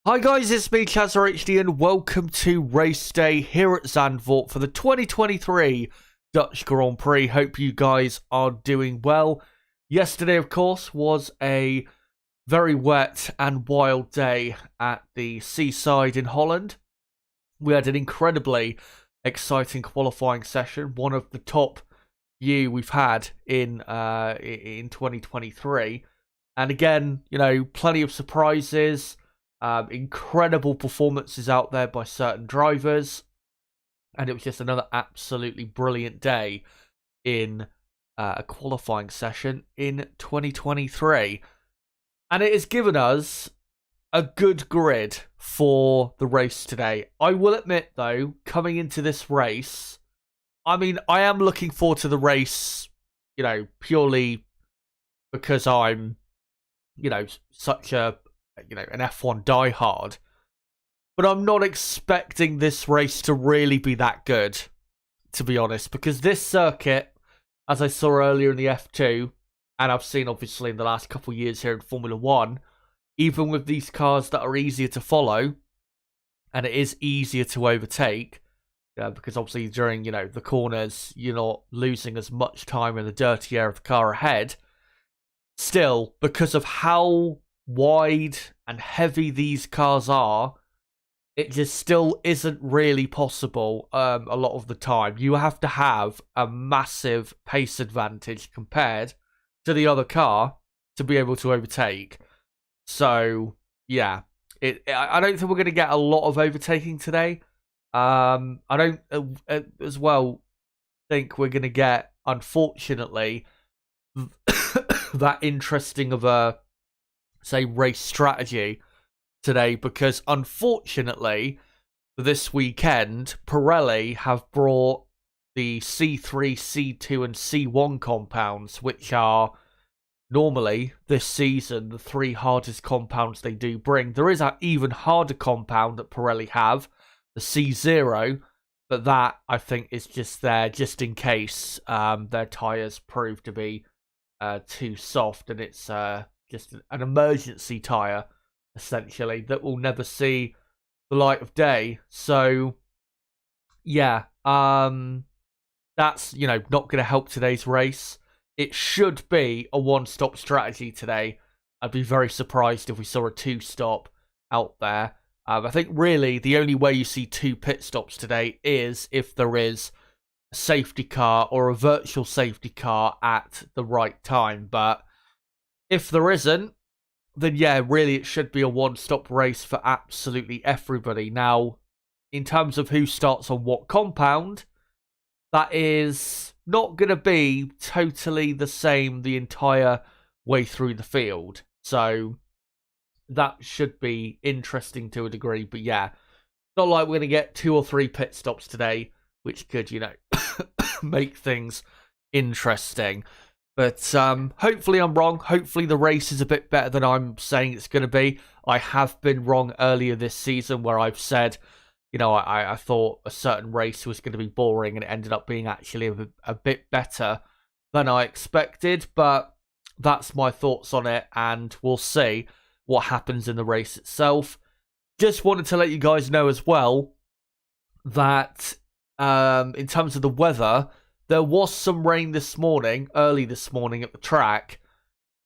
Hi guys, it's me, ChazzaHD, and welcome to race day here at Zandvoort for the 2023 Dutch Grand Prix. Hope you guys are doing well. Yesterday, of course, was a very wet and wild day at the seaside in Holland. We had an incredibly exciting qualifying session, one of the top few we've had in 2023. And again, plenty of surprises. Incredible performances out there by certain drivers, and it was just another absolutely brilliant day in a qualifying session in 2023. And it has given us a good grid for the race today. I will admit, though, coming into this race, I am looking forward to the race, purely because I'm, such an F1 diehard, but I'm not expecting this race to really be that good, to be honest, because this circuit, as I saw earlier in the F2, and I've seen obviously in the last couple of years here in Formula 1, even with these cars that are easier to follow, and it is easier to overtake, because obviously during, the corners, you're not losing as much time in the dirty air of the car ahead. Still, because of how wide and heavy these cars are, it just still isn't really possible a lot of the time. You have to have a massive pace advantage compared to the other car to be able to overtake. So, yeah, I don't think we're going to get a lot of overtaking today. I don't as well think we're going to get, unfortunately, that interesting of a race strategy today, because unfortunately this weekend Pirelli have brought the C3, C2 and C1 compounds, which are normally this season the three hardest compounds they do bring. There is an even harder compound that Pirelli have, the C0, but that I think is just there just in case their tyres prove to be too soft, and it's just an emergency tyre, essentially, that will never see the light of day. So, yeah, that's, not going to help today's race. It should be a one-stop strategy today. I'd be very surprised if we saw a two-stop out there. I think, really, the only way you see two pit stops today is if there is a safety car or a virtual safety car at the right time. But if there isn't, then yeah, really it should be a one-stop race for absolutely everybody. Now, in terms of who starts on what compound, that is not going to be totally the same the entire way through the field. So that should be interesting to a degree. But yeah, not like we're going to get 2 or 3 pit stops today, which could, make things interesting. But hopefully I'm wrong. Hopefully the race is a bit better than I'm saying it's going to be. I have been wrong earlier this season where I've said, I thought a certain race was going to be boring, and it ended up being actually a bit better than I expected. But that's my thoughts on it, and we'll see what happens in the race itself. Just wanted to let you guys know as well that in terms of the weather, there was some rain early this morning at the track,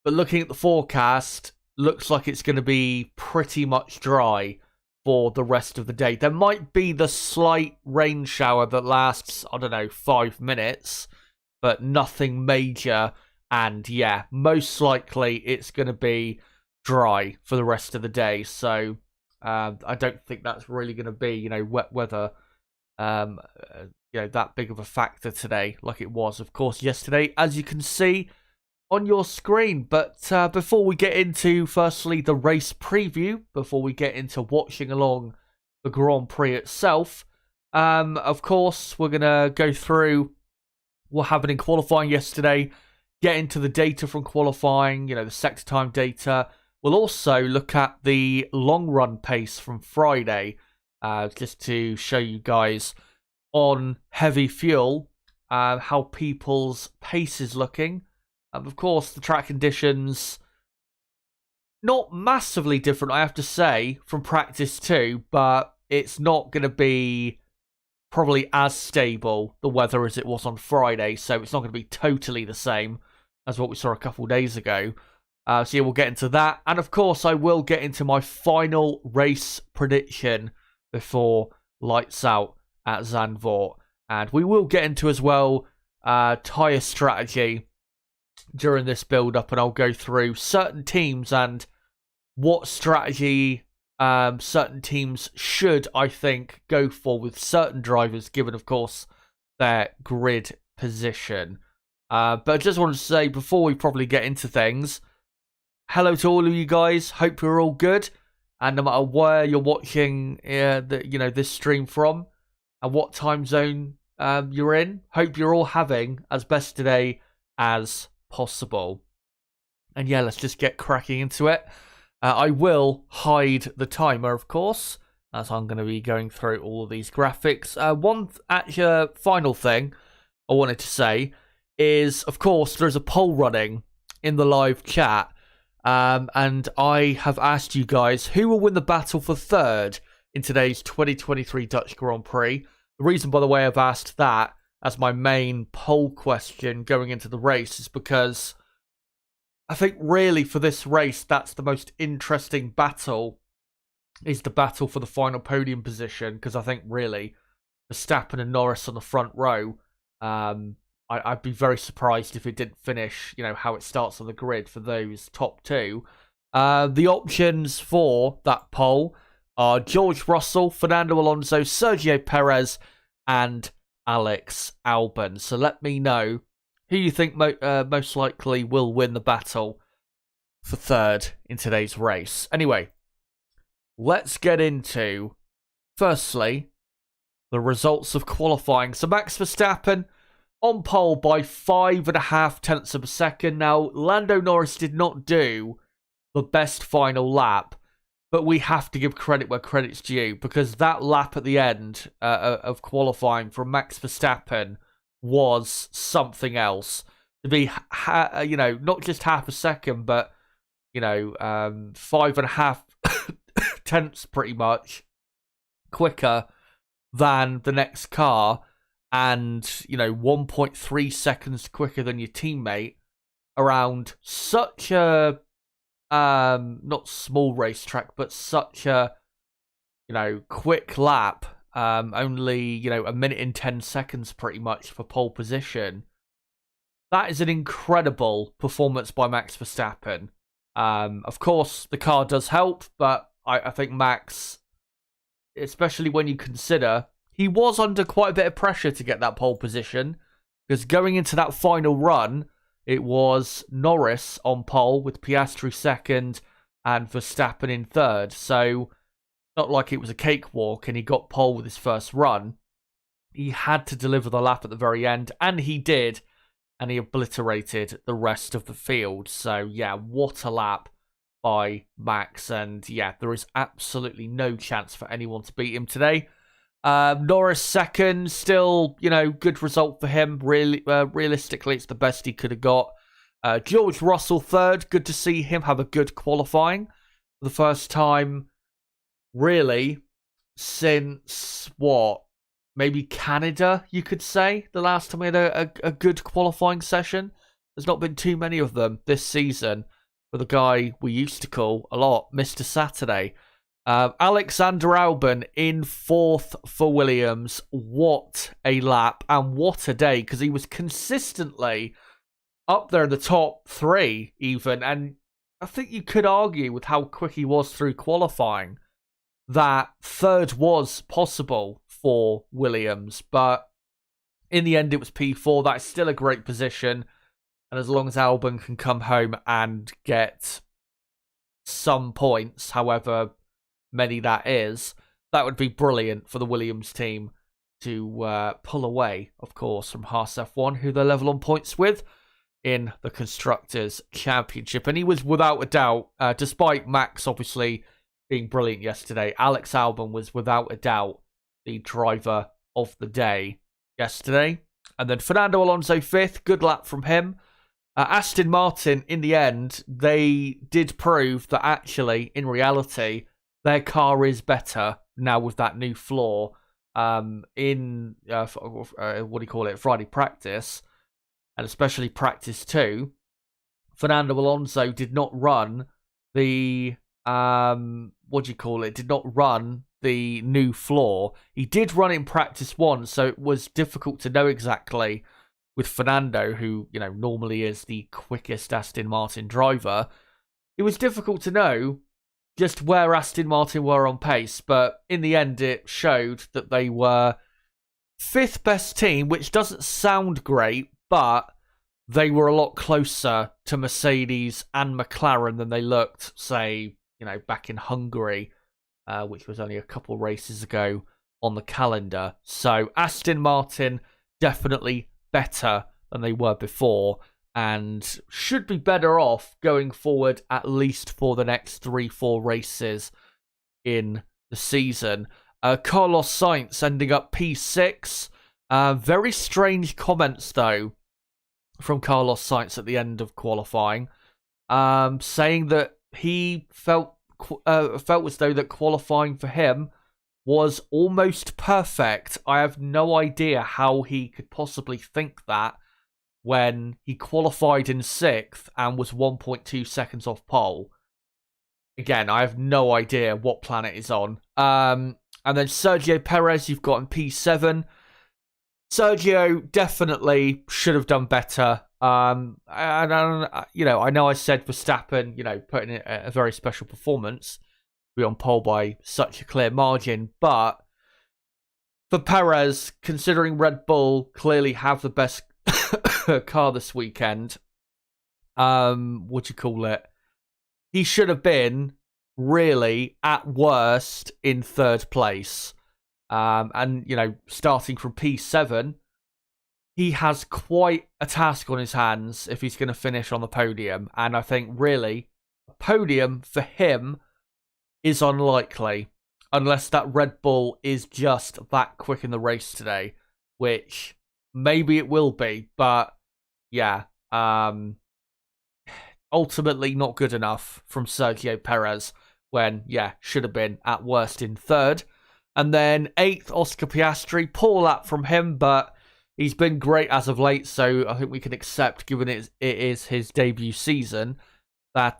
but looking at the forecast, looks like it's going to be pretty much dry for the rest of the day. There might be the slight rain shower that lasts, 5 minutes, but nothing major. And yeah, most likely it's going to be dry for the rest of the day. So I don't think that's really going to be, wet weather, that big of a factor today, like it was, of course, yesterday, as you can see on your screen. But before we get into, firstly, the race preview, before we get into watching along the Grand Prix itself, of course, we're going to go through what happened in qualifying yesterday, get into the data from qualifying, the sector time data. We'll also look at the long run pace from Friday, just to show you guys on heavy fuel how people's pace is looking. Of course, the track conditions not massively different, I have to say, from practice 2, but it's not going to be probably as stable, the weather, as it was on Friday, so it's not going to be totally the same as what we saw a couple days ago. So yeah, we'll get into that. And of course, I will get into my final race prediction before lights out at Zandvoort. And we will get into as well tyre strategy during this build-up, and I'll go through certain teams and what strategy certain teams should, I think, go for with certain drivers, given, of course, their grid position. But I just wanted to say, before we probably get into things, hello to all of you guys. Hope you're all good. And no matter where you're watching this stream from and what time zone you're in, hope you're all having as best today as possible. And yeah, let's just get cracking into it. I will hide the timer, of course, as I'm going to be going through all of these graphics. One final thing I wanted to say is, of course, there's a poll running in the live chat, and I have asked you guys who will win the battle for third in today's 2023 Dutch Grand Prix. The reason, by the way, I've asked that as my main poll question going into the race is because I think really for this race, that's the most interesting battle, is the battle for the final podium position, because I think really Verstappen and Norris on the front row, I'd be very surprised if it didn't finish, how it starts on the grid for those top two. The options for that poll are George Russell, Fernando Alonso, Sergio Perez, and Alex Albon. So let me know who you think most likely will win the battle for third in today's race. Anyway, let's get into, firstly, the results of qualifying. So Max Verstappen on pole by 5.5 tenths of a second. Now, Lando Norris did not do the best final lap, but we have to give credit where credit's due, because that lap at the end of qualifying from Max Verstappen was something else. To be, not just half a second, but, 5.5 tenths pretty much quicker than the next car, and, 1.3 seconds quicker than your teammate around such a, not small racetrack, but such a, quick lap. Only, a minute and 10 seconds pretty much for pole position. That is an incredible performance by Max Verstappen. Of course, the car does help, but I think Max, especially when you consider he was under quite a bit of pressure to get that pole position, because going into that final run, it was Norris on pole with Piastri second and Verstappen in third. So not like it was a cakewalk and he got pole with his first run. He had to deliver the lap at the very end, and he did, and he obliterated the rest of the field. So yeah, what a lap by Max, and yeah, there is absolutely no chance for anyone to beat him today. Norris second, still, good result for him. Really, realistically, it's the best he could have got. George Russell third, good to see him have a good qualifying for the first time, really, since maybe Canada, you could say, the last time we had a good qualifying session. There's not been too many of them this season for the guy we used to call a lot Mr. Saturday. Alexander Albon in fourth for Williams. What a lap and what a day, because he was consistently up there in the top three even, and I think you could argue with how quick he was through qualifying that third was possible for Williams, but in the end it was P4. That's still a great position, and as long as Albon can come home and get some points, however many that is, that would be brilliant for the Williams team to pull away, of course, from Haas F1, who they're level on points with in the Constructors' Championship. And he was without a doubt, despite Max obviously being brilliant yesterday, Alex Albon was without a doubt the driver of the day yesterday. And then Fernando Alonso fifth, good lap from him. Aston Martin, in the end, they did prove that actually, in reality, their car is better now with that new floor in, what do you call it, Friday practice, and especially practice 2. Fernando Alonso did not run the, did not run the new floor. He did run in practice 1, so it was difficult to know exactly with Fernando, who, normally is the quickest Aston Martin driver. It was difficult to know just where Aston Martin were on pace, but in the end it showed that they were 5th best team, which doesn't sound great, but they were a lot closer to Mercedes and McLaren than they looked, say, back in Hungary, which was only a couple races ago on the calendar. So Aston Martin definitely better than they were before, and should be better off going forward, at least for the next 3-4 races in the season. Carlos Sainz ending up P6. Very strange comments, though, from Carlos Sainz at the end of qualifying, saying that he felt as though that qualifying for him was almost perfect. I have no idea how he could possibly think that when he qualified in 6th and was 1.2 seconds off pole. Again, I have no idea what planet is on. And then Sergio Perez, you've got in P7. Sergio definitely should have done better. And I know I said Verstappen, putting in a very special performance, be on pole by such a clear margin, but for Perez, considering Red Bull clearly have the best car this weekend, he should have been really at worst in 3rd place. And starting from P7, he has quite a task on his hands if he's going to finish on the podium. And I think really a podium for him is unlikely unless that Red Bull is just that quick in the race today, which maybe it will be, but yeah, ultimately not good enough from Sergio Perez when, should have been at worst in 3rd. And then 8th, Oscar Piastri. Poor lap from him, but he's been great as of late, so I think we can accept, given it is his debut season, that,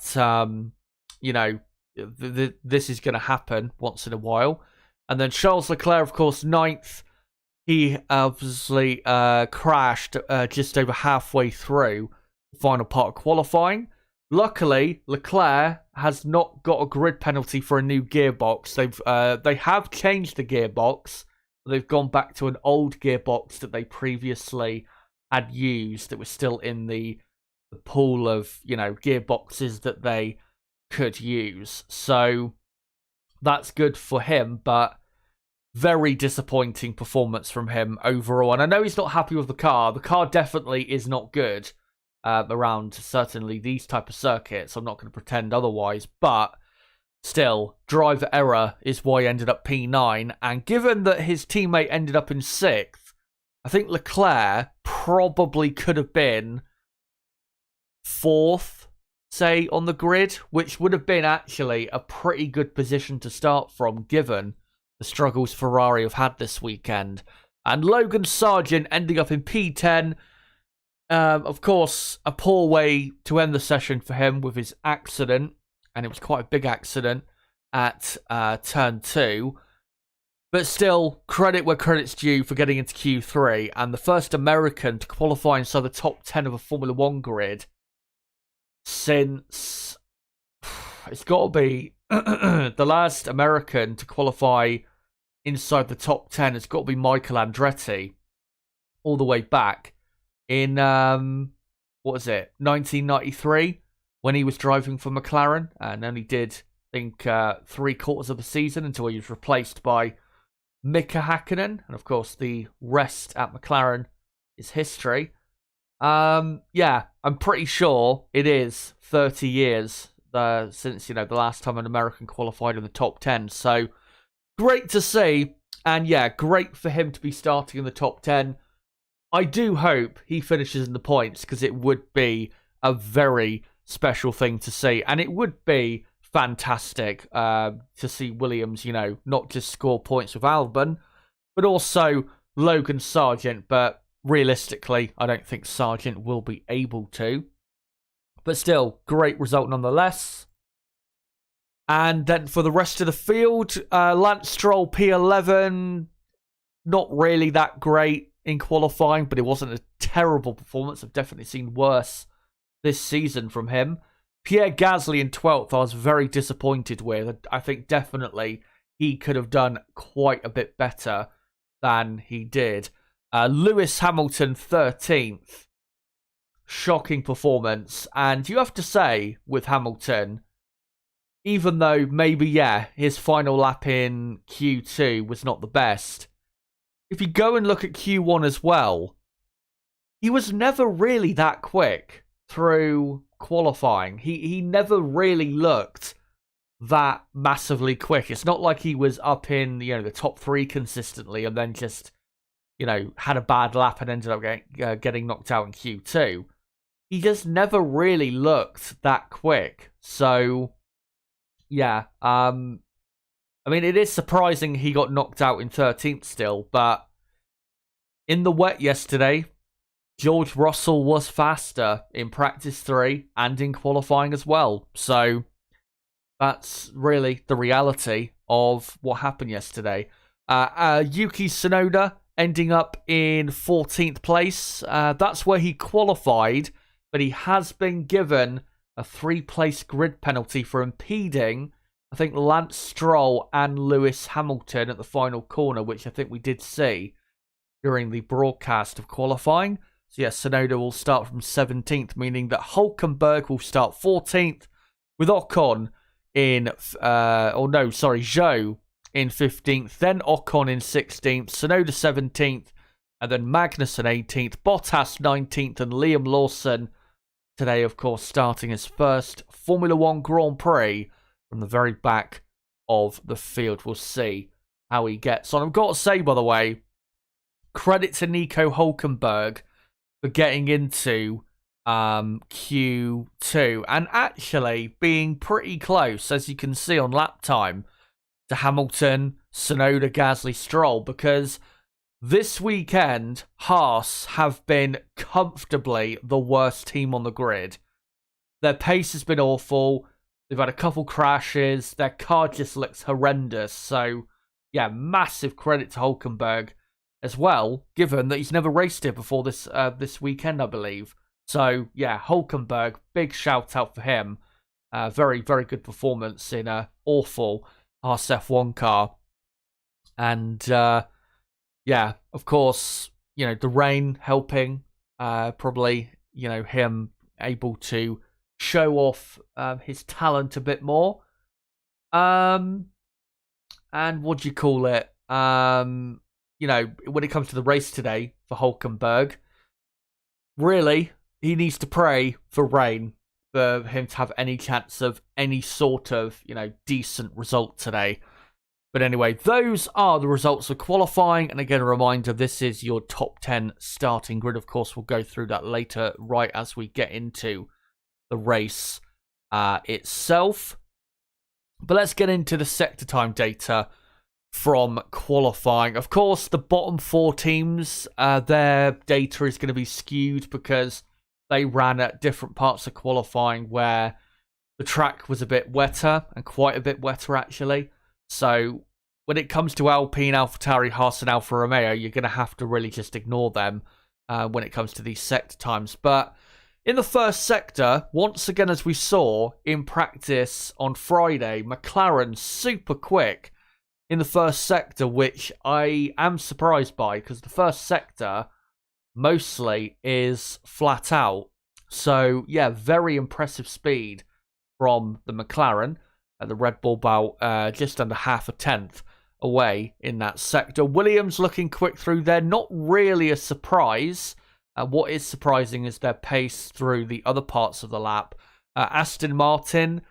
this is going to happen once in a while. And then Charles Leclerc, of course, 9th. He obviously crashed just over halfway through the final part of qualifying. Luckily, Leclerc has not got a grid penalty for a new gearbox. They have changed the gearbox. They've gone back to an old gearbox that they previously had used that was still in the pool of, gearboxes that they could use. So that's good for him, but very disappointing performance from him overall. And I know he's not happy with the car. The car definitely is not good around certainly these type of circuits. I'm not going to pretend otherwise, but still, driver error is why he ended up P9. And given that his teammate ended up in 6th, I think Leclerc probably could have been 4th, say, on the grid, which would have been actually a pretty good position to start from, given the struggles Ferrari have had this weekend. And Logan Sargent ending up in P10. Of course, a poor way to end the session for him with his accident, and it was quite a big accident at turn 2. But still, credit where credit's due for getting into Q3, and the first American to qualify inside the top 10 of a Formula 1 grid since... It's got to be the last American to qualify inside the top 10. It's got to be Michael Andretti, all the way back in, 1993, when he was driving for McLaren, and only did, I think, 3/4 of the season until he was replaced by Mika Hakkinen. And of course, the rest at McLaren is history. I'm pretty sure it is 30 years since, the last time an American qualified in the top 10. So, great to see. And great for him to be starting in the top 10. I do hope he finishes in the points, because it would be a very special thing to see. And it would be fantastic to see Williams, not just score points with Albon, but also Logan Sargent. But realistically, I don't think Sargent will be able to. But still, great result nonetheless. And then for the rest of the field, Lance Stroll P11, not really that great in qualifying, but it wasn't a terrible performance. I've definitely seen worse this season from him. Pierre Gasly in 12th, I was very disappointed with. I think definitely he could have done quite a bit better than he did. Lewis Hamilton 13th. Shocking performance. And you have to say, with Hamilton, even though maybe, his final lap in Q2 was not the best, if you go and look at Q1 as well, he was never really that quick through qualifying. He never really looked that massively quick. It's not like he was up in, the top 3 consistently and then just, had a bad lap and ended up getting knocked out in Q2. He just never really looked that quick. So, yeah. It is surprising he got knocked out in 13th still, but in the wet yesterday, George Russell was faster in practice 3 and in qualifying as well. So that's really the reality of what happened yesterday. Yuki Tsunoda ending up in 14th place. That's where he qualified, but he has been given a 3-place grid penalty for impeding, I think, Lance Stroll and Lewis Hamilton at the final corner, which I think we did see during the broadcast of qualifying. So yeah, Tsunoda will start from 17th, meaning that Hülkenberg will start 14th, with Ocon in, Zhou in 15th, then Ocon in 16th, Tsunoda 17th, and then Magnussen 18th, Bottas 19th, and Liam Lawson today, of course, starting his first Formula One Grand Prix from the very back of the field. We'll see how he gets on. I've got to say, by the way, credit to Nico Hülkenberg for getting into Q2 and actually being pretty close, as you can see on lap time, to Hamilton, Tsunoda, Gasly, Stroll, because this weekend Haas have been comfortably the worst team on the grid. Their pace has been awful. They've had a couple crashes. Their car just looks horrendous. So, yeah, massive credit to Hülkenberg as well, given that he's never raced it before this weekend, I believe. So, yeah, Hülkenberg, big shout out for him. Very, very good performance in an awful Haas F1 car. And, yeah, of course, the rain helping. Probably, him able to show off his talent a bit more. And what do you call it? When it comes to the race today for Hülkenberg, really, he needs to pray for rain for him to have any chance of any sort of, decent result today. But anyway, those are the results of qualifying. And again, a reminder, this is your top 10 starting grid. Of course, we'll go through that later, right as we get into the race itself. But let's get into the sector time data from qualifying. Of course, the bottom 4 teams, their data is going to be skewed because they ran at different parts of qualifying where the track was a bit wetter, and quite a bit wetter actually. So when it comes to Alpine, AlphaTauri, Haas and Alfa Romeo, you're going to have to really just ignore them when it comes to these sector times. But in the first sector, once again, as we saw in practice on Friday, McLaren super quick in the first sector, which I am surprised by because the first sector mostly is flat out. So, yeah, very impressive speed from the McLaren. The Red Bull about just under half a tenth away in that sector. Williams looking quick through there. Not really a surprise. What is surprising is their pace through the other parts of the lap. Aston Martin,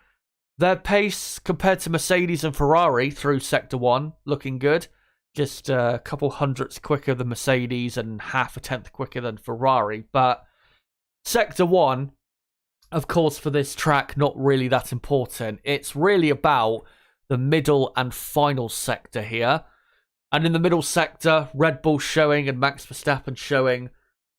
their pace compared to Mercedes and Ferrari through Sector 1, looking good. Just a couple hundredths quicker than Mercedes and half a tenth quicker than Ferrari. But Sector 1, Of course, for this track, not really that important. It's really about the middle and final sector here. And in the middle sector, Red Bull showing and Max Verstappen showing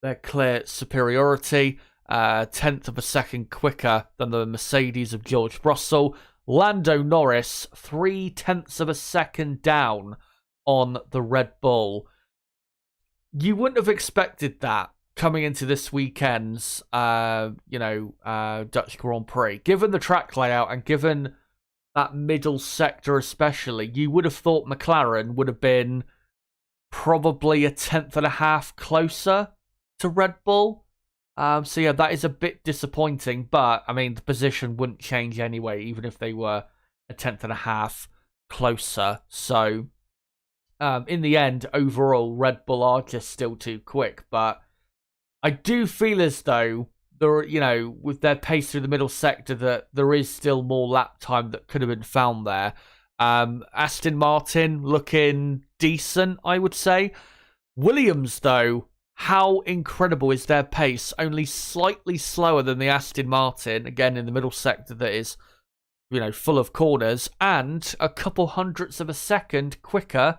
their clear superiority. 10th of a second quicker than the Mercedes of George Russell. Lando Norris, 0.3 of a second down on the Red Bull. You wouldn't have expected that coming into this weekend's, Dutch Grand Prix. Given the track layout and given that middle sector especially, you would have thought McLaren would have been probably a 10th closer to Red Bull. So yeah, that is a bit disappointing, but I mean, the position wouldn't change anyway, even if they were a 10th closer. So in the end, overall, Red Bull are just still too quick. But I do feel as though with their pace through the middle sector, that there is still more lap time that could have been found there. Aston Martin looking decent, I would say. Williams, though, how incredible is their pace? Only slightly slower than the Aston Martin, again in the middle sector that is, full of corners, and a couple hundredths of a second quicker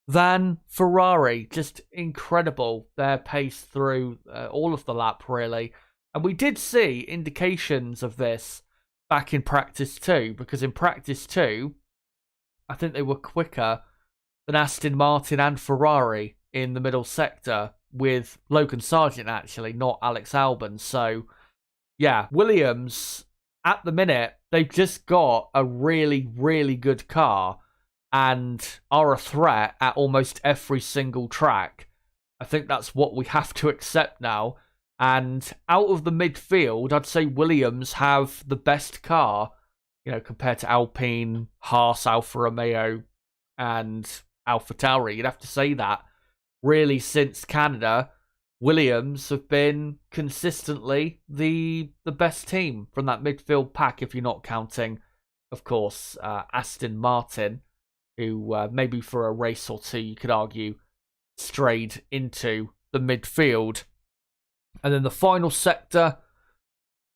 than Ferrari. Just incredible, their pace through all of the lap, really. And we did see indications of this back in practice too, because in practice too, I think they were quicker than Aston Martin and Ferrari in the middle sector, with Logan Sargent actually, not Alex Albon. So, yeah, Williams, at the minute, they've just got a really, really good car and are a threat at almost every single track. I think that's what we have to accept now. And out of the midfield, I'd say Williams have the best car, compared to Alpine, Haas, Alfa Romeo, and AlphaTauri. You'd have to say that. Really, since Canada, Williams have been consistently the best team from that midfield pack, if you're not counting, of course, Aston Martin, who maybe for a race or two, you could argue, strayed into the midfield. And then the final sector,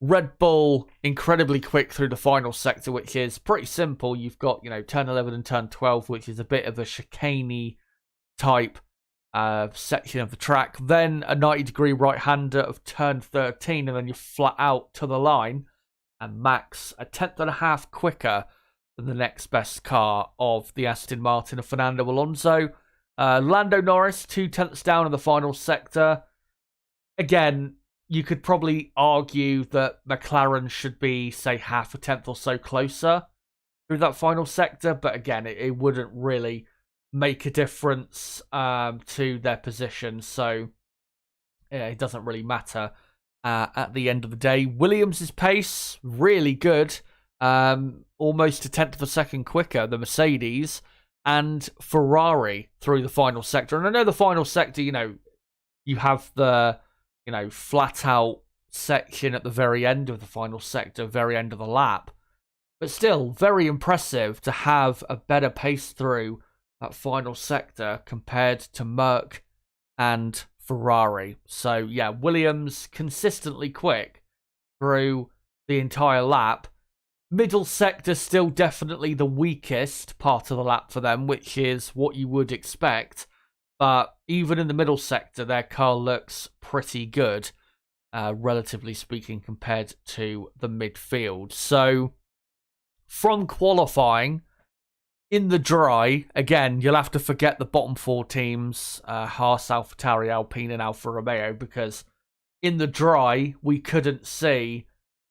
Red Bull incredibly quick through the final sector, which is pretty simple. You've got, turn 11 and turn 12, which is a bit of a chicane type section of the track. Then a 90-degree right-hander of turn 13, and then you're flat out to the line. And Max, a 10th quicker than the next best car of the Aston Martin of Fernando Alonso. Lando Norris, 0.2 down in the final sector. Again, you could probably argue that McLaren should be, say, half a tenth or so closer through that final sector. But again, it wouldn't really make a difference to their position. So yeah, it doesn't really matter at the end of the day. Williams' pace, really good. Almost a 10th of a second quicker than Mercedes and Ferrari through the final sector. And I know the final sector, you have the flat out section at the very end of the final sector, very end of the lap. But still, very impressive to have a better pace through that final sector compared to Merc and Ferrari. So, yeah, Williams consistently quick through the entire lap. Middle sector still definitely the weakest part of the lap for them, which is what you would expect. But even in the middle sector, their car looks pretty good, relatively speaking, compared to the midfield. So, from qualifying, in the dry, again, you'll have to forget the bottom four teams, Haas, AlphaTauri, Alpine, and Alfa Romeo, because in the dry, we couldn't see,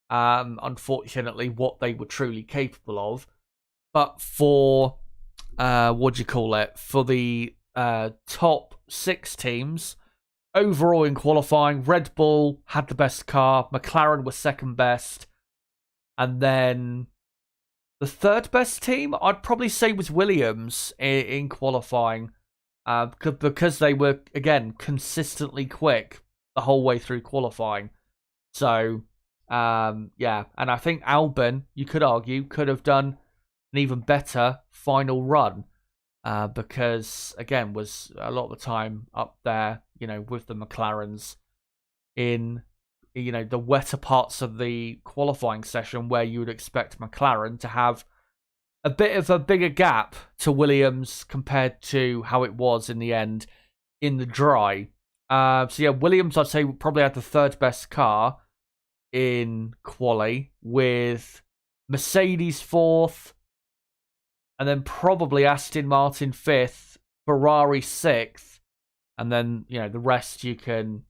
unfortunately, what they were truly capable of. But for, for the top six teams, overall in qualifying, Red Bull had the best car, McLaren was second best, and then the third best team, I'd probably say, was Williams in qualifying, because they were, again, consistently quick the whole way through qualifying. So, yeah, and I think Albon, you could argue, could have done an even better final run, because, again, was a lot of the time up there, with the McLarens in the wetter parts of the qualifying session where you would expect McLaren to have a bit of a bigger gap to Williams compared to how it was in the end in the dry. So yeah, Williams, I'd say, probably had the third best car in quali, with Mercedes fourth, and then probably Aston Martin fifth, Ferrari sixth, and then, the rest you can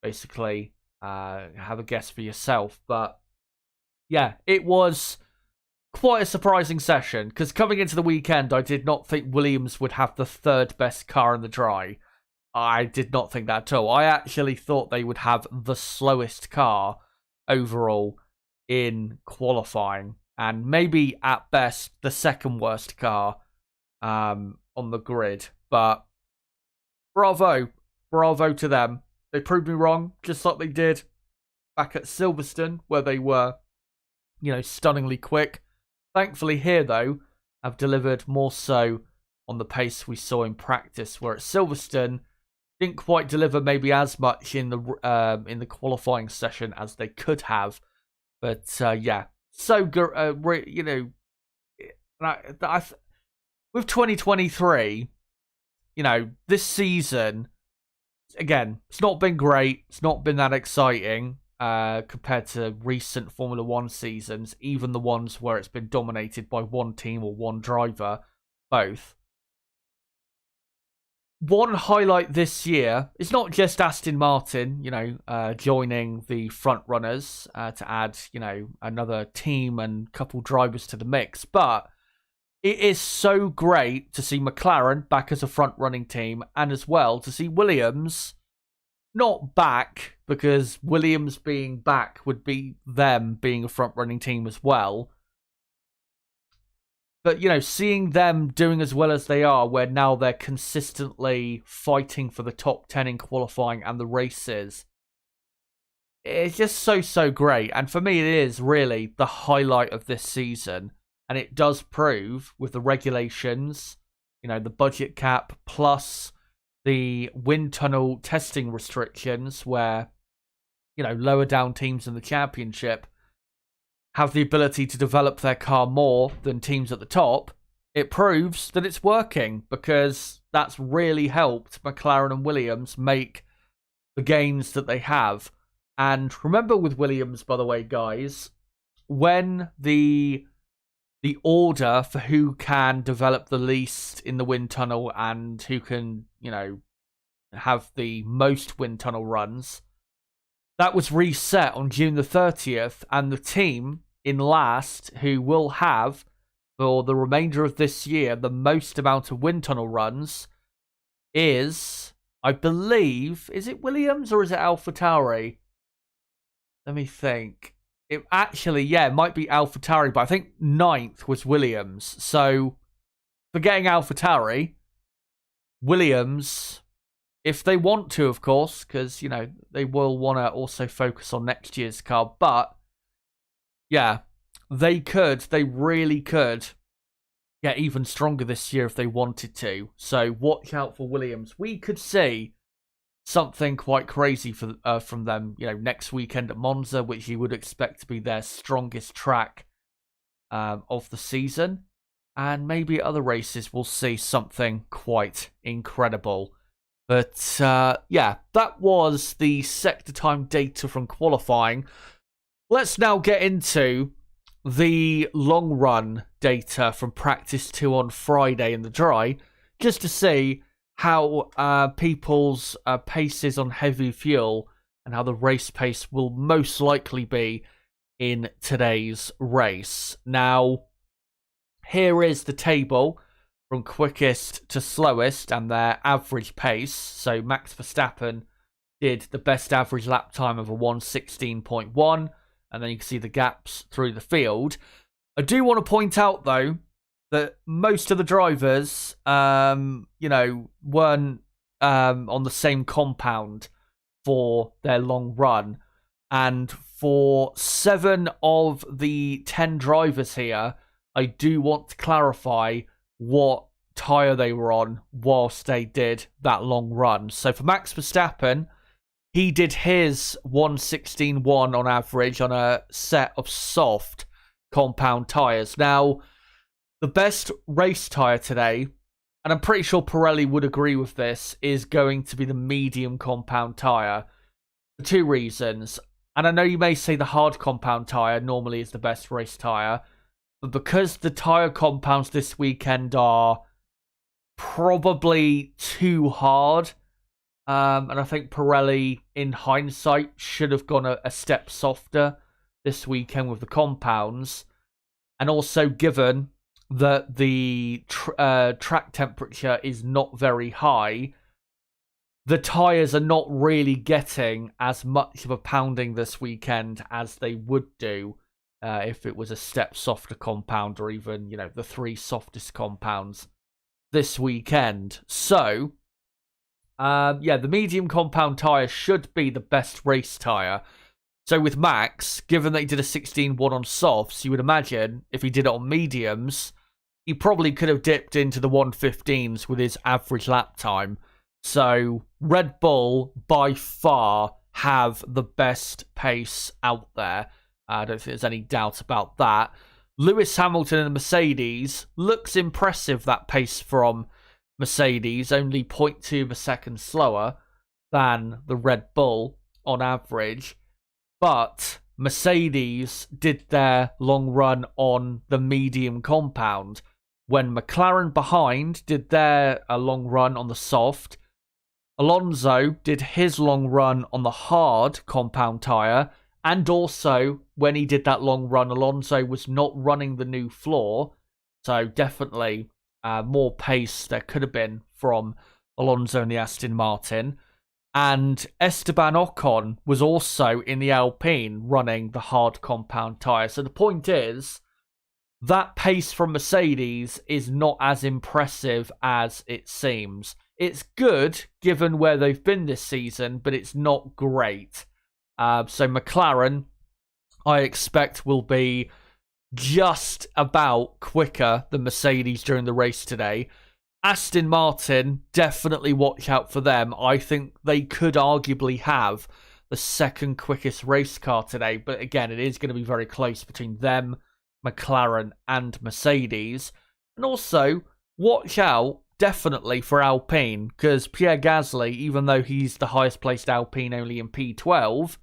basically have a guess for yourself. But yeah, it was quite a surprising session, because coming into the weekend, I did not think Williams would have the third best car in the dry. I did not think that at all. I actually thought they would have the slowest car overall in qualifying, and maybe at best the second worst car on the grid. But bravo to them. They proved me wrong, just like they did back at Silverstone, where they were, stunningly quick. Thankfully here, though, have delivered more so on the pace we saw in practice, where at Silverstone didn't quite deliver maybe as much in the qualifying session as they could have. But yeah, so good. With 2023, this season, again, it's not been great. It's not been that exciting compared to recent Formula One seasons, even the ones where it's been dominated by one team or one driver, both. One highlight this year is not just Aston Martin, joining the front runners to add, another team and couple drivers to the mix, but it is so great to see McLaren back as a front-running team, and as well to see Williams not back, because Williams being back would be them being a front-running team as well. But, seeing them doing as well as they are, where now they're consistently fighting for the top 10 in qualifying and the races, it's just so great. And for me, it is really the highlight of this season. And it does prove, with the regulations, the budget cap, plus the wind tunnel testing restrictions, where, lower down teams in the championship have the ability to develop their car more than teams at the top. It proves that it's working, because that's really helped McLaren and Williams make the gains that they have. And remember with Williams, by the way, guys, when the order for who can develop the least in the wind tunnel and who can, have the most wind tunnel runs, that was reset on June the 30th, and the team in last, who will have, for the remainder of this year, the most amount of wind tunnel runs, is, I believe, is it Williams or is it AlphaTauri? Let me think. It might be AlphaTauri, but I think 9th was Williams. So, forgetting AlphaTauri, Williams, if they want to, of course, because, they will want to also focus on next year's car. But, yeah, they really could get even stronger this year if they wanted to. So, watch out for Williams. We could see something quite crazy from them, next weekend at Monza, which you would expect to be their strongest track of the season. And maybe at other races we'll see something quite incredible. But, yeah, that was the sector time data from qualifying. Let's now get into the long run data from practice 2 on Friday in the dry, just to see how people's paces on heavy fuel and how the race pace will most likely be in today's race. Now, here is the table from quickest to slowest and their average pace. So Max Verstappen did the best average lap time of a 1:16.1, and then you can see the gaps through the field. I do want to point out, though, that most of the drivers, weren't on the same compound for their long run. And for 7 of the 10 drivers here, I do want to clarify what tyre they were on whilst they did that long run. So for Max Verstappen, he did his 1:16.1 on average on a set of soft compound tyres. Now, the best race tyre today, and I'm pretty sure Pirelli would agree with this, is going to be the medium compound tyre for two reasons. And I know you may say the hard compound tyre normally is the best race tyre, but because the tyre compounds this weekend are probably too hard, and I think Pirelli, in hindsight, should have gone a step softer this weekend with the compounds. And also given that the track temperature is not very high, the tyres are not really getting as much of a pounding this weekend as they would do if it was a step softer compound, or even, the three softest compounds this weekend. So, the medium compound tyre should be the best race tyre. So with Max, given that he did a 16.1 on softs, you would imagine if he did it on mediums, he probably could have dipped into the 1:15s with his average lap time. So Red Bull, by far, have the best pace out there. I don't think there's any doubt about that. Lewis Hamilton in the Mercedes looks impressive, that pace from Mercedes, only 0.2 of a second slower than the Red Bull on average. But Mercedes did their long run on the medium compound, when McLaren behind did their long run on the soft. Alonso did his long run on the hard compound tyre, and also when he did that long run, Alonso was not running the new floor, so definitely more pace there could have been from Alonso in the Aston Martin. And Esteban Ocon was also in the Alpine running the hard compound tyre. So the point is, that pace from Mercedes is not as impressive as it seems. It's good given where they've been this season, but it's not great. So McLaren, I expect, will be just about quicker than Mercedes during the race today. Aston Martin, definitely watch out for them. I think they could arguably have the second quickest race car today. But again, it is going to be very close between them, McLaren and Mercedes. And also, watch out definitely for Alpine, because Pierre Gasly, even though he's the highest placed Alpine only in P12, if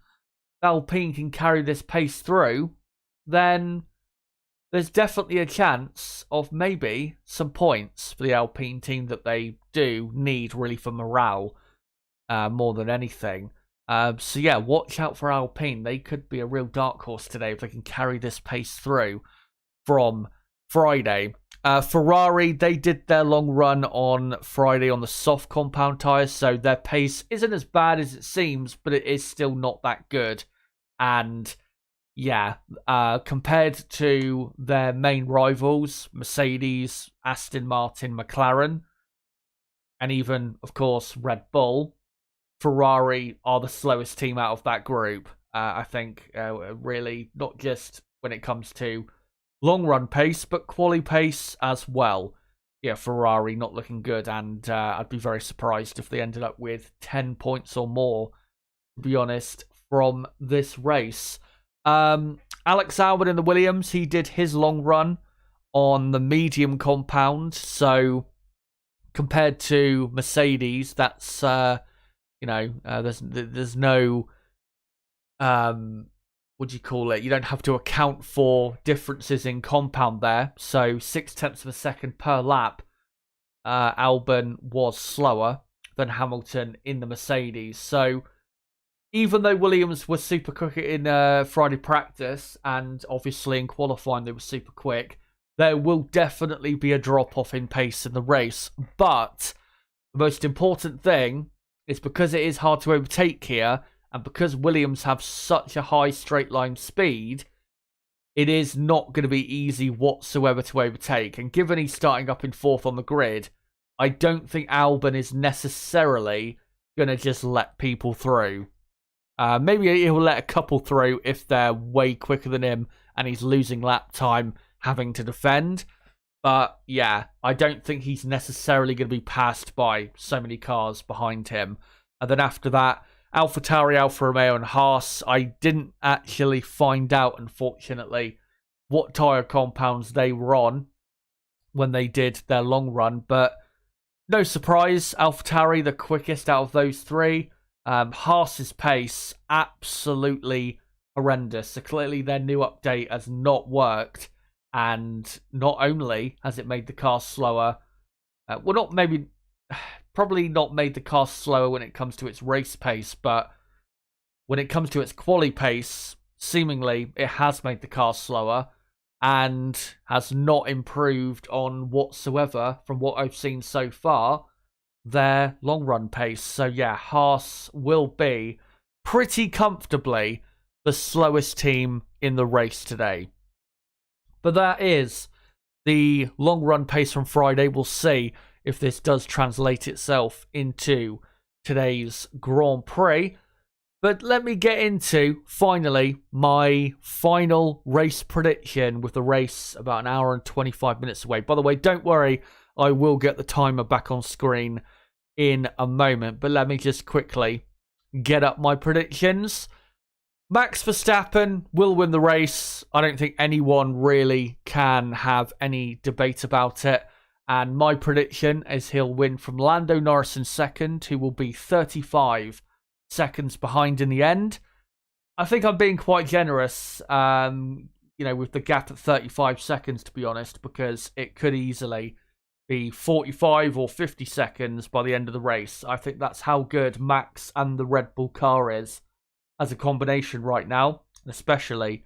Alpine can carry this pace through, then there's definitely a chance of maybe some points for the Alpine team that they do need really for morale more than anything. So yeah, watch out for Alpine. They could be a real dark horse today if they can carry this pace through from Friday. Ferrari, they did their long run on Friday on the soft compound tyres, so their pace isn't as bad as it seems, but it is still not that good. And yeah, compared to their main rivals, Mercedes, Aston Martin, McLaren, and even, of course, Red Bull, Ferrari are the slowest team out of that group. I think, really, not just when it comes to long run pace, but quali pace as well. Yeah, Ferrari not looking good, and I'd be very surprised if they ended up with 10 points or more, to be honest, from this race. Alex Albon in the Williams, he did his long run on the medium compound, so compared to Mercedes, that's there's no what do you call it? You don't have to account for differences in compound there. So 0.6 of a second per lap, Albon was slower than Hamilton in the Mercedes. So even though Williams was super quick in Friday practice, and obviously in qualifying they were super quick, there will definitely be a drop-off in pace in the race. But the most important thing is, because it is hard to overtake here, and because Williams have such a high straight line speed, it is not going to be easy whatsoever to overtake. And given he's starting up in fourth on the grid, I don't think Albon is necessarily going to just let people through. Maybe he'll let a couple through if they're way quicker than him and he's losing lap time having to defend. But yeah, I don't think he's necessarily going to be passed by so many cars behind him. And then after that, AlphaTauri, Alfa Romeo and Haas, I didn't actually find out, unfortunately, what tyre compounds they were on when they did their long run. But no surprise, AlphaTauri, the quickest out of those three. Haas's pace, absolutely horrendous. So clearly their new update has not worked. And not only has it made the car slower, probably not made the car slower when it comes to its race pace, but when it comes to its quali pace, seemingly it has made the car slower and has not improved on whatsoever from what I've seen so far their long run pace. So yeah, Haas will be pretty comfortably the slowest team in the race today. But that is the long run pace from Friday. We'll see if this does translate itself into today's Grand Prix. But let me get into, finally, my final race prediction with the race about an hour and 25 minutes away. By the way, don't worry, I will get the timer back on screen in a moment. But let me just quickly get up my predictions. Max Verstappen will win the race. I don't think anyone really can have any debate about it. And my prediction is he'll win from Lando Norris in second, who will be 35 seconds behind in the end. I think I'm being quite generous, with the gap at 35 seconds, to be honest, because it could easily be 45 or 50 seconds by the end of the race. I think that's how good Max and the Red Bull car is as a combination right now, especially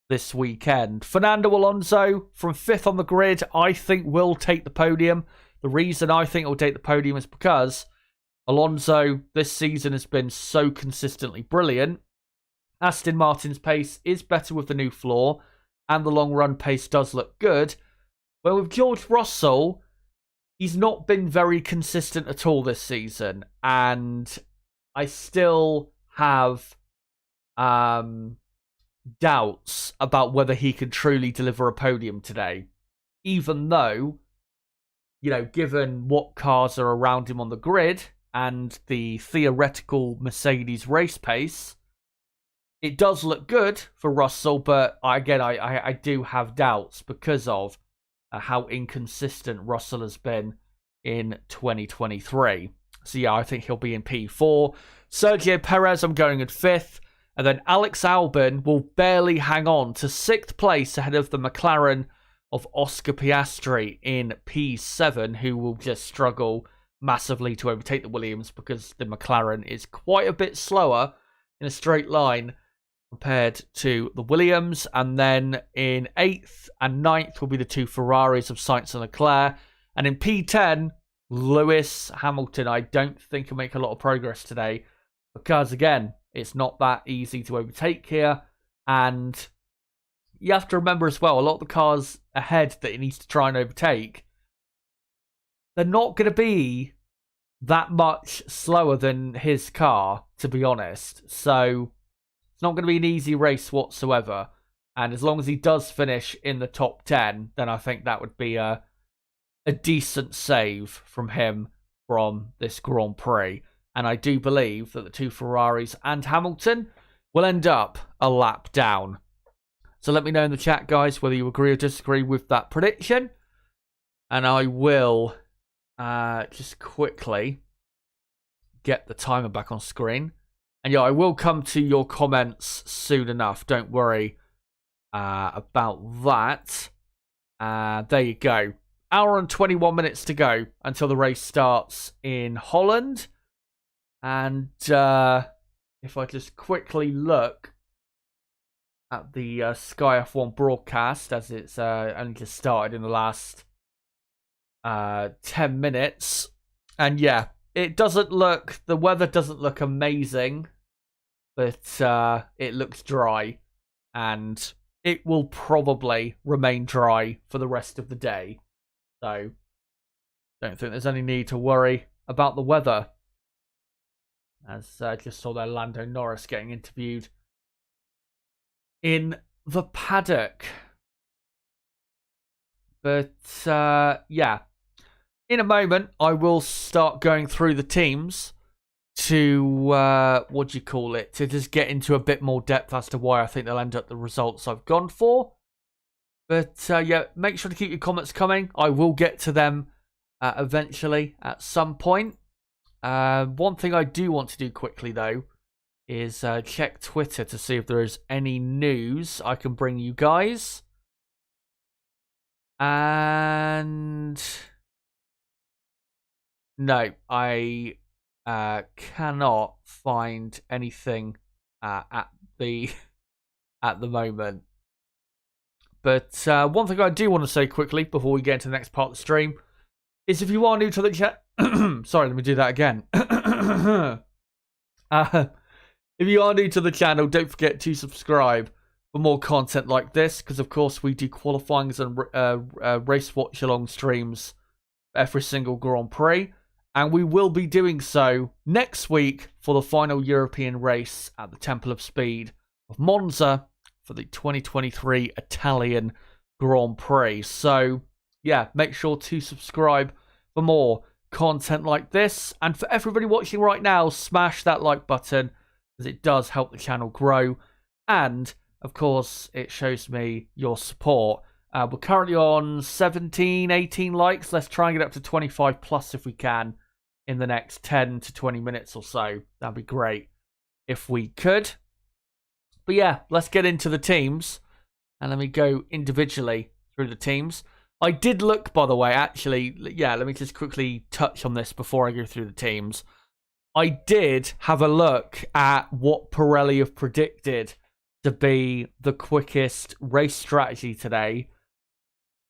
this weekend. Fernando Alonso from 5th on the grid, I think will take the podium. The reason I think he'll take the podium is because Alonso this season has been so consistently brilliant. Aston Martin's pace is better with the new floor, and the long run pace does look good. But with George Russell, he's not been very consistent at all this season, and I still have doubts about whether he can truly deliver a podium today, even though, given what cars are around him on the grid and the theoretical Mercedes race pace, it does look good for Russell. But I do have doubts because of how inconsistent Russell has been in 2023. So yeah, I think he'll be in P4. Sergio Perez, I'm going in 5th. And then Alex Albon will barely hang on to 6th place ahead of the McLaren of Oscar Piastri in P7, who will just struggle massively to overtake the Williams because the McLaren is quite a bit slower in a straight line compared to the Williams. And then in 8th and 9th will be the two Ferraris of Sainz and Leclerc. And in P10, Lewis Hamilton, I don't think he'll make a lot of progress today because, again, it's not that easy to overtake here. And you have to remember as well, a lot of the cars ahead that he needs to try and overtake, they're not going to be that much slower than his car, to be honest. So it's not going to be an easy race whatsoever. And as long as he does finish in the top 10, then I think that would be a decent save from him from this Grand Prix. And I do believe that the two Ferraris and Hamilton will end up a lap down. So let me know in the chat, guys, whether you agree or disagree with that prediction. And I will just quickly get the timer back on screen. And yeah, I will come to your comments soon enough. Don't worry about that. There you go. Hour and 21 minutes to go until the race starts in Holland. And if I just quickly look at the Sky F1 broadcast, as it's only just started in the last 10 minutes. And yeah, the weather doesn't look amazing, but it looks dry. And it will probably remain dry for the rest of the day. So, don't think there's any need to worry about the weather. As I just saw there, Lando Norris getting interviewed in the paddock. But, yeah. In a moment, I will start going through the teams what do you call it, to just get into a bit more depth as to why I think they'll end up the results I've gone for. But yeah, make sure to keep your comments coming. I will get to them eventually at some point. One thing I do want to do quickly though is check Twitter to see if there is any news I can bring you guys. And no, I cannot find anything at the moment. But one thing I do want to say quickly before we get into the next part of the stream is if you are new to the chat, sorry, let me do that again. If you are new to the channel, don't forget to subscribe for more content like this, because of course we do qualifyings and race watch-along streams for every single Grand Prix. And we will be doing so next week for the final European race at the Temple of Speed of Monza for the 2023 Italian Grand Prix. So, yeah, make sure to subscribe for more content like this. And for everybody watching right now, smash that like button, because it does help the channel grow. And, of course, it shows me your support. We're currently on 17, 18 likes. Let's try and get up to 25 plus if we can in the next 10 to 20 minutes or so. That'd be great if we could. But yeah, let's get into the teams. And let me go individually through the teams. I did look, by the way, actually, yeah, let me just quickly touch on this before I go through the teams. I did have a look at what Pirelli have predicted to be the quickest race strategy today.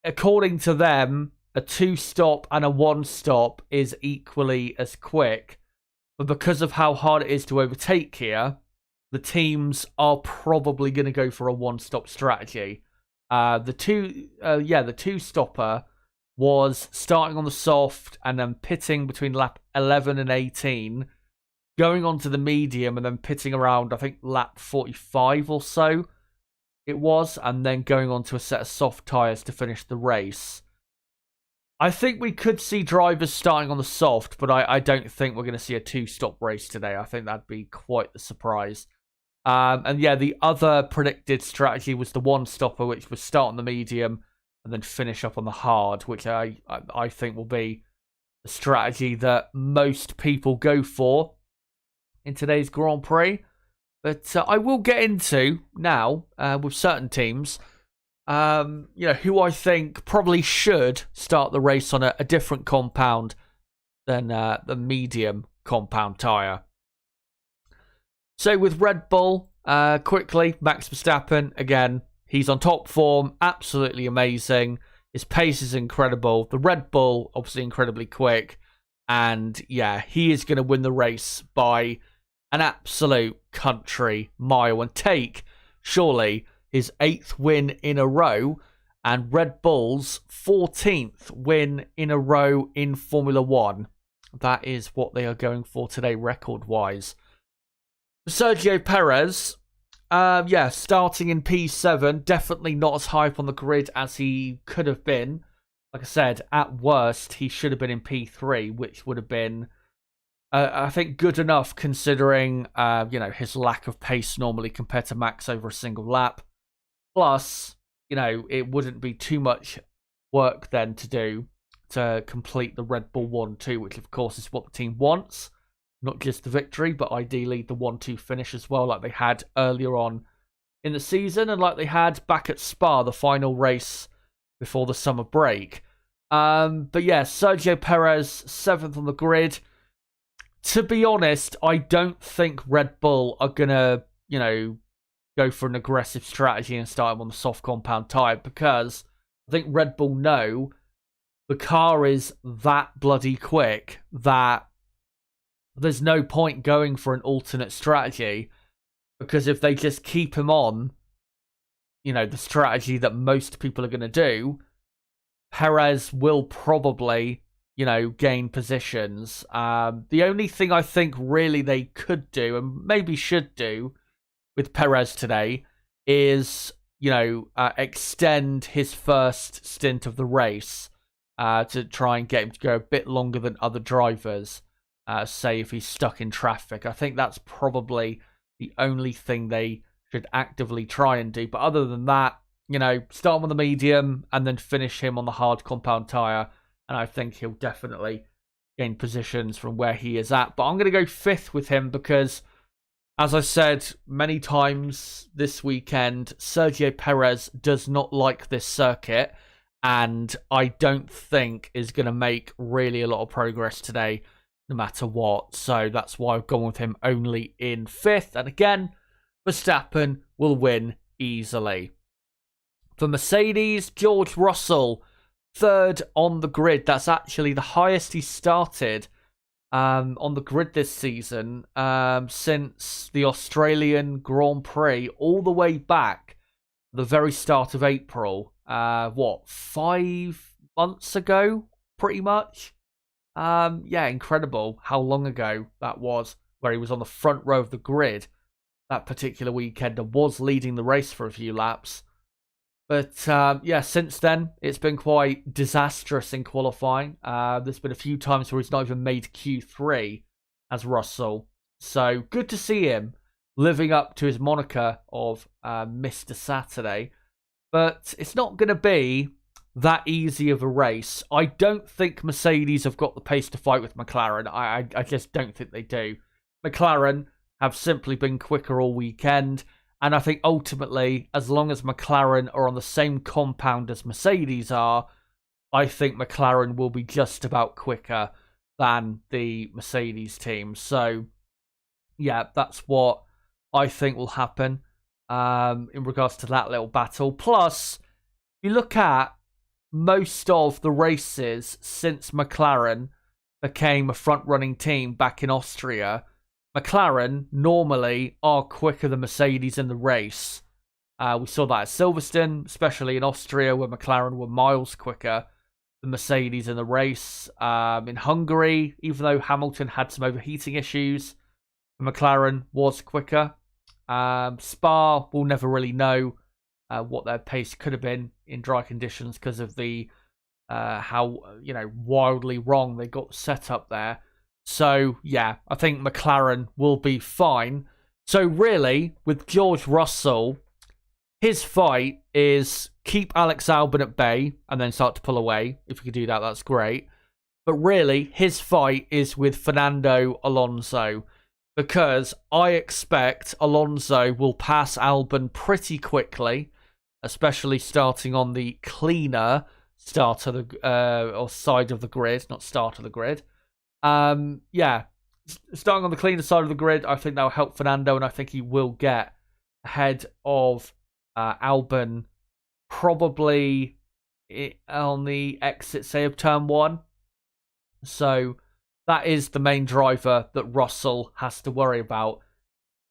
According to them, a 2-stop and a 1-stop is equally as quick. But because of how hard it is to overtake here, the teams are probably going to go for a 1-stop strategy. The 2-stopper was starting on the soft and then pitting between lap 11 and 18, going on to the medium and then pitting around, I think, lap 45 or so it was, and then going on to a set of soft tyres to finish the race. I think we could see drivers starting on the soft, but I don't think we're going to see a 2-stop race today. I think that'd be quite the surprise. And yeah, the other predicted strategy was the 1-stopper, which was start on the medium and then finish up on the hard, which I think will be the strategy that most people go for in today's Grand Prix. But I will get into now with certain teams, who I think probably should start the race on a different compound than the medium compound tyre. So with Red Bull, quickly, Max Verstappen, again, he's on top form, absolutely amazing. His pace is incredible. The Red Bull, obviously incredibly quick. And yeah, he is going to win the race by an absolute country mile and take, surely, his 8th win in a row and Red Bull's 14th win in a row in Formula 1. That is what they are going for today, record-wise. Sergio Perez, starting in P7, definitely not as high up on the grid as he could have been. Like I said, at worst, he should have been in P3, which would have been, I think, good enough considering, his lack of pace normally compared to Max over a single lap. Plus, it wouldn't be too much work then to do to complete the Red Bull 1-2, which of course is what the team wants. Not just the victory, but ideally the 1-2 finish as well, like they had earlier on in the season and like they had back at Spa, the final race before the summer break. But yeah, Sergio Perez, 7th on the grid. To be honest, I don't think Red Bull are going to, go for an aggressive strategy and start him on the soft compound tyre, because I think Red Bull know the car is that bloody quick that there's no point going for an alternate strategy, because if they just keep him on, the strategy that most people are going to do, Perez will probably, gain positions. The only thing I think really they could do, and maybe should do, with Perez today is, extend his first stint of the race to try and get him to go a bit longer than other drivers. say if he's stuck in traffic. I think that's probably the only thing they should actively try and do. But other than that, start him on the medium and then finish him on the hard compound tyre. And I think he'll definitely gain positions from where he is at. But I'm going to go 5th with him because, as I said many times this weekend, Sergio Perez does not like this circuit. And I don't think is going to make really a lot of progress today, no matter what. So that's why I've gone with him only in 5th. And again, Verstappen will win easily. For Mercedes, George Russell, 3rd on the grid. That's actually the highest he started on the grid this season since the Australian Grand Prix, all the way back the very start of April. 5 months ago, pretty much. Yeah, incredible how long ago that was, where he was on the front row of the grid that particular weekend and was leading the race for a few laps. But yeah, since then, it's been quite disastrous in qualifying. There's been a few times where he's not even made Q3 as Russell. So good to see him living up to his moniker of Mr. Saturday. But it's not going to be that easy of a race. I don't think Mercedes have got the pace to fight with McLaren. I just don't think they do. McLaren have simply been quicker all weekend. And I think ultimately, as long as McLaren are on the same compound as Mercedes are, I think McLaren will be just about quicker than the Mercedes team. So, yeah, that's what I think will happen in regards to that little battle. Plus, if you look at most of the races since McLaren became a front-running team back in Austria, McLaren normally are quicker than Mercedes in the race. We saw that at Silverstone, especially in Austria, where McLaren were miles quicker than Mercedes in the race. In Hungary, even though Hamilton had some overheating issues, McLaren was quicker. Spa, we'll never really know what their pace could have been in dry conditions because of the how wildly wrong they got set up there. So, yeah, I think McLaren will be fine. So, really, with George Russell, his fight is keep Alex Albon at bay and then start to pull away. If you could do that, that's great. But really, his fight is with Fernando Alonso, because I expect Alonso will pass Albon pretty quickly, especially starting on the cleaner start of the or side of the grid, not start of the grid. Yeah, starting on the cleaner side of the grid, I think that will help Fernando, and I think he will get ahead of Albon probably on the exit, say, of turn 1. So that is the main driver that Russell has to worry about.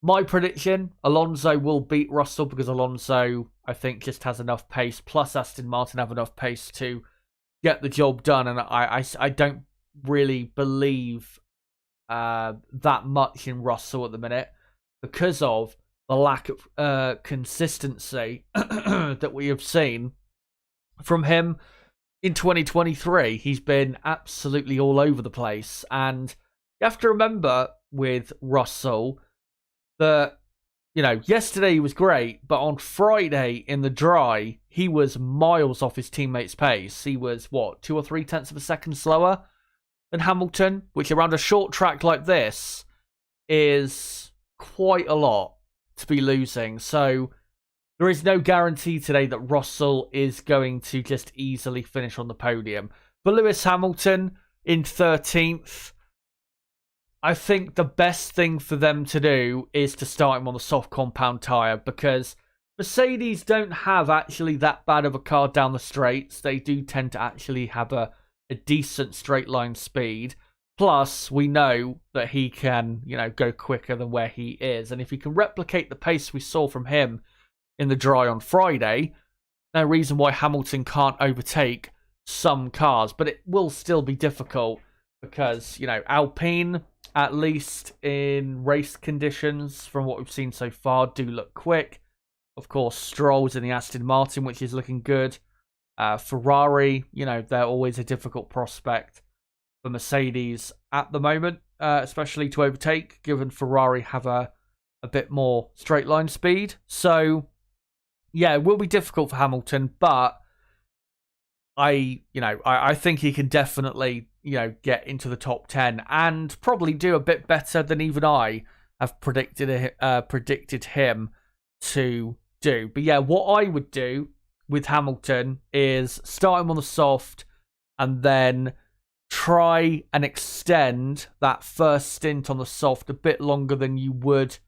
My prediction, Alonso will beat Russell because Alonso, I think, just has enough pace, plus Aston Martin have enough pace to get the job done, and I don't really believe that much in Russell at the minute because of the lack of consistency that we have seen from him in 2023. He's been absolutely all over the place, and you have to remember with Russell that, yesterday he was great, but on Friday in the dry, he was miles off his teammates' pace. He was, 2 or 3 tenths of a second slower than Hamilton, which around a short track like this is quite a lot to be losing. So there is no guarantee today that Russell is going to just easily finish on the podium. But Lewis Hamilton in 13th, I think the best thing for them to do is to start him on the soft compound tyre, because Mercedes don't have actually that bad of a car down the straights. They do tend to actually have a decent straight line speed. Plus, we know that he can, go quicker than where he is. And if he can replicate the pace we saw from him in the dry on Friday, no reason why Hamilton can't overtake some cars. But it will still be difficult because, Alpine, at least in race conditions, from what we've seen so far, do look quick. Of course, Stroll's in the Aston Martin, which is looking good. Ferrari, they're always a difficult prospect for Mercedes at the moment. especially to overtake, given Ferrari have a bit more straight line speed. So, yeah, it will be difficult for Hamilton, but I think he can definitely, get into the top 10 and probably do a bit better than even I have predicted him to do. But yeah, what I would do with Hamilton is start him on the soft and then try and extend that first stint on the soft a bit longer than you would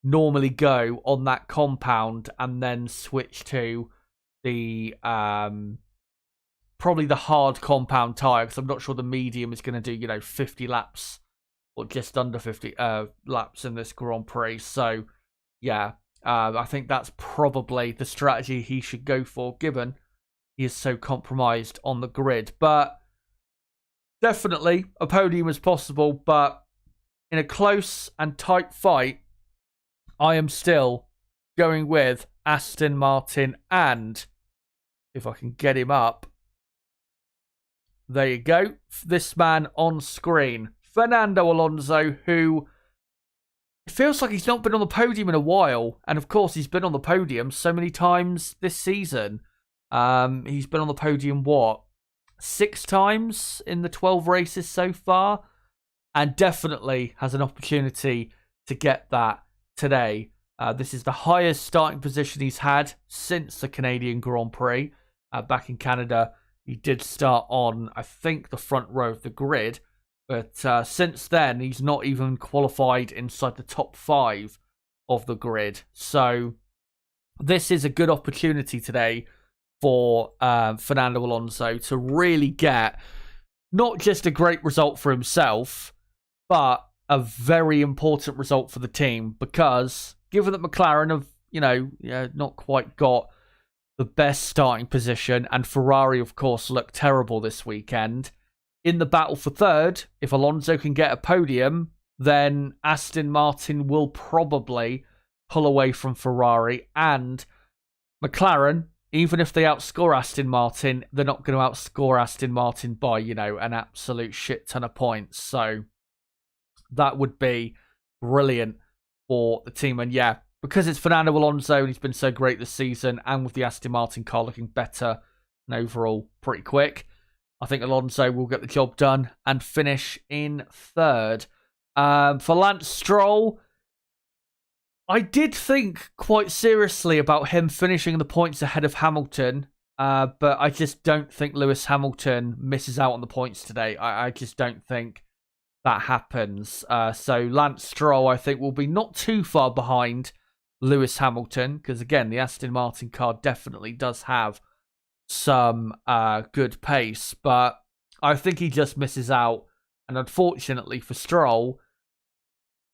normally go on that compound, and then switch to the probably the hard compound tyre, because I'm not sure the medium is going to do 50 laps or just under 50 laps in this Grand Prix. So yeah, I think that's probably the strategy he should go for, given he is so compromised on the grid. But definitely a podium is possible, but in a close and tight fight, I am still going with Aston Martin, and if I can get him up, there you go. This man on screen, Fernando Alonso, who it feels like he's not been on the podium in a while, and of course he's been on the podium so many times this season. He's been on the podium, 6 times in the 12 races so far, and definitely has an opportunity to get that today. This is the highest starting position he's had since the Canadian Grand Prix. Back in Canada, he did start on, I think, the front row of the grid, but since then, he's not even qualified inside the top 5 of the grid. So this is a good opportunity today for Fernando Alonso to really get not just a great result for himself, but a very important result for the team, because given that McLaren have, not quite got the best starting position, and Ferrari, of course, looked terrible this weekend, in the battle for third, if Alonso can get a podium, then Aston Martin will probably pull away from Ferrari, and McLaren, even if they outscore Aston Martin, they're not going to outscore Aston Martin by, an absolute shit ton of points. So that would be brilliant for the team. And yeah, because it's Fernando Alonso and he's been so great this season, and with the Aston Martin car looking better and overall pretty quick, I think Alonso will get the job done and finish in third. For Lance Stroll, I did think quite seriously about him finishing the points ahead of Hamilton, but I just don't think Lewis Hamilton misses out on the points today. I just don't think that happens. So Lance Stroll, I think, will be not too far behind Lewis Hamilton, because again, the Aston Martin car definitely does have some good pace, but I think he just misses out. And unfortunately for Stroll,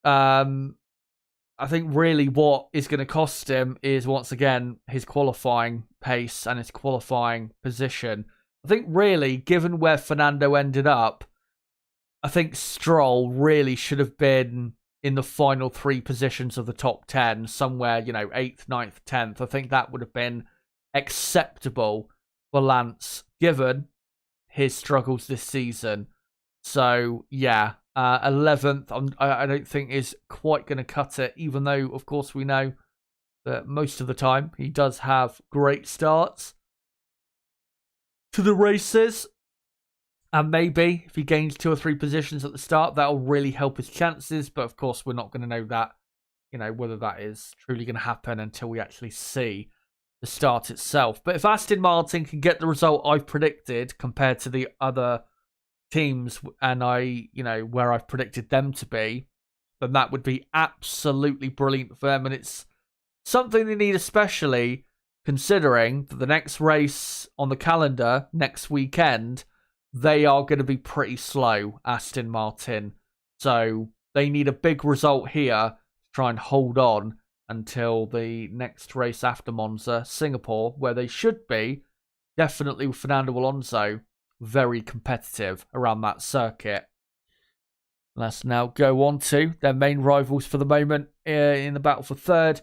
I think really what is going to cost him is, once again, his qualifying pace and his qualifying position. I think really, given where Fernando ended up, I think Stroll really should have been in the final 3 positions of the top 10, somewhere, 8th, 9th, 10th. I think that would have been acceptable for Lance, given his struggles this season. So, yeah, 11th, I don't think is quite going to cut it, even though, of course, we know that most of the time he does have great starts to the races. And maybe if he gains 2 or 3 positions at the start, that'll really help his chances. But of course, we're not going to know that, whether that is truly going to happen until we actually see the start itself. But if Aston Martin can get the result I've predicted compared to the other teams, and where I've predicted them to be, then that would be absolutely brilliant for them. And it's something they need, especially considering that the next race on the calendar next weekend, they are going to be pretty slow, Aston Martin. So they need a big result here to try and hold on until the next race after Monza, Singapore, where they should be, definitely with Fernando Alonso, very competitive around that circuit. Let's now go on to their main rivals for the moment in the battle for third.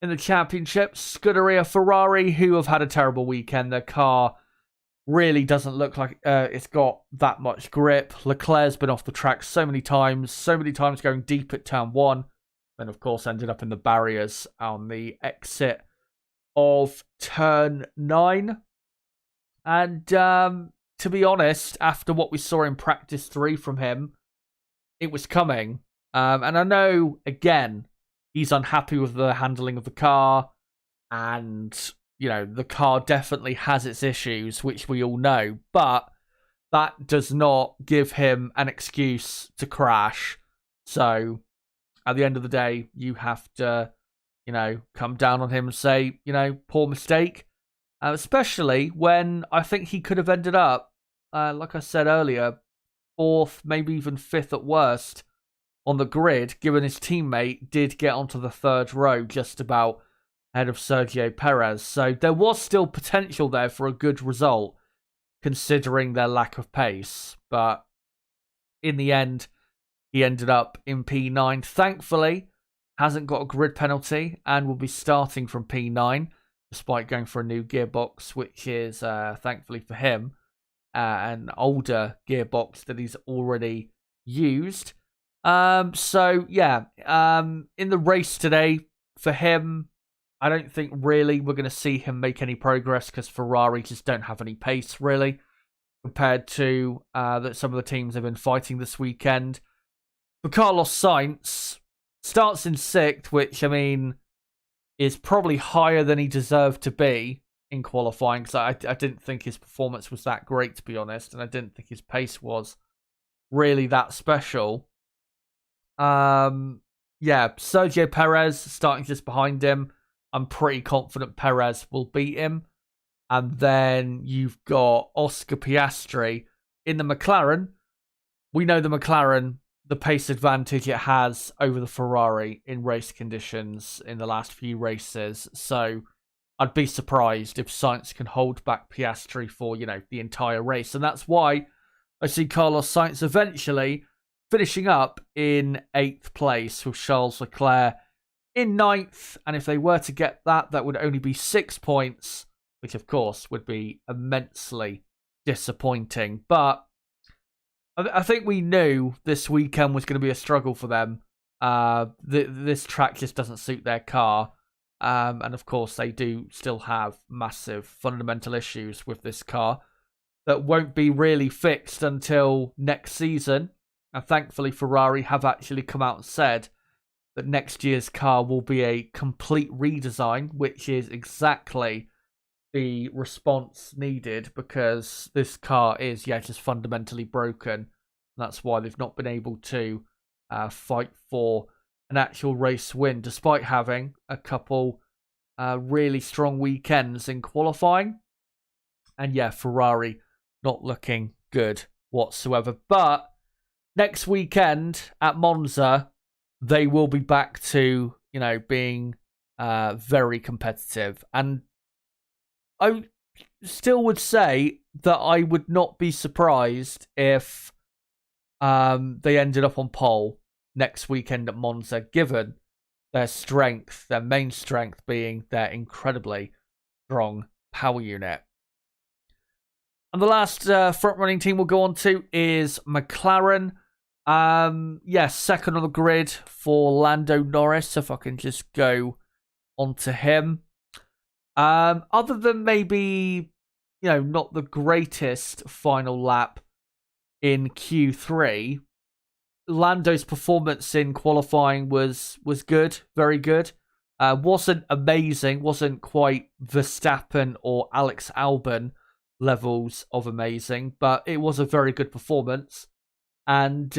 In the championship, Scuderia Ferrari, who have had a terrible weekend. Their car really doesn't look like it's got that much grip. Leclerc's been off the track so many times going deep at turn 1, and of course ended up in the barriers on the exit of turn 9. And to be honest, after what we saw in practice 3 from him, it was coming. And I know, again, he's unhappy with the handling of the car, and, you know, the car definitely has its issues, which we all know, but that does not give him an excuse to crash. So, at the end of the day, you have to, you know, come down on him and say, you know, poor mistake. Especially when I think he could have ended up, like I said earlier, 4th, maybe even 5th at worst on the grid, given his teammate did get onto the 3rd row just about ahead of Sergio Perez. So there was still potential there for a good result, considering their lack of pace. But in the end, he ended up in P9. Thankfully, hasn't got a grid penalty and will be starting from P9, despite going for a new gearbox, which is, thankfully for him, an older gearbox that he's already used. So, yeah, in the race today, for him, I don't think really we're going to see him make any progress because Ferrari just don't have any pace, really, compared to that some of the teams have been fighting this weekend. For Carlos Sainz, starts in 6th, which, I mean, is probably higher than he deserved to be in qualifying, because I didn't think his performance was that great, to be honest, and I didn't think his pace was really that special. Yeah, Sergio Perez starting just behind him. I'm pretty confident Perez will beat him. And then you've got Oscar Piastri in the McLaren. We know the McLaren, the pace advantage it has over the Ferrari in race conditions in the last few races. So I'd be surprised if Sainz can hold back Piastri for, you know, the entire race. And that's why I see Carlos Sainz eventually finishing up in 8th place with Charles Leclerc in 9th. And if they were to get that, that would only be 6 points, which of course would be immensely disappointing. But I think we knew this weekend was going to be a struggle for them. This track just doesn't suit their car. And of course, they do still have massive fundamental issues with this car that won't be really fixed until next season. And thankfully, Ferrari have actually come out and said that next year's car will be a complete redesign, which is exactly the response needed, because this car is, just fundamentally broken. That's why they've not been able to fight for an actual race win, despite having a couple really strong weekends in qualifying. And Ferrari not looking good whatsoever. But next weekend at Monza, they will be back to, being very competitive. And I still would say that I would not be surprised if they ended up on pole next weekend at Monza, given their strength, their main strength being their incredibly strong power unit. And the last front-running team we'll go on to is McLaren. Second on the grid for Lando Norris, if I can just go onto him. Other than maybe, not the greatest final lap in Q3, Lando's performance in qualifying was good, very good. Wasn't amazing, wasn't quite Verstappen or Alex Albon levels of amazing, but it was a very good performance. And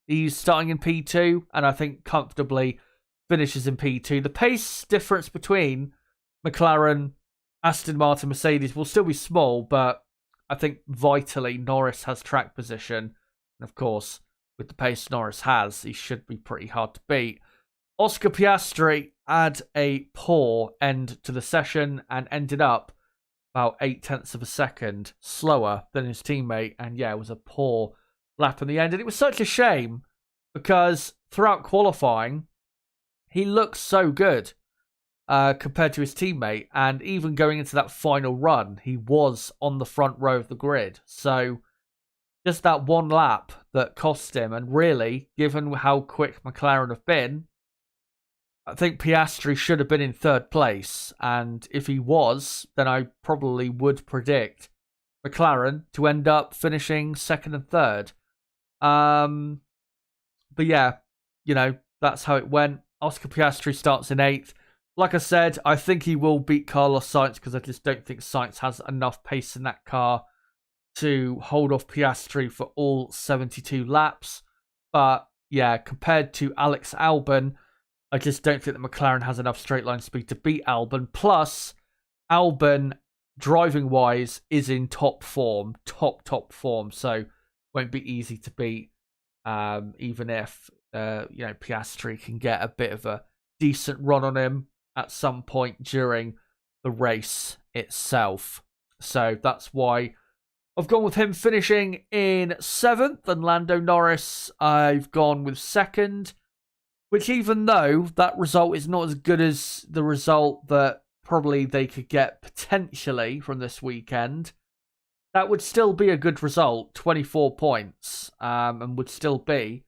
he's starting in P2, and I think comfortably finishes in P2. The pace difference between McLaren, Aston Martin, Mercedes will still be small, but I think vitally Norris has track position. And of course, with the pace Norris has, he should be pretty hard to beat. Oscar Piastri had a poor end to the session and ended up about 0.8 of a second slower than his teammate. And it was a poor lap in the end. And it was such a shame because throughout qualifying, he looked so good. compared to his teammate. And even going into that final run, he was on the front row of the grid. So just that one lap that cost him. And really, given how quick McLaren have been, I think Piastri should have been in third place. And if he was, then I probably would predict McLaren to end up finishing second and third. But yeah, that's how it went. Oscar Piastri starts in 8th. Like I said, I think he will beat Carlos Sainz because I just don't think Sainz has enough pace in that car to hold off Piastri for all 72 laps. But yeah, compared to Alex Albon, I just don't think that McLaren has enough straight line speed to beat Albon. Plus, Albon, driving-wise, is in top form. Top form. So, won't be easy to beat, even if, Piastri can get a bit of a decent run on him at some point during the race itself. So, that's why I've gone with him finishing in 7th, and Lando Norris, I've gone with 2nd. Which, even though that result is not as good as the result that probably they could get potentially from this weekend, that would still be a good result, 24 points, and would still be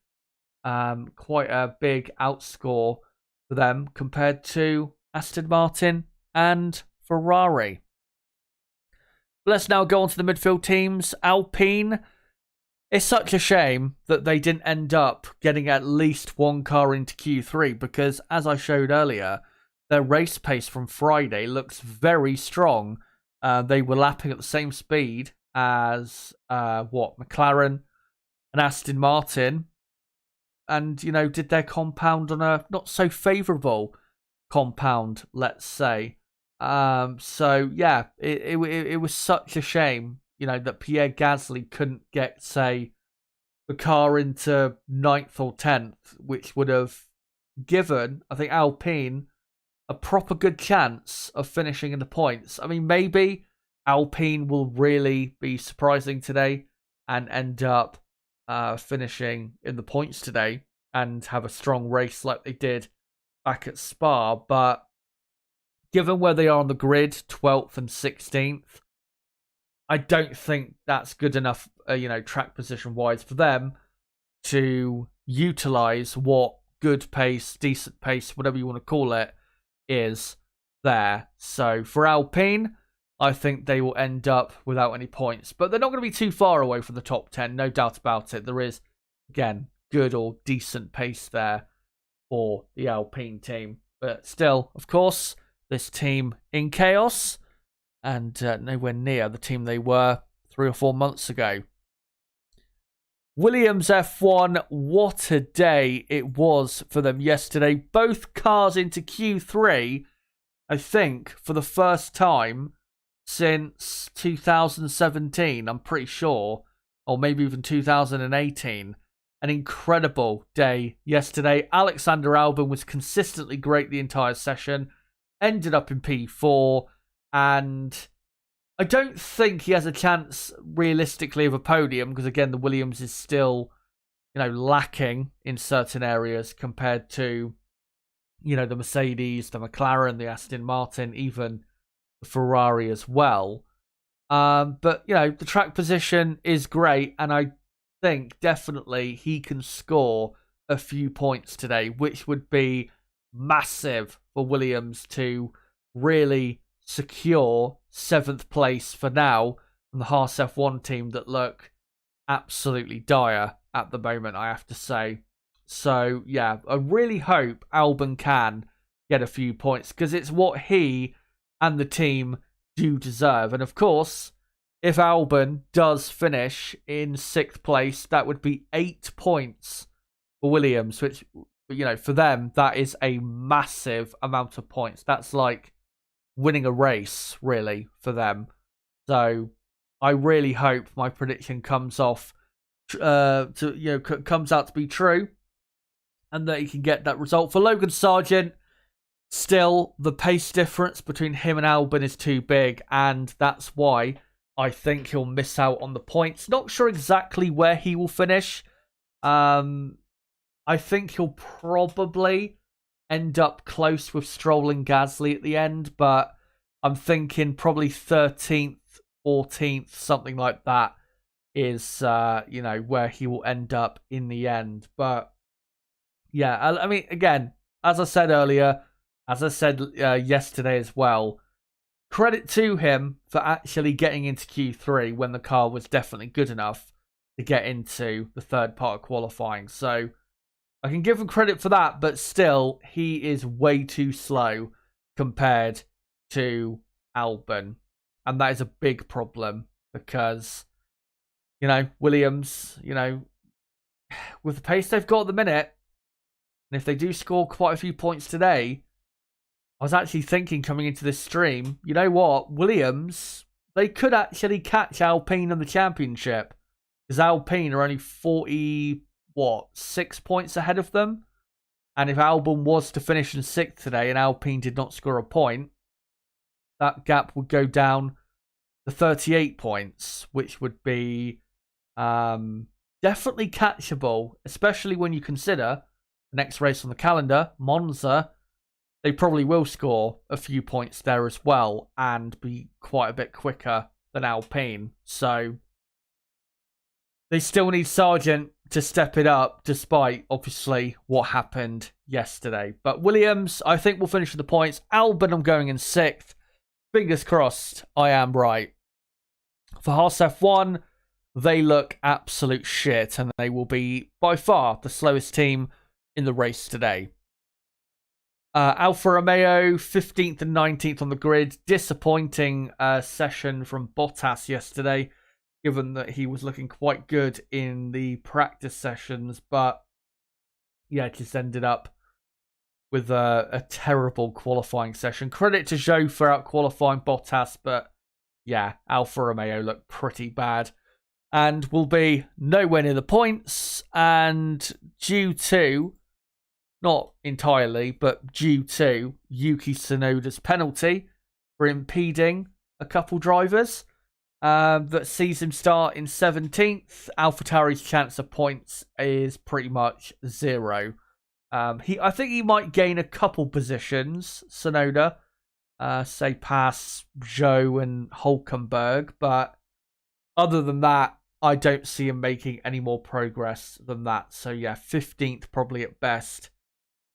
quite a big outscore for them compared to Aston Martin and Ferrari. Let's now go on to the midfield teams. Alpine. It's such a shame that they didn't end up getting at least one car into Q3 because, as I showed earlier, their race pace from Friday looks very strong. They were lapping at the same speed as McLaren and Aston Martin, and did their compound on a not so favourable compound, let's say. So yeah, it was such a shame. That Pierre Gasly couldn't get, say, the car into 9th or 10th, which would have given, I think, Alpine a proper good chance of finishing in the points. I mean, maybe Alpine will really be surprising today and end up finishing in the points today and have a strong race like they did back at Spa. But given where they are on the grid, 12th and 16th, I don't think that's good enough, track position-wise for them to utilise what good pace, decent pace, whatever you want to call it, is there. So for Alpine, I think they will end up without any points. But they're not going to be too far away from the top 10, no doubt about it. There is, again, good or decent pace there for the Alpine team. But still, of course, this team in chaos, and nowhere near the team they were 3 or 4 months ago. Williams F1, what a day it was for them yesterday. Both cars into Q3, I think, for the first time since 2017, I'm pretty sure, or maybe even 2018. An incredible day yesterday. Alexander Albon was consistently great the entire session, ended up in P4, and I don't think he has a chance realistically of a podium because, again, the Williams is still, lacking in certain areas compared to, the Mercedes, the McLaren, the Aston Martin, even the Ferrari as well. But, the track position is great, and I think definitely he can score a few points today, which would be massive for Williams to really secure 7th place for now from the Haas F1 team that look absolutely dire at the moment, I have to say. So, yeah, I really hope Albon can get a few points because it's what he and the team do deserve. And, of course, if Albon does finish in 6th place, that would be 8 points for Williams, which, for them, that is a massive amount of points. That's like winning a race, really, for them. So I really hope my prediction comes off comes out to be true, and that he can get that result. For Logan Sargent, still the pace difference between him and Albon is too big, and that's why I think he'll miss out on the points. Not sure exactly where he will finish. I think he'll probably end up close with Stroll and Gasly at the end, but I'm thinking probably 13th, 14th, something like that is, where he will end up in the end. But yeah, I mean, again, as I said earlier, as I said yesterday as well, credit to him for actually getting into Q3 when the car was definitely good enough to get into the third part of qualifying. So I can give him credit for that, but still, he is way too slow compared to Albon. And that is a big problem because, Williams, with the pace they've got at the minute, and if they do score quite a few points today, I was actually thinking coming into this stream, you know what? Williams, they could actually catch Alpine in the championship. Because Alpine are only 6 points ahead of them. And if Albon was to finish in 6th today and Alpine did not score a point, that gap would go down to 38 points, which would be definitely catchable, especially when you consider the next race on the calendar, Monza. They probably will score a few points there as well and be quite a bit quicker than Alpine. So they still need Sargent to step it up, despite, obviously, what happened yesterday. But Williams, I think, will finish with the points. Albon, I'm going in 6th. Fingers crossed, I am right. For Haas F1, they look absolute shit, and they will be, by far, the slowest team in the race today. Alfa Romeo, 15th and 19th on the grid. Disappointing session from Bottas yesterday, given that he was looking quite good in the practice sessions. But, yeah, just ended up with a terrible qualifying session. Credit to Zhou for out-qualifying Bottas, but, yeah, Alfa Romeo looked pretty bad and will be nowhere near the points. And due to, not entirely, but due to Yuki Tsunoda's penalty for impeding a couple drivers, that sees him start in 17th. AlphaTauri's chance of points is pretty much 0. I think he might gain a couple positions, Tsunoda, say past Zhou and Hulkenberg, but other than that, I don't see him making any more progress than that. So yeah, 15th probably at best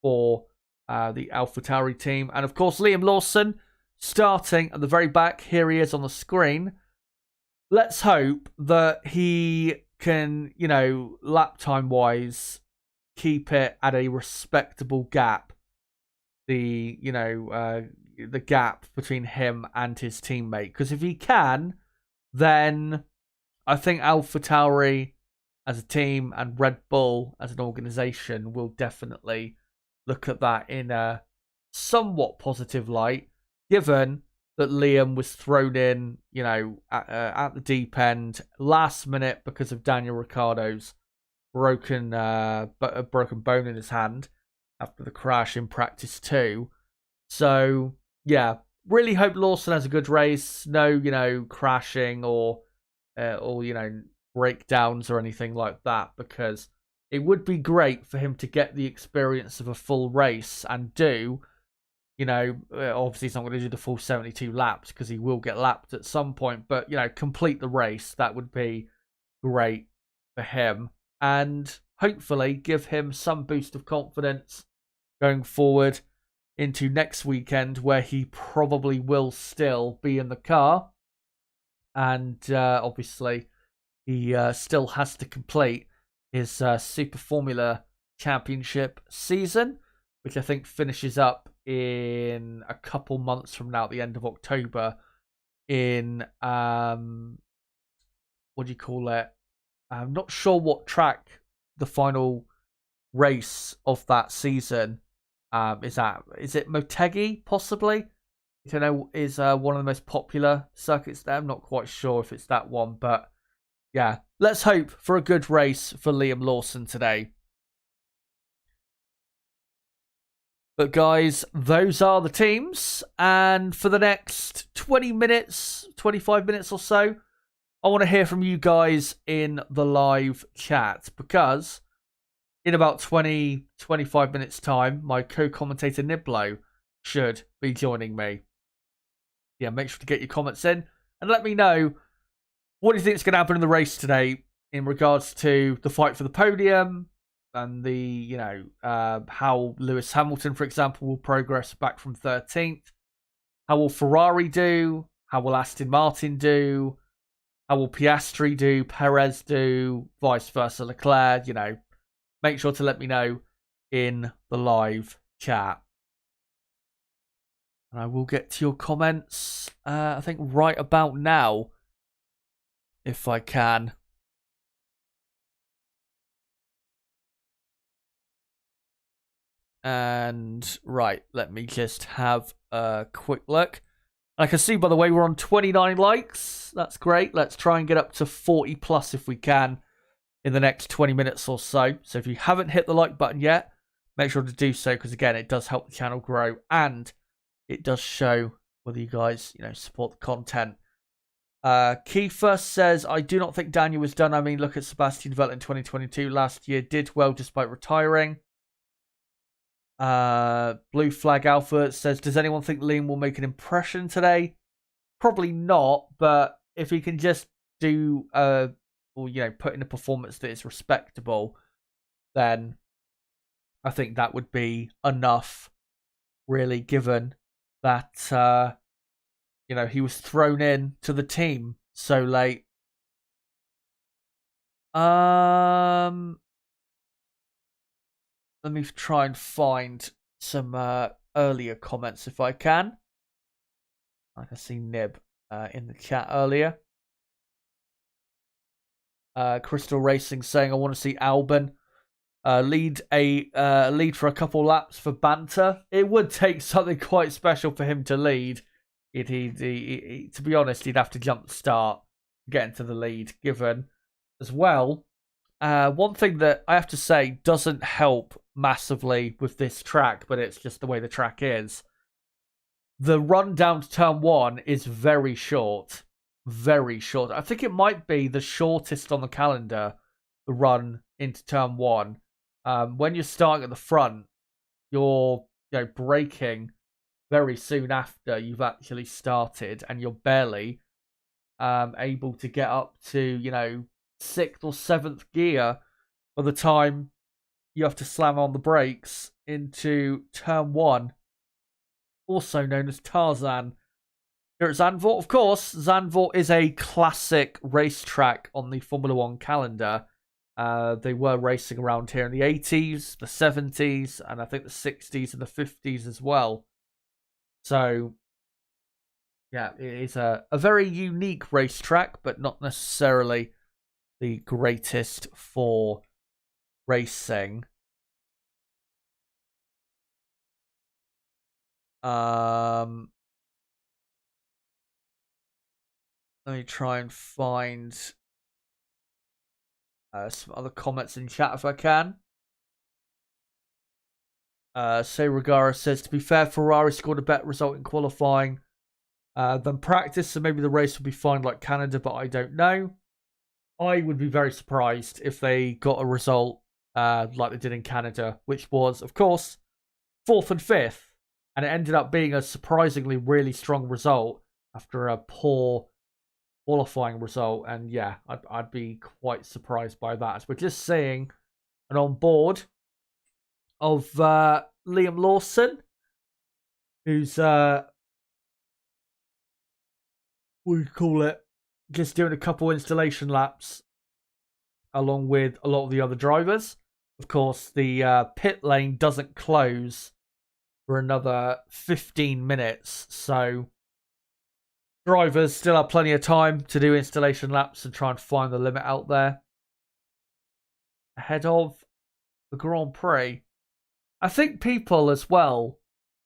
for the AlphaTauri team. And of course, Liam Lawson starting at the very back. Here he is on the screen. Let's hope that he can, lap time wise, keep it at a respectable gap. The gap between him and his teammate. Because if he can, then I think AlphaTauri as a team and Red Bull as an organisation will definitely look at that in a somewhat positive light, given that Liam was thrown in, at the deep end last minute because of Daniel Ricciardo's broken bone in his hand after the crash in practice 2. So yeah, really hope Lawson has a good race. No, crashing or breakdowns or anything like that, because it would be great for him to get the experience of a full race and do, obviously he's not going to do the full 72 laps because he will get lapped at some point, but, complete the race. That would be great for him and hopefully give him some boost of confidence going forward into next weekend, where he probably will still be in the car. And obviously he still has to complete his Super Formula Championship season, which I think finishes up in a couple months from now, at the end of October, in what do you call it? I'm not sure what track the final race of that season is at. Is it Motegi, possibly? I don't know, is one of the most popular circuits there. I'm not quite sure if it's that one, but yeah, let's hope for a good race for Liam Lawson today. But guys, those are the teams, and for the next 20 minutes, 25 minutes or so, I want to hear from you guys in the live chat, because in about 20, 25 minutes time, my co-commentator Niblo should be joining me. Yeah, make sure to get your comments in and let me know what do you think is going to happen in the race today in regards to the fight for the podium and the, how Lewis Hamilton, for example, will progress back from 13th. How will Ferrari do? How will Aston Martin do? How will Piastri do? Perez do? Vice versa, Leclerc, make sure to let me know in the live chat. And I will get to your comments, I think, right about now, if I can. And, right, let me just have a quick look. I can see, by the way, we're on 29 likes. That's great. Let's try and get up to 40 plus if we can in the next 20 minutes or so. So if you haven't hit the like button yet, make sure to do so, because, again, it does help the channel grow and it does show whether you guys, support the content. Kiefer says, I do not think Daniel was done. I mean, look at Sebastian Vettel in 2022. Last year did well despite retiring. Blue Flag Alpha says, does anyone think Liam will make an impression today? Probably not, but if he can just do, put in a performance that is respectable, then I think that would be enough, really, given that, he was thrown in to the team so late. Let me try and find some earlier comments if I can. I can see Nib in the chat earlier. Crystal Racing saying, I want to see Albon lead for a couple laps for banter. It would take something quite special for him to lead. To be honest, he'd have to jump the start, get into the lead, given as well. One thing that I have to say doesn't help massively with this track, but it's just the way the track is. The run down to turn 1 is very short. Very short. I think it might be the shortest on the calendar, the run into turn 1. When you're starting at the front, you're braking very soon after you've actually started, and you're barely able to get up to 6th or 7th gear by the time you have to slam on the brakes into turn 1, also known as Tarzan. Here at Zandvoort, of course, Zandvoort is a classic racetrack on the Formula 1 calendar. They were racing around here in the 80s, the 70s, and I think the 60s and the 50s as well. So, yeah, it is a very unique racetrack, but not necessarily the greatest for racing. Let me try and find some other comments in chat if I can. Seiragara says, to be fair, Ferrari scored a better result in qualifying than practice, so maybe the race will be fine like Canada, but I don't know. I would be very surprised if they got a result like they did in Canada, which was, of course, 4th and 5th. And it ended up being a surprisingly really strong result after a poor qualifying result. And yeah, I'd be quite surprised by that. So we're just seeing an on board of Liam Lawson, who's, what do you call it? Just doing a couple installation laps along with a lot of the other drivers. Of course, the pit lane doesn't close for another 15 minutes, so drivers still have plenty of time to do installation laps and try and find the limit out there ahead of the Grand Prix. I think people as well,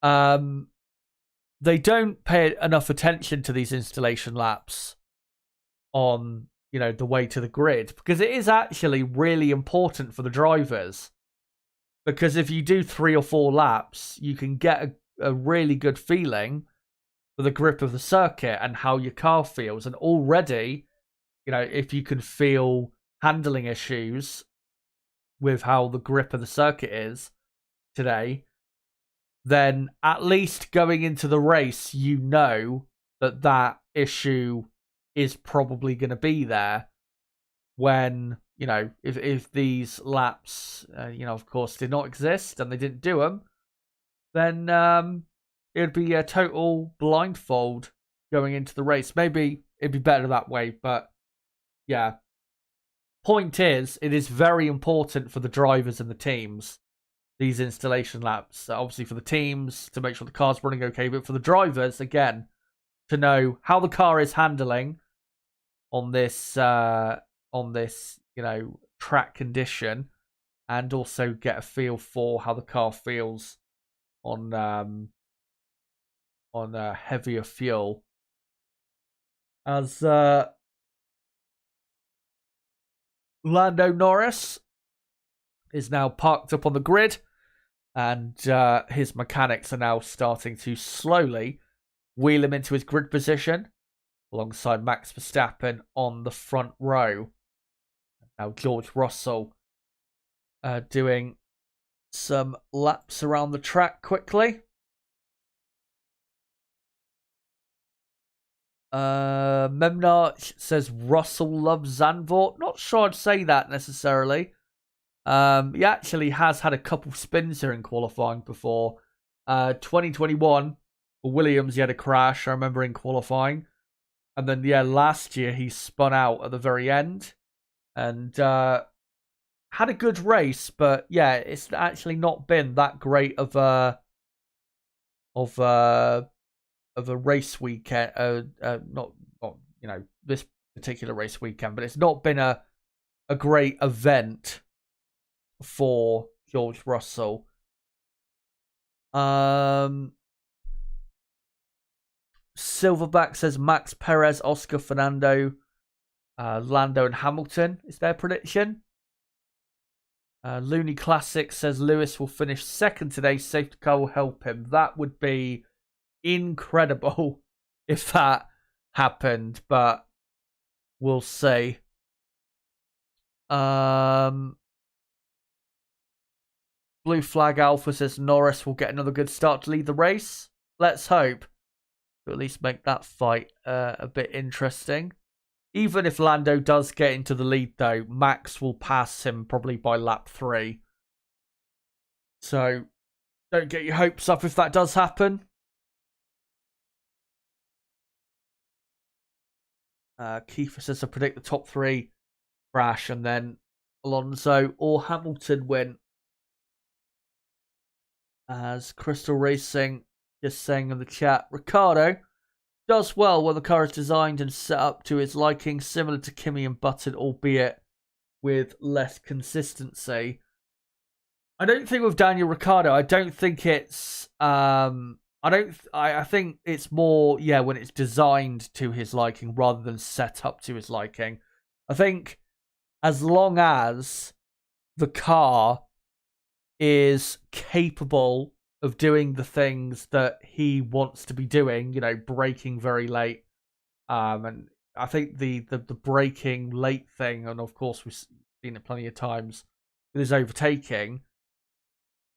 they don't pay enough attention to these installation laps on, the way to the grid, because it is actually really important for the drivers. Because if you do 3 or 4 laps, you can get a really good feeling for the grip of the circuit and how your car feels. And already, if you can feel handling issues, with how the grip of the circuit is today, then at least going into the race, you know that that issue is probably going to be there when, you know, if these laps, you know, of course, did not exist and they didn't do them, then it would be a total blindfold going into the race. Maybe it'd be better that way, but yeah. Point is, it is very important for the drivers and the teams, these installation laps. Obviously for the teams, to make sure the car's running okay, but for the drivers, again, to know how the car is handling on this, you know, track condition, and also get a feel for how the car feels on heavier fuel. As Lando Norris is now parked up on the grid, and his mechanics are now starting to slowly wheel him into his grid position alongside Max Verstappen on the front row. Now George Russell doing some laps around the track quickly. Memnarch says Russell loves Zandvoort. Not sure I'd say that necessarily. He actually has had a couple spins here in qualifying before. 2021 for Williams, he had a crash, I remember, in qualifying. And then, yeah, last year he spun out at the very end and had a good race, but yeah, it's actually not been that great of a race weekend. Not you know, this particular race weekend, but it's not been a great event for George Russell. Silverback says Max Perez, Oscar, Fernando, Lando and Hamilton is their prediction. Looney Classic says Lewis will finish second today. Safety car will help him. That would be incredible if that happened, but we'll see. Blue Flag Alpha says Norris will get another good start to lead the race. Let's hope. To at least make that fight a bit interesting. Even if Lando does get into the lead, though, Max will pass him probably by lap 3. So, don't get your hopes up if that does happen. Kiefer says to predict the top 3 crash and then Alonso or Hamilton win. As Crystal Racing just saying in the chat, Ricciardo does well when the car is designed and set up to his liking, similar to Kimi and Button, albeit with less consistency. I don't think with Daniel Ricciardo, I don't think it's I think it's more, yeah, when it's designed to his liking rather than set up to his liking. I think as long as the car is capable of doing the things that he wants to be doing, you know, braking very late. And I think the braking late thing, and of course we've seen it plenty of times with his overtaking,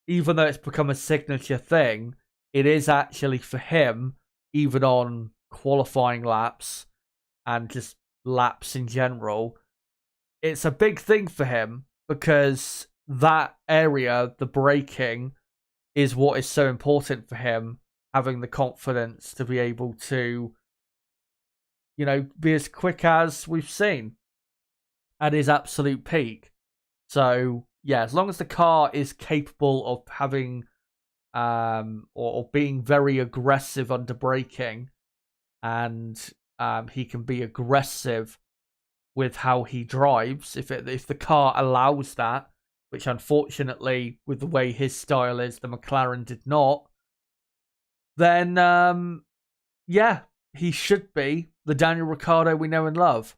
even though it's become a signature thing, it is actually for him, even on qualifying laps and just laps in general, it's a big thing for him because that area, the braking, is what is so important for him, having the confidence to be able to, you know, be as quick as we've seen at his absolute peak. So, yeah, as long as the car is capable of having or being very aggressive under braking, and he can be aggressive with how he drives, if the car allows that, which unfortunately, with the way his style is, the McLaren did not, then, yeah, he should be the Daniel Ricciardo we know and love.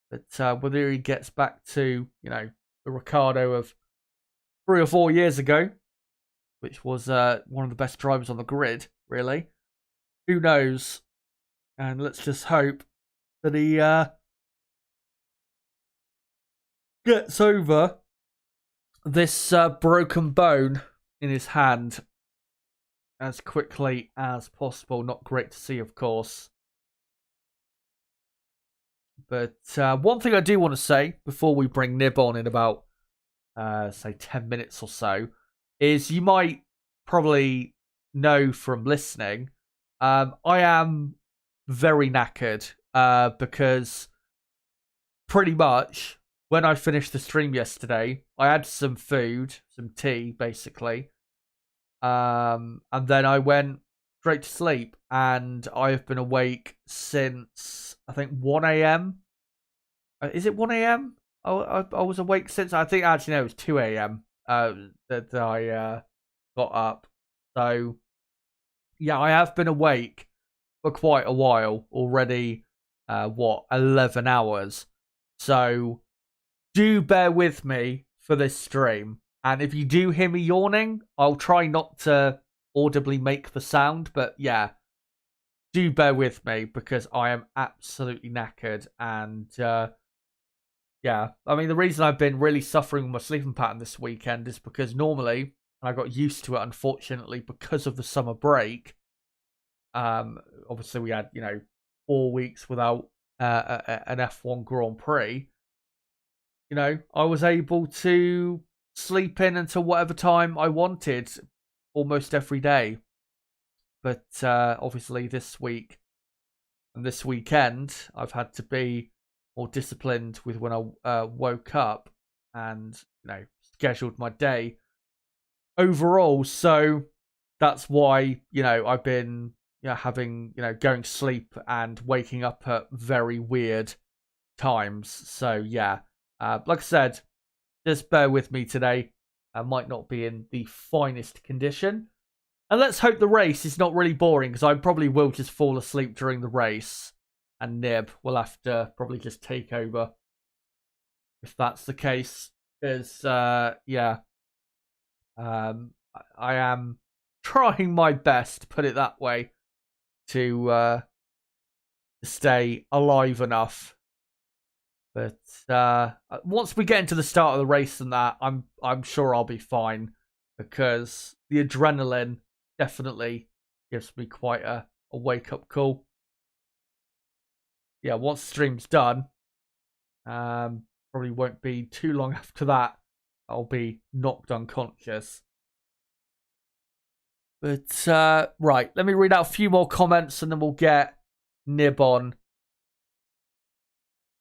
But whether he gets back to, you know, the Ricciardo of 3 or 4 years ago, which was one of the best drivers on the grid, really, who knows? And let's just hope that he gets over this broken bone in his hand as quickly as possible. Not great to see, of course. But one thing I do want to say before we bring Nib on in about, say, 10 minutes or so, is you might probably know from listening, I am very knackered because pretty much when I finished the stream yesterday, I had some food, some tea, basically, and then I went straight to sleep, and I have been awake since, I think, 1 a.m. Is it 1 a.m.? I was awake since, I think, actually, no, it was 2 a.m. That I got up. So, yeah, I have been awake for quite a while already. 11 hours. So, do bear with me for this stream. And if you do hear me yawning, I'll try not to audibly make the sound. But yeah, do bear with me because I am absolutely knackered. And yeah, I mean, the reason I've been really suffering with my sleeping pattern this weekend is because normally, and I got used to it, unfortunately, because of the summer break. Obviously, we had, 4 weeks without an F1 Grand Prix. I was able to sleep in until whatever time I wanted almost every day. But obviously this week and this weekend, I've had to be more disciplined with when I woke up and, scheduled my day overall. So that's why, I've been having, going to sleep and waking up at very weird times. So yeah, like I said, just bear with me today. I might not be in the finest condition. And let's hope the race is not really boring, because I probably will just fall asleep during the race. And Nib will have to probably just take over if that's the case. Because, yeah, I am trying my best, put it that way, to stay alive enough. But once we get into the start of the race and that, I'm sure I'll be fine, because the adrenaline definitely gives me quite a wake-up call. Yeah, once the stream's done, probably won't be too long after that, I'll be knocked unconscious. But, right, let me read out a few more comments and then we'll get Nib on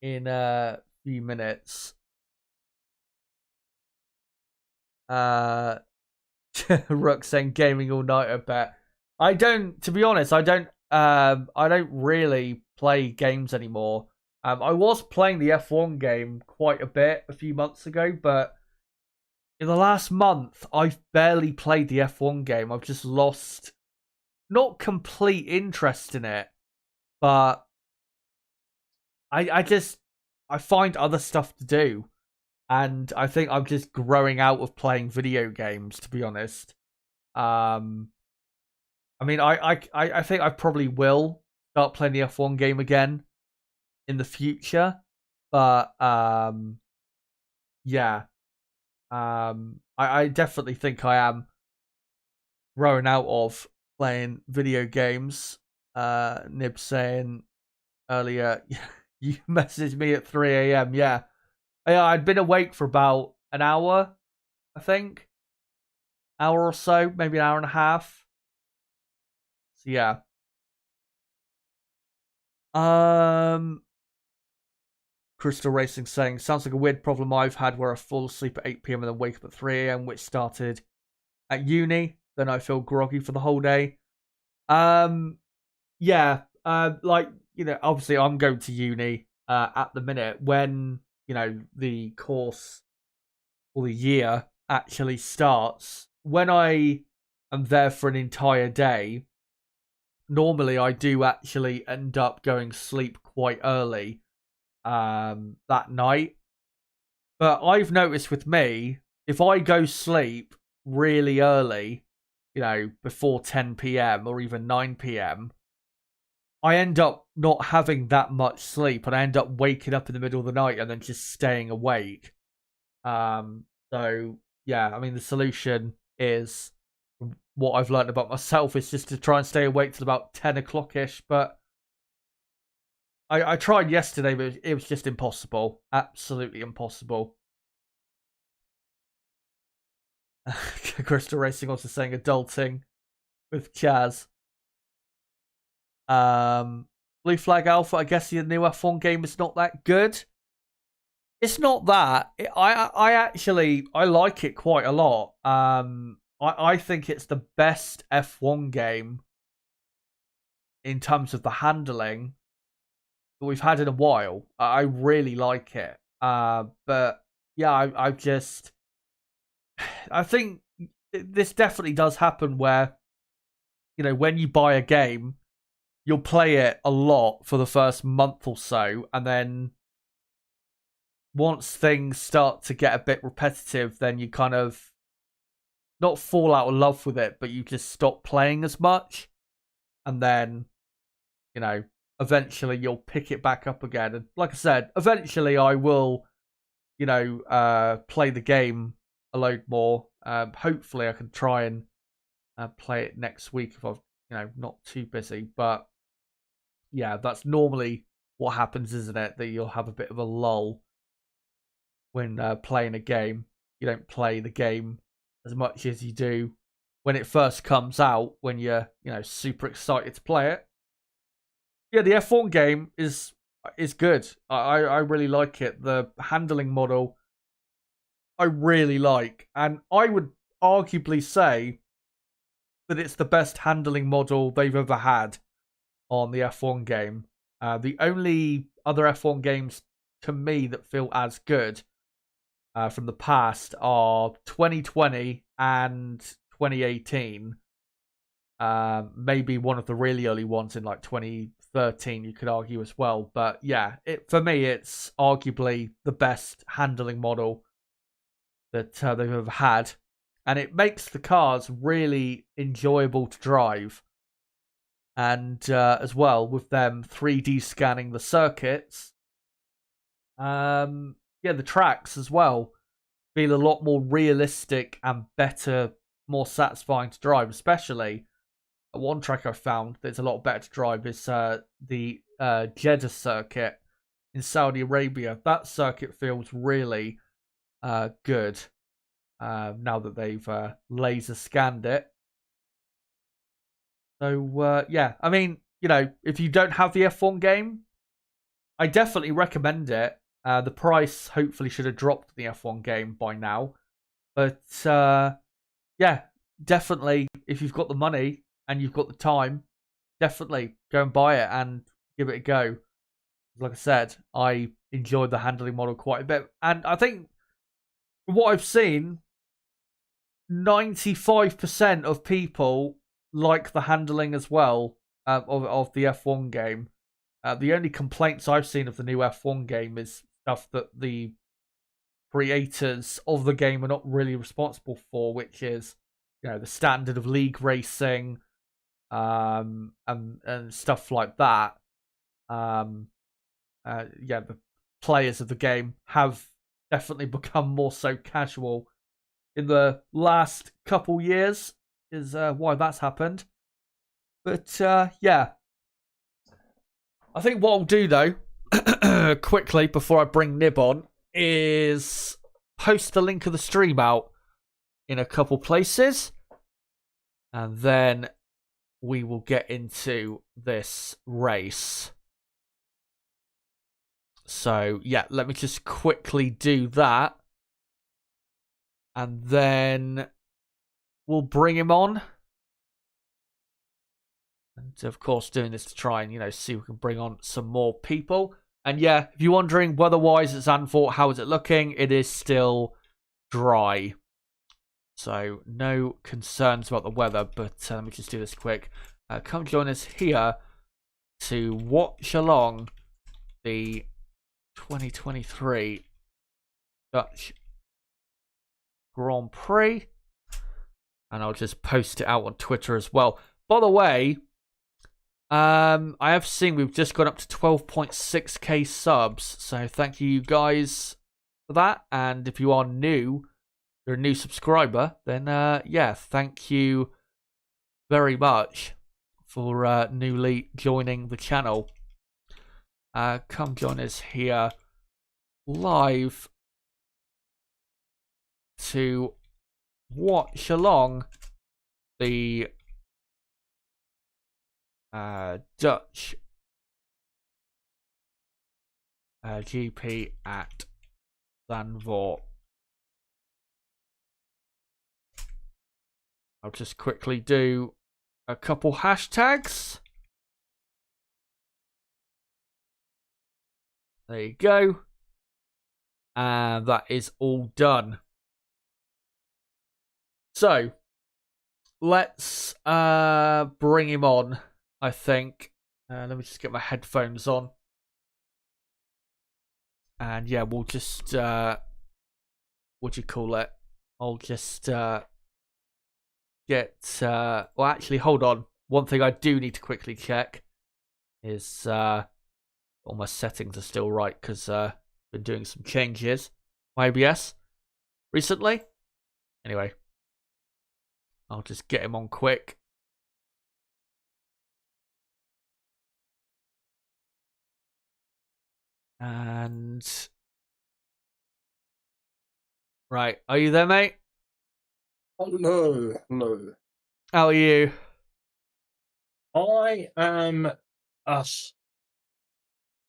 in a few minutes. Rook saying gaming all night, I bet. I don't, to be honest, I don't really play games anymore. I was playing the F1 game quite a bit a few months ago, but in the last month, I've barely played the F1 game. I've just lost, not complete interest in it, but I find other stuff to do. And I think I'm just growing out of playing video games, to be honest. I mean, I think I probably will start playing the F1 game again in the future. But, yeah. I definitely think I am growing out of playing video games. Nib saying earlier, you messaged me at 3 a.m. Yeah, I'd been awake for about an hour, I think. Hour or so, maybe an hour and a half. So yeah. Crystal Racing saying, sounds like a weird problem I've had where I fall asleep at 8 p.m. and then wake up at 3 a.m., which started at uni. Then I feel groggy for the whole day. Yeah. Like, obviously I'm going to uni at the minute. When, the course or the year actually starts, when I am there for an entire day, normally I do actually end up going to sleep quite early that night. But I've noticed with me, if I go sleep really early, before 10 p.m. or even 9 p.m., I end up not having that much sleep, and I end up waking up in the middle of the night and then just staying awake. So yeah, I mean the solution is, what I've learned about myself, is just to try and stay awake till about 10 o'clock ish. But I tried yesterday, but it was just impossible. Absolutely impossible. Crystal Racing also saying adulting with Chaz. Blue Flag Alpha, I guess the new F1 game is not that good. It's not that. I actually like it quite a lot. I think it's the best F1 game in terms of the handling that we've had in a while. I really like it. But yeah, I think this definitely does happen where, when you buy a game, you'll play it a lot for the first month or so, and then once things start to get a bit repetitive, then you kind of not fall out of love with it, but you just stop playing as much. And then, eventually you'll pick it back up again. And like I said, eventually I will, play the game a load more. Hopefully I can try and play it next week if I've, not too busy. But yeah, that's normally what happens, isn't it? That you'll have a bit of a lull when playing a game. You don't play the game as much as you do when it first comes out, when you're, super excited to play it. Yeah, the F1 game is good. I really like it. The handling model I really like, and I would arguably say that it's the best handling model they've ever had on the F1 game. The only other F1 games to me that feel as good from the past are 2020 and 2018. Maybe one of the really early ones in like 2013, you could argue as well. But yeah, for me, it's arguably the best handling model that they've ever had. And it makes the cars really enjoyable to drive. And as well, with them 3D scanning the circuits, the tracks as well feel a lot more realistic and better, more satisfying to drive. Especially one track I found that's a lot better to drive is the Jeddah circuit in Saudi Arabia. That circuit feels really good now that they've laser scanned it. So yeah, I mean, if you don't have the F1 game, I definitely recommend it. The price hopefully should have dropped in the F1 game by now. But yeah, definitely, if you've got the money and you've got the time, definitely go and buy it and give it a go. Like I said, I enjoyed the handling model quite a bit. And I think from what I've seen, 95% of people like the handling as well of the F1 game. The only complaints I've seen of the new F1 game is stuff that the creators of the game are not really responsible for, which is, the standard of league racing, and stuff like that. The players of the game have definitely become more so casual in the last couple years, is why that's happened. But yeah, I think what I'll do though, quickly before I bring Nib on, is post the link of the stream out in a couple places, and then we will get into this race. So yeah, let me just quickly do that, and then we'll bring him on. And of course, doing this to try and, see if we can bring on some more people. And yeah, if you're wondering weather-wise at Zandvoort, how is it looking? It is still dry. So no concerns about the weather, but let me just do this quick. Come join us here to Watchalong, the 2023 Dutch Grand Prix. And I'll just post it out on Twitter as well. By the way, I have seen we've just gone up to 12.6k subs, so thank you guys for that. And if you are new, you're a new subscriber, then yeah, thank you very much for newly joining the channel. Come join us here live to watch along the Dutch GP at Zandvoort. I'll just quickly do a couple hashtags. There you go. And that is all done. So, let's bring him on, I think. Let me just get my headphones on. And yeah, we'll just, what do you call it? I'll just get, well, actually, hold on. One thing I do need to quickly check is all my settings are still right, because I've been doing some changes. My OBS recently. Anyway, I'll just get him on quick. And right, are you there, mate? Hello, hello. How are you? I am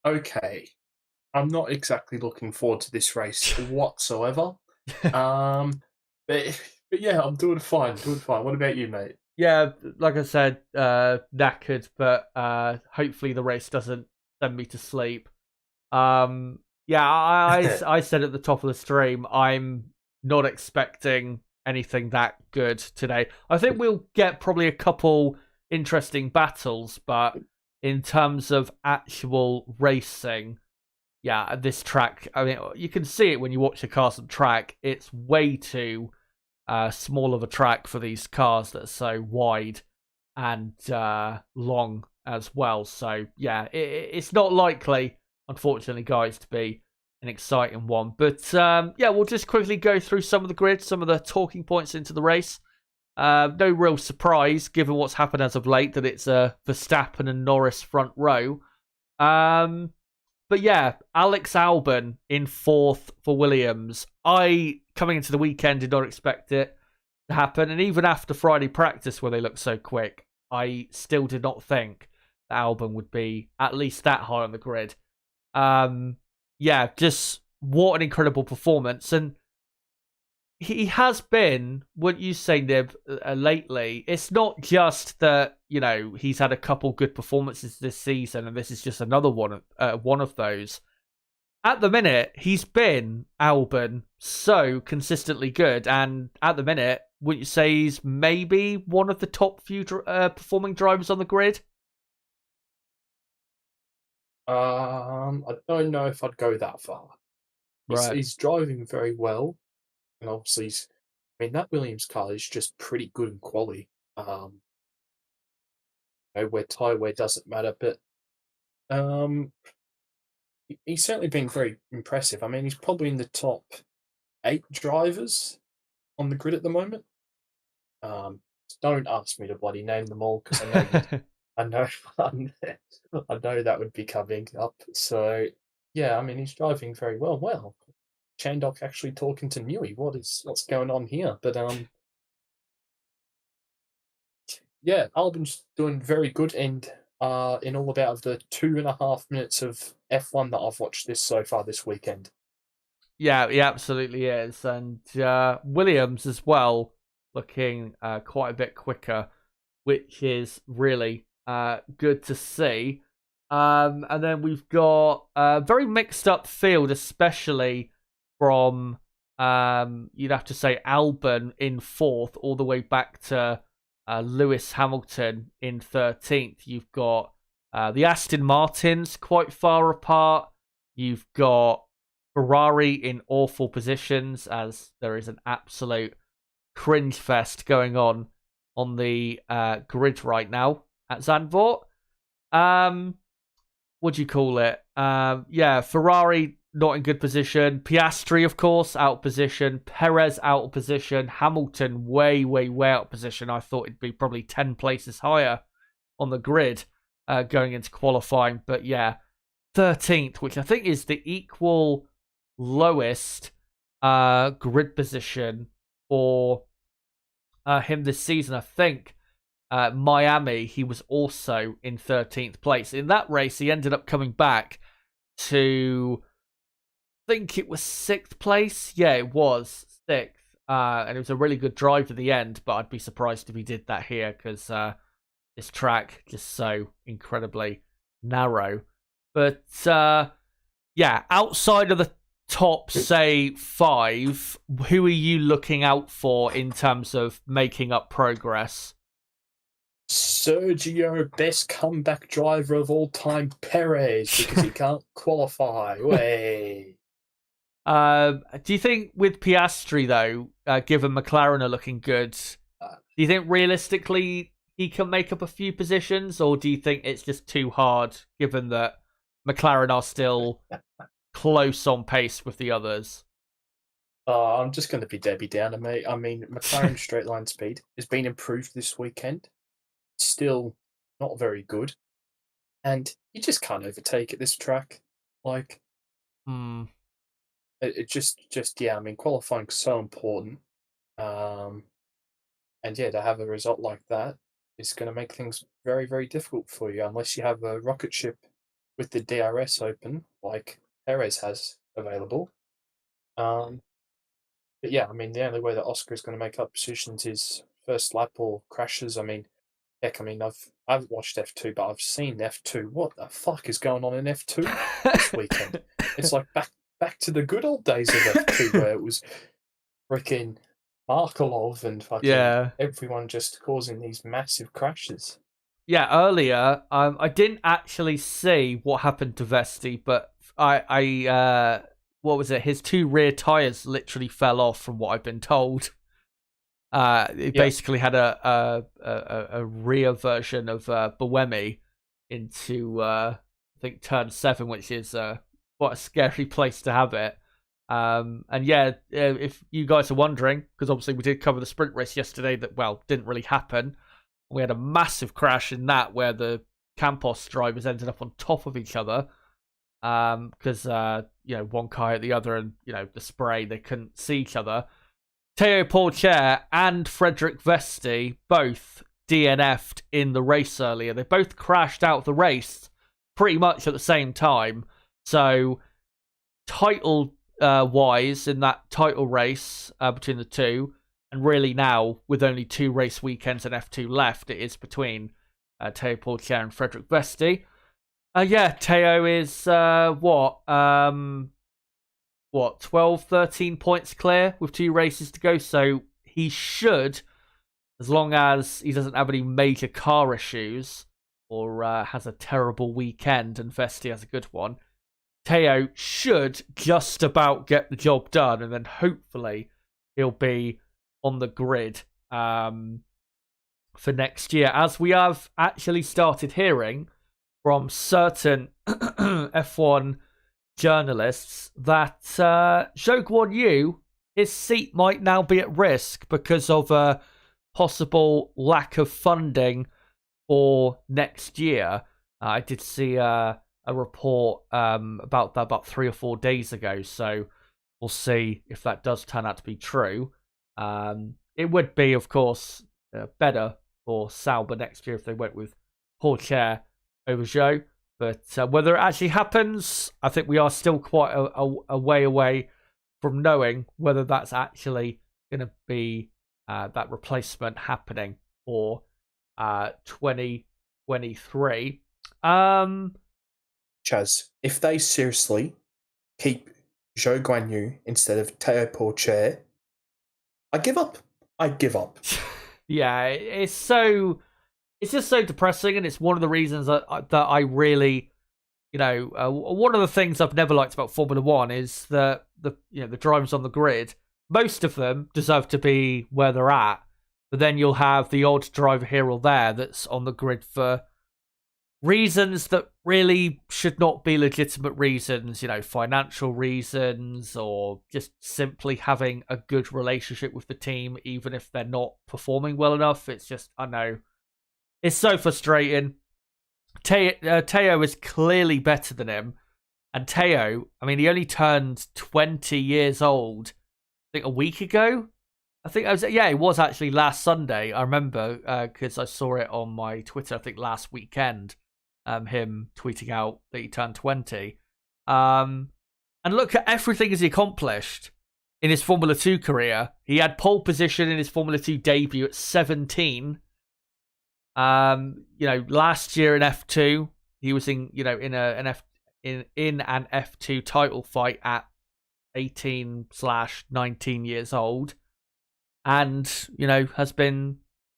okay. I'm not exactly looking forward to this race whatsoever. But yeah, I'm doing fine, What about you, mate? Yeah, like I said, knackered, but hopefully the race doesn't send me to sleep. Yeah, I said at the top of the stream, I'm not expecting anything that good today. I think we'll get probably a couple interesting battles, but in terms of actual racing, yeah, this track, I mean, you can see it when you watch the cars on track. It's way too small of a track for these cars that are so wide and long as well. So yeah, it's not likely, unfortunately, guys, to be an exciting one. But yeah, we'll just quickly go through some of the grids, some of the talking points into the race. No real surprise, given what's happened as of late, that it's a Verstappen and Norris front row. But yeah, Alex Albon in fourth for Williams. Coming into the weekend, did not expect it to happen. And even after Friday practice, where they looked so quick, I still did not think that Albon would be at least that high on the grid. Yeah, just what an incredible performance. And he has been, what you say, Nib, lately. It's not just that, you know, he's had a couple good performances this season, and this is just another one of those. At the minute, he's been, Albon, so consistently good, and at the minute, wouldn't you say he's maybe one of the top few performing drivers on the grid? I don't know if I'd go that far. Right. He's driving very well, and obviously, I mean, that Williams car is just pretty good in quality. You know, where doesn't matter, but he's certainly been very impressive. I mean, he's probably in the top 8 drivers on the grid at the moment. Don't ask me to bloody name them all, because I know I know that would be coming up. So yeah, I mean, he's driving very well. Well, Chandok actually talking to Newey. What's going on here? But yeah, Albon's doing very good, and in all about the 2.5 minutes of F1 that I've watched so far this weekend. Yeah, he absolutely is. And Williams as well, looking quite a bit quicker, which is really good to see. And then we've got a very mixed up field, especially from, you'd have to say, Albon in fourth, all the way back to Lewis Hamilton in 13th. You've got the Aston Martins quite far apart. You've got Ferrari in awful positions, as there is an absolute cringe fest going on the grid right now at Zandvoort. What do you call it? Yeah, Ferrari not in good position. Piastri, of course, out of position. Perez out of position. Hamilton way, way, way out of position. I thought it'd be probably 10 places higher on the grid going into qualifying. But yeah, 13th, which I think is the equal lowest grid position for him this season. I think Miami, he was also in 13th place. In that race, he ended up coming back to, I think it was 6th place. Yeah, it was 6th. And it was a really good drive at the end, but I'd be surprised if he did that here because this track just so incredibly narrow. But yeah, outside of the top, say, 5, who are you looking out for in terms of making up progress? Sergio, best comeback driver of all time, Perez, because he can't qualify. Way. Do you think with Piastri, though, given McLaren are looking good, do you think realistically he can make up a few positions, or do you think it's just too hard given that McLaren are still close on pace with the others? I'm just going to be Debbie Downer, mate. I mean, McLaren straight line speed has been improved this weekend. Still not very good, and you just can't overtake at this track. Like, it just yeah. I mean, qualifying's so important, and yeah, to have a result like that is going to make things very, very difficult for you unless you have a rocket ship with the DRS open, like Perez has available. But yeah, I mean, the only way that Oscar is going to make up positions is first lap or crashes. I mean, heck, I mean, I haven't watched F2, but I've seen F2. What the fuck is going on in F2 this weekend? It's like back to the good old days of F2 where it was freaking Markelov and fucking everyone just causing these massive crashes. Yeah, earlier, I didn't actually see what happened to Vesti, but I what was it? His 2 rear tires literally fell off, from what I've been told. He basically had a rear version of Buemi into I think turn 7, which is quite a scary place to have it. And yeah, if you guys are wondering, because obviously we did cover the sprint race yesterday that, well, didn't really happen. We had a massive crash in that where the Campos drivers ended up on top of each other because one car hit the other, and the spray, they couldn't see each other. Théo Pourchaire and Frederick Vesti both DNF'd in the race earlier. They both crashed out of the race pretty much at the same time. So title wise in that title race between the two, and really now with only 2 race weekends and F2 left, it is between Théo Pourchaire and Frederick Vesti. Théo is 12, 13 points clear with 2 races to go. So he should, as long as he doesn't have any major car issues or has a terrible weekend and Vesti has a good one, Théo should just about get the job done, and then hopefully he'll be on the grid for next year, as we have actually started hearing from certain F1 journalists that Zhou Guanyu, his seat might now be at risk because of a possible lack of funding for next year. I did see a report about that about 3 or 4 days ago, so we'll see if that does turn out to be true. It would be, of course, better for Sauber next year if they went with Pourchaire over Zhou. But whether it actually happens, I think we are still quite a way away from knowing whether that's actually going to be that replacement happening for 2023. Chaz, if they seriously keep Zhou Guanyu instead of Théo Pourchaire, I give up. Yeah, it's just so depressing, and it's one of the reasons that I really, one of the things I've never liked about Formula One is that the drivers on the grid, most of them deserve to be where they're at, but then you'll have the odd driver here or there that's on the grid for reasons that really should not be legitimate reasons, financial reasons, or just simply having a good relationship with the team, even if they're not performing well enough. It's just, I know, it's so frustrating. Teo is clearly better than him. And Teo, I mean, he only turned 20 years old, I think a week ago. It was actually last Sunday. I remember because I saw it on my Twitter, I think last weekend, him tweeting out that he turned 20. And look at everything he accomplished in his Formula 2 career. He had pole position in his Formula 2 debut at 17. Last year in F2, he was in an F2 title fight at 18/19 years old, and has been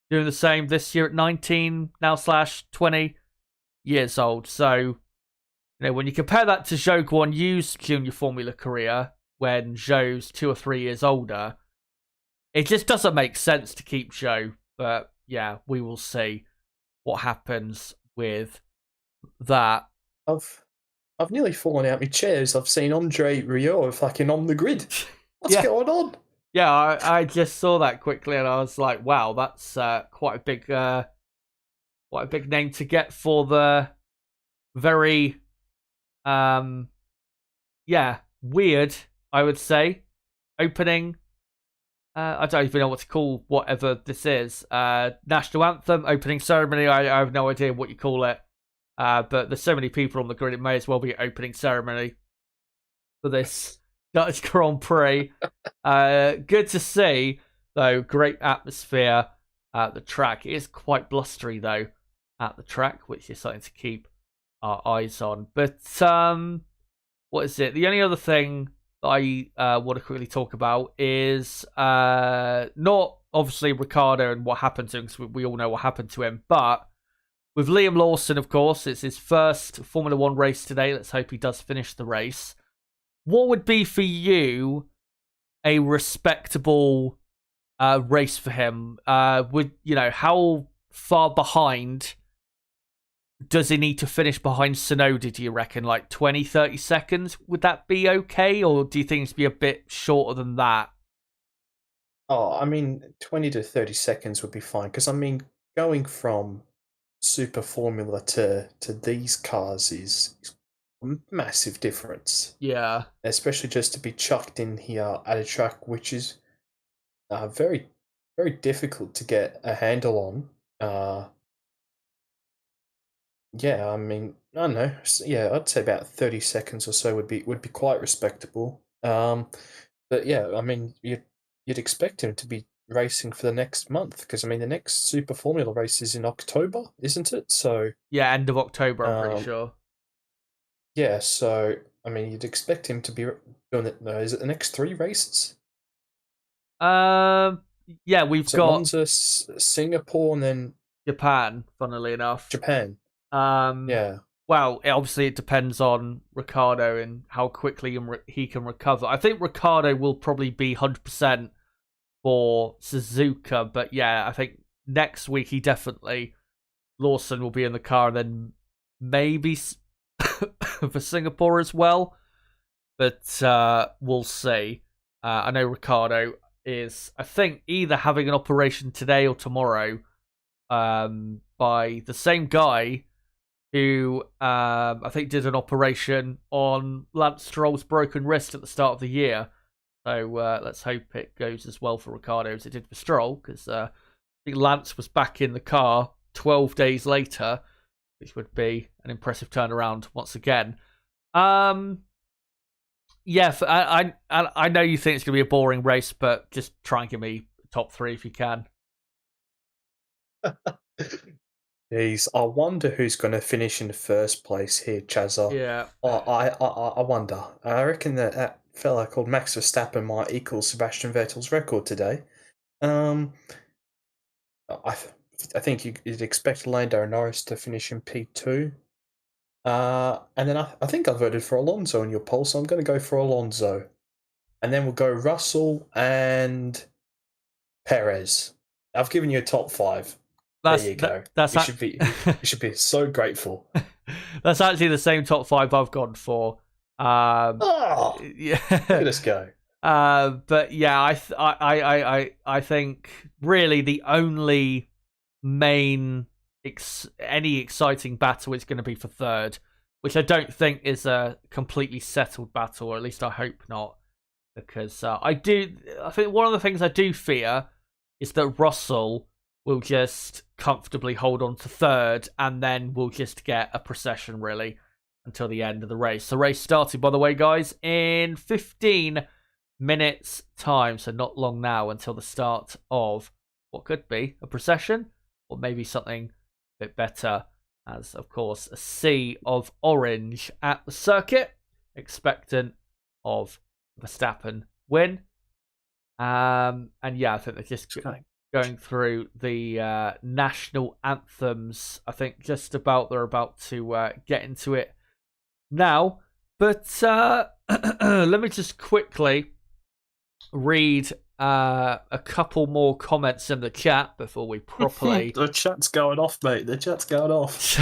doing the same this year at 19 now/20 years old. So when you compare that to Zhou Guanyu's junior Formula career, when Zhou's 2 or 3 years older, it just doesn't make sense to keep Zhou. But yeah, we will see what happens with that. I've nearly fallen out my chairs. I've seen Andre Rieu fucking on the grid. What's going on? Yeah, I just saw that quickly and I was like, wow, that's quite a big name to get for the very weird, I would say, opening. I don't even know what to call whatever this is. National anthem, opening ceremony. I have no idea what you call it. But there's so many people on the grid, it may as well be opening ceremony for this Dutch Grand Prix. Good to see, though. Great atmosphere at the track. It is quite blustery, though, at the track, which is something to keep our eyes on. But what is it? The only other thing I want to quickly talk about is not obviously Ricciardo and what happened to him, because we all know what happened to him, but with Liam Lawson, of course, it's his first Formula 1 race today. Let's hope he does finish the race. What would be for you a respectable race for him? How far behind does he need to finish behind Tsunoda, do you reckon? Like 20, 30 seconds? Would that be okay? Or do you think it's be a bit shorter than that? Oh, I mean, 20 to 30 seconds would be fine. Because, I mean, going from Super Formula to these cars is a massive difference. Yeah. Especially just to be chucked in here at a track which is very, very difficult to get a handle on. Yeah, I mean, I don't know. Yeah, I'd say about 30 seconds or so would be quite respectable. But yeah, I mean, you'd expect him to be racing for the next month, because I mean, the next Super Formula race is in October, isn't it? So yeah, end of October, I'm pretty sure. Yeah, so I mean, you'd expect him to be doing it. No, is it the next 3 races? Yeah, we've got Monza, Singapore, and then Japan. Funnily enough, Japan. Yeah. Well, it depends on Ricciardo and how quickly he can recover. I think Ricciardo will probably be 100% for Suzuka, but yeah, I think next week Lawson will be in the car, and then maybe for Singapore as well. But we'll see. I know Ricciardo is, I think, either having an operation today or tomorrow by the same guy who I think did an operation on Lance Stroll's broken wrist at the start of the year. So let's hope it goes as well for Ricciardo as it did for Stroll, because I think Lance was back in the car 12 days later, which would be an impressive turnaround once again. Yeah, I know you think it's going to be a boring race, but just try and give me top 3 if you can. Jeez, I wonder who's going to finish in the first place here, Chazza. Yeah. I wonder. I reckon that fella called Max Verstappen might equal Sebastian Vettel's record today. I think you'd expect Lando Norris to finish in P2. And then I think I voted for Alonso in your poll, so I'm going to go for Alonso. And then we'll go Russell and Perez. I've given you a top 5. There you go. That's you should be so grateful. That's actually the same top 5 I've gone for. Yeah. Look at us go. But yeah, I think really the only main any exciting battle is going to be for third, which I don't think is a completely settled battle, or at least I hope not, because I think one of the things I do fear is that Russell will just comfortably hold on to third, and then we'll just get a procession really until the end of the race. The race started, by the way, guys, in 15 minutes time, so not long now until the start of what could be a procession, or maybe something a bit better, as of course a sea of orange at the circuit, expectant of Verstappen win. And yeah, I think they're just going through the national anthems. I think they're about to get into it now, but let me just quickly read a couple more comments in the chat before we properly the chat's going off, mate. The chat's going off.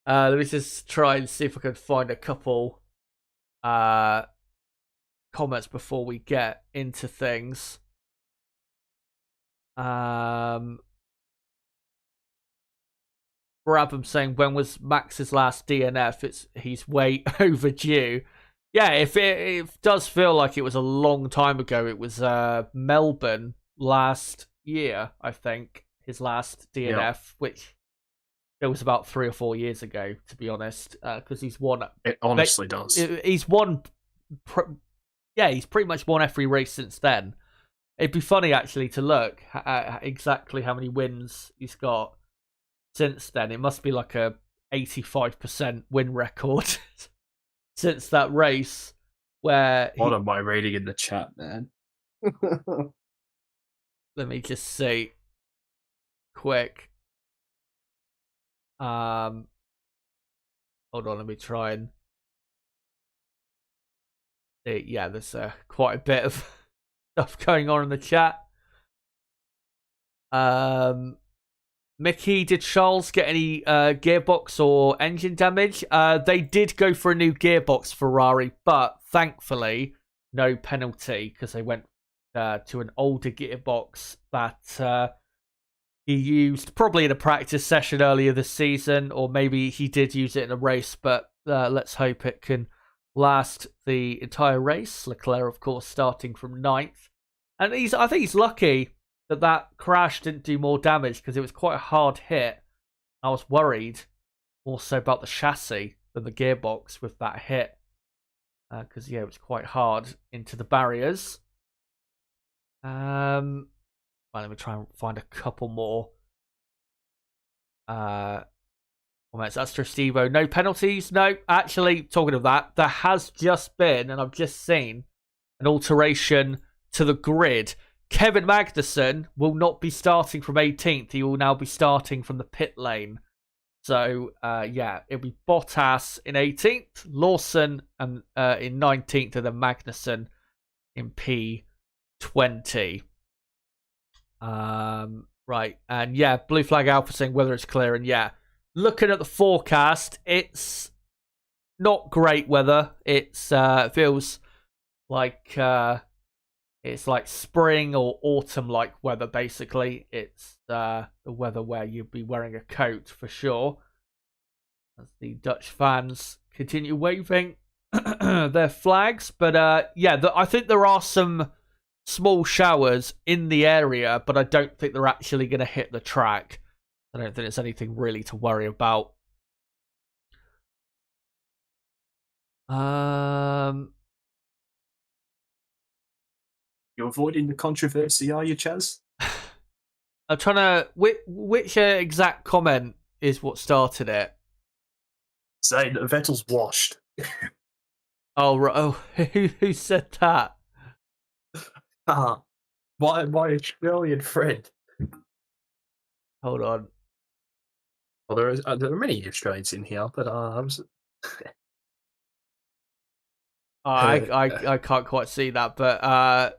Let me just try and see if I can find a couple comments before we get into things. Brabham saying, when was Max's last DNF? He's way overdue. Yeah, if it does feel like it was a long time ago. It was Melbourne last year, I think, his last DNF, which it was about 3 or 4 years ago, to be honest, because he's won. It honestly does. He's won. He's pretty much won every race since then. It'd be funny actually to look at exactly how many wins he's got since then. It must be like a 85% win record since that race. What am I reading in the chat, man? Let me just see quick. Hold on, let me try and see. Yeah, there's quite a bit of stuff going on in the chat. Mickey, did Charles get any gearbox or engine damage? They did go for a new gearbox, Ferrari, but thankfully no penalty, because they went to an older gearbox that he used probably in a practice session earlier this season, or maybe he did use it in a race, but let's hope it can last the entire race. Leclerc, of course, starting from 9th. And I think he's lucky that crash didn't do more damage, because it was quite a hard hit. I was worried more so about the chassis than the gearbox with that hit, because it was quite hard into the barriers. Well, let me try and find a couple more comments. That's Stevo. No penalties? No. Actually, talking of that, there has just been, and I've just seen, an alteration to the grid. Kevin Magnussen will not be starting from 18th. He will now be starting from the pit lane. So, it'll be Bottas in 18th, Lawson in 19th, and then Magnussen in P20. Right, and Blue Flag Alpha saying whether it's clear, and looking at the forecast, it's not great weather. It feels like it's like spring or autumn-like weather, basically. It's the weather where you'd be wearing a coat for sure. As the Dutch fans continue waving their flags. But I think there are some small showers in the area, but I don't think they're actually going to hit the track. I don't think it's anything really to worry about. You're avoiding the controversy, are you, Chaz? I'm trying to... Which exact comment is what started it? Saying that Vettel's washed. Oh, right. Oh, who said that? My Australian friend. Hold on. Well, there are many Australians in here, but I can't quite see that, but I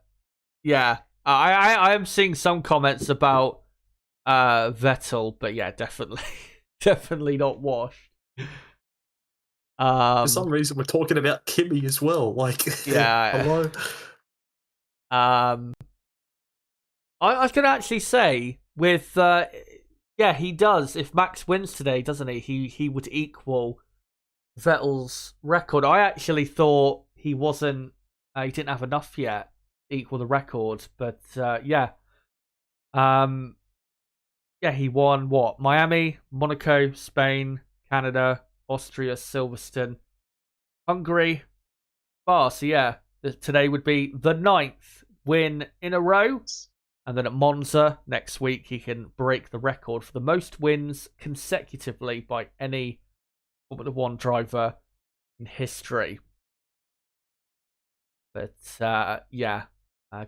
am seeing some comments about Vettel, but yeah, definitely, definitely not washed. For some reason, we're talking about Kimi as well. Like, yeah. hello. I was going to actually say with yeah, he does. If Max wins today, doesn't he? He would equal Vettel's record. I actually thought he wasn't. He didn't have enough yet to equal the record, but yeah. Yeah, he won what? Miami, Monaco, Spain, Canada, Austria, Silverstone, Hungary, Spa. So yeah, today would be the 9th win in a row. And then at Monza next week, he can break the record for the most wins consecutively by any Formula One driver in history. But yeah,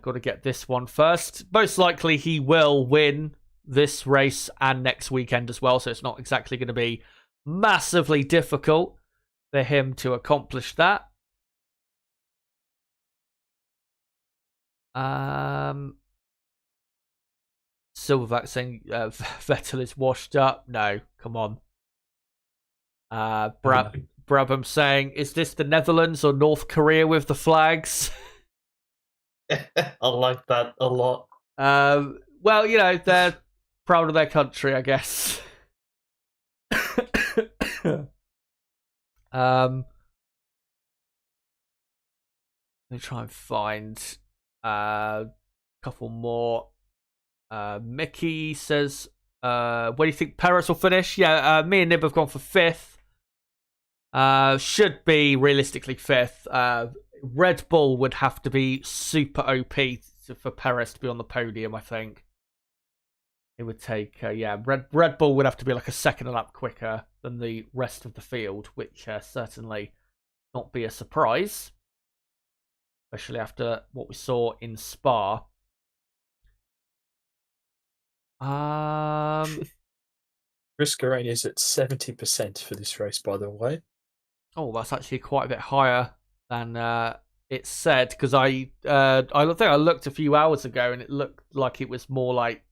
got to get this one first. Most likely he will win this race and next weekend as well, so it's not exactly going to be massively difficult for him to accomplish that. Silverback saying Vettel is washed up. No, come on. Brabham saying, is this the Netherlands or North Korea with the flags? I like that a lot. Well, you know, they're proud of their country, I guess. Let me try and find a couple more. Mickey says, where do you think Perez will finish? Yeah, me and Nib have gone for 5th. Should be realistically 5th. Red Bull would have to be super OP for Perez to be on the podium, I think. It would take, yeah, Red Bull would have to be like a second lap quicker than the rest of the field, which certainly not be a surprise, especially after what we saw in Spa. Risk rating is at 70% for this race, by the way. Oh, that's actually quite a bit higher than it said, because I think I looked a few hours ago and it looked like it was more like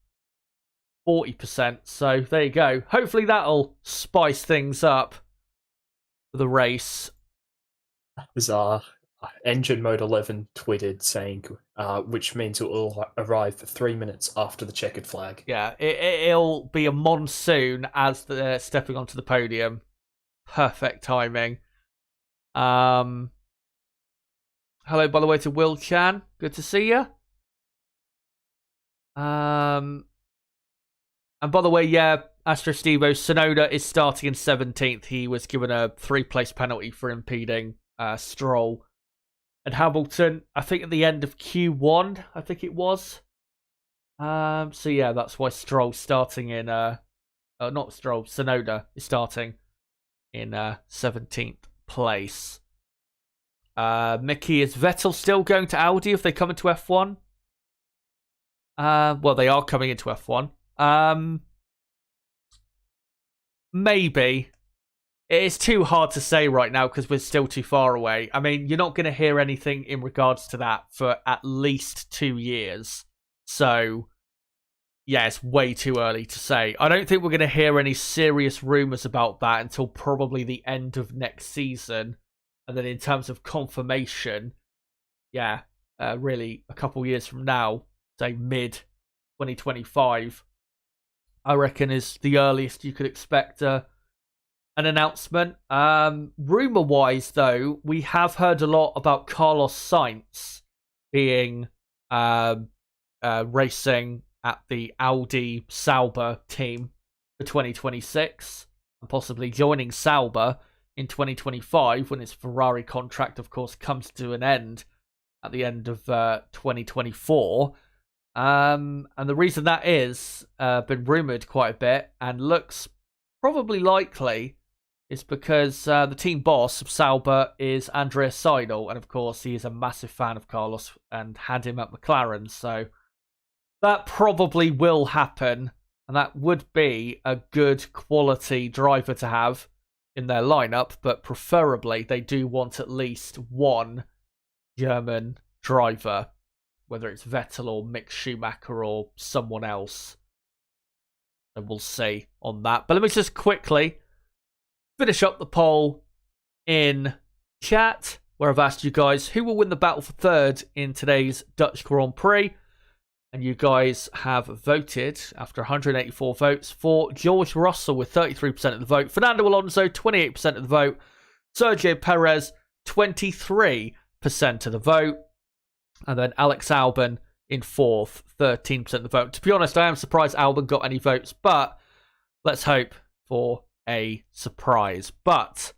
40%. So there you go. Hopefully that'll spice things up for the race. Bizarre. Engine Mode 11 tweeted saying, which means it will arrive 3 minutes after the checkered flag. Yeah, it'll be a monsoon as they're stepping onto the podium. Perfect timing. Hello, by the way, to Will Chan. Good to see you. And by the way, yeah, Astro Stevo, Sonoda is starting in 17th. He was given a 3-place penalty for impeding Stroll. And Hamilton, I think at the end of Q1, I think it was. So yeah, that's why Stroll's starting in not Stroll, Sonoda is starting in 17th place. Mickey, is Vettel still going to Audi if they come into F1? Well, they are coming into F1. Maybe. It is too hard to say right now because we're still too far away. I mean, you're not going to hear anything in regards to that for at least 2 years. So, yeah, it's way too early to say. I don't think we're going to hear any serious rumours about that until probably the end of next season. And then in terms of confirmation, yeah, really a couple years from now, say mid-2025, I reckon is the earliest you could expect an announcement. Rumour-wise, though, we have heard a lot about Carlos Sainz being racing at the Audi Sauber team for 2026 and possibly joining Sauber in 2025 when his Ferrari contract, of course, comes to an end at the end of 2024. And the reason that is been rumoured quite a bit and looks probably likely is because the team boss of Sauber is Andrea Seidel, and of course he is a massive fan of Carlos and had him at McLaren, so that probably will happen, and that would be a good quality driver to have in their lineup, but preferably they do want at least one German driver, whether it's Vettel or Mick Schumacher or someone else. And we'll see on that. But let me just quickly finish up the poll in chat, where I've asked you guys who will win the battle for third in today's Dutch Grand Prix. And you guys have voted, after 184 votes, for George Russell with 33% of the vote, Fernando Alonso 28% of the vote, Sergio Perez 23% of the vote, and then Alex Albon in fourth, 13% of the vote. To be honest, I am surprised Albon got any votes, but let's hope for a surprise. But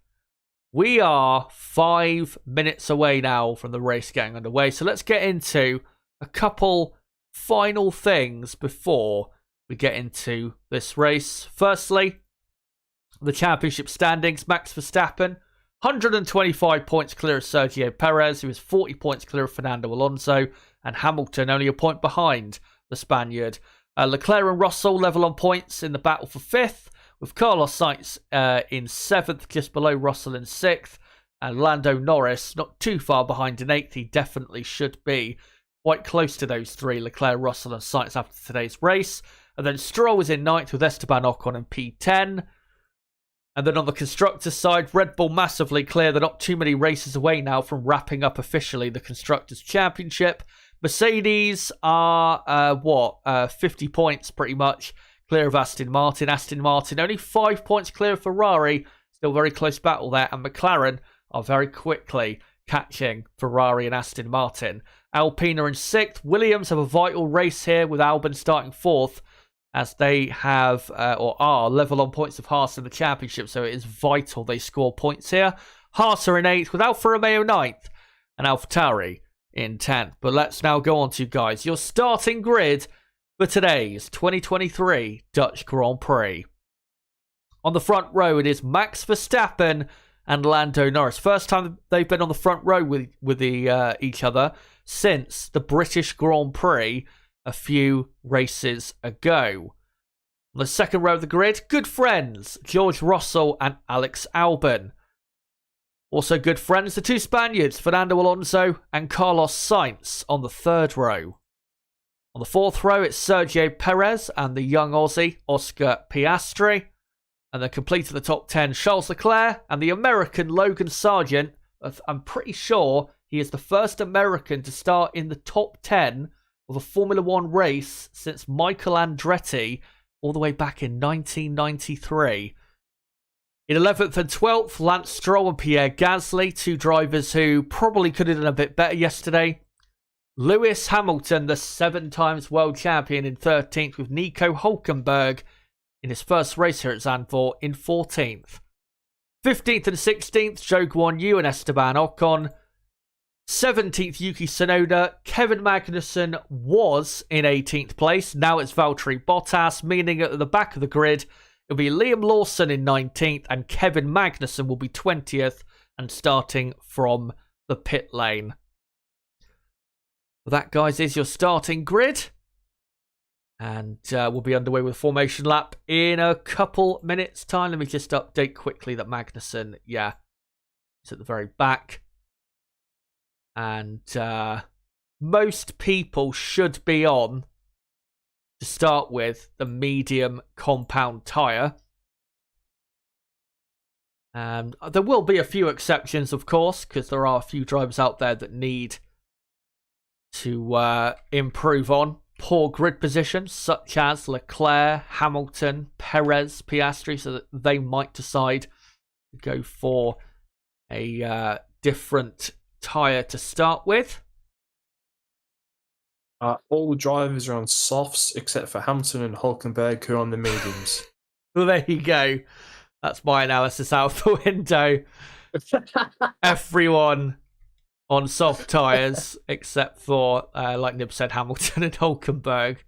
we are 5 minutes away now from the race getting underway, so let's get into a couple final things before we get into this race. Firstly, the championship standings. Max Verstappen, 125 points clear of Sergio Perez, who is 40 points clear of Fernando Alonso, and Hamilton only a point behind the Spaniard. Leclerc and Russell level on points in the battle for fifth, with Carlos Sainz in seventh, just below Russell in sixth, and Lando Norris not too far behind in eighth. He definitely should be quite close to those three, Leclerc, Russell and Sainz, after today's race. And then Stroll is in ninth with Esteban Ocon in P10. And then on the constructors' side, Red Bull massively clear. They're not too many races away now from wrapping up officially the Constructors' Championship. Mercedes are, 50 points pretty much clear of Aston Martin. Aston Martin only 5 points clear of Ferrari. Still very close battle there. And McLaren are very quickly catching Ferrari and Aston Martin. Alpine are in sixth. Williams have a vital race here with Albon starting fourth, as they have or are level on points of Haas in the championship, so it is vital they score points here. Haas are in eighth with Alfa Romeo ninth and AlphaTauri in 10th. But let's now go on to, guys, your starting grid for today's 2023 Dutch Grand Prix. On the front row, it is Max Verstappen and Lando Norris. First time they've been on the front row with each other since the British Grand Prix a few races ago. On the second row of the grid, good friends, George Russell and Alex Albon. Also good friends, the two Spaniards, Fernando Alonso and Carlos Sainz on the third row. On the fourth row, it's Sergio Perez and the young Aussie, Oscar Piastri. And then completing the top 10, Charles Leclerc and the American Logan Sargent. I'm pretty sure he is the first American to start in the top 10 of a Formula One race since Michael Andretti all the way back in 1993. In 11th and 12th, Lance Stroll and Pierre Gasly, two drivers who probably could have done a bit better yesterday. Lewis Hamilton, the 7 times world champion, in 13th, with Nico Hülkenberg in his first race here at Zandvoort in 14th. 15th and 16th, Zhou Guanyu and Esteban Ocon. 17th, Yuki Tsunoda. Kevin Magnussen was in 18th place. Now it's Valtteri Bottas, meaning at the back of the grid, it'll be Liam Lawson in 19th and Kevin Magnussen will be 20th and starting from the pit lane. That, guys, is your starting grid. And we'll be underway with formation lap in a couple minutes' time. Let me just update quickly that Magnussen, is at the very back. And most people should be on, to start with, the medium compound tyre. And there will be a few exceptions, of course, because there are a few drivers out there that need to improve on poor grid positions, such as Leclerc, Hamilton, Perez, Piastri, so that they might decide to go for a different tyre to start with. All drivers are on softs except for Hamilton and Hülkenberg, who are on the mediums. Well, there you go. That's my analysis out the window. Everyone on soft tyres, except for, like Nib said, Hamilton and Hülkenberg.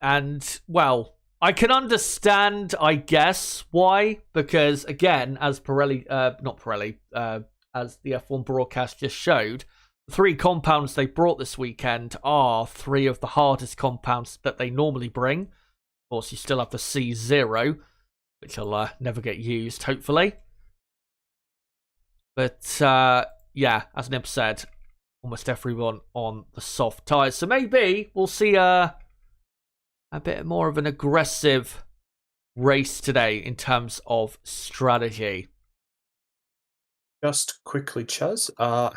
And, well, I can understand, I guess, why. Because, again, as as the F1 broadcast just showed, the 3 compounds they brought this weekend are 3 of the hardest compounds that they normally bring. Of course, you still have the C0, which will never get used, hopefully. But, as Nib said, almost everyone on the soft tyres. So maybe we'll see a a bit more of an aggressive race today in terms of strategy. Just quickly, Chaz,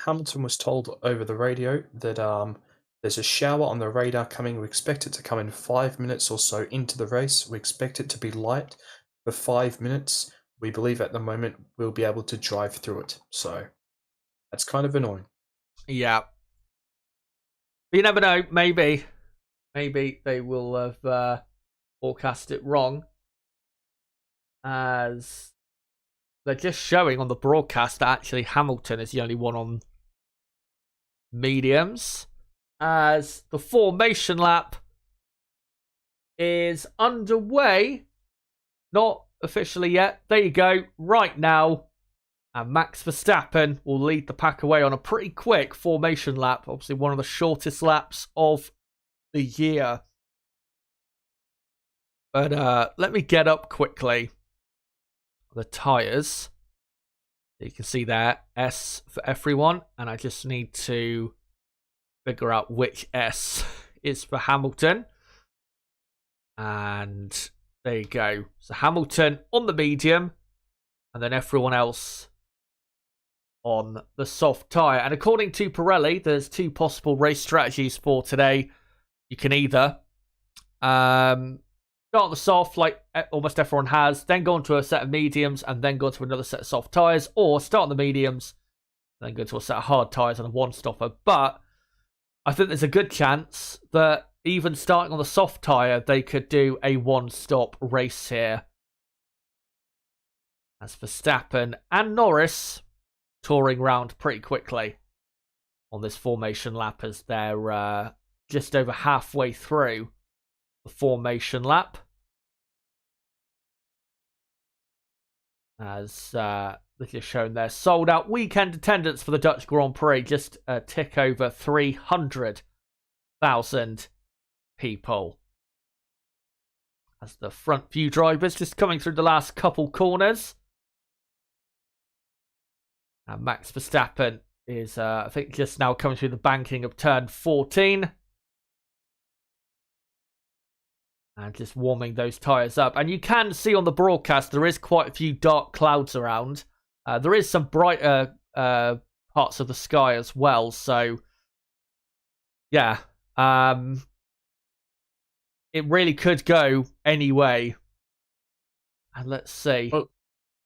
Hamilton was told over the radio that there's a shower on the radar coming. We expect it to come in 5 minutes or so into the race. We expect it to be light for 5 minutes. We believe at the moment we'll be able to drive through it. So that's kind of annoying. Yeah. But you never know. Maybe they will have forecast it wrong, as they're just showing on the broadcast that actually Hamilton is the only one on mediums, as the formation lap is underway. Not officially yet. There you go. Right now. And Max Verstappen will lead the pack away on a pretty quick formation lap. Obviously one of the shortest laps of the year. But let me get up quickly the tyres. You can see there, S for everyone. And I just need to figure out which S is for Hamilton. And there you go. So Hamilton on the medium. And then everyone else on the soft tyre. And according to Pirelli, there's two possible race strategies for today. You can either start on the soft, like almost everyone has, then go into a set of mediums, and then go to another set of soft tyres, or start on the mediums, then go to a set of hard tyres and a one-stopper. But I think there's a good chance that even starting on the soft tyre, they could do a one-stop race here. As Verstappen and Norris touring round pretty quickly on this formation lap, as they're just over halfway through the formation lap. As this is shown there, sold out weekend attendance for the Dutch Grand Prix, just a tick over 300,000 people. As the front few drivers just coming through the last couple corners. And Max Verstappen is, I think, just now coming through the banking of turn 14. And just warming those tyres up. And you can see on the broadcast there is quite a few dark clouds around. There is some brighter parts of the sky as well. So, yeah. It really could go any way. And let's see. Well,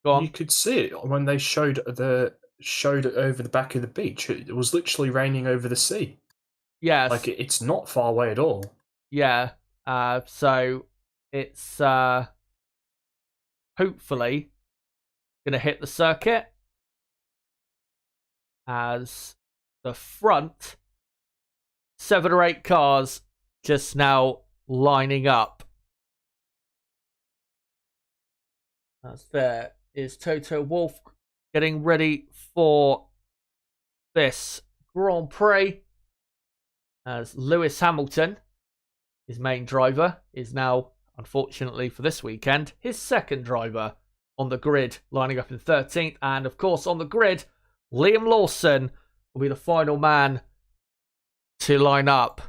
go on. You could see it when they showed it over the back of the beach. It was literally raining over the sea. Yes. Like, it's not far away at all. Yeah. So it's hopefully going to hit the circuit, as the front 7 or 8 cars just now lining up. As there is Toto Wolff getting ready for this Grand Prix, as Lewis Hamilton, his main driver, is now, unfortunately for this weekend, his second driver on the grid, lining up in 13th. And of course, on the grid, Liam Lawson will be the final man to line up.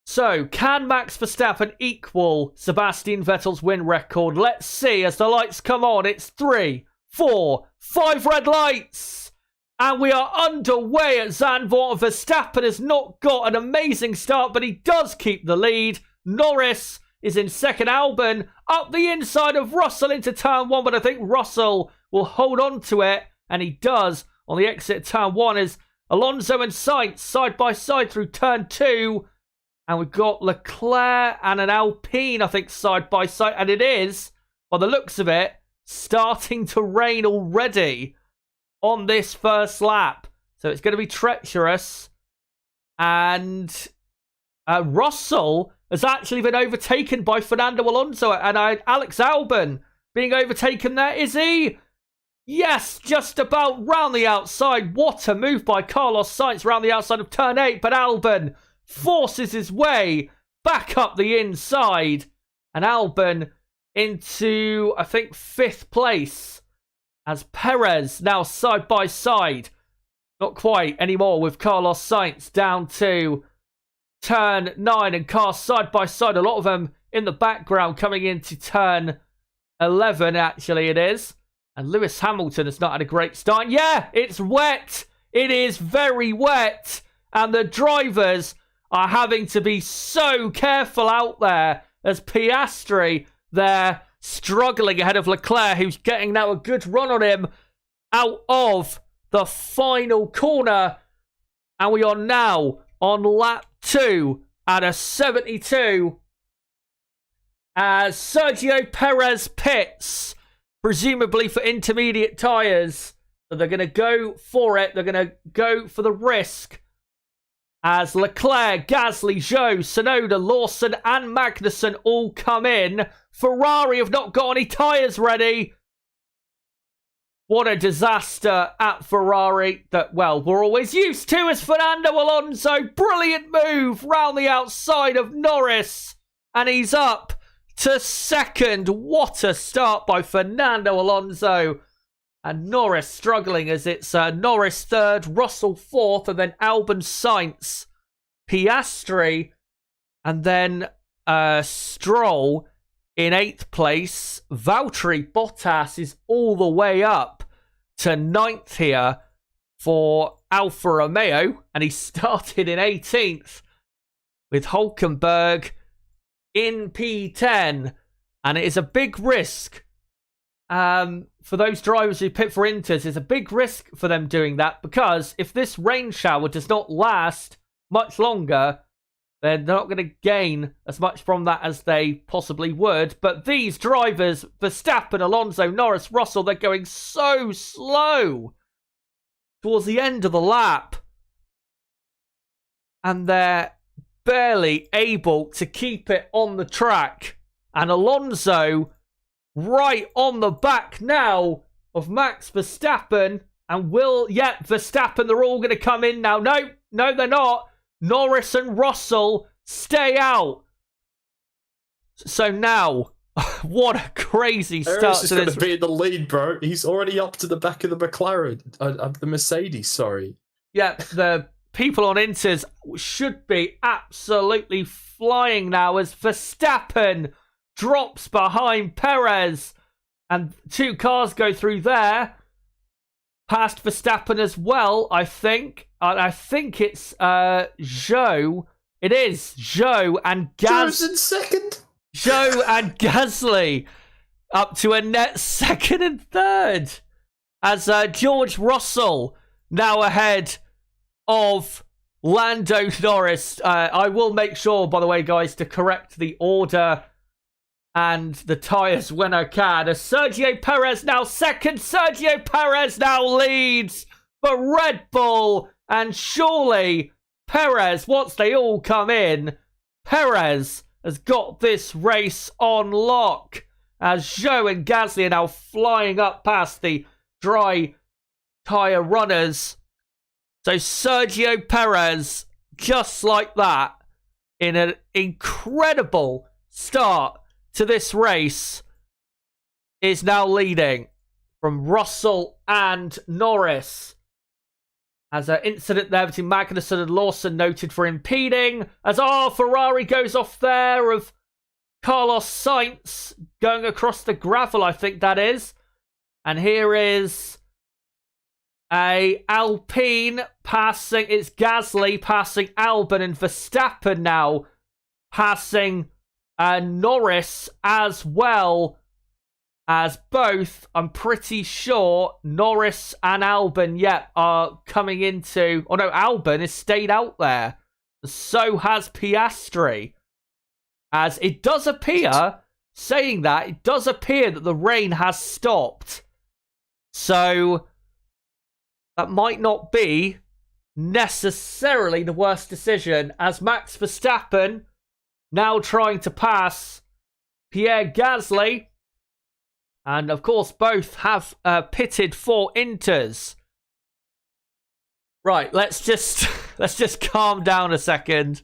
So, can Max Verstappen equal Sebastian Vettel's win record? Let's see as the lights come on. It's 3, 4, 5 red lights. And we are underway at Zandvoort. Verstappen has not got an amazing start, but he does keep the lead. Norris is in second. Albon up the inside of Russell into turn 1, but I think Russell will hold on to it, and he does on the exit turn 1 as Alonso and Sainz side by side through turn 2. And we've got Leclerc and an Alpine, I think, side by side. And it is, by the looks of it, starting to rain already on this first lap. So it's going to be treacherous. And Russell has actually been overtaken by Fernando Alonso. And Alex Albon being overtaken there. Is he? Yes, just about round the outside. What a move by Carlos Sainz round the outside of turn 8. But Albon forces his way back up the inside. And Albon into, I think, 5th place. As Perez now side by side. Not quite anymore with Carlos Sainz down to turn 9 and cars side by side. A lot of them in the background coming into turn 11, actually it is. And Lewis Hamilton has not had a great start. Yeah, it's wet. It is very wet. And the drivers are having to be so careful out there as Piastri, they're struggling ahead of Leclerc, who's getting now a good run on him out of the final corner. And we are now on lap 2 at a 72 as Sergio Perez pits, presumably for intermediate tyres. So they're going to go for it. They're going to go for the risk as Leclerc, Gasly, Zhou, Tsunoda, Lawson and Magnussen all come in. Ferrari have not got any tyres ready. What a disaster at Ferrari that, well, we're always used to as Fernando Alonso. Brilliant move round the outside of Norris. And he's up to second. What a start by Fernando Alonso. And Norris struggling as it's Norris third, Russell fourth, and then Albon, Sainz, Piastri, and then Stroll in 8th place. Valtteri Bottas is all the way up to 9th here for Alfa Romeo, and he started in 18th with Hülkenberg in P10, and it is a big risk for those drivers who pit for Inters. It's a big risk for them doing that, because if this rain shower does not last much longer, then they're not going to gain as much from that as they possibly would. But these drivers, Verstappen, Alonso, Norris, Russell, they're going so slow towards the end of the lap. And they're barely able to keep it on the track. And Alonso right on the back now of Max Verstappen. And Verstappen, they're all going to come in now. No, they're not. Norris and Russell stay out. So now, what a crazy start Harris is to going this. to be in the lead, bro. He's already up to the back of the McLaren, the Mercedes, sorry. Yeah, the people on Inters should be absolutely flying now as Verstappen drops behind Perez. And 2 cars go through there. Past Verstappen as well, I think. I think it's Zhou. It is Zhou and Zhou's in second. Zhou and Gasly up to a net second and third. As George Russell now ahead of Lando Norris. I will make sure, by the way, guys, to correct the order and the tyres when I can. As Sergio Perez now second. Sergio Perez now leads for Red Bull. And surely Perez, once they all come in, Perez has got this race on lock. As Zhou and Gasly are now flying up past the dry tyre runners. So Sergio Perez, just like that, in an incredible start to this race, is now leading from Russell and Norris. As an incident there between Magnussen and Lawson noted for impeding. As Ferrari goes off there of Carlos Sainz going across the gravel, I think that is. And here is a Alpine passing. It's Gasly passing Albon, and Verstappen now passing Norris as well. As both, I'm pretty sure, Norris and Albon, are coming into... Oh no, Albon has stayed out there. So has Piastri. As it does appear, saying that, it does appear that the rain has stopped. So that might not be necessarily the worst decision, as Max Verstappen now trying to pass Pierre Gasly. And of course, both have pitted for Inters. Right, let's just calm down a second.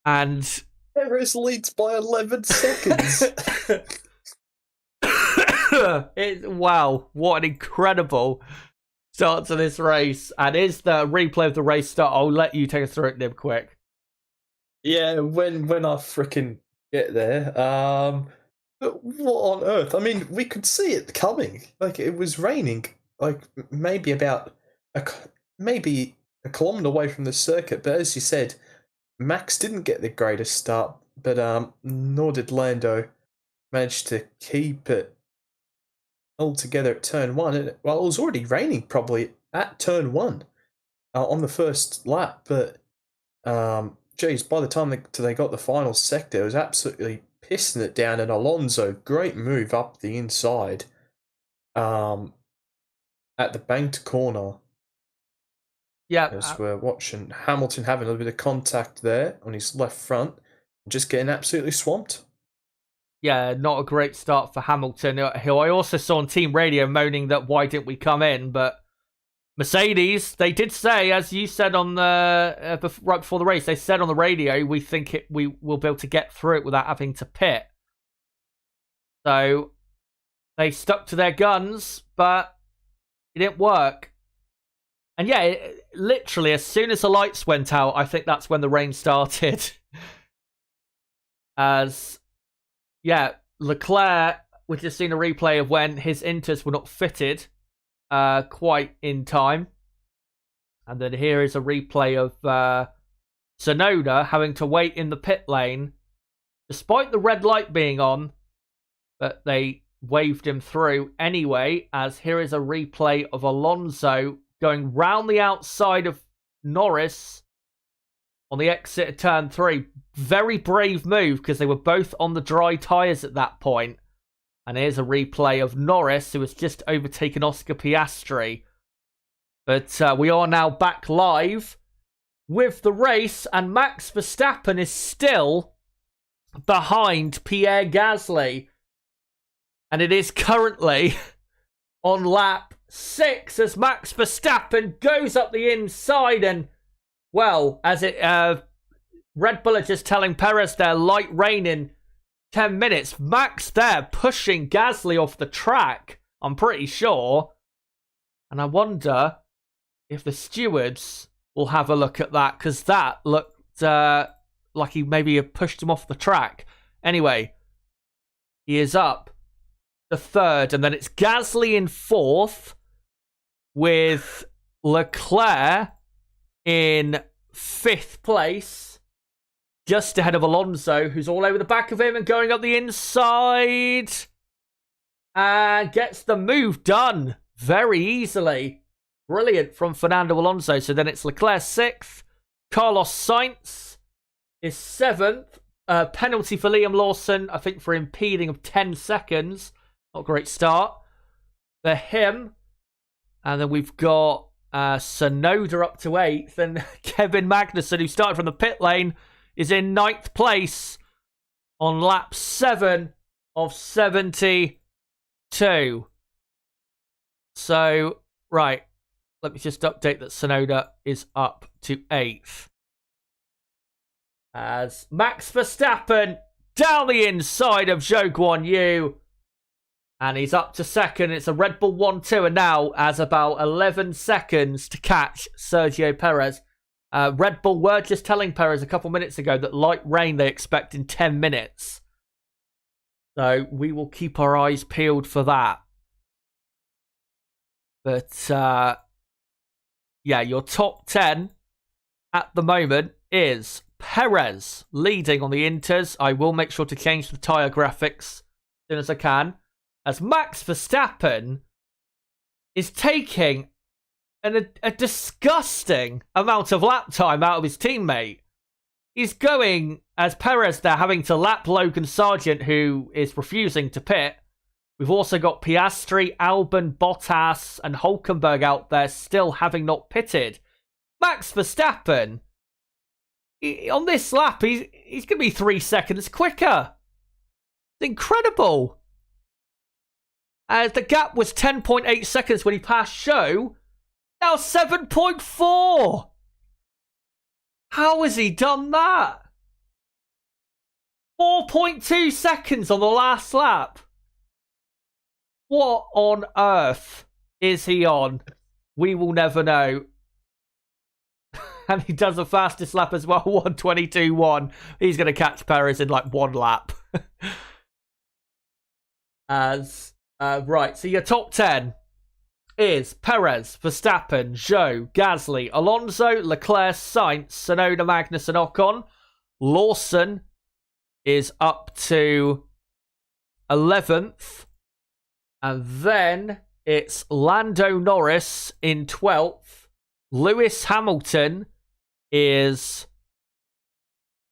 And Perez leads by 11 seconds. Wow, what an incredible start to this race. And is the replay of the race start? I'll let you take us through it, Nib, quick. Yeah, when I frickin' get there, but what on earth? I mean, we could see it coming. Like it was raining, like maybe about maybe a kilometre away from the circuit. But as you said, Max didn't get the greatest start, but nor did Lando. Managed to keep it all together at turn one. And, well, it was already raining probably at turn one on the first lap, but geez, by the time they got the final sector, it was absolutely pissing it down. And Alonso, great move up the inside at the banked corner. Yeah. As we're watching Hamilton having a little bit of contact there on his left front, just getting absolutely swamped. Yeah, not a great start for Hamilton, who I also saw on team radio moaning that why didn't we come in, but Mercedes, they did say, as you said on the right before the race, they said on the radio, we think we will be able to get through it without having to pit. So they stuck to their guns, but it didn't work. And yeah, literally as soon as the lights went out, I think that's when the rain started. As yeah, Leclerc, we've just seen a replay of when his inters were not fitted quite in time. And then here is a replay of Tsunoda having to wait in the pit lane despite the red light being on, but they waved him through anyway, as here is a replay of Alonso going round the outside of Norris on the exit of turn 3. Very brave move because they were both on the dry tyres at that point. And here's a replay of Norris, who has just overtaken Oscar Piastri. But we are now back live with the race, and Max Verstappen is still behind Pierre Gasly. And it is currently on lap 6 as Max Verstappen goes up the inside, and, well, as it Red Bull are just telling Perez they're light rain in 10 minutes. Max there pushing Gasly off the track, I'm pretty sure. And I wonder if the stewards will have a look at that, because that looked like he maybe had pushed him off the track. Anyway, he is up the 3rd, and then it's Gasly in 4th with Leclerc in 5th place, just ahead of Alonso, who's all over the back of him and going up the inside and gets the move done very easily. Brilliant from Fernando Alonso. So then it's Leclerc 6th, Carlos Sainz is 7th. Penalty for Liam Lawson, I think, for impeding of 10 seconds. Not a great start for him. And then we've got Tsunoda up to 8th, and Kevin Magnussen, who started from the pit lane, is in 9th place on lap 7 of 72. So, right, let me just update that Tsunoda is up to 8th. As Max Verstappen down the inside of Zhou Guanyu, and he's up to 2nd. It's a Red Bull 1-2, and now has about 11 seconds to catch Sergio Perez. Red Bull were just telling Perez a couple minutes ago that light rain they expect in 10 minutes. So we will keep our eyes peeled for that. But, yeah, your top 10 at the moment is Perez leading on the Inters. I will make sure to change the tyre graphics as soon as I can. As Max Verstappen is taking a disgusting amount of lap time out of his teammate. He's going, as Perez there, having to lap Logan Sargent, who is refusing to pit. We've also got Piastri, Albon, Bottas, and Hulkenberg out there still having not pitted. Max Verstappen, on this lap, he's going to be 3 seconds quicker. It's incredible. The gap was 10.8 seconds when he passed Zhou. Now 7.4. How has he done that? 4.2 seconds on the last lap. What on earth is he on? We will never know. And he does the fastest lap as well, 1:22.1. He's going to catch Perez in like one lap. Right, so your top 10 is Perez, Verstappen, Zhou, Gasly, Alonso, Leclerc, Sainz, Tsunoda, Magnussen, Ocon. Lawson is up to 11th. And then it's Lando Norris in 12th. Lewis Hamilton is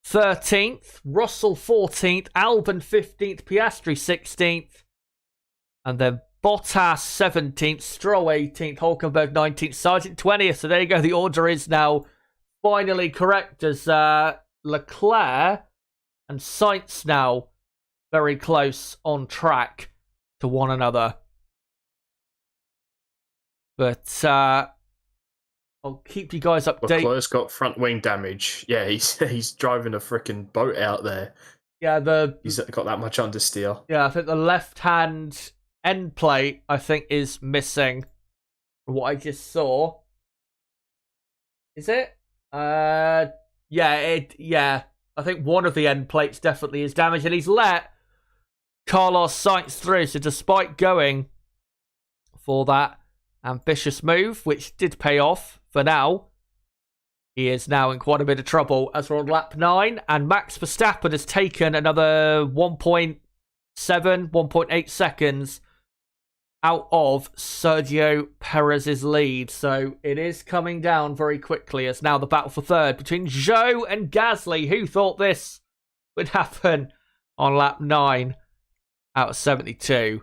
13th. Russell 14th. Albon 15th. Piastri 16th. And then Bottas 17th, Stroll 18th, Hulkenberg 19th, Sargent 20th. So there you go. The order is now finally correct as Leclerc and Sainz now very close on track to one another. But I'll keep you guys updated. Leclerc's got front wing damage. Yeah, he's driving a freaking boat out there. Yeah, he's got that much understeer. Yeah, I think the left-hand end plate, I think, is missing from what I just saw. Is it? Yeah. I think one of the end plates definitely is damaged, and he's let Carlos Sainz through. So despite going for that ambitious move, which did pay off for now, he is now in quite a bit of trouble as we're on lap 9, and Max Verstappen has taken another 1.7, 1.8 seconds out of Sergio Perez's lead. So it is coming down very quickly as now the battle for third between Zhou and Gasly. Who thought this would happen on lap 9 out of 72?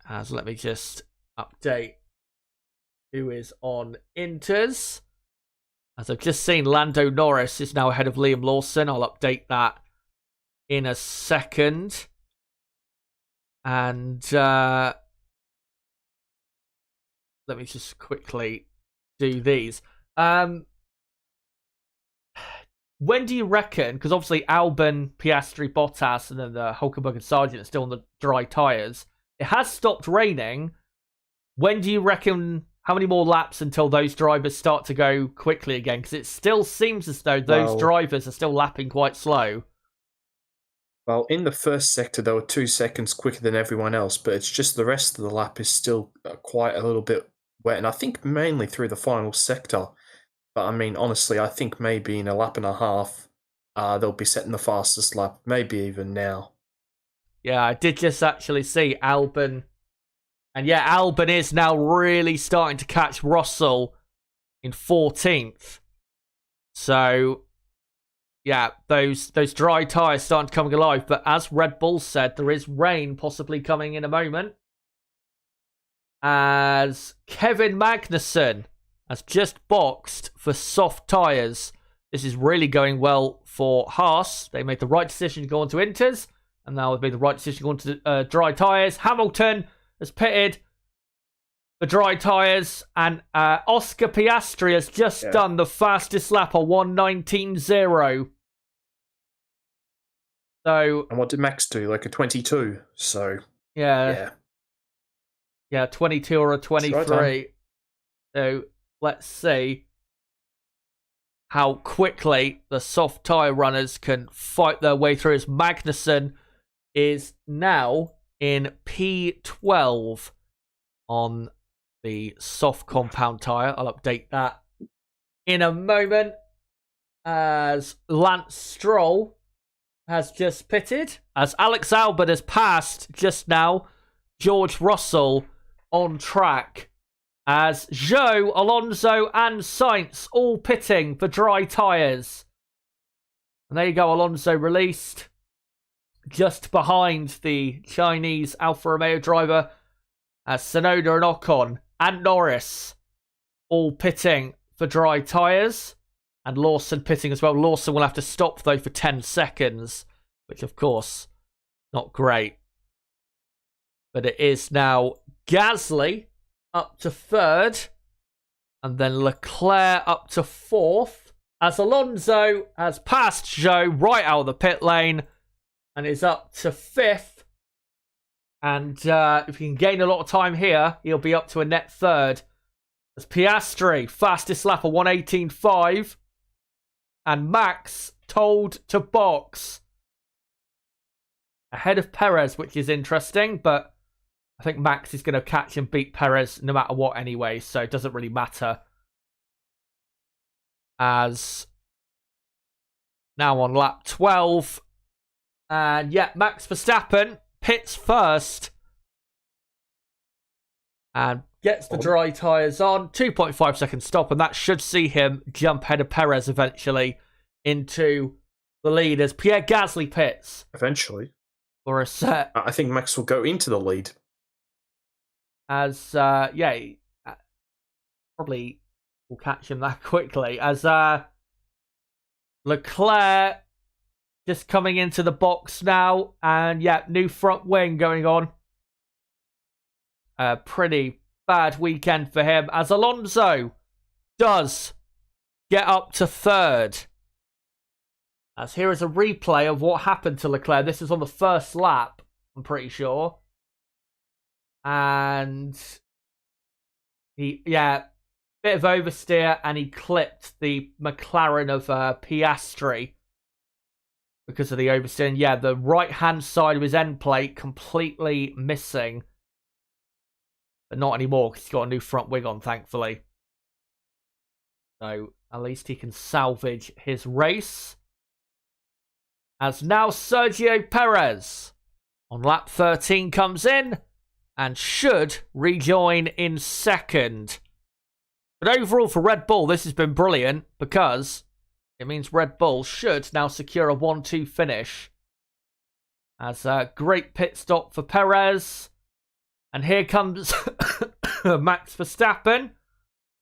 As let me just update who is on Inters. As I've just seen, Lando Norris is now ahead of Liam Lawson. I'll update that in a second. And let me just quickly do these. When do you reckon, because obviously Albon, Piastri, Bottas, and then the Hulkenberg and Sargent are still on the dry tyres. It has stopped raining. When do you reckon, how many more laps until those drivers start to go quickly again? Because it still seems as though those drivers are still lapping quite slow. Well, in the first sector, they were 2 seconds quicker than everyone else, but it's just the rest of the lap is still quite a little bit wet, and I think mainly through the final sector. But I mean, honestly, I think maybe in a lap and a half, they'll be setting the fastest lap, maybe even now. Yeah, I did just actually see Albon. And yeah, Albon is now really starting to catch Russell in 14th. So, yeah, those dry tyres starting to come alive. But as Red Bull said, there is rain possibly coming in a moment. As Kevin Magnussen has just boxed for soft tyres. This is really going well for Haas. They made the right decision to go on to Inters. And now they've made the right decision to go on to dry tyres. Hamilton has pitted for dry tyres. And Oscar Piastri has just done the fastest lap of 1:19.0. So, and what did Max do? Like a 22. So yeah, 22 or a 23. So let's see how quickly the soft tyre runners can fight their way through, as Magnussen is now in P12 on the soft compound tyre. I'll update that in a moment, as Lance Stroll has just pitted, as Alex Albon has passed just now George Russell on track, as Zhou, Alonso and Sainz all pitting for dry tyres. And there you go, Alonso released just behind the Chinese Alfa Romeo driver, as Tsunoda and Ocon and Norris all pitting for dry tyres, and Lawson pitting as well. Lawson will have to stop though for 10 seconds, which of course not great. But it is now Gasly up to third, and then Leclerc up to fourth, as Alonso has passed Zhou right out of the pit lane and is up to fifth. And if he can gain a lot of time here, he'll be up to a net third. As Piastri, fastest lap of 1:18.5. And Max told to box. Ahead of Perez, which is interesting, but I think Max is going to catch and beat Perez no matter what anyway, so it doesn't really matter. As now on lap 12. And yeah, Max Verstappen pits first. And gets the dry tyres on. 2.5 second stop, and that should see him jump ahead of Perez eventually into the lead as Pierre Gasly pits. Eventually. For a set. I think Max will go into the lead. As, probably will catch him that quickly. As Leclerc just coming into the box now. And yeah, new front wing going on. Pretty bad weekend for him. As Alonso does get up to third. As here is a replay of what happened to Leclerc. This is on the first lap, I'm pretty sure. And bit of oversteer, and he clipped the McLaren of Piastri because of the oversteer. And yeah, the right-hand side of his end plate completely missing. But not anymore, because he's got a new front wing on, thankfully. So at least he can salvage his race. As now Sergio Perez on lap 13 comes in and should rejoin in second. But overall for Red Bull, this has been brilliant because it means Red Bull should now secure a 1-2 finish. As a great pit stop for Perez. And here comes Max Verstappen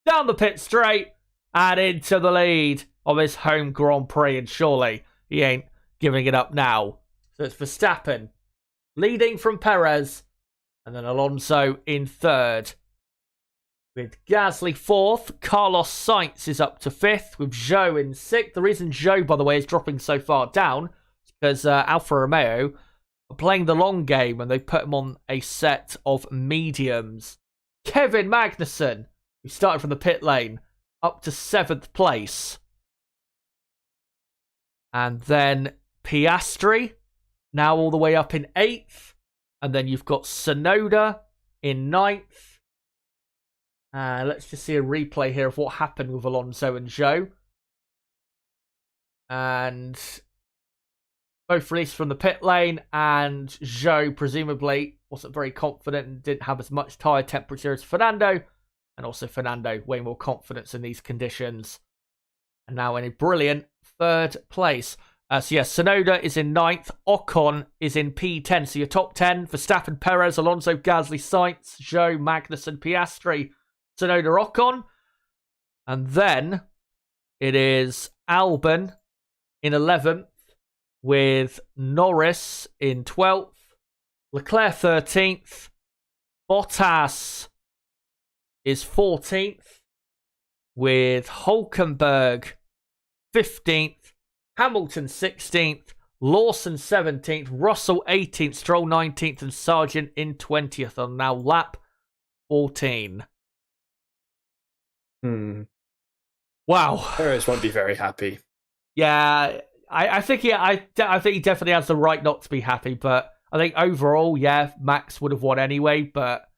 down the pit straight and into the lead of his home Grand Prix. And surely he ain't giving it up now. So it's Verstappen leading from Perez, and then Alonso in third. With Gasly fourth, Carlos Sainz is up to fifth, with Zhou in sixth. The reason Zhou, by the way, is dropping so far down is because Alfa Romeo are playing the long game, and they put him on a set of mediums. Kevin Magnussen, who started from the pit lane, up to 7th place. And then Piastri, now all the way up in 8th. And then you've got Tsunoda in 9th. Let's just see a replay here of what happened with Alonso and Zhou. And both released from the pit lane. And Zhou presumably wasn't very confident and didn't have as much tyre temperature as Fernando. And also Fernando, way more confidence in these conditions. And now in a brilliant 3rd place. So yeah, Tsunoda is in 9th. Ocon is in P10. So your top 10, Verstappen, Perez, Alonso, Gasly, Sainz, Zhou, Magnussen, Piastri, Tsunoda, Ocon. And then it is Albon in 11th with Norris in 12th. Leclerc 13th. Bottas is 14th with Hulkenberg 15th. Hamilton 16th, Lawson 17th, Russell 18th, Stroll 19th, and Sargent in 20th on now lap 14. Wow. Perez won't be very happy. Yeah, I think he definitely has the right not to be happy, but I think overall, yeah, Max would have won anyway, but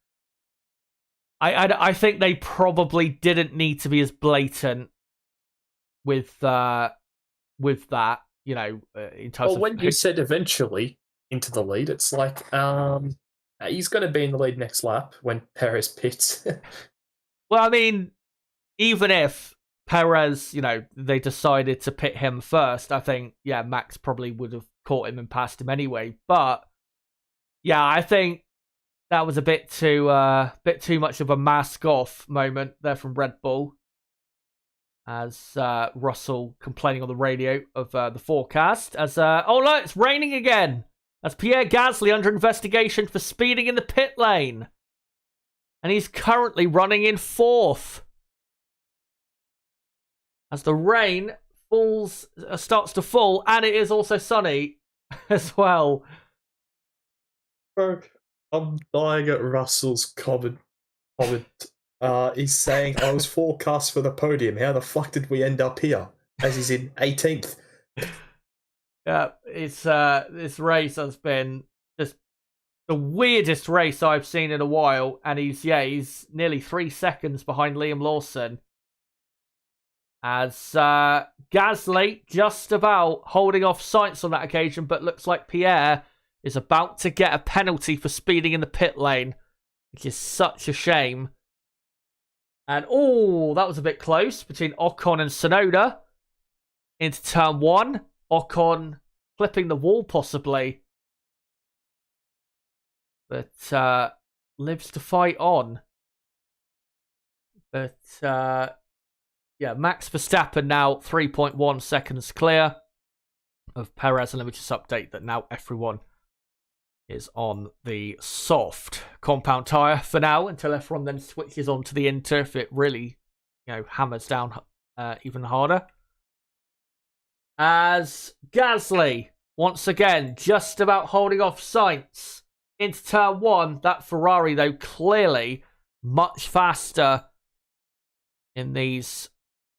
I think they probably didn't need to be as blatant with that, you know, in terms of... Well, when you said eventually into the lead, it's like, he's going to be in the lead next lap when Perez pits. Well, I mean, even if Perez, you know, they decided to pit him first, I think, yeah, Max probably would have caught him and passed him anyway. But, yeah, I think that was a bit too much of a mask-off moment there from Red Bull. As Russell complaining on the radio of the forecast. As, oh no, it's raining again. As Pierre Gasly under investigation for speeding in the pit lane. And he's currently running in 4th. As the rain starts to fall, and it is also sunny as well. Bro, I'm dying at Russell's comment He's saying, I was forecast for the podium. How the fuck did we end up here? As he's in 18th. Yeah, it's this race has been just the weirdest race I've seen in a while, and he's nearly 3 seconds behind Liam Lawson. As Gasly just about holding off Sainz on that occasion, but looks like Pierre is about to get a penalty for speeding in the pit lane, which is such a shame. And that was a bit close between Ocon and Tsunoda into turn 1. Ocon clipping the wall possibly, but lives to fight on. But Max Verstappen now 3.1 seconds clear of Perez, and let me just update that now everyone is on the soft compound tyre for now, until everyone then switches on to the inter if it really, hammers down even harder. As Gasly, once again, just about holding off Sainz into turn 1. That Ferrari, though, clearly much faster in these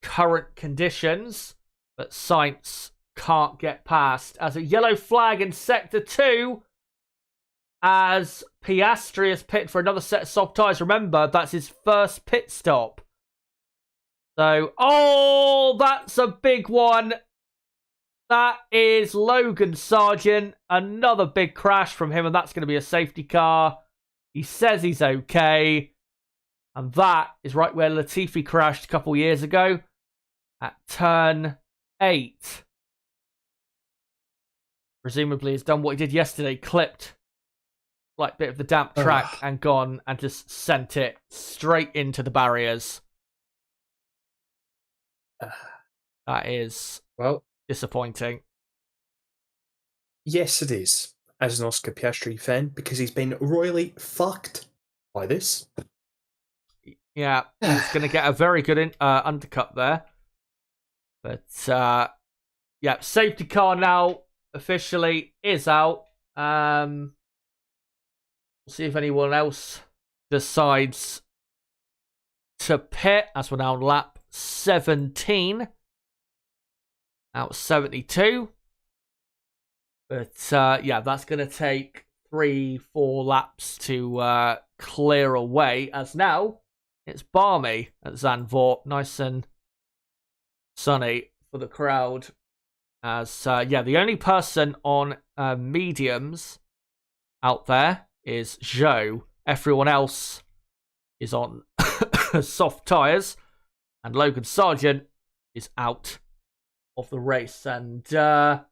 current conditions, but Sainz can't get past. As a yellow flag in sector 2, as Piastri has pitted for another set of soft tyres. Remember, that's his first pit stop. So, that's a big one. That is Logan Sargent. Another big crash from him, and that's going to be a safety car. He says he's okay. And that is right where Latifi crashed a couple years ago at turn 8. Presumably has done what he did yesterday, clipped like bit of the damp track and gone and just sent it straight into the barriers. That is disappointing. Yes, it is, as an Oscar Piastri fan, because he's been royally fucked by this. Yeah, he's going to get a very good undercut there. But, safety car now officially is out. We'll see if anyone else decides to pit, as we're now on lap 17. Out 72. But, that's going to take 3-4 laps to clear away, as now it's balmy at Zandvoort. Nice and sunny for the crowd. As, the only person on mediums out there is Zhou. Everyone else is on soft tyres. And Logan Sargent is out of the race. And that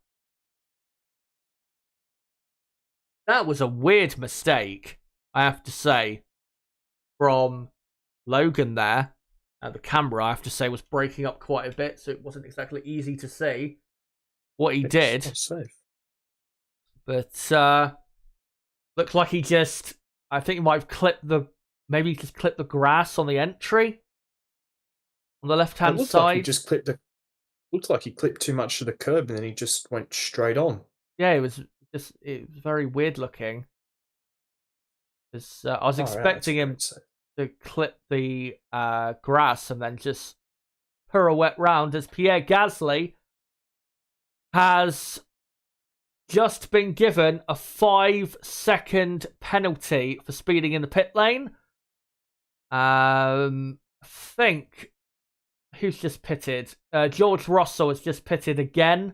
was a weird mistake, I have to say, from Logan there. The camera, I have to say, was breaking up quite a bit, so it wasn't exactly easy to see what he did. But looks like he I think he might have clipped the grass on the entry on the left-hand side. Like he just looked like he clipped too much to the curb and then he just went straight on. Yeah, it was very weird looking. I was expecting him to clip the grass and then just pirouette round, as Pierre Gasly has just been given a 5-second penalty for speeding in the pit lane. I think who's just pitted? George Russell has just pitted again,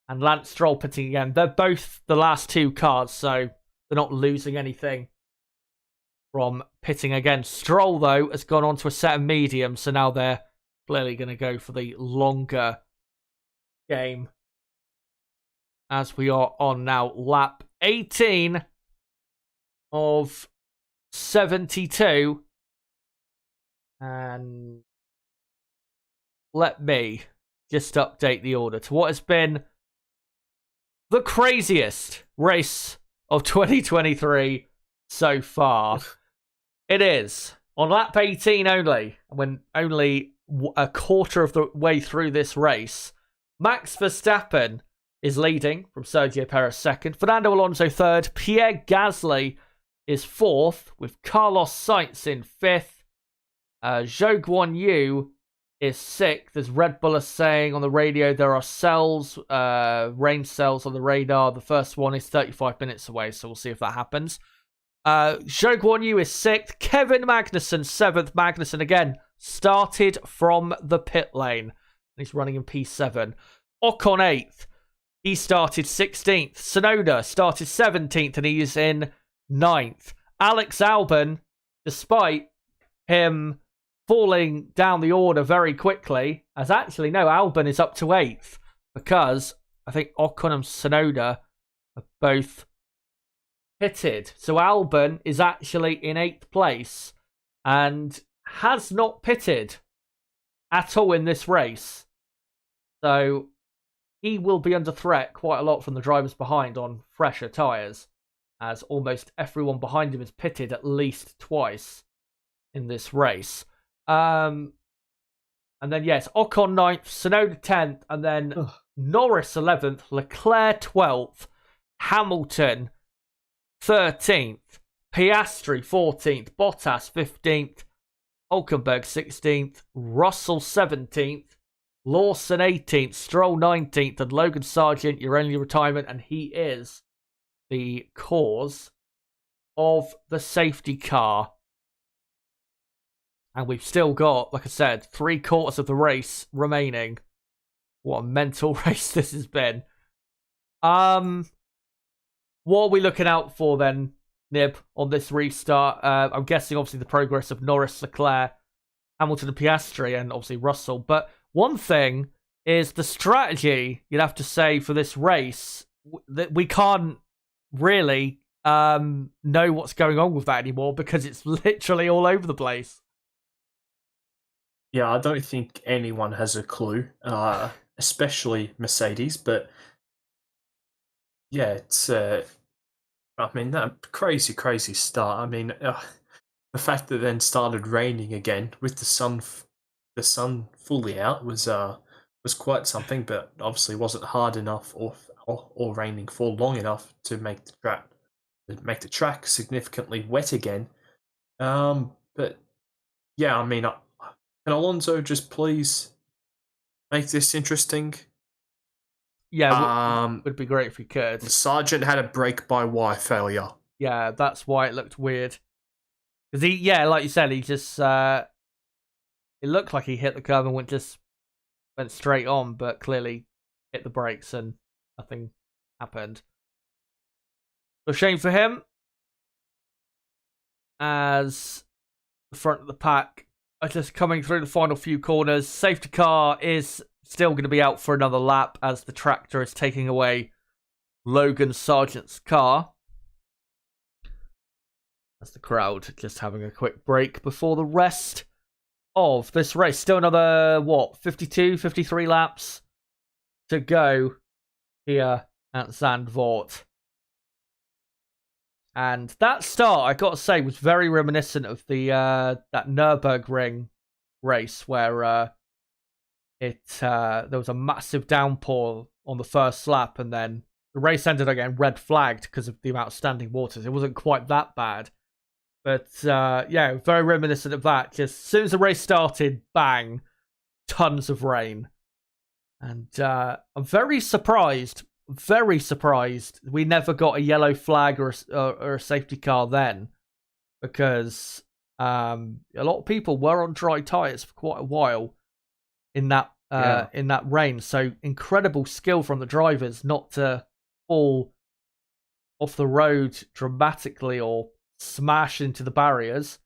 and Lance Stroll pitting again. They're both the last 2 cars, so they're not losing anything from pitting again. Stroll, though, has gone on to a set of mediums, so now they're clearly going to go for the longer game. As we are on now lap 18 of 72. And let me just update the order to what has been the craziest race of 2023 so far. It is on lap 18 only, when only a quarter of the way through this race. Max Verstappen is leading from Sergio Perez second, Fernando Alonso third, Pierre Gasly is fourth, with Carlos Sainz in fifth, Zhou Guanyu is 6th, as Red Bull are saying on the radio there are cells, rain cells on the radar. The first one is 35 minutes away, so we'll see if that happens. Zhou Guanyu is 6th. Kevin Magnussen 7th. Magnussen again started from the pit lane. He's running in P7. Ocon 8th. He started 16th. Tsunoda started 17th and he is in 9th. Alex Albon, despite him falling down the order very quickly, as actually, no, Albon is up to 8th because I think Ocon and Tsunoda are both pitted. So Albon is actually in 8th place and has not pitted at all in this race. So he will be under threat quite a lot from the drivers behind on fresher tyres, as almost everyone behind him is pitted at least twice in this race. And then, yes, Ocon 9th, Tsunoda 10th, and then Norris 11th, Leclerc 12th, Hamilton 13th, Piastri 14th, Bottas 15th, Hulkenberg 16th, Russell 17th, Lawson 18th, Stroll 19th, and Logan Sargent, your only retirement, and he is the cause of the safety car. And we've still got, like I said, 3/4 of the race remaining. What a mental race this has been. What are we looking out for then, Nib, on this restart? I'm guessing, obviously, the progress of Norris, Leclerc, Hamilton and Piastri, and obviously Russell. But one thing is the strategy, you'd have to say, for this race, that we can't really know what's going on with that anymore because it's literally all over the place. Yeah, I don't think anyone has a clue, especially Mercedes. But yeah, it's I mean, that crazy start. I mean, the fact that it then started raining again with the sun fully out was quite something. But obviously, wasn't hard enough or raining for long enough to make the track significantly wet again. But yeah, I mean, can Alonso just please make this interesting? Yeah, would be great if he could. Sargent had a brake-by-wire failure. Yeah, that's why it looked weird. Because like you said, he just it looked like he hit the curb and went straight on, but clearly hit the brakes and nothing happened. A shame for him, as the front of the pack are just coming through the final few corners. Safety car is still going to be out for another lap as the tractor is taking away Logan Sargent's car. As the crowd just having a quick break before the rest of this race. Still another, 52, 53 laps to go here at Zandvoort. And that start, I got to say, was very reminiscent of the that Nürburgring race where there was a massive downpour on the first lap, and then the race ended up getting red flagged because of the amount of standing waters. It wasn't quite that bad, but very reminiscent of that. Just as soon as the race started, bang, tons of rain, and I'm very surprised we never got a yellow flag or a safety car then, because a lot of people were on dry tyres for quite a while in that rain. So incredible skill from the drivers not to fall off the road dramatically or smash into the barriers,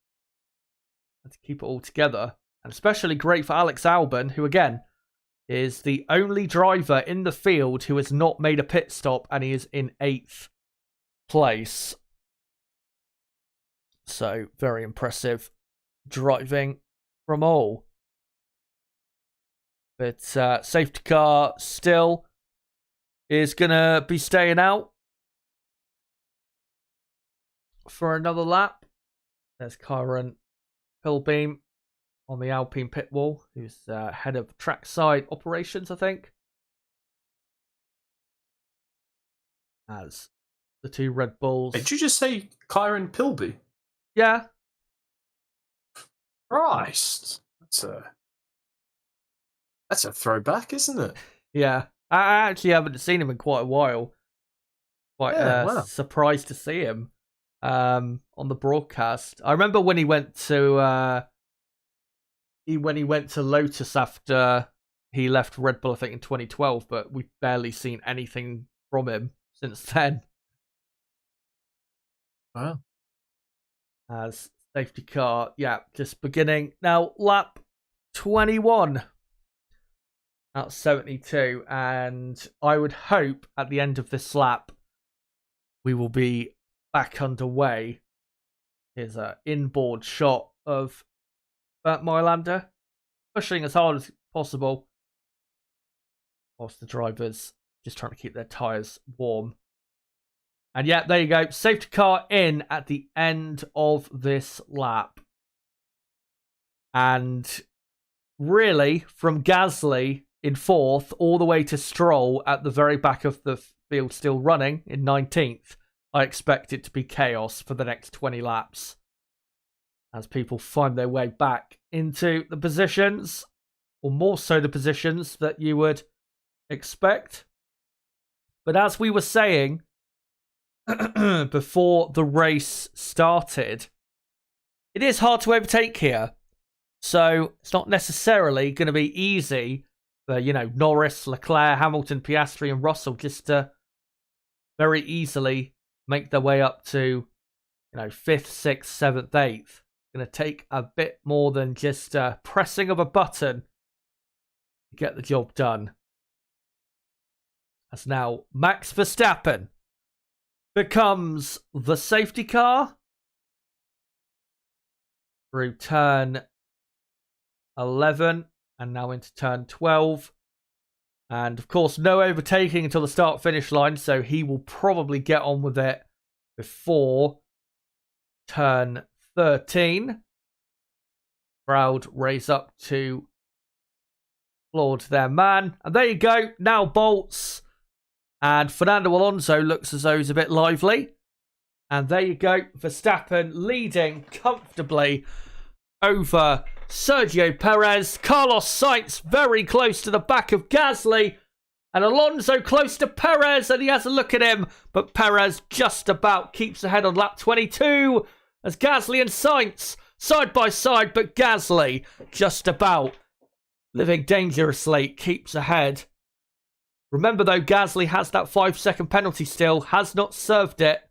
and to keep it all together. And especially great for Alex Albon, who again is the only driver in the field who has not made a pit stop, and he is in 8th place. So, very impressive driving from all. But safety car still is going to be staying out for another lap. There's Kyron Pilbeam on the Alpine pit wall, who's head of trackside operations, I think. As the two Red Bulls. Did you just say Kyron Pilby? Yeah. Christ, that's a throwback, isn't it? Yeah, I actually haven't seen him in quite a while. Quite Wow. surprised to see him on the broadcast. I remember when he went to Lotus after he left Red Bull, I think in 2012, but we've barely seen anything from him since then. Wow. As safety car, yeah, just beginning. Now, lap 21 at 72, and I would hope at the end of this lap we will be back underway. Here's an inboard shot of Mailander pushing as hard as possible, whilst the drivers just trying to keep their tyres warm. And yeah, there you go. Safety car in at the end of this lap. And really, from Gasly in 4th all the way to Stroll at the very back of the field still running in 19th, I expect it to be chaos for the next 20 laps as people find their way back into the positions, or more so the positions that you would expect. But as we were saying before the race started, it is hard to overtake here. So it's not necessarily going to be easy for, Norris, Leclerc, Hamilton, Piastri and Russell just to very easily make their way up to, 5th, 6th, 7th, 8th. Going to take a bit more than just pressing of a button to get the job done. As now Max Verstappen becomes the safety car through turn 11 and now into turn 12. And of course, no overtaking until the start-finish line, so he will probably get on with it before turn 13. Crowd raise up to applaud their man. And there you go, now bolts. And Fernando Alonso looks as though he's a bit lively. And there you go, Verstappen leading comfortably over Sergio Perez. Carlos Sainz very close to the back of Gasly. And Alonso close to Perez, and he has a look at him. But Perez just about keeps ahead on lap 22 as Gasly and Sainz side by side. But Gasly just about living dangerously keeps ahead. Remember though, Gasly has that 5-second penalty still, has not served it.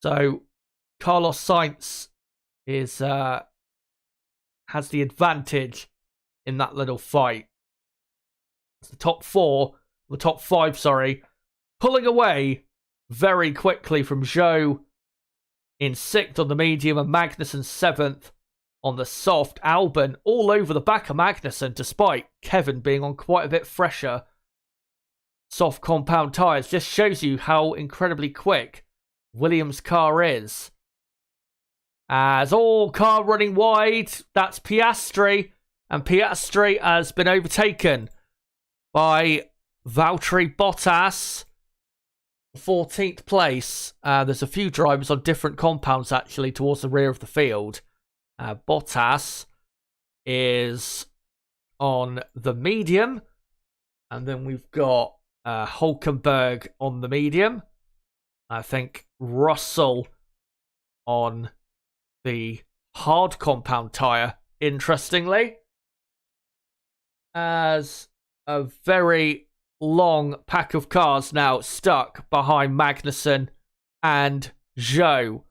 So Carlos Sainz is has the advantage in that little fight. It's the top 5, pulling away very quickly from Zhou in 6th on the medium and Magnussen 7th on the soft. Albon all over the back of Magnussen, despite Kevin being on quite a bit fresher soft compound tyres. Just shows you how incredibly quick Williams' car is. As all car running wide, that's Piastri, and Piastri has been overtaken by Valtteri Bottas, 14th place. There's a few drivers on different compounds actually towards the rear of the field. Bottas is on the medium, and then we've got Hulkenberg on the medium. I think Russell on the hard compound tyre, interestingly. As a very long pack of cars now stuck behind Magnussen and Zhou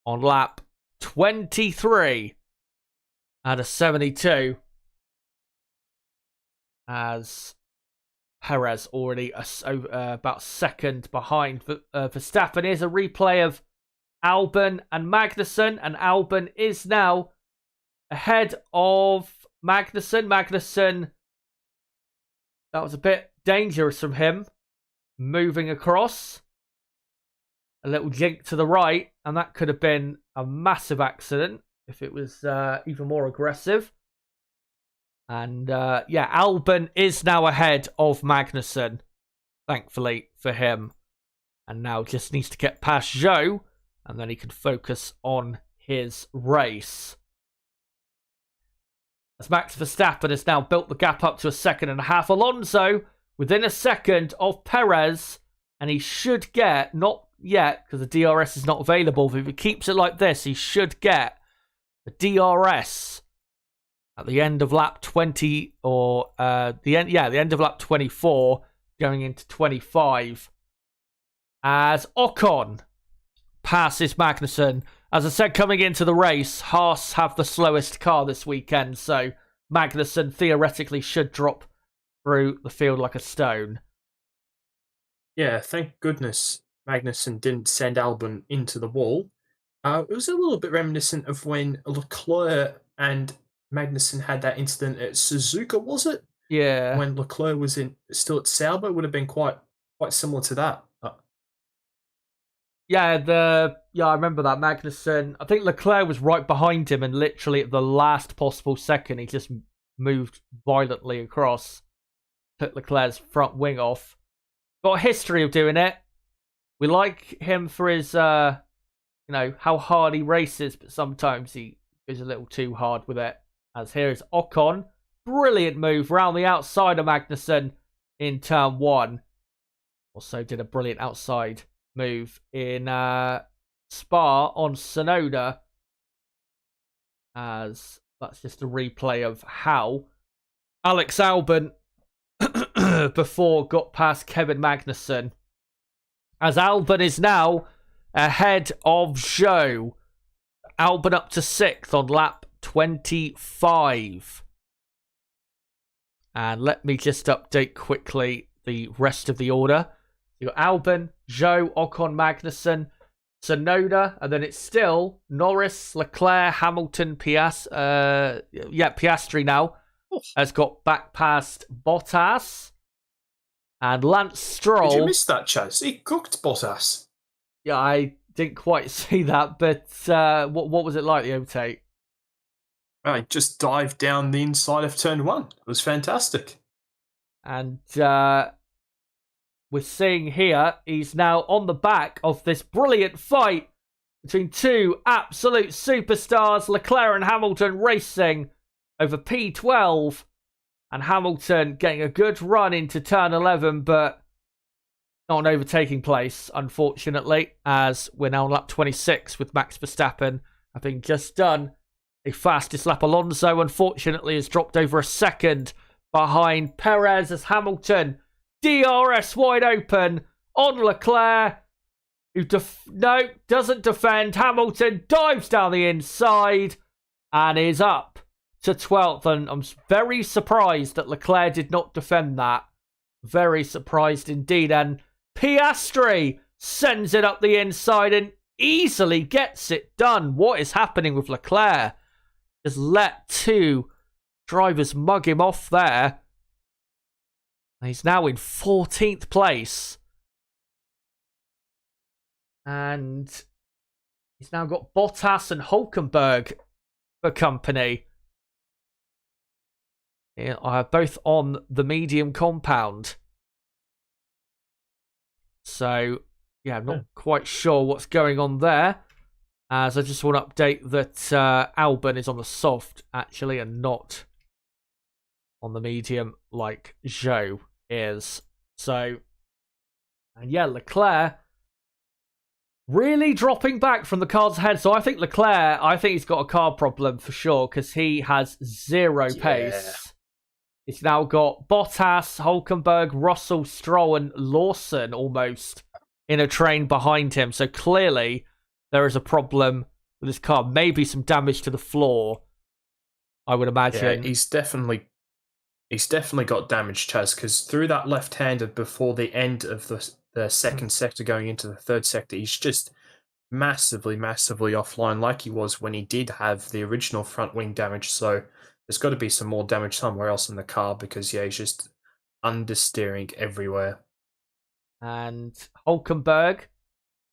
on lap 23 out of 72. As Perez already about second behind Verstappen. Here's a replay of Albon and Magnussen, and Albon is now ahead of Magnussen. Magnussen, that was a bit dangerous from him, moving across. A little jink to the right, and that could have been a massive accident if it was even more aggressive. And Albon is now ahead of Magnussen, thankfully for him. And now just needs to get past Zhou, and then he can focus on his race. as Max Verstappen has now built the gap up to 1.5 seconds. Alonso within 1 second of Perez, and he should get, not yet because the DRS is not available, but if he keeps it like this, he should get the DRS at the end of lap 20, or the end of lap 24, going into 25, as Ocon passes Magnussen. As I said, coming into the race, Haas have the slowest car this weekend, so Magnussen theoretically should drop through the field like a stone. Yeah, thank goodness Magnussen didn't send Albon into the wall. It was a little bit reminiscent of when Leclerc and Magnussen had that incident at Suzuka, was it? Yeah. When Leclerc was still at Sauber, it would have been quite similar to that. Yeah, I remember that. Magnussen, I think Leclerc was right behind him, and literally at the last possible second, he just moved violently across, took Leclerc's front wing off. Got a history of doing it. We like him for his, how hard he races, but sometimes he goes a little too hard with it. As here is Ocon. Brilliant move round the outside of Magnussen in turn 1. Also did a brilliant outside move in Spa on Tsunoda, as that's just a replay of how Alex Albon before got past Kevin Magnussen, as Albon is now ahead of Zhou. Albon up to 6th on lap 25. And let me just update quickly the rest of the order. You got Albon, Zhou, Ocon, Magnussen, Tsunoda, and then it's still Norris, Leclerc, Hamilton, Piastri now has got back past Bottas, and Lance Stroll. Did you miss that, Chaz? He cooked Bottas. Yeah, I didn't quite see that, but what was it like, the overtake? I just dived down the inside of turn 1. It was fantastic. And we're seeing here, he's now on the back of this brilliant fight between two absolute superstars, Leclerc and Hamilton, racing over P12, and Hamilton getting a good run into turn 11, but not an overtaking place, unfortunately, as we're now on lap 26 with Max Verstappen having just done the fastest lap. Alonso, unfortunately, has dropped over 1 second behind Perez, as Hamilton DRS wide open on Leclerc, who doesn't defend. Hamilton dives down the inside and is up to 12th. And I'm very surprised that Leclerc did not defend that. Very surprised indeed. And Piastri sends it up the inside and easily gets it done. What is happening with Leclerc? Just let two drivers mug him off there. He's now in 14th place. And he's now got Bottas and Hülkenberg for company. Both on the medium compound. So, yeah, I'm not quite sure what's going on there. As I just want to update that Albon is on the soft, actually, and not on the medium like Zhou is. So, and yeah, Leclerc really dropping back from the cars ahead. So I think he's got a car problem for sure, because he has zero pace. He's now got Bottas, Hülkenberg, Russell, Stroll, and Lawson almost in a train behind him. So clearly there is a problem with this car. Maybe some damage to the floor, I would imagine. Yeah, he's definitely got damage, Chaz, because through that left-hander before the end of the second sector going into the third sector, he's just massively offline, like he was when he did have the original front wing damage. So there's got to be some more damage somewhere else in the car, because he's just understeering everywhere. And Hülkenberg,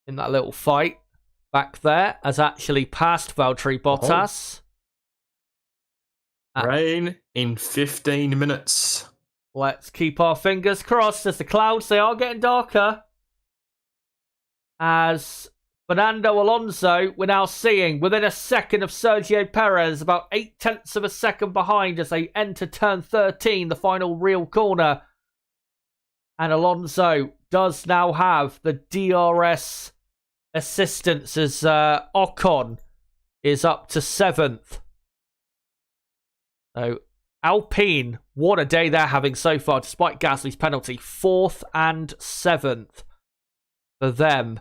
in that little fight back there, has actually passed Valtteri Bottas. Rain in 15 minutes. Let's keep our fingers crossed, as the clouds, they are getting darker. As Fernando Alonso, we're now seeing within a second of Sergio Perez, about 0.8 of a second behind as they enter turn 13, the final real corner. And Alonso does now have the DRS assistance as Ocon is up to 7th. So Alpine, what a day they're having so far, despite Gasly's penalty. 4th and 7th for them.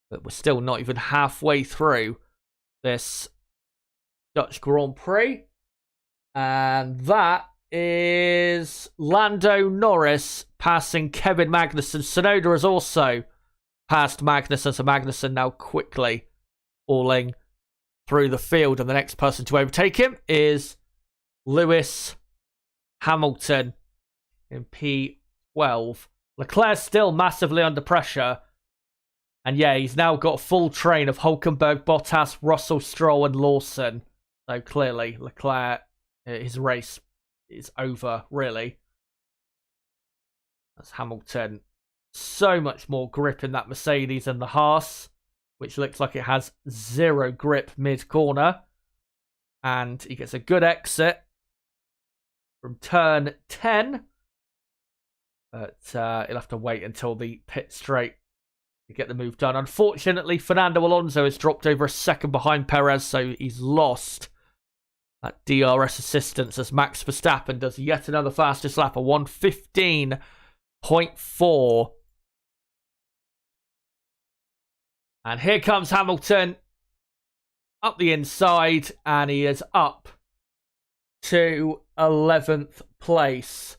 But we're still not even halfway through this Dutch Grand Prix. And that is Lando Norris passing Kevin Magnussen. Tsunoda has also passed Magnussen. So Magnussen now quickly falling through the field. And the next person to overtake him is Lewis Hamilton in P12. Leclerc still massively under pressure. And yeah, he's now got a full train of Hülkenberg, Bottas, Russell, Stroll and Lawson. So clearly, Leclerc, his race is over, really. That's Hamilton. So much more grip in that Mercedes than the Haas, which looks like it has zero grip mid-corner. And he gets a good exit from turn 10. But he'll have to wait until the pit straight to get the move done. Unfortunately, Fernando Alonso has dropped over a second behind Perez, so he's lost that DRS assistance as Max Verstappen does yet another fastest lap, a 1:15.4. And here comes Hamilton up the inside, and he is up to 11th place.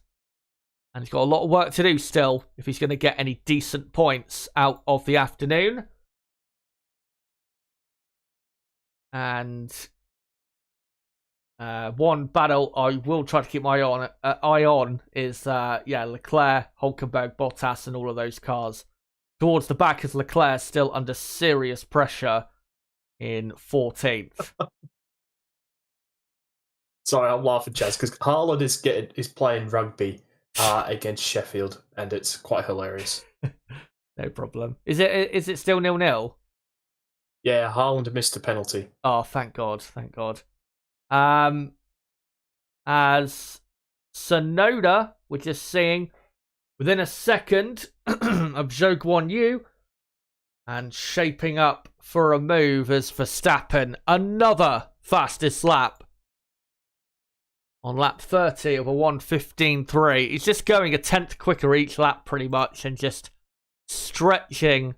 And he's got a lot of work to do still if he's going to get any decent points out of the afternoon. And one battle I will try to keep my eye on is Leclerc, Hülkenberg, Bottas and all of those cars. Towards the back is Leclerc still under serious pressure in 14th. Sorry, I'm laughing, Chaz, because Haaland is playing rugby against Sheffield, and it's quite hilarious. No problem. Is it still 0-0? Yeah, Haaland missed a penalty. Oh, thank God, thank God. As Tsunoda, we're just seeing within a second of Zhou Guanyu, and shaping up for a move as Verstappen, another fastest lap. On lap 30 of a 1:15.3. He's just going a 10th quicker each lap pretty much and just stretching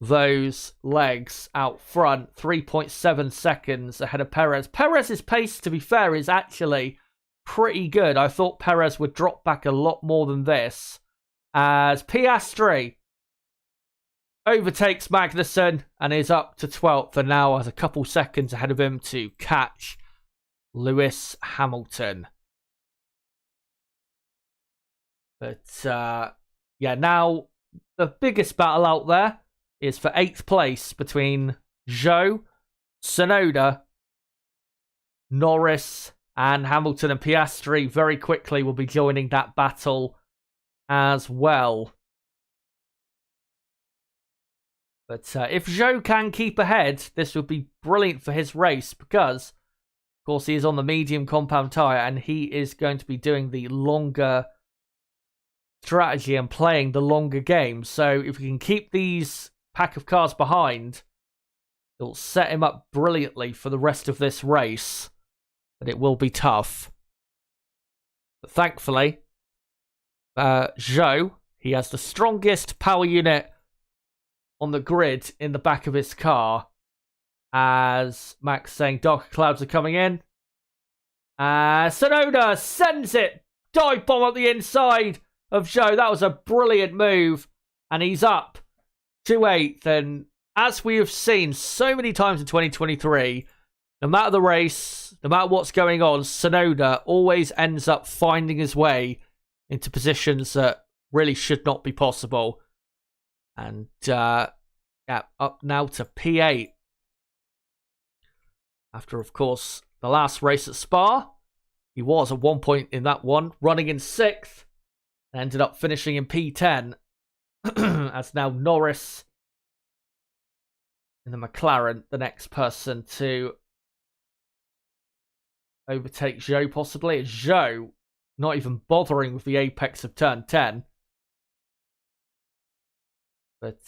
those legs out front. 3.7 seconds ahead of Perez. Perez's pace, to be fair, is actually pretty good. I thought Perez would drop back a lot more than this. As Piastri overtakes Magnussen and is up to 12th and now has a couple seconds ahead of him to catch Lewis Hamilton. But now the biggest battle out there is for 8th place between Zhou, Tsunoda, Norris and Hamilton, and Piastri very quickly will be joining that battle as well. But if Zhou can keep ahead, this would be brilliant for his race because of course, he is on the medium compound tyre and he is going to be doing the longer strategy and playing the longer game. So if we can keep these pack of cars behind, it'll set him up brilliantly for the rest of this race. But it will be tough. But thankfully, Zhou, he has the strongest power unit on the grid in the back of his car. As Max saying darker clouds are coming in. Tsunoda sends it. Dive bomb up the inside of Zhou. That was a brilliant move. And he's up to 8th. And as we have seen so many times in 2023, no matter the race, no matter what's going on, Tsunoda always ends up finding his way into positions that really should not be possible. And up now to P8. After, of course, the last race at Spa, he was at one point in that one, running in 6th, and ended up finishing in P10. As now Norris in the McLaren, the next person to overtake Zhou possibly. It's Zhou not even bothering with the apex of turn 10. But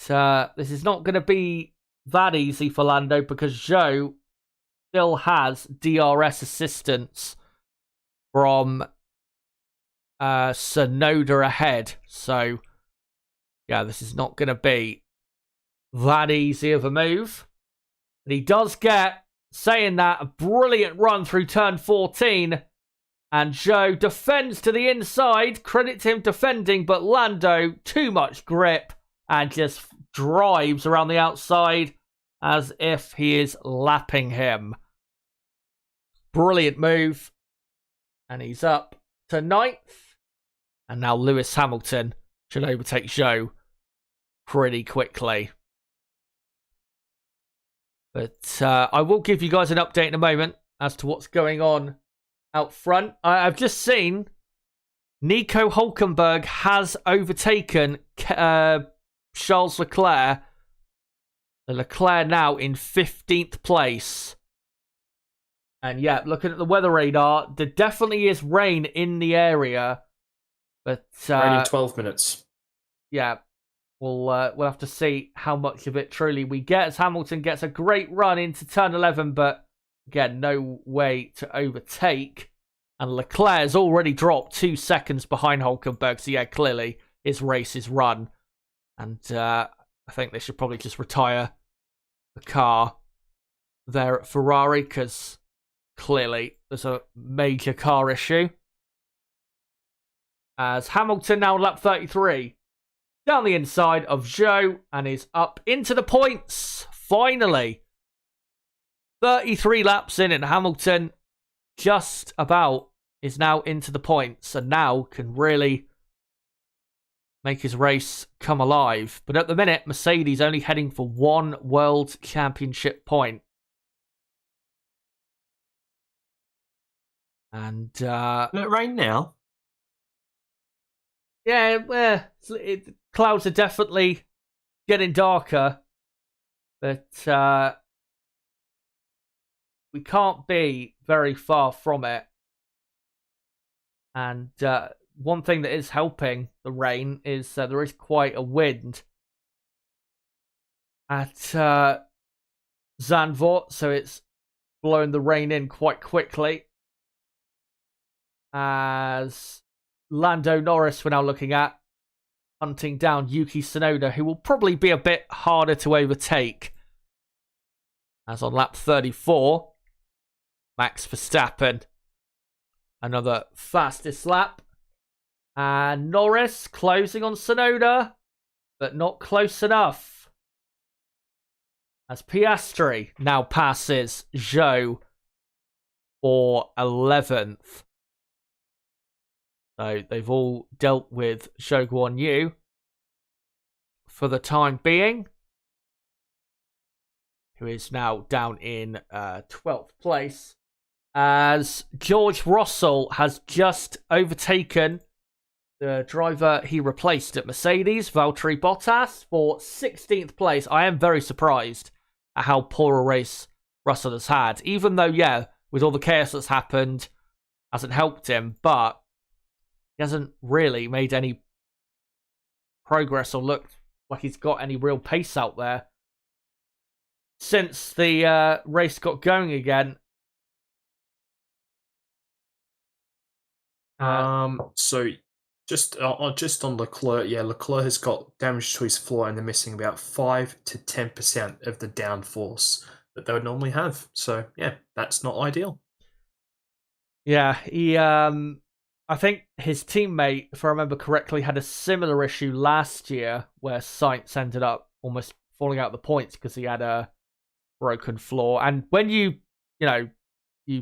this is not going to be that easy for Lando because Zhou still has DRS assistance from Tsunoda ahead. So, yeah, this is not going to be that easy of a move. But he does get, saying that, a brilliant run through turn 14. And Zhou defends to the inside. Credit to him defending, but Lando, too much grip and just drives around the outside as if he is lapping him. Brilliant move. And he's up to 9th. And now Lewis Hamilton should overtake Zhou pretty quickly. But I will give you guys an update in a moment as to what's going on out front. I've just seen Nico Hülkenberg has overtaken Charles Leclerc. Leclerc now in 15th place. And yeah, looking at the weather radar, there definitely is rain in the area. But raining 12 minutes. Yeah, we'll have to see how much of it truly we get as Hamilton gets a great run into turn 11, but again, no way to overtake. And Leclerc has already dropped 2 seconds behind Hülkenberg, so yeah, clearly his race is run. And I think they should probably just retire the car there at Ferrari, because clearly there's a major car issue. As Hamilton now lap 33. Down the inside of Zhou and is up into the points. Finally. 33 laps in and Hamilton just about is now into the points and now can really make his race come alive. But at the minute, Mercedes only heading for 1 World Championship point. And Will it rain now? Yeah, clouds are definitely getting darker, but we can't be very far from it. And one thing that is helping the rain is there is quite a wind at Zandvoort, so it's blowing the rain in quite quickly. As Lando Norris we're now looking at, hunting down Yuki Tsunoda, who will probably be a bit harder to overtake. As on lap 34, Max Verstappen, another fastest lap. And Norris closing on Tsunoda, but not close enough. As Piastri now passes Zhou for 11th. So they've all dealt with Zhou Guanyu for the time being, who is now down in 12th place, as George Russell has just overtaken the driver he replaced at Mercedes, Valtteri Bottas, for 16th place. I am very surprised at how poor a race Russell has had, even though, yeah, with all the chaos that's happened, hasn't helped him, but he hasn't really made any progress or looked like he's got any real pace out there since the race got going again. So just on Leclerc, yeah, Leclerc has got damage to his floor and they're missing about 5 to 10% of the downforce that they would normally have. So yeah, that's not ideal. Yeah, he I think his teammate, if I remember correctly, had a similar issue last year where Sainz ended up almost falling out the points because he had a broken floor. And when you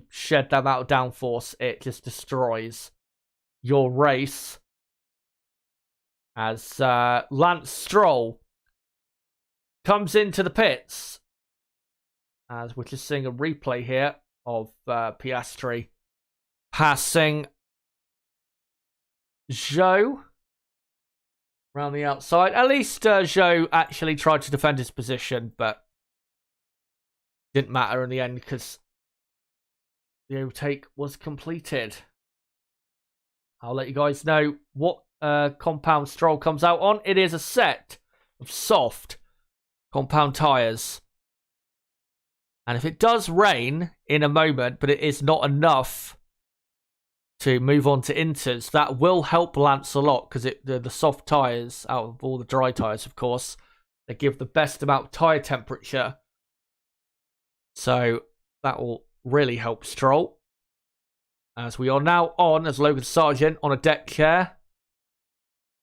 shed that amount of downforce, it just destroys your race. As Lance Stroll comes into the pits, as we're just seeing a replay here of Piastri passing Zhou around the outside. At least Zhou actually tried to defend his position, but didn't matter in the end because the overtake was completed. I'll let you guys know what compound Stroll comes out on. It is a set of soft compound tyres. And if it does rain in a moment, but it is not enough to move on to inters, that will help Lance a lot because the soft tyres, out of all the dry tyres, of course, they give the best amount of tyre temperature. So that will really help Stroll. As we are now on, as Logan Sargent, on a deck chair.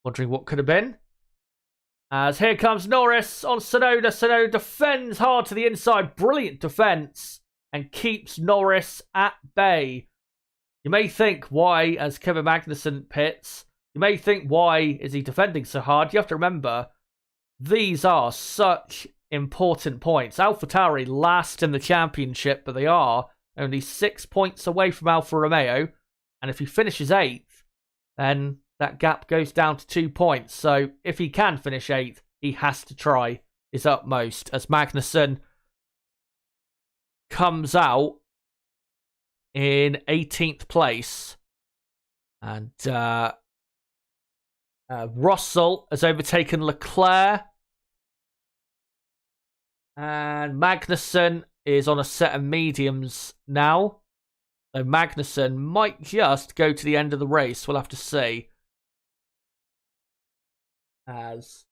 Wondering what could have been. As here comes Norris on Tsunoda. Tsunoda defends hard to the inside. Brilliant defense. And keeps Norris at bay. You may think, why, as Kevin Magnussen pits, you may think, why is he defending so hard? You have to remember, these are such important points. AlphaTauri last in the championship, but they are only 6 points away from Alfa Romeo. And if he finishes 8th, then that gap goes down to 2 points. So if he can finish 8th, he has to try his utmost. As Magnussen comes out in 18th place. And Russell has overtaken Leclerc. And Magnussen is on a set of mediums now. So Magnussen might just go to the end of the race. We'll have to see. As,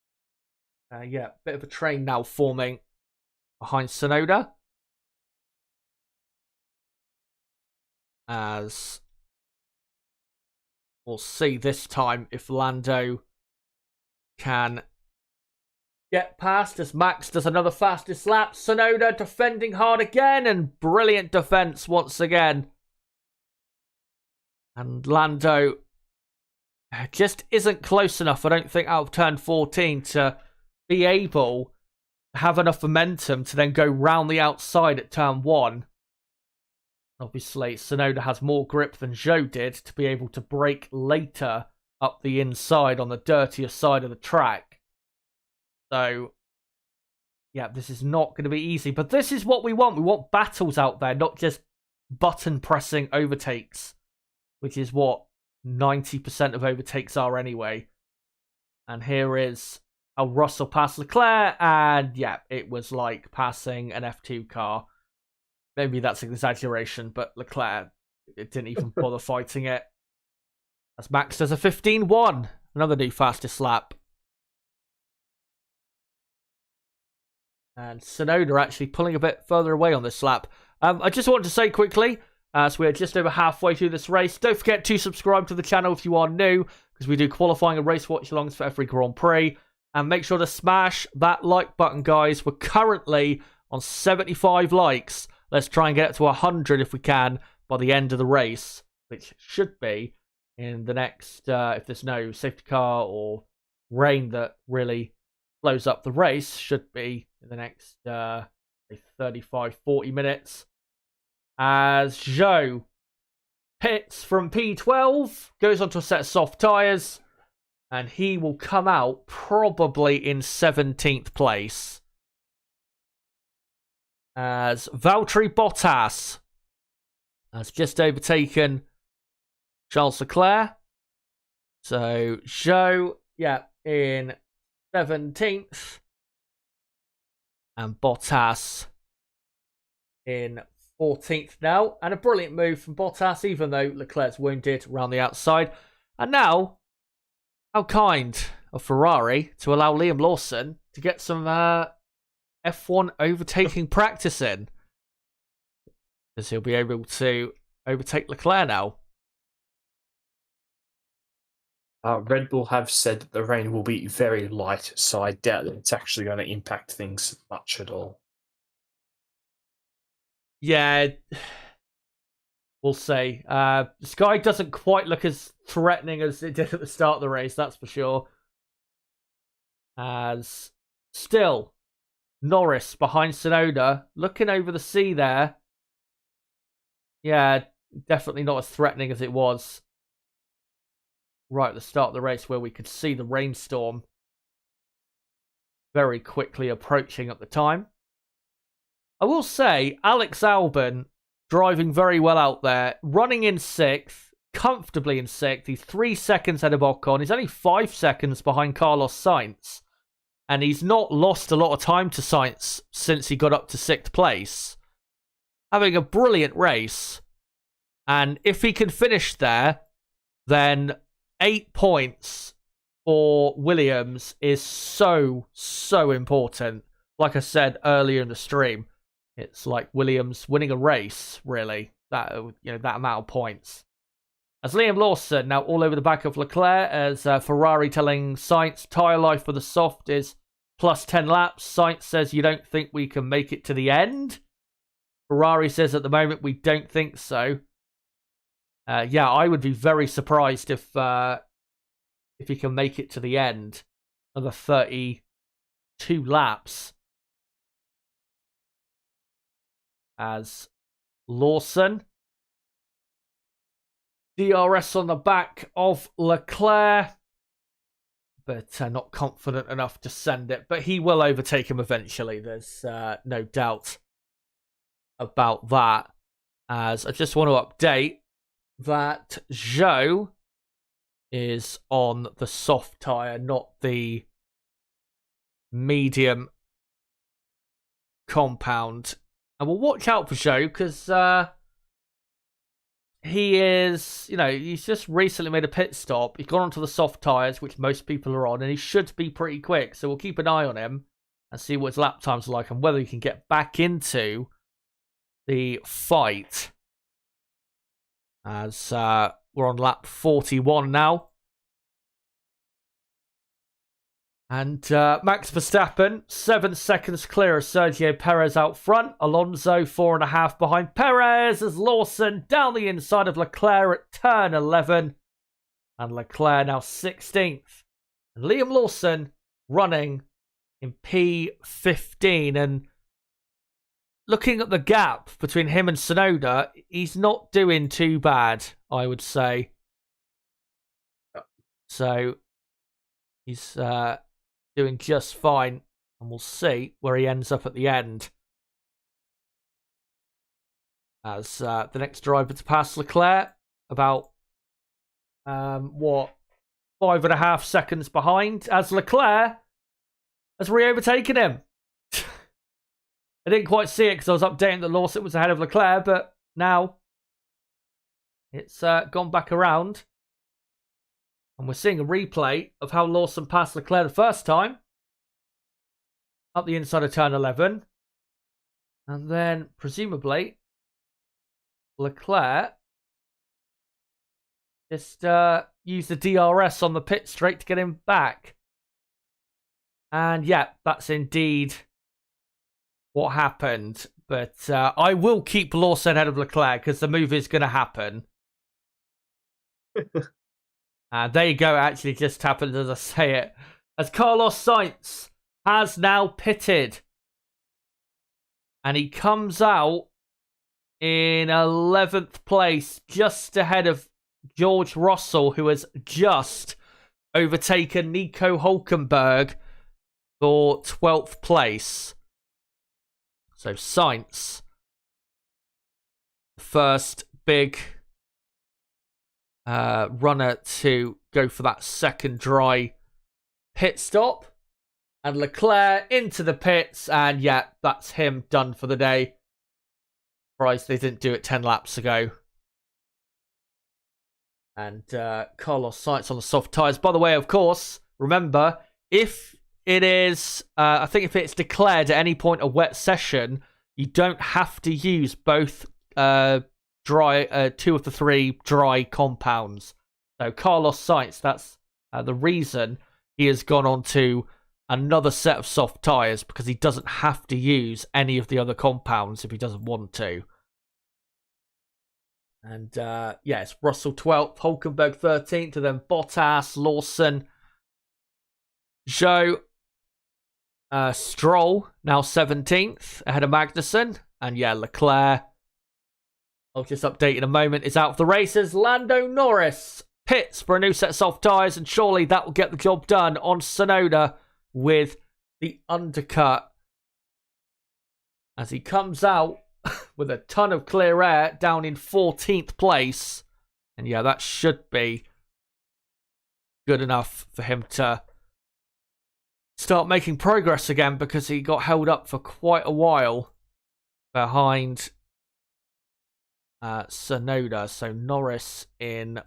bit of a train now forming behind Tsunoda. As we'll see this time if Lando can get past as Max does another fastest lap. Tsunoda defending hard again and brilliant defense once again. And Lando just isn't close enough, I don't think, out of turn 14 to be able to have enough momentum to then go round the outside at turn 1. Obviously, Tsunoda has more grip than Zhou did to be able to brake later up the inside on the dirtier side of the track. So, yeah, this is not going to be easy. But this is what we want. We want battles out there, not just button-pressing overtakes, which is what 90% of overtakes are anyway. And here is how Russell passed Leclerc. And, yeah, it was like passing an F2 car. Maybe that's an exaggeration, but Leclerc, it didn't even bother fighting it. As Max does a 15-1. Another new fastest lap. And Tsunoda actually pulling a bit further away on this lap. I just wanted to say quickly, as we're just over halfway through this race, don't forget to subscribe to the channel if you are new, because we do qualifying and race watch-alongs for every Grand Prix. And make sure to smash that like button, guys. We're currently on 75 likes. Let's try and get it to 100 if we can by the end of the race, which should be in the next, if there's no safety car or rain that really blows up the race, should be in the next 35, 40 minutes. As Zhou pits from P12, goes onto a set of soft tyres, and he will come out probably in 17th place. As Valtteri Bottas has just overtaken Charles Leclerc. So Zhou, in 17th. And Bottas in 14th now. And a brilliant move from Bottas, even though Leclerc's wounded around the outside. And now, how kind of Ferrari to allow Liam Lawson to get some F1 overtaking practice in. Because he'll be able to overtake Leclerc now. Red Bull have said that the rain will be very light, so I doubt that it's actually going to impact things much at all. Yeah, we'll see. The sky doesn't quite look as threatening as it did at the start of the race, that's for sure. As still, Norris behind Tsunoda, looking over the sea there. Yeah, definitely not as threatening as it was right at the start of the race, where we could see the rainstorm very quickly approaching at the time. I will say, Alex Albon driving very well out there, running in 6th, comfortably in 6th. He's 3 seconds ahead of Ocon. He's only 5 seconds behind Carlos Sainz. And he's not lost a lot of time to Sainz since he got up to 6th place. Having a brilliant race. And if he can finish there, then 8 points for Williams is so important. Like I said earlier in the stream, it's like Williams winning a race, really. That amount of points. As Liam Lawson now all over the back of Leclerc, as Ferrari telling Sainz tyre life for the soft is plus 10 laps. Sainz says, you don't think we can make it to the end? Ferrari says at the moment we don't think so. Yeah, I would be very surprised if he can make it to the end. Another 32 laps. As Lawson. DRS on the back of Leclerc. But not confident enough to send it. But he will overtake him eventually. There's no doubt about that. As I just want to update that Zhou is on the soft tyre, not the medium compound. And we'll watch out for Zhou because he is, he's just recently made a pit stop. He's gone onto the soft tyres, which most people are on, and he should be pretty quick. So we'll keep an eye on him and see what his lap times are like and whether he can get back into the fight. As we're on lap 41 now. And Max Verstappen, 7 seconds clear of Sergio Perez out front. Alonso, 4.5 behind Perez as Lawson down the inside of Leclerc at turn 11. And Leclerc now 16th. And Liam Lawson running in P15. And looking at the gap between him and Tsunoda, he's not doing too bad, I would say. So he's doing just fine, and we'll see where he ends up at the end. As the next driver to pass Leclerc, about 5.5 seconds behind, as Leclerc has re-overtaken him. I didn't quite see it because I was updating that Lawson was ahead of Leclerc, but now it's gone back around. And we're seeing a replay of how Lawson passed Leclerc the first time. Up the inside of turn 11. And then, presumably, Leclerc just used the DRS on the pit straight to get him back. And yeah, that's indeed what happened. But I will keep Lawson ahead of Leclerc because the move is going to happen. There you go. It actually just happened as I say it. As Carlos Sainz has now pitted. And he comes out in 11th place, just ahead of George Russell, who has just overtaken Nico Hülkenberg for 12th place. So Sainz, first big runner to go for that second dry pit stop. And Leclerc into the pits. And yeah, that's him done for the day. Surprised they didn't do it 10 laps ago. And Carlos Sainz on the soft tyres. By the way, of course, remember, if it is, I think if it's declared at any point a wet session, you don't have to use both dry, 2 of the 3 dry compounds. So Carlos Sainz, that's the reason he has gone on to another set of soft tyres, because he doesn't have to use any of the other compounds if he doesn't want to. And yeah, it's Russell 12th, Hülkenberg 13th, and then Bottas, Lawson, Zhou, Stroll now 17th ahead of Magnussen. And yeah, Leclerc, I'll just update in a moment, is out of the races. Lando Norris pits for a new set of soft tyres, and surely that will get the job done on Tsunoda with the undercut. as he comes out with a ton of clear air down in 14th place. And yeah, that should be good enough for him to start making progress again, because he got held up for quite a while behind Tsunoda. So Norris in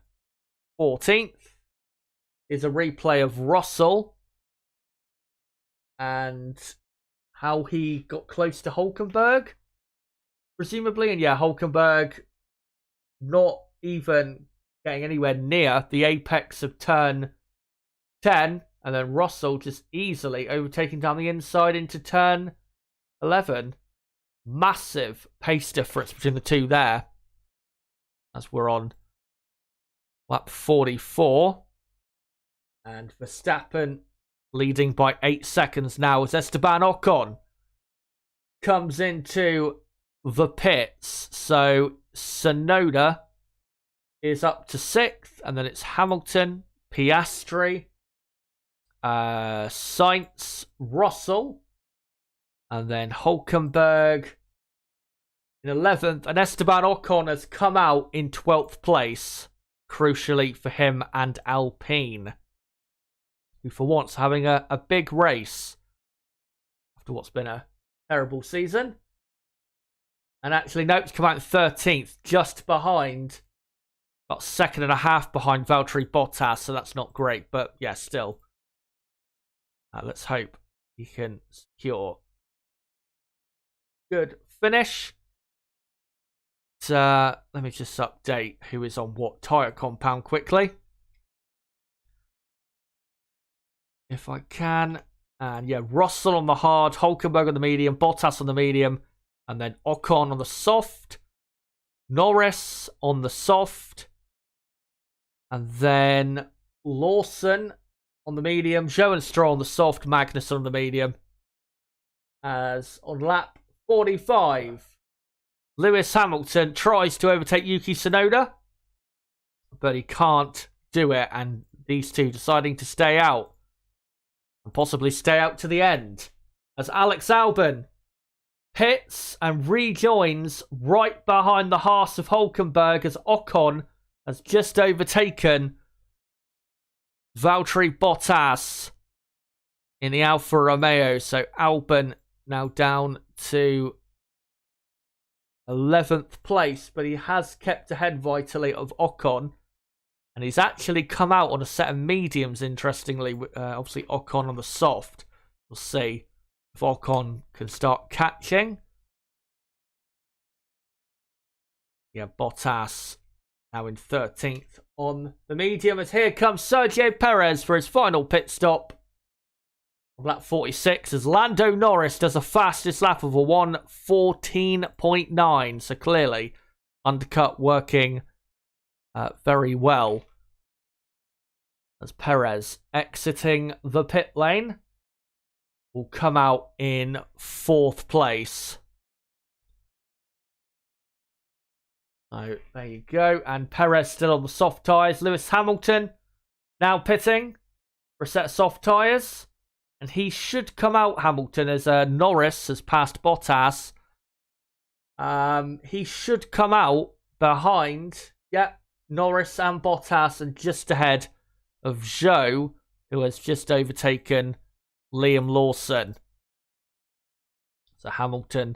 14th is a replay of Russell and how he got close to Hulkenberg, presumably. And yeah, Hulkenberg not even getting anywhere near the apex of turn 10, and then Russell just easily overtaking down the inside into turn 11. Massive pace difference between the two there, as we're on lap 44. And Verstappen leading by 8 seconds now as Esteban Ocon comes into the pits. So Tsunoda is up to 6th, and then it's Hamilton, Piastri, Sainz, Russell, and then Hulkenberg in 11th. And Esteban Ocon has come out in 12th place, crucially for him and Alpine, who for once having a big race after what's been a terrible season. And actually, no, it's come out in 13th, just behind, about 2.5 behind Valtteri Bottas, so that's not great, but yeah, still. Let's hope he can secure good finish. Let me just update who is on what tyre compound quickly, if I can. And yeah, Russell on the hard, Hulkenberg on the medium, Bottas on the medium, and then Ocon on the soft, Norris on the soft, and then Lawson on the medium, Zhou and Stroll on the soft, Magnussen on the medium. As on lap 45, Lewis Hamilton tries to overtake Yuki Tsunoda, but he can't do it, and these two deciding to stay out, and possibly stay out to the end, as Alex Albon pits and rejoins right behind the Haas of Hulkenberg, as Ocon has just overtaken Valtteri Bottas in the Alfa Romeo. So Albon now down to 11th place, but he has kept ahead vitally of Ocon, and he's actually come out on a set of mediums, interestingly. Obviously Ocon on the soft. We'll see if Ocon can start catching. Yeah, Bottas now in 13th on the medium, as here comes Sergio Perez for his final pit stop on lap 46, as Lando Norris does the fastest lap of a 1:14.9. So clearly undercut working very well, as Perez exiting the pit lane will come out in 4th place. So there you go. And Perez still on the soft tyres. Lewis Hamilton now pitting for a set of soft tyres, and he should come out, Hamilton, as Norris has passed Bottas. He should come out behind, Norris and Bottas, and just ahead of Zhou, who has just overtaken Liam Lawson. So Hamilton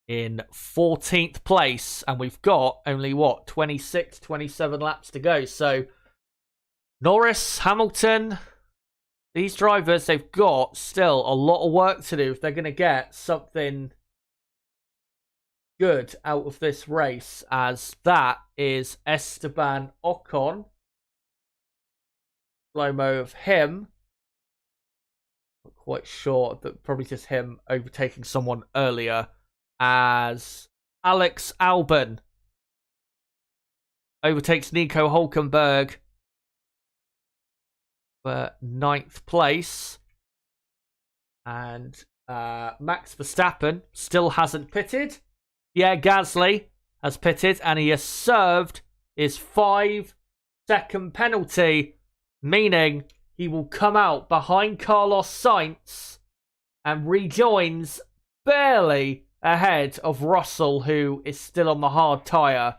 in 14th place, and we've got only 26, 27 laps to go. So Norris, Hamilton, these drivers, they've got still a lot of work to do if they're going to get something good out of this race, as that is Esteban Ocon. Slow-mo of him. Not quite sure, but probably just him overtaking someone earlier, as Alex Albon overtakes Nico Hulkenberg for 9th place. And Max Verstappen still hasn't pitted. Pierre Gasly has pitted, and he has served his 5-second penalty, meaning he will come out behind Carlos Sainz and rejoins barely ahead of Russell, who is still on the hard tyre.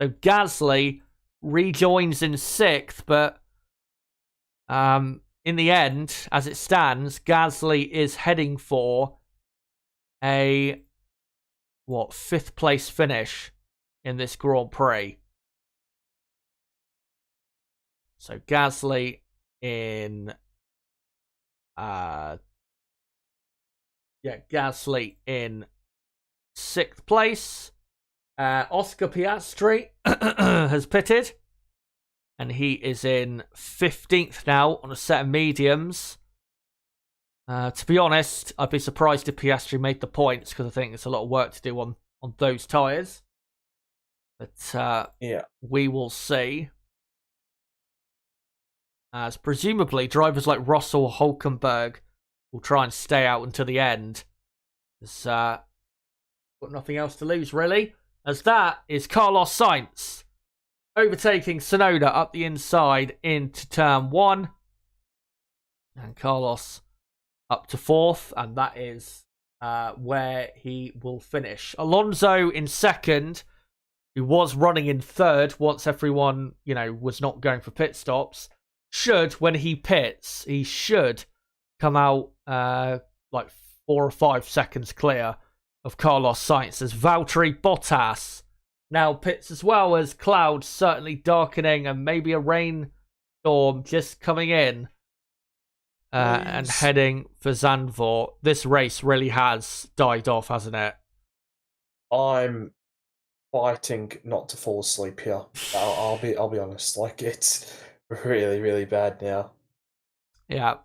So Gasly rejoins in 6th, but in the end, as it stands, Gasly is heading for a 5th place finish in this Grand Prix. So Gasly in Gasly in 6th place. Oscar Piastri has pitted, and he is in 15th now on a set of mediums. To be honest, I'd be surprised if Piastri made the points, because I think there's a lot of work to do on those tyres. But we will see. As presumably drivers like Russell or Hülkenberg will try and stay out until the end. There's got nothing else to lose, really. As that is Carlos Sainz overtaking Tsunoda up the inside into turn 1. And Carlos up to 4th, and that is where he will finish. Alonso in 2nd, who was running in 3rd once everyone, was not going for pit stops. When he pits, he should come out like 4 or 5 seconds clear of Carlos Sainz, as Valtteri Bottas now pits, as well as clouds certainly darkening and maybe a rainstorm just coming in and heading for Zandvoort. This race really has died off, hasn't it? I'm fighting not to fall asleep here. I'll be honest. Like, it's really, really bad now. Yeah.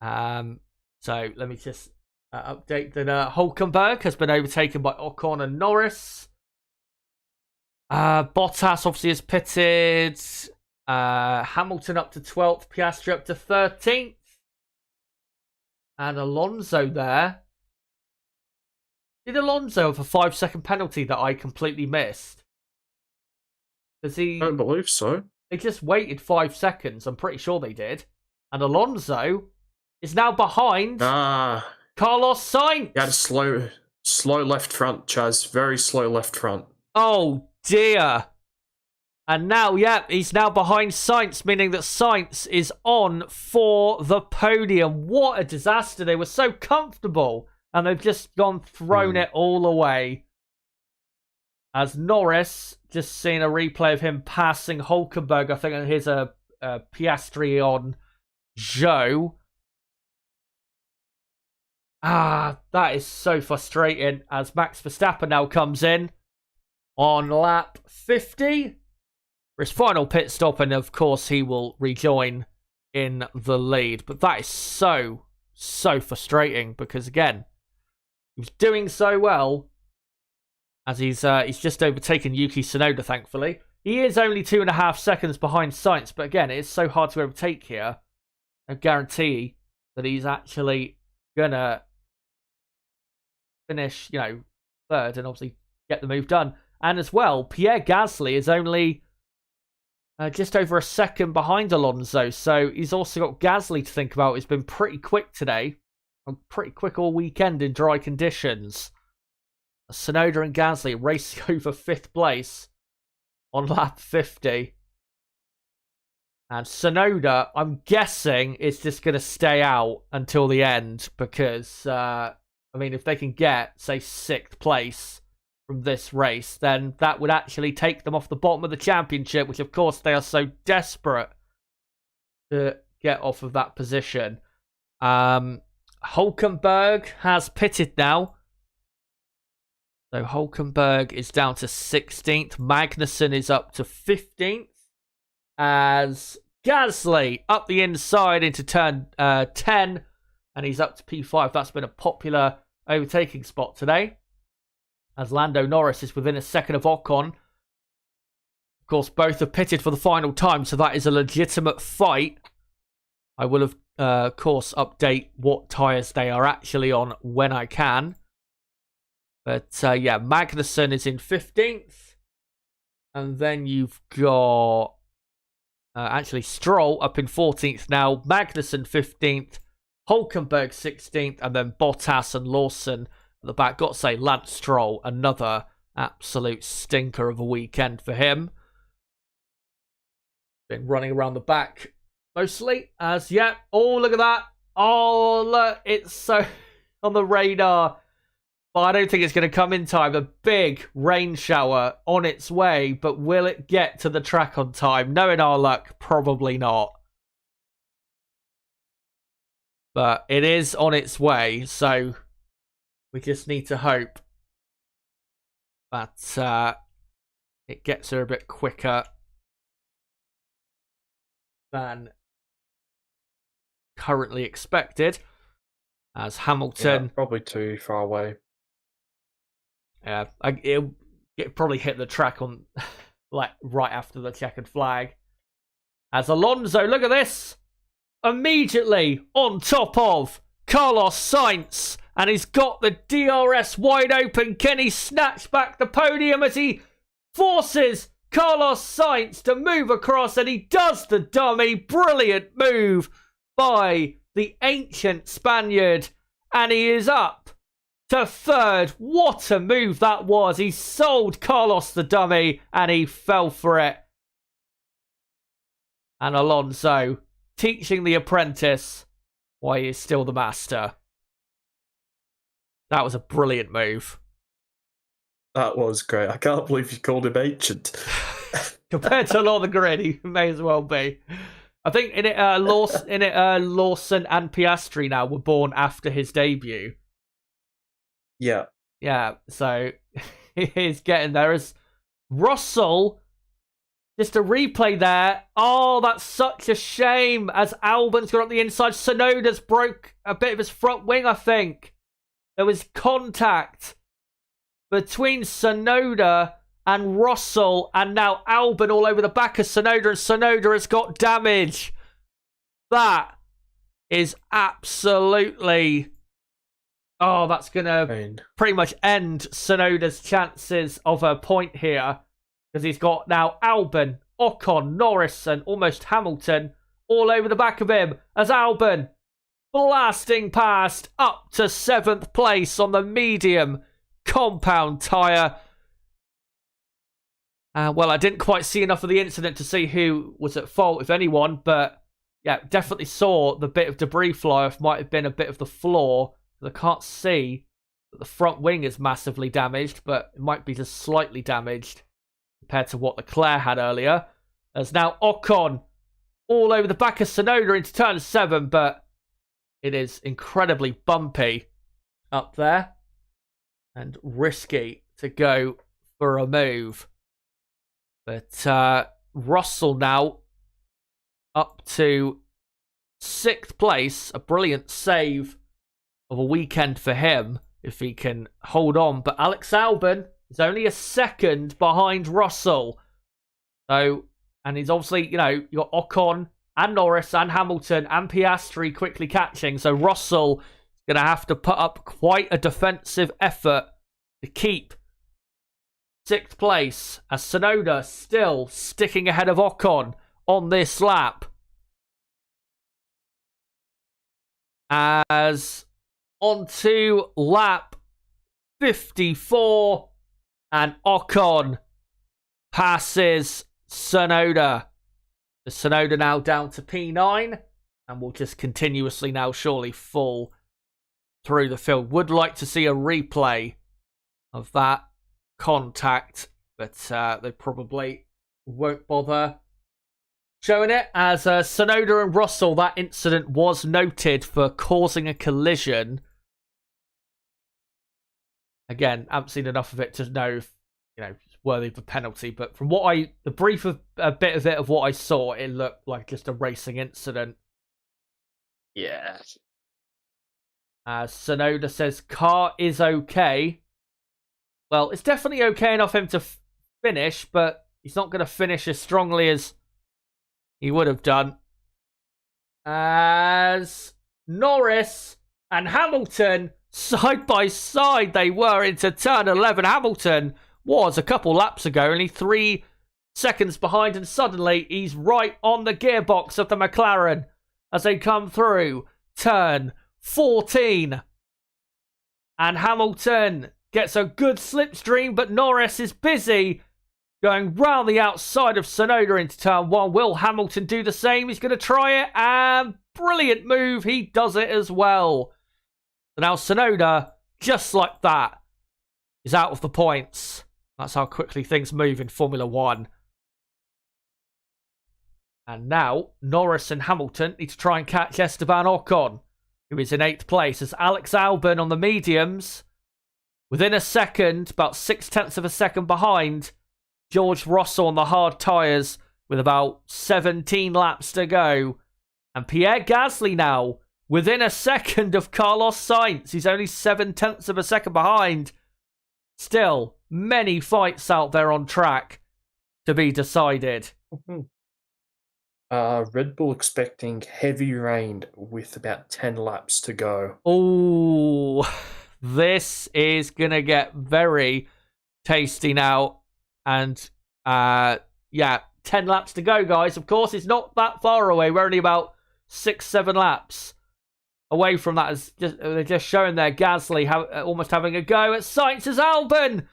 So let me just update that Hülkenberg has been overtaken by Ocon and Norris. Bottas obviously has pitted. Hamilton up to 12th. Piastri up to 13th. And Alonso there. Did Alonso have a 5-second penalty that I completely missed? Does he? I don't believe so. They just waited 5 seconds. I'm pretty sure they did. And Alonso is now behind Carlos Sainz. He had a slow left front, Chaz. Very slow left front. Oh, dear. And now, he's now behind Sainz, meaning that Sainz is on for the podium. What a disaster. They were so comfortable, and they've just thrown it all away. As Norris, just seeing a replay of him passing Hülkenberg. I think here's a Piastri on Joe. That is so frustrating, as Max Verstappen now comes in on lap 50 for his final pit stop, and of course he will rejoin in the lead. But that is so frustrating, because again, he was doing so well, as he's just overtaken Yuki Tsunoda, thankfully. He is only 2.5 seconds behind Sainz, but again, it is so hard to overtake here. I guarantee that he's actually gonna finish, 3rd, and obviously get the move done. And as well, Pierre Gasly is only just over a second behind Alonso, so he's also got Gasly to think about. He's been pretty quick today, and pretty quick all weekend in dry conditions. Tsunoda and Gasly racing over 5th place on lap 50. And Tsunoda, I'm guessing, is just going to stay out until the end, because, if they can get, say, 6th place from this race, then that would actually take them off the bottom of the championship, which, of course, they are so desperate to get off of that position. Hülkenberg has pitted now. So Hülkenberg is down to 16th. Magnussen is up to 15th. As Gasly up the inside into turn 10. And he's up to P5. That's been a popular overtaking spot today, as Lando Norris is within a second of Ocon. Of course, both have pitted for the final time, so that is a legitimate fight. I will, of course, update what tyres they are actually on when I can. But, Magnussen is in 15th. And then you've got, Stroll up in 14th now. Magnussen 15th. Hülkenberg 16th. And then Bottas and Lawson at the back. Got to say, Lance Stroll, another absolute stinker of a weekend for him. Been running around the back mostly. Oh, look at that. Oh, look, it's so on the radar. But I don't think it's going to come in time. A big rain shower on its way, but will it get to the track on time? Knowing our luck, probably not. But it is on its way, so we just need to hope that it gets here a bit quicker than currently expected. As Hamilton... probably too far away. Yeah, it'll probably hit the track on like right after the checkered flag. As Alonso, look at this, immediately on top of Carlos Sainz, and he's got the DRS wide open. Can he snatch back the podium as he forces Carlos Sainz to move across, and he does the dummy. Brilliant move by the ancient Spaniard, and he is up to third. What a move that was. He sold Carlos the dummy and he fell for it. And Alonso teaching the apprentice why he is still the master. That was a brilliant move. That was great. I can't believe you called him ancient. Compared to a lot of the grid, he may as well be. I think Lawson and Piastri now were born after his debut. Yeah, so he's getting there. As Russell, just a replay there. Oh, that's such a shame. As Albon's got on the inside, Tsunoda's broke a bit of his front wing, I think. There was contact between Tsunoda and Russell, and now Albon all over the back of Tsunoda, and Tsunoda has got damage. That is absolutely... Oh, that's going to pretty much end Tsunoda's chances of a point here. Because he's got now Albon, Ocon, Norris, and almost Hamilton all over the back of him. As Albon blasting past up to 7th place on the medium compound tyre. Well, I didn't quite see enough of the incident to see who was at fault, if anyone. But yeah, definitely saw the bit of debris fly off. Might have been a bit of the floor. I can't see that the front wing is massively damaged, but it might be just slightly damaged compared to what Leclerc had earlier. There's now Ocon all over the back of Tsunoda into turn 7, but it is incredibly bumpy up there and risky to go for a move. But Russell now up to 6th place, a brilliant save of a weekend for him if he can hold on. But Alex Albon is only a second behind Russell. So, and he's obviously, you got Ocon and Norris and Hamilton and Piastri quickly catching. So Russell is going to have to put up quite a defensive effort to keep 6th place, as Tsunoda still sticking ahead of Ocon on this lap. As onto lap 54, and Ocon passes Tsunoda. The Tsunoda now down to P9, and will just continuously now surely fall through the field. Would like to see a replay of that contact, but they probably won't bother showing it, as Tsunoda and Russell, that incident was noted for causing a collision. Again, I haven't seen enough of it to know if, it's worthy of a penalty, but from the brief of a bit of it of what I saw, it looked like just a racing incident. Yeah. Tsunoda says car is okay. Well, it's definitely okay enough for him to finish, but he's not going to finish as strongly as he would have done. As Norris and Hamilton, side by side they were into turn 11. Hamilton was a couple laps ago only 3 seconds behind, and suddenly he's right on the gearbox of the McLaren as they come through turn 14. And Hamilton gets a good slipstream, but Norris is busy going round the outside of Tsunoda into turn 1. Will Hamilton do the same? He's going to try it, and brilliant move. He does it as well. So now Tsunoda, just like that, is out of the points. That's how quickly things move in Formula 1. And now, Norris and Hamilton need to try and catch Esteban Ocon, who is in 8th place, as Alex Albon on the mediums, within a second, about 0.6 of a second behind George Russell on the hard tyres, with about 17 laps to go. And Pierre Gasly now, within a second of Carlos Sainz. He's only 0.7 of a second behind. Still, many fights out there on track to be decided. Red Bull expecting heavy rain with about 10 laps to go. Oh, this is going to get very tasty now. And, 10 laps to go, guys. Of course, it's not that far away. We're only about 6-7 laps away from that. They're just showing there Gasly almost having a go at Sainz as Albon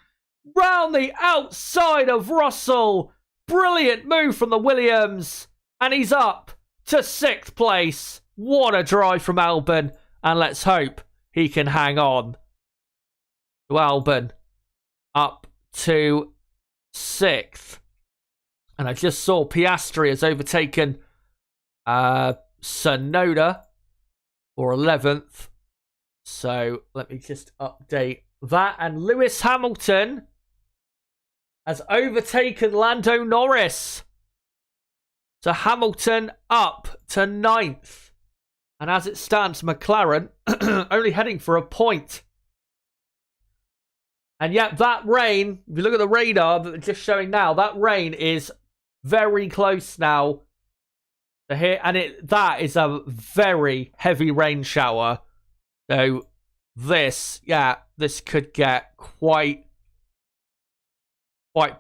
round the outside of Russell. Brilliant move from the Williams. And he's up to 6th place. What a drive from Albon. And let's hope he can hang on to Albon up to 6th. And I just saw Piastri has overtaken Tsunoda for 11th. So let me just update that. And Lewis Hamilton has overtaken Lando Norris. So Hamilton up to 9th. And as it stands, McLaren only heading for a point. And yet that rain, if you look at the radar that they're just showing now, that rain is very close now to here. And that is a very heavy rain shower. So this could get quite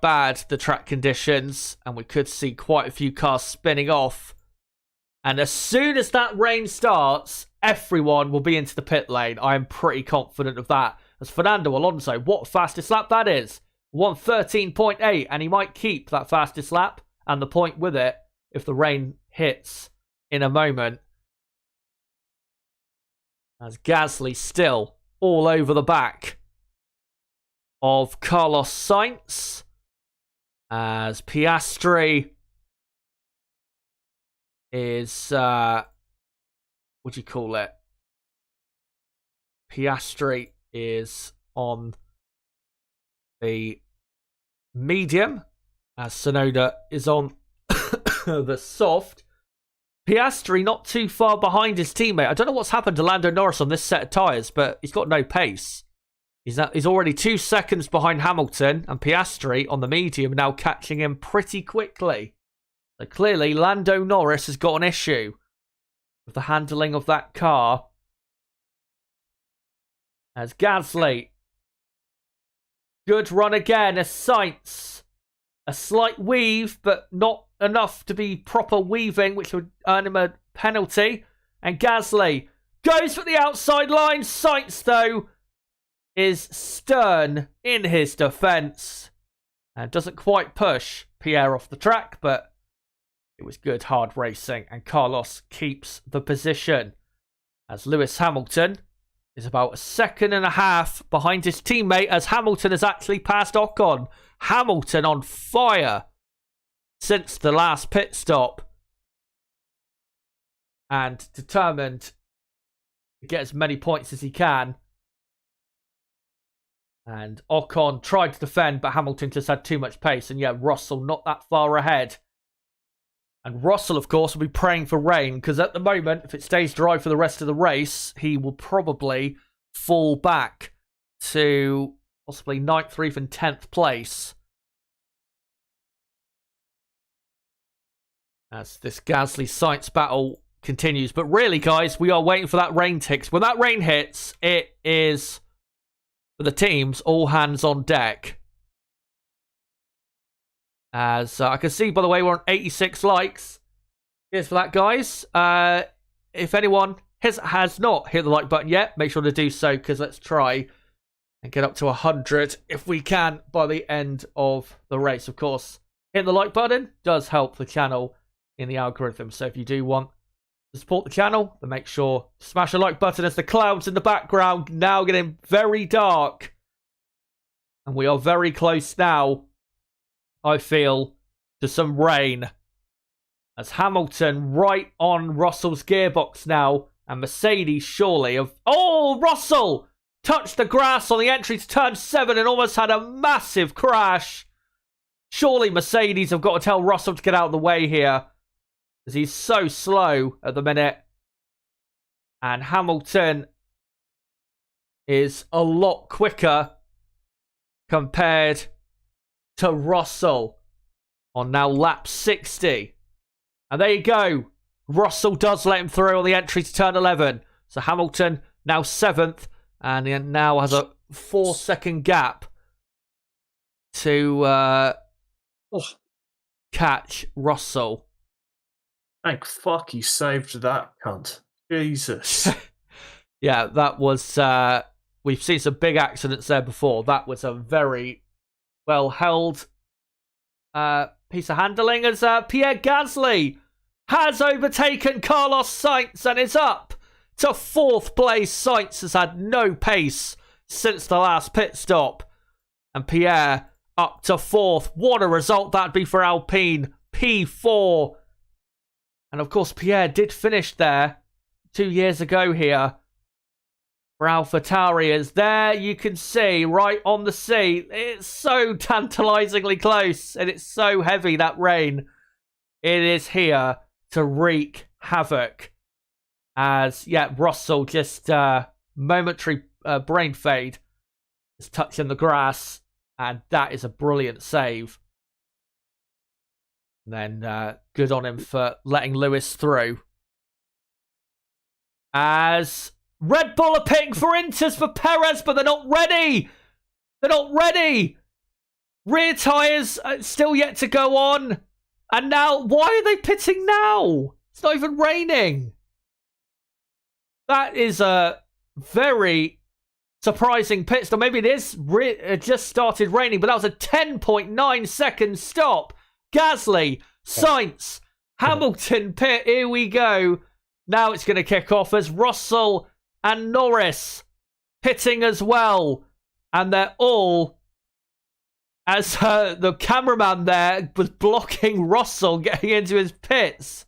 bad, the track conditions, and we could see quite a few cars spinning off. And as soon as that rain starts, everyone will be into the pit lane. I am pretty confident of that. As Fernando Alonso, what fastest lap that is. 1:13.8, and he might keep that fastest lap and the point with it if the rain hits in a moment. As Gasly still all over the back of Carlos Sainz. As Piastri is, what do you call it? Piastri is on the medium, as Tsunoda is on the soft. Piastri not too far behind his teammate. I don't know what's happened to Lando Norris on this set of tyres, but he's got no pace. He's already 2 seconds behind Hamilton, and Piastri on the medium now catching him pretty quickly. So clearly, Lando Norris has got an issue with the handling of that car. As Gasly, good run again as Sainz. A slight weave, but not enough to be proper weaving, which would earn him a penalty. And Gasly goes for the outside line. Sainz, though, is stern in his defence and doesn't quite push Pierre off the track, but it was good hard racing, and Carlos keeps the position as Lewis Hamilton is about 1.5 seconds behind his teammate, as Hamilton has actually passed Ocon. Hamilton on fire since the last pit stop and determined to get as many points as he can. And Ocon tried to defend, but Hamilton just had too much pace. And yeah, Russell not that far ahead. And Russell, of course, will be praying for rain, because at the moment, if it stays dry for the rest of the race, he will probably fall back to possibly 9th or even 10th place. As this Gasly-Sainz battle continues. But really, guys, we are waiting for that rain to hit. When that rain hits, it is, for the teams, all hands on deck. As I can see, by the way, we're on 86 likes. Cheers for that, guys. If anyone has not hit the like button yet, make sure to do so, because let's try and get up to 100 if we can by the end of the race. Of course, hitting the like button does help the channel in the algorithm. So if you do want to support the channel, then make sure to smash the like button as the clouds in the background now getting very dark. And we are very close now, I feel, to some rain. As Hamilton right on Russell's gearbox now. And Mercedes surely have... Oh, Russell touched the grass on the entry to turn 7 and almost had a massive crash. Surely Mercedes have got to tell Russell to get out of the way here, because he's so slow at the minute. And Hamilton is a lot quicker compared to Russell on now lap 60. And there you go. Russell does let him through on the entry to turn 11. So Hamilton now 7th, and he now has a 4-second gap to catch Russell. Thank fuck he saved that cunt. Jesus. Yeah, that was... we've seen some big accidents there before. That was a very well-held piece of handling as Pierre Gasly has overtaken Carlos Sainz and is up to 4th place. Sainz has had no pace since the last pit stop. And Pierre up to 4th. What a result that'd be for Alpine. P4. And of course, Pierre did finish there 2 years ago here for AlphaTauri. As there you can see, right on the seat, it's so tantalizingly close. And it's so heavy, that rain. It is here to wreak havoc. As, yeah, Russell just momentary brain fade is touching the grass. And that is a brilliant save. And then good on him for letting Lewis through. As Red Bull are pitting for Inters for Perez, but they're not ready. They're not ready. Rear tyres still yet to go on. And now, why are they pitting now? It's not even raining. That is a very surprising pit stop. Maybe it is just started raining, but that was a 10.9 second stop. Gasly, Sainz, Hamilton pit. Here we go. Now it's going to kick off as Russell and Norris pitting as well. And they're all... As the cameraman there was blocking Russell getting into his pits.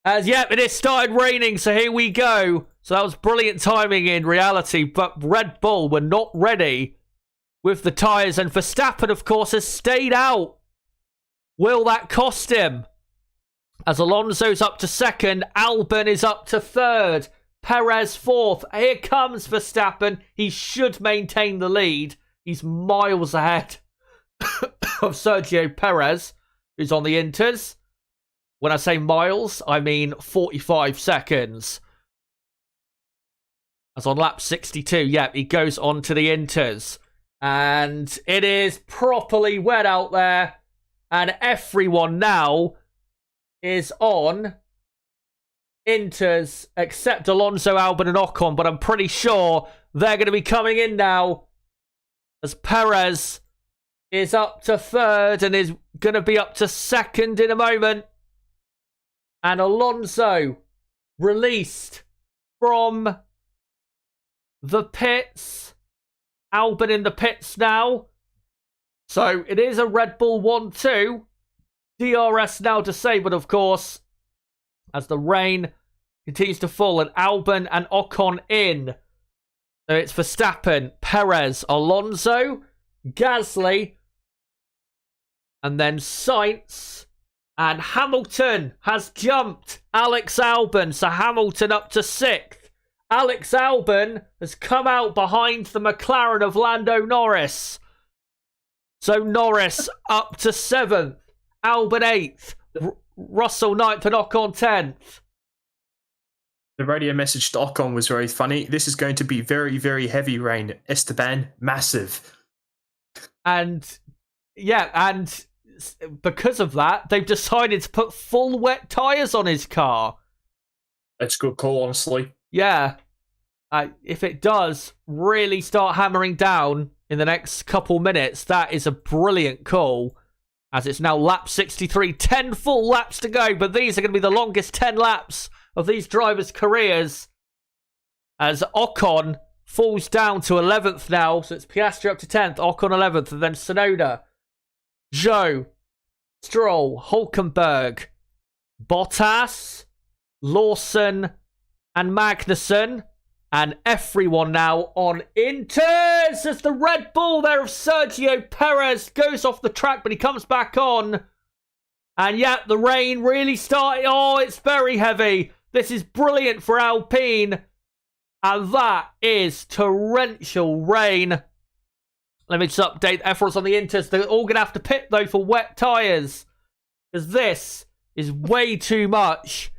As, yep, it has started raining, so here we go. So that was brilliant timing in reality, but Red Bull were not ready with the tyres. And Verstappen, of course, has stayed out. Will that cost him? As Alonso's up to 2nd, Albon is up to 3rd, Perez 4th. Here comes Verstappen. He should maintain the lead. He's miles ahead of Sergio Perez, who's on the Inters. When I say miles, I mean 45 seconds. As on lap 62, yeah, he goes on to the Inters. And it is properly wet out there. And everyone now is on Inters, except Alonso, Albon and Ocon. But I'm pretty sure they're going to be coming in now, as Perez is up to 3rd and is going to be up to 2nd in a moment. And Alonso released from the pits. Albon in the pits now. So it is a Red Bull 1-2. DRS now disabled, of course, as the rain continues to fall. And Albon and Ocon in. So it's Verstappen, Perez, Alonso, Gasly, and then Sainz. And Hamilton has jumped Alex Albon. So Hamilton up to 6th. Alex Albon has come out behind the McLaren of Lando Norris. So Norris up to 7th. Albon 8th. Russell 9th and Ocon 10th. The radio message to Ocon was very funny. This is going to be very, very heavy rain. Esteban, massive. And, yeah, and because of that, they've decided to put full wet tyres on his car. That's a good call, honestly. Yeah. if it does really start hammering down in the next couple minutes, that is a brilliant call. As it's now lap 63, 10 full laps to go, but these are going to be the longest 10 laps of these drivers' careers. As Ocon falls down to 11th now, so it's Piastri up to 10th, Ocon 11th, and then Tsunoda, Zhou, Stroll, Hülkenberg, Bottas, Lawson, and Magnussen. And everyone now on Inters as the Red Bull there of Sergio Perez goes off the track, but he comes back on. And yet the rain really started. Oh, it's very heavy. This is brilliant for Alpine. And that is torrential rain. Let me just update everyone's on the Inters. They're all going to have to pit, though, for wet tyres. Because this is way too much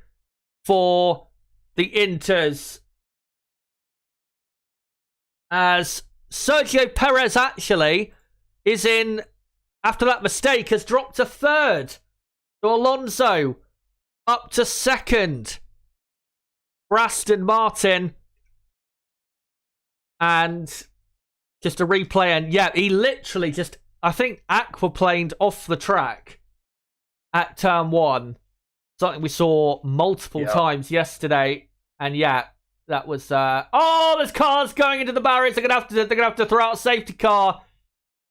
for the Inters. As Sergio Perez actually is in, after that mistake, has dropped to third. So Alonso up to second for Aston Martin. And just a replay, and yeah, he literally just, I think, aquaplaned off the track at turn 1. Something we saw multiple times yesterday. And yeah, that was there's cars going into the barriers. They're gonna have to throw out a safety car.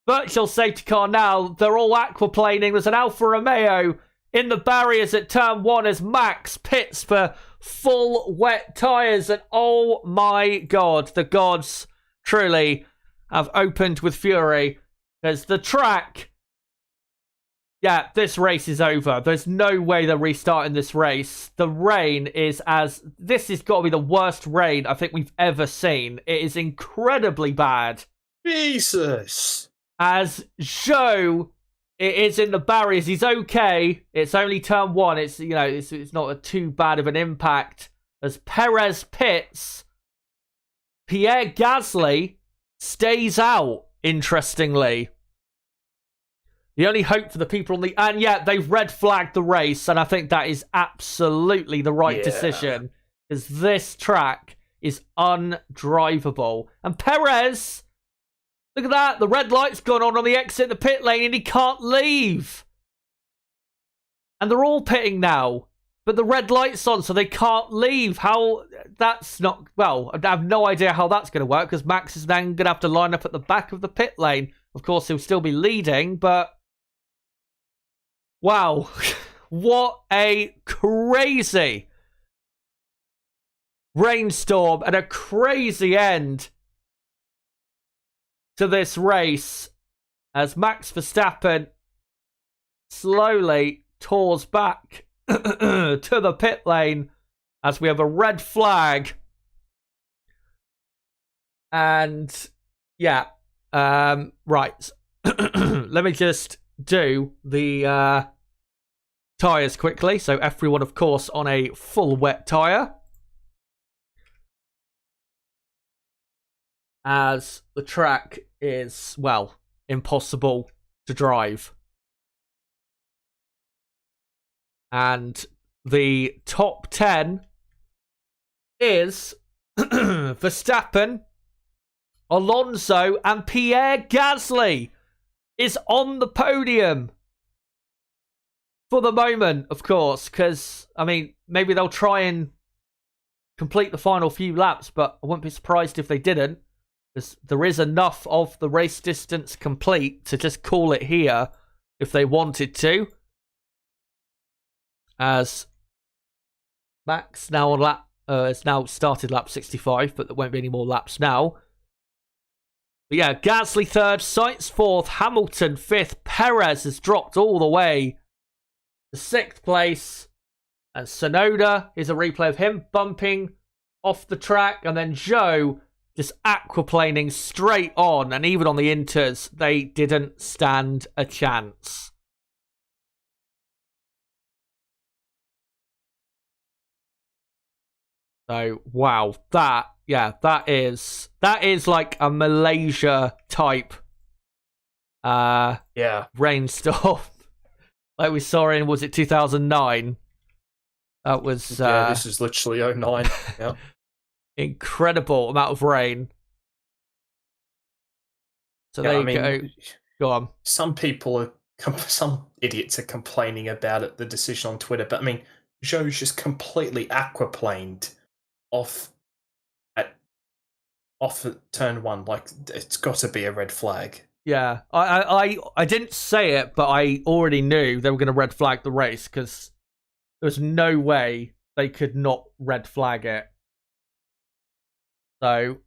Virtual safety car now. They're all aquaplaning. There's an Alfa Romeo in the barriers at turn 1 as Max pits for full wet tyres. And oh my god, the gods truly have opened with fury. There's the track. Yeah, this race is over. There's no way they're restarting this race. The rain is this has got to be the worst rain I think we've ever seen. It is incredibly bad. Jesus. As Zhou, it is in the barriers. He's okay. It's only turn 1. It's, you know, it's not too bad of an impact. As Perez pits, Pierre Gasly stays out, interestingly. The only hope for the people on the... And yeah, they've red flagged the race, and I think that is absolutely the right decision. Because this track is undrivable. And Perez, look at that. The red light's gone on the exit of the pit lane, and he can't leave. And they're all pitting now. But the red light's on, so they can't leave. How... That's not... Well, I have no idea how that's going to work, because Max is then going to have to line up at the back of the pit lane. Of course, he'll still be leading, but... Wow, what a crazy rainstorm and a crazy end to this race as Max Verstappen slowly tours back to the pit lane as we have a red flag. And yeah, right. Let me just do the tyres quickly. So everyone, of course, on a full wet tyre. As the track is, well, impossible to drive. And the top 10 is Verstappen, Alonso, and Pierre Gasly is on the podium. For the moment, of course, because, I mean, maybe they'll try and complete the final few laps, but I wouldn't be surprised if they didn't, because there is enough of the race distance complete to just call it here if they wanted to. As Max now on lap, has now started lap 65, but there won't be any more laps now. But yeah, Gasly 3rd, Sainz 4th, Hamilton 5th, Perez has dropped all the way to 6th place. And Tsunoda is a replay of him bumping off the track. And then Zhou just aquaplaning straight on. And even on the Inters, they didn't stand a chance. So, wow. That is like a Malaysia type rainstorm. Like we saw in, was it 2009? That was... this is literally 09. Yeah. incredible amount of rain. So Yeah, there I you go. mean, Go on. some idiots are complaining about it, the decision on Twitter, but I mean, Zhou's just completely aquaplaned off at turn one. Like, it's got to be a red flag. Yeah, I didn't say it, but I already knew they were going to red flag the race because there was no way they could not red flag it. So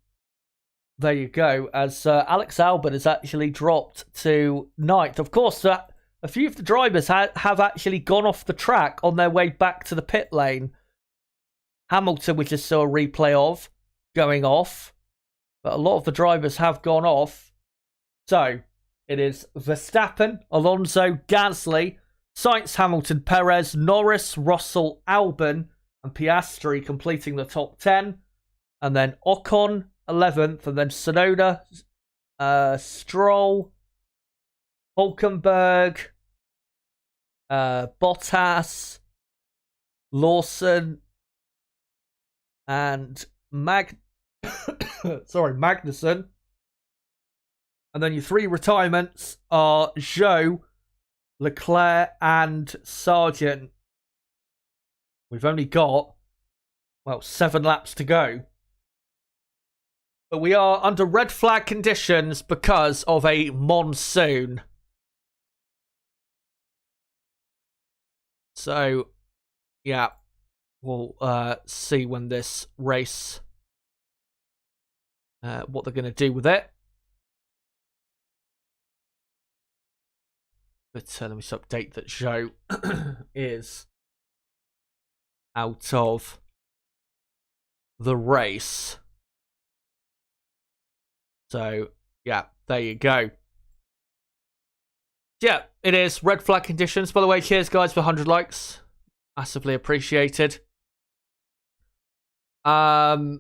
there you go. As Alex Albon has actually dropped to ninth. Of course, a few of the drivers have actually gone off the track on their way back to the pit lane. Hamilton, which is still a replay of going off, but a lot of the drivers have gone off. So, it is Verstappen, Alonso, Gasly, Sainz, Hamilton, Perez, Norris, Russell, Albon, and Piastri completing the top 10. And then Ocon, 11th, and then Tsunoda, Stroll, Hulkenberg, Bottas, Lawson, and Magnussen. And then your three retirements are Zhou, Leclerc, and Sargent. We've only got, 7 laps to go. But we are under red flag conditions because of a monsoon. So, yeah, we'll see when this race, what they're going to do with it. But let me just update that Zhou is out of the race. So, yeah, there you go. Yeah, it is red flag conditions. By the way, cheers, guys, for 100 likes. Massively appreciated. So,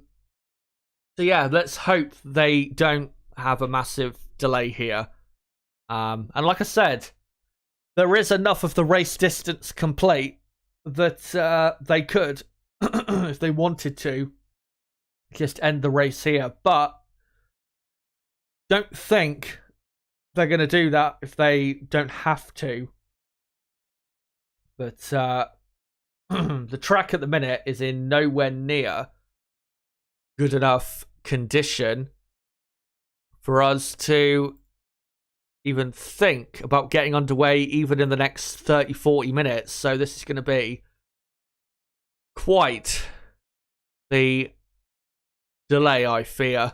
yeah, let's hope they don't have a massive delay here. And like I said, there is enough of the race distance complete that they could, if they wanted to, just end the race here. But don't think they're going to do that if they don't have to. But the track at the minute is in nowhere near good enough condition for us to even think about getting underway even in the next 30-40 minutes. So this is going to be quite the delay, I fear.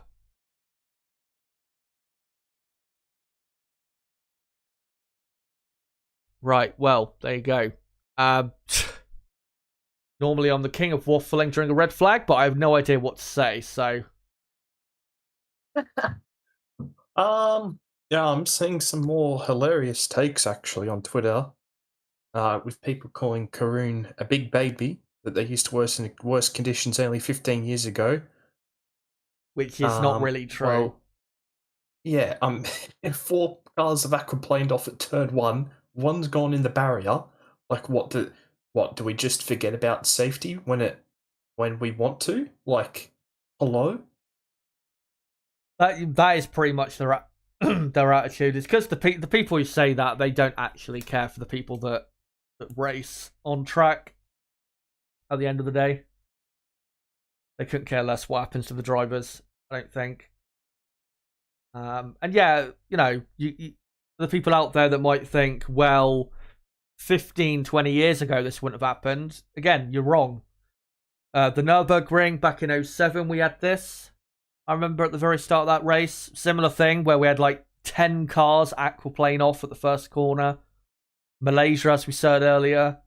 Right, well, there you go. Normally I'm the king of waffling during a red flag, but I have no idea what to say, so... Yeah, I'm seeing some more hilarious takes actually on Twitter, with people calling Karun a big baby that they used to worse in worse conditions only 15 years ago. Which is not really true. Well, yeah, 4 cars have aquaplaned off at turn 1. One's gone in the barrier. Like, what do we just forget about safety when we want to? Like, hello? That is pretty much their their attitude. It's because the people who say that, they don't actually care for the people that race on track at the end of the day. They couldn't care less what happens to the drivers, I don't think. And yeah, you know, you the people out there that might think, well, 15, 20 years ago this wouldn't have happened. Again, you're wrong. The Nürburgring back in 2007, we had this. I remember at the very start of that race, similar thing where we had like 10 cars aquaplane off at the first corner. Malaysia, as we said earlier,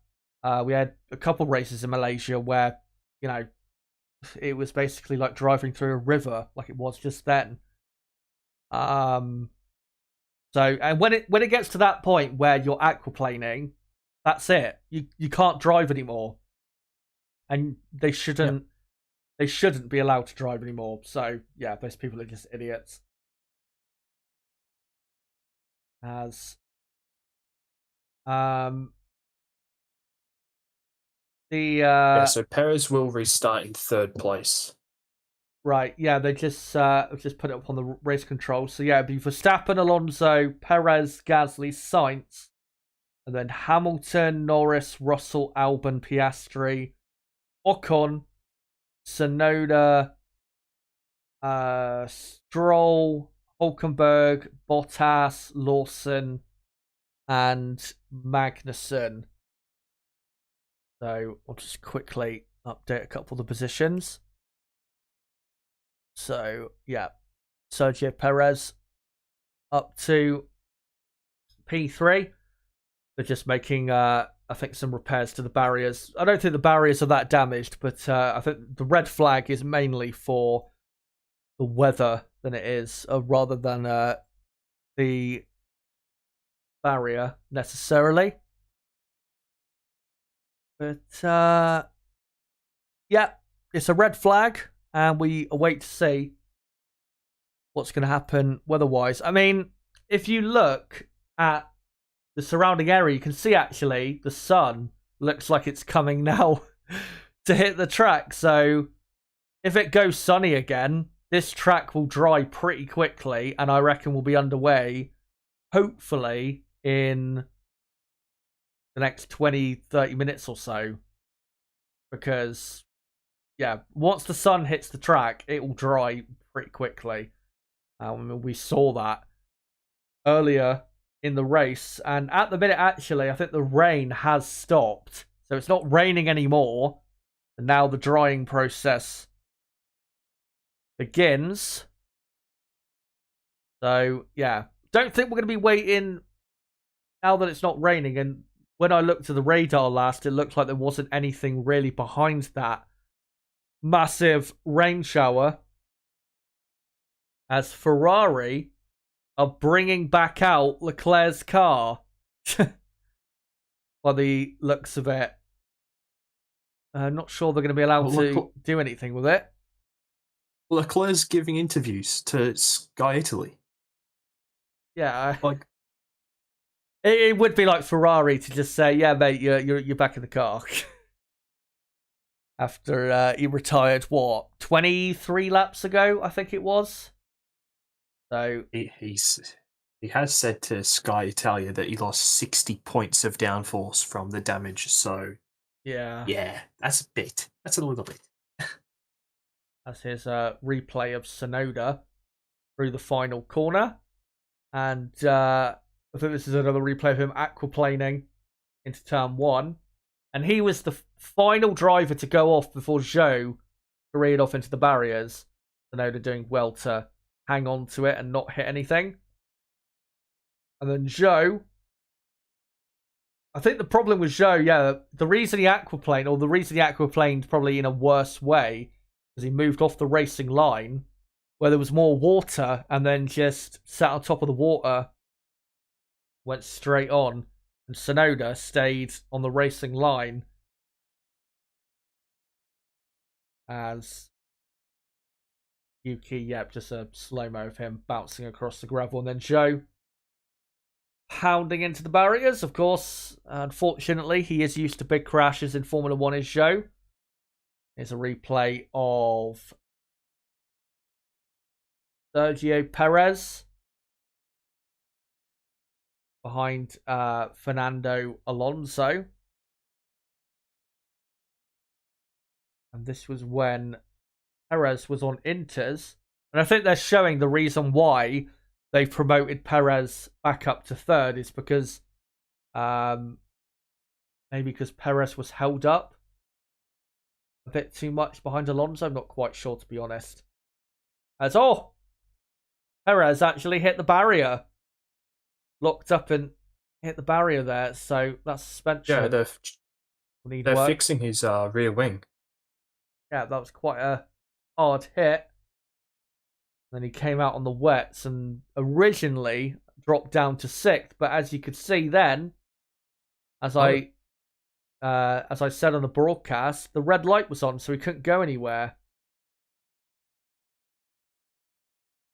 we had a couple races in Malaysia where, you know, it was basically like driving through a river, like it was just then. So, and when it gets to that point where you're aquaplaning, that's it. You can't drive anymore, and they shouldn't. Yep. They shouldn't be allowed to drive anymore. So yeah, those people are just idiots. So Perez will restart in 3rd place. Right, yeah, they just put it up on the race control. So yeah, it'd be Verstappen, Alonso, Perez, Gasly, Sainz, and then Hamilton, Norris, Russell, Albon, Piastri, Ocon, Tsunoda, Stroll, Hulkenberg, Bottas, Lawson, and Magnussen. So I'll just quickly update a couple of the positions. So yeah, Sergio Perez up to P3. They're just making, I think, some repairs to the barriers. I don't think the barriers are that damaged, but I think the red flag is mainly for the weather than it is, rather than the barrier necessarily. But yeah, it's a red flag, and we await to see what's going to happen weather-wise. I mean, if you look at the surrounding area, you can see actually the sun looks like it's coming now to hit the track. So if it goes sunny again, this track will dry pretty quickly, and I reckon we'll be underway, hopefully, in the next 20-30 minutes or so. Because, yeah, once the sun hits the track, it will dry pretty quickly. We saw that earlier in the race, and at the minute, actually, I think the rain has stopped. So it's not raining anymore, and now the drying process begins. So, yeah, don't think we're going to be waiting now that it's not raining. And when I looked at the radar last, it looked like there wasn't anything really behind that massive rain shower, as Ferrari are bringing back out Leclerc's car. By the looks of it. I'm not sure they're going to be allowed to do anything with it. Leclerc's giving interviews to Sky Italy. Yeah, it would be like Ferrari to just say, "Yeah, mate, you're back in the car." After he retired, 23 laps ago, I think it was. So he has said to Sky Italia that he lost 60 points of downforce from the damage. So yeah, that's a little bit. That's his replay of Tsunoda through the final corner, and I think this is another replay of him aquaplaning into turn 1, and he was the final driver to go off before Zhou careered off into the barriers. Tsunoda doing well to hang on to it and not hit anything. And then Zhou, I think the problem with Zhou, the reason he aquaplaned probably in a worse way, because he moved off the racing line where there was more water, and then just sat on top of the water, went straight on, and Tsunoda stayed on the racing line as Yuki, just a slow-mo of him bouncing across the gravel, and then Zhou pounding into the barriers. Of course, unfortunately, he is used to big crashes in Formula 1, is Zhou. Here's a replay of Sergio Perez behind Fernando Alonso. And this was when Perez was on Inters. And I think they're showing the reason why they've promoted Perez back up to third is because maybe because Perez was held up a bit too much behind Alonso. I'm not quite sure, to be honest. Perez actually hit the barrier. Locked up and hit the barrier there. So that's suspension. Yeah, they're fixing his rear wing. Yeah, that was quite a hard hit. Then he came out on the wets and originally dropped down to 6th. But as you could see then, as I said on the broadcast, the red light was on, so he couldn't go anywhere.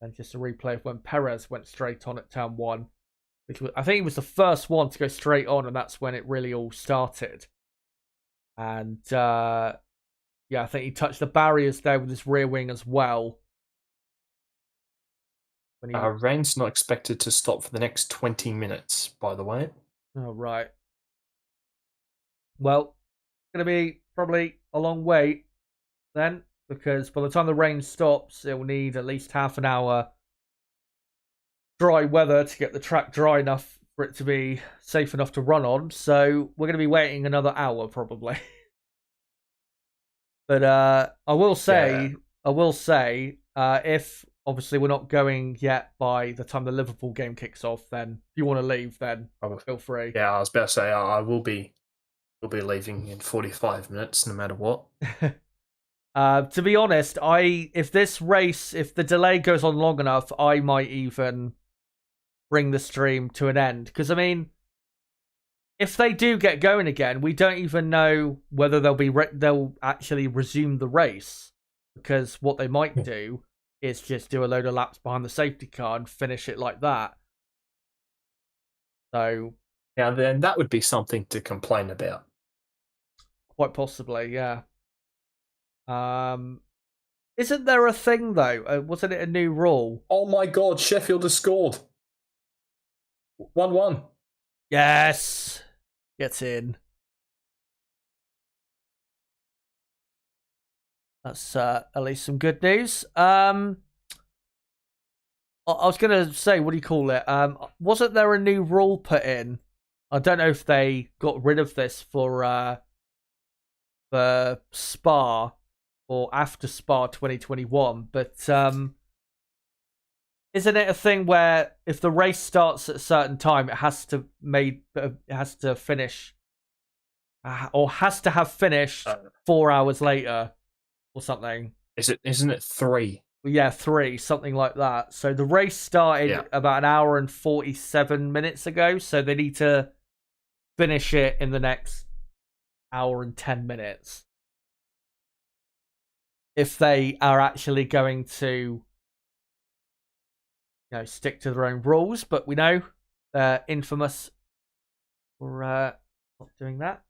And just a replay of when Perez went straight on at turn 1, which was, I think he was the first one to go straight on, and that's when it really all started. And Yeah, I think he touched the barriers there with his rear wing as well. Rain's not expected to stop for the next 20 minutes, by the way. Oh, right. Well, it's going to be probably a long wait then, because by the time the rain stops, it will need at least half an hour dry weather to get the track dry enough for it to be safe enough to run on. So we're going to be waiting another hour probably. But I will say, if obviously we're not going yet by the time the Liverpool game kicks off, then if you want to leave, then feel free. Yeah, I was about to say I will be leaving in 45 minutes, no matter what. To be honest, if the delay goes on long enough, I might even bring the stream to an end. Because I mean, if they do get going again, we don't even know whether they'll actually resume the race. Because what they might do is just do a load of laps behind the safety car and finish it like that. So yeah, then that would be something to complain about. Quite possibly, yeah. Isn't there a thing though? Wasn't it a new rule? Oh my God! Sheffield has scored. 1-1. Yes, gets in. That's at least some good news. I was gonna say, what do you call it? Wasn't there a new rule put in? I don't know if they got rid of this for Spa or after Spa 2021, but isn't it a thing where if the race starts at a certain time, it has to finish, or has to have finished 4 hours later, or something? Isn't it 3? Yeah, 3, something like that. So the race started about an hour and 47 minutes ago, so they need to finish it in the next hour and 10 minutes. If they are actually going to, stick to their own rules, but we know they're infamous for not doing that.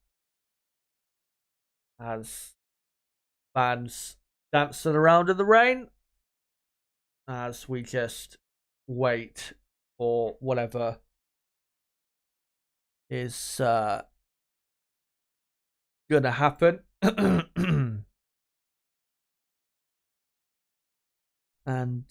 As fans dancing around in the rain, as we just wait for whatever is gonna happen. And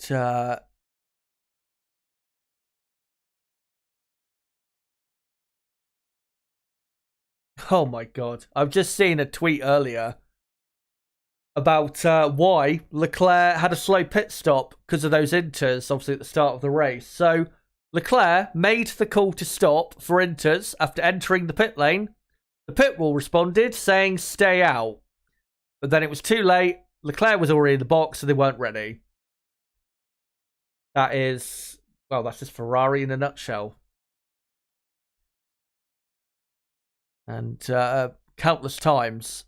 oh my God, I've just seen a tweet earlier about why Leclerc had a slow pit stop because of those inters, obviously at the start of the race. So Leclerc made the call to stop for inters after entering the pit lane. The pit wall responded saying stay out, but then it was too late. Leclerc was already in the box, so they weren't ready. That's just Ferrari in a nutshell. And countless times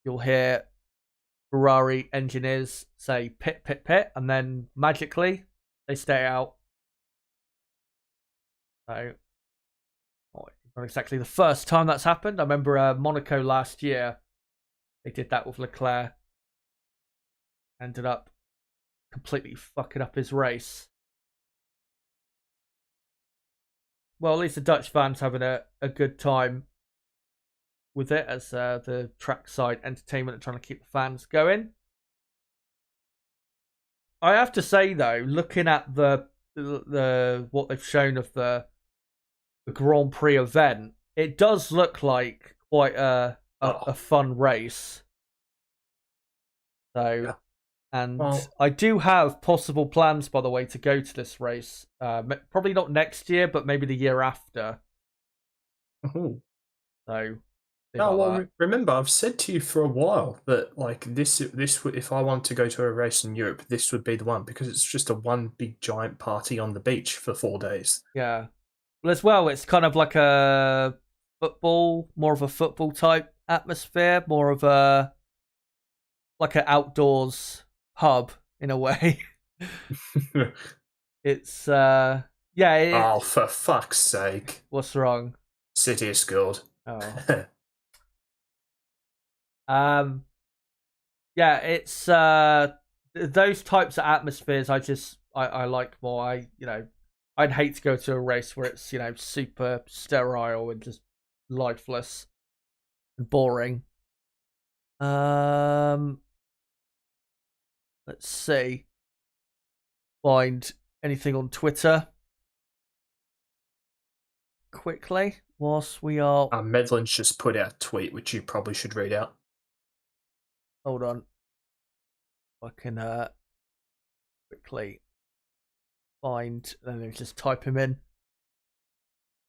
you'll hear Ferrari engineers say pit, pit, pit, and then magically they stay out. So, not exactly the first time that's happened. I remember Monaco last year, they did that with Leclerc. Ended up completely fucking up his race. Well, at least the Dutch fans having a good time with it as the trackside entertainment and trying to keep the fans going. I have to say though, looking at the what they've shown of the Grand Prix event, it does look like quite a fun race. So. Yeah. And I do have possible plans, by the way, to go to this race. Probably not next year, but maybe the year after. Oh. So. Remember, I've said to you for a while that like this if I want to go to a race in Europe, this would be the one because it's just a one big giant party on the beach for 4 days. Yeah. Well, as well, it's kind of like more of a football type atmosphere, more of a like an outdoors hub in a way. It's oh, for fuck's sake. What's wrong? City has scored. Oh. yeah, it's those types of atmospheres I like more. I'd hate to go to a race where it's, super sterile and just lifeless and boring. Let's see. Find anything on Twitter quickly whilst we are. Medlin's just put out a tweet, which you probably should read out. Hold on. I can quickly find, and then just type him in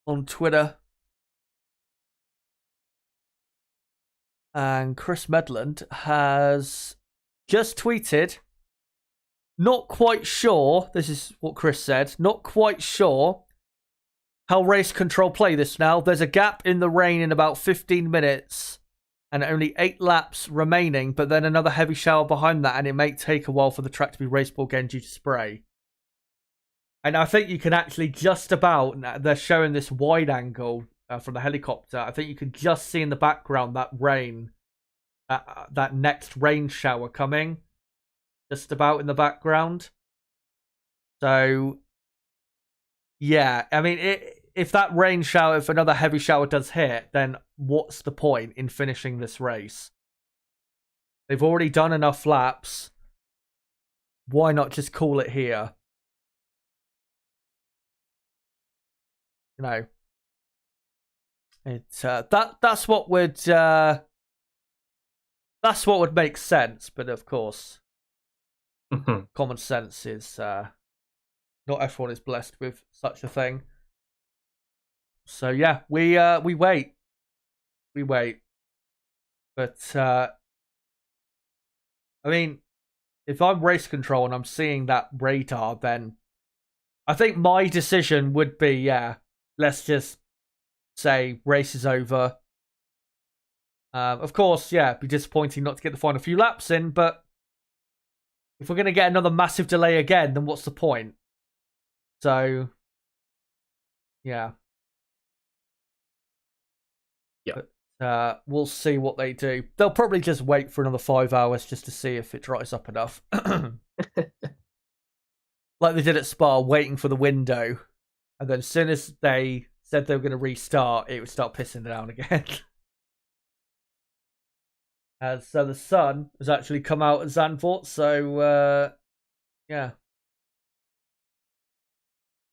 on Twitter. And Chris Medland has just tweeted, not quite sure, this is what Chris said, not quite sure how race control play this now. There's a gap in the rain in about 15 minutes and only 8 laps remaining, but then another heavy shower behind that, and it may take a while for the track to be raceable again due to spray. And I think you can actually just about, they're showing this wide angle from the helicopter, I think you can just see in the background that rain, that next rain shower coming, just about in the background. So, yeah, I mean, if that rain shower, if another heavy shower does hit, then what's the point in finishing this race? They've already done enough laps. Why not just call it here? It's that's what would make sense. But of course, common sense is not everyone is blessed with such a thing. So yeah, we wait. But I mean, if I'm race control and I'm seeing that radar, then I think my decision would be, yeah, let's just say race is over. Of course, yeah, it'd be disappointing not to get the final few laps in, but if we're going to get another massive delay again, then what's the point? So, yeah. Yeah. But, we'll see what they do. They'll probably just wait for another 5 hours just to see if it dries up enough. Like they did at Spa, waiting for the window. And then as soon as they said they were going to restart, it would start pissing down again. And so the sun has actually come out at Zandvoort. So, yeah.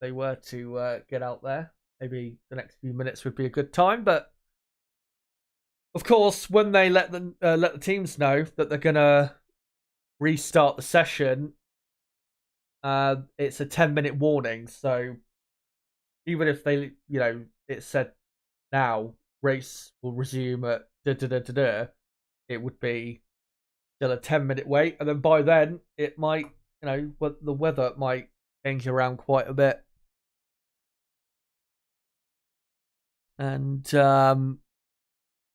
They were to get out there. Maybe the next few minutes would be a good time. But, of course, when they let the teams know that they're going to restart the session, it's a 10-minute warning. So even if they, it said now race will resume at it would be still a 10-minute wait, and then by then it might, the weather might change around quite a bit. And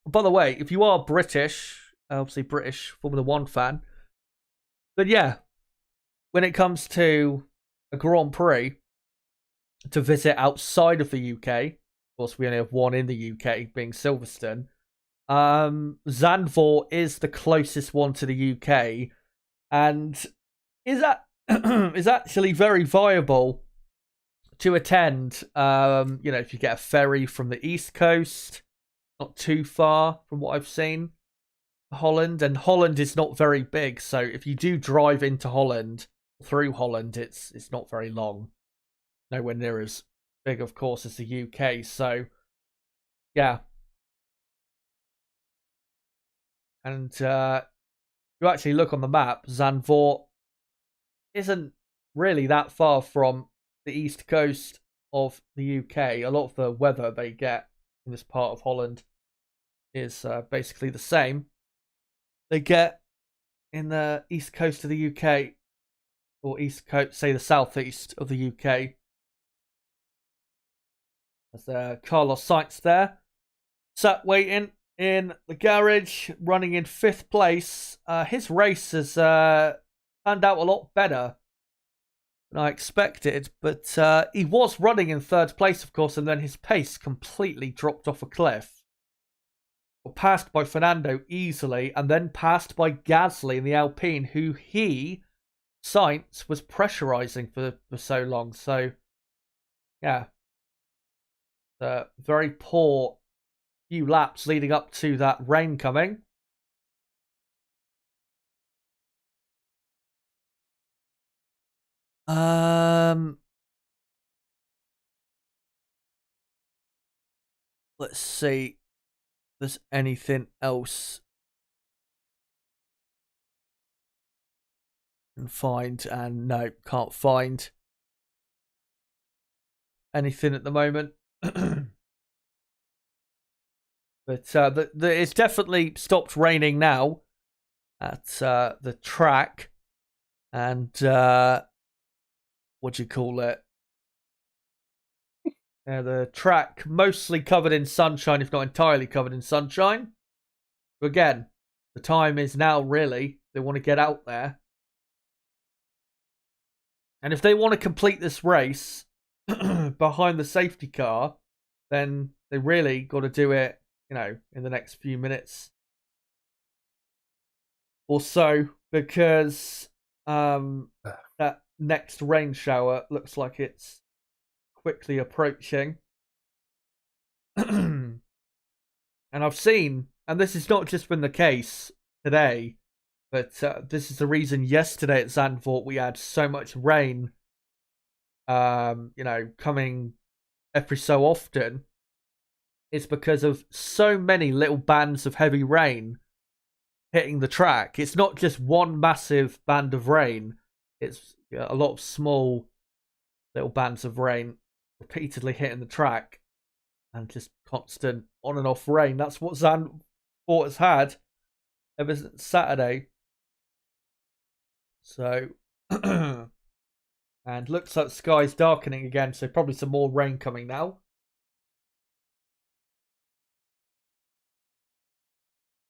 by the way, if you are British, obviously British Formula 1 fan, then yeah, when it comes to a Grand Prix to visit outside of the UK, of course we only have one in the UK, being Silverstone, Zandvoort is the closest one to the UK, and is actually very viable to attend. If you get a ferry from the East Coast, not too far from what I've seen, Holland, and Holland is not very big, so if you do drive into Holland, through Holland, it's not very long. Nowhere near as big, of course, as the UK, so yeah. And you actually look on the map, Zandvoort isn't really that far from the east coast of the UK. A lot of the weather they get in this part of Holland is basically the same they get in the east coast of the UK, or east coast, say the southeast of the UK. There's Carlos Sainz there, sat waiting in the garage, running in 5th place. His race has turned out a lot better than I expected, but he was running in 3rd place, of course, and then his pace completely dropped off a cliff. passed by Fernando easily, and then passed by Gasly in the Alpine, who Sainz, was pressurizing for so long. So, yeah, very poor few laps leading up to that rain coming. Let's see if there's anything else I can find, and no, can't find anything at the moment. But it's definitely stopped raining now at the track, and what do you call it? The track mostly covered in sunshine, if not entirely covered in sunshine. But again, the time is now, really. They want to get out there. And if they want to complete this race behind the safety car, then they really got to do it, in the next few minutes or so, because that next rain shower looks like it's quickly approaching. And I've seen, and this has not just been the case today, but this is the reason yesterday at Zandvoort we had so much rain, coming every so often. It's because of so many little bands of heavy rain hitting the track. It's not just one massive band of rain. It's a lot of small little bands of rain repeatedly hitting the track, and just constant on and off rain. That's what Zandvoort has had ever since Saturday. So, and looks like the sky's darkening again, so probably some more rain coming now.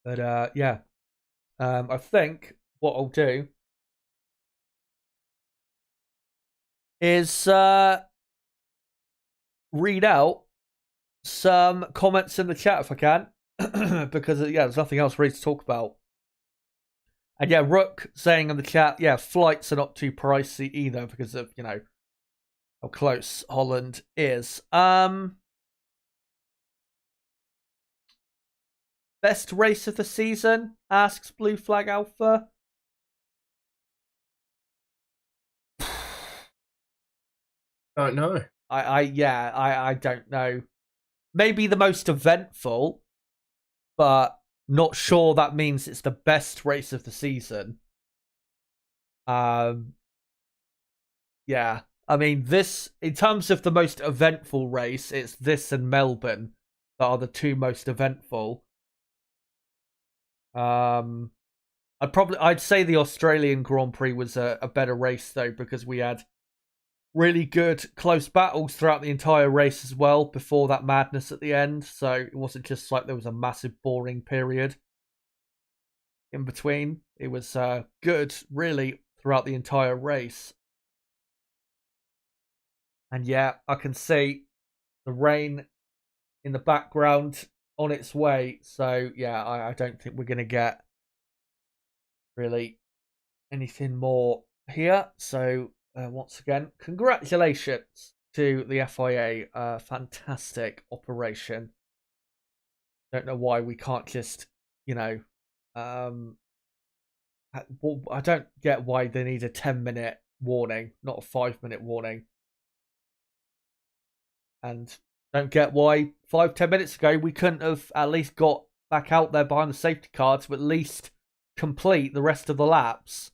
But yeah, I think what I'll do is read out some comments in the chat if I can, because there's nothing else really to talk about. And yeah, Rook saying in the chat, flights are not too pricey either because of how close Holland is. Best race of the season? Asks Blue Flag Alpha. Don't know. I don't know. Maybe the most eventful, but not sure that means it's the best race of the season. Yeah. I mean, this, in terms of the most eventful race, it's this and Melbourne that are the two most eventful. I'd say the Australian Grand Prix was a better race though, because we had really good close battles throughout the entire race as well before that madness at the end. So it wasn't just like there was a massive boring period in between. It was good really throughout the entire race. And yeah, I can see the rain in the background on its way. So yeah, I don't think we're going to get really anything more here. So once again, congratulations to the FIA. Fantastic operation. Don't know why we can't just, I don't get why they need a 10-minute warning, not a 5-minute warning. And don't get why 5-10 minutes ago we couldn't have at least got back out there behind the safety car to at least complete the rest of the laps.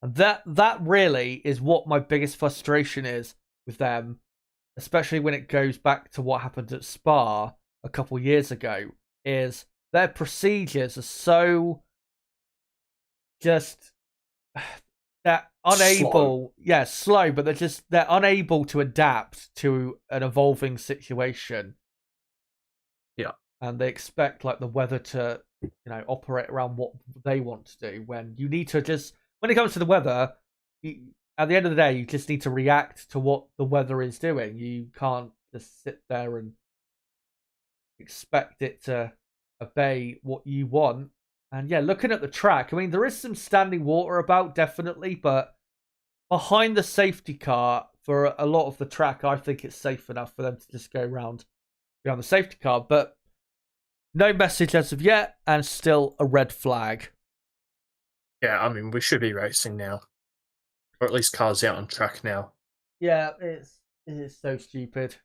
And that really is what my biggest frustration is with them, especially when it goes back to what happened at Spa a couple years ago, is their procedures are so just they're unable, slow, but they're unable to adapt to an evolving situation. Yeah. And they expect like the weather to, operate around what they want to do, when you need to just, when it comes to the weather, at the end of the day, you just need to react to what the weather is doing. You can't just sit there and expect it to obey what you want. And yeah, looking at the track, I mean, there is some standing water about, definitely, but behind the safety car for a lot of the track, I think it's safe enough for them to just go around behind the safety car. But no message as of yet, and still a red flag. Yeah, I mean, we should be racing now. Or at least cars out on track now. Yeah, it is so stupid.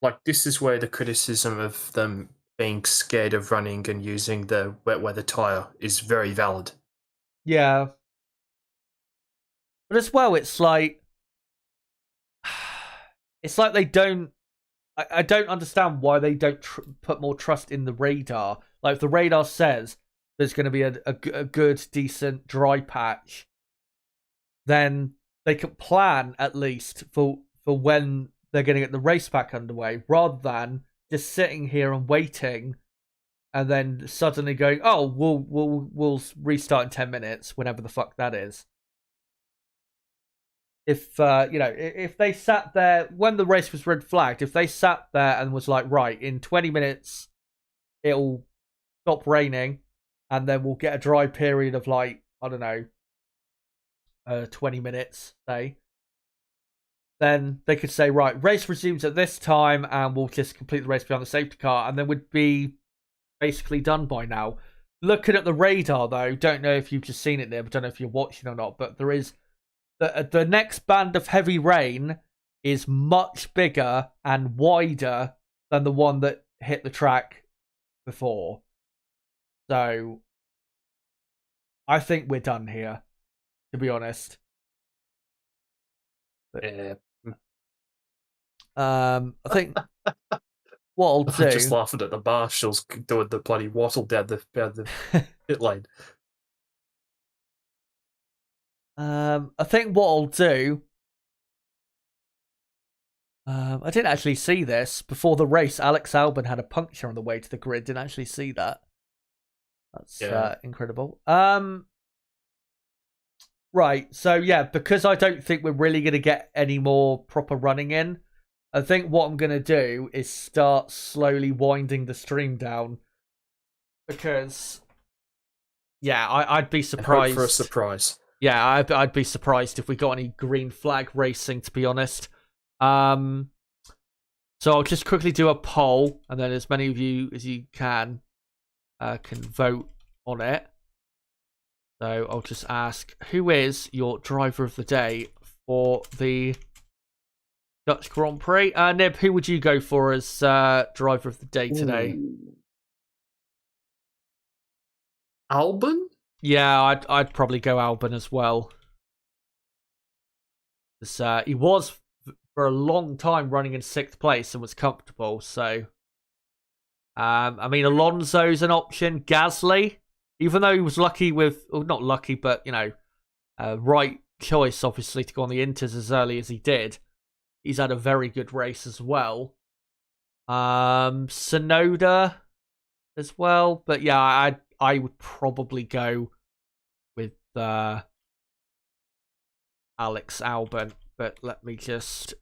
Like, this is where the criticism of them being scared of running and using the wet weather tyre is very valid. Yeah. But as well, it's like they don't. I don't understand why they don't put more trust in the radar. Like, if the radar says there's going to be a good, decent dry patch, then they can plan at least for when they're going to get the race back underway, rather than just sitting here and waiting, and then suddenly going, "Oh, we'll restart in 10 minutes," whenever the fuck that is. If if they sat there when the race was red flagged, if they sat there and was like, right, in 20 minutes it'll stop raining, and then we'll get a dry period of, like, I don't know, 20 minutes, say, then they could say, right, race resumes at this time, and we'll just complete the race behind the safety car, and then we'd be basically done by now. Looking at the radar, though, don't know if you've just seen it there, but don't know if you're watching or not, but there is the next band of heavy rain is much bigger and wider than the one that hit the track before. So I think we're done here, to be honest. Yeah. I think what I'll do... I'm just laughing at the marshals doing the bloody wattle down the pit lane. I think what I'll do... I didn't actually see this. Before the race, Alex Albon had a puncture on the way to the grid. Didn't actually see that. That's incredible. Right, so yeah, because I don't think we're really going to get any more proper running in, I think what I'm going to do is start slowly winding the stream down. Because, yeah, I'd be surprised. Hope for a surprise. Yeah, I'd be surprised if we got any green flag racing, to be honest. So I'll just quickly do a poll, and then as many of you as you can vote on it. So I'll just ask, who is your driver of the day for the Dutch Grand Prix? Nib, who would you go for as driver of the day today? Albon? Yeah, I'd probably go Albon as well. He was for a long time running in 6th place and was comfortable. So, I mean, Alonso's an option. Gasly, even though he was lucky with, well, not lucky, but, you know, right choice, obviously, to go on the Inters as early as he did. He's had a very good race as well. Tsunoda as well. But yeah, I would probably go with Alex Albon. But let me just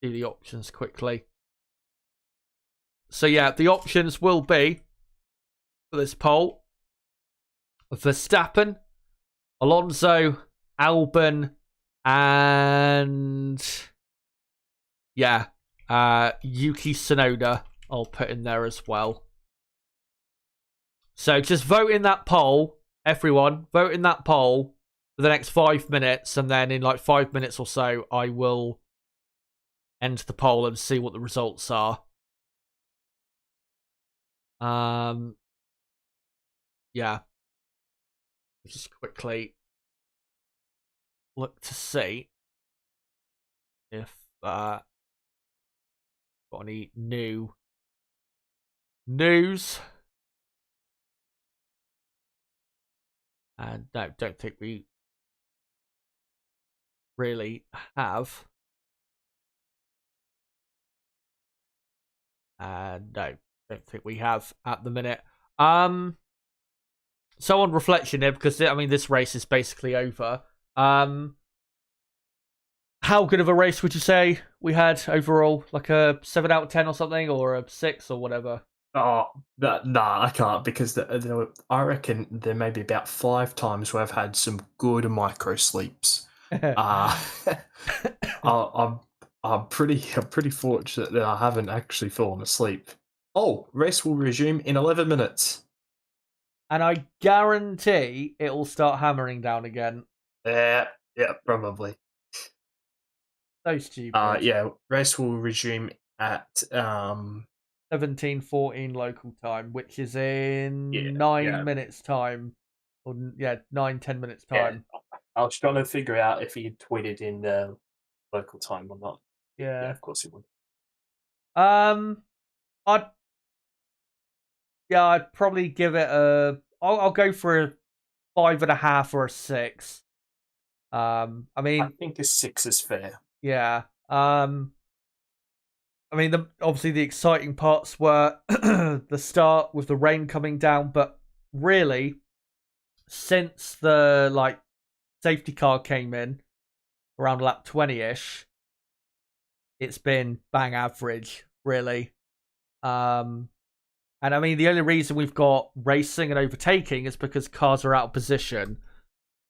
do the options quickly. So yeah, the options will be for this poll: Verstappen, Alonso, Albon, and yeah, Yuki Tsunoda I'll put in there as well. So just vote in that poll, everyone. Vote in that poll for the next 5 minutes, and then in like 5 minutes or so, I will end the poll and see what the results are. Yeah. Just quickly look to see if got any new news. And no, don't think we really have. No, don't think we have at the minute. So on reflection here, because I mean this race is basically over. how good of a race would you say we had overall? Like a 7 out of 10 or something, or a 6 or whatever? Oh, nah, I can't because I reckon there may be about 5 times where I've had some good micro sleeps. I'm pretty fortunate that I haven't actually fallen asleep. Oh, race will resume in 11 minutes. And I guarantee it will start hammering down again. Yeah, probably. So stupid. Yeah, race will resume at 17:14 local time, which is in 9 minutes time. Or 9-10 minutes time. Yeah. I was trying to figure out if he tweeted in local time or not. Yeah, of course he would. I'd probably give it I'll go for a 5.5 or a 6. I mean, I think a 6 is fair. Yeah. I mean, obviously the exciting parts were the start with the rain coming down, but really, since the safety car came in around lap 20-ish, it's been bang average, really. And I mean, the only reason we've got racing and overtaking is because cars are out of position.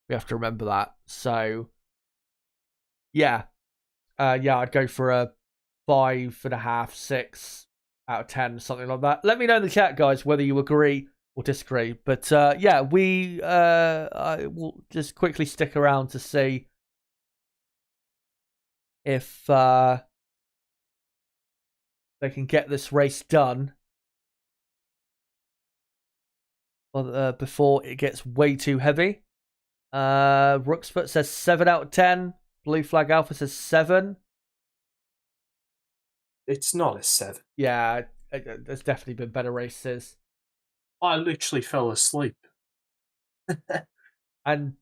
We have to remember that. So, yeah. I'd go for a 5.5, 6 out of 10, something like that. Let me know in the chat, guys, whether you agree or disagree. But I will just quickly stick around to see if they can get this race done before it gets way too heavy. Rooksfoot says 7 out of 10. Blue Flag Alpha says 7. It's not a 7. Yeah, there's definitely been better races. I literally fell asleep. And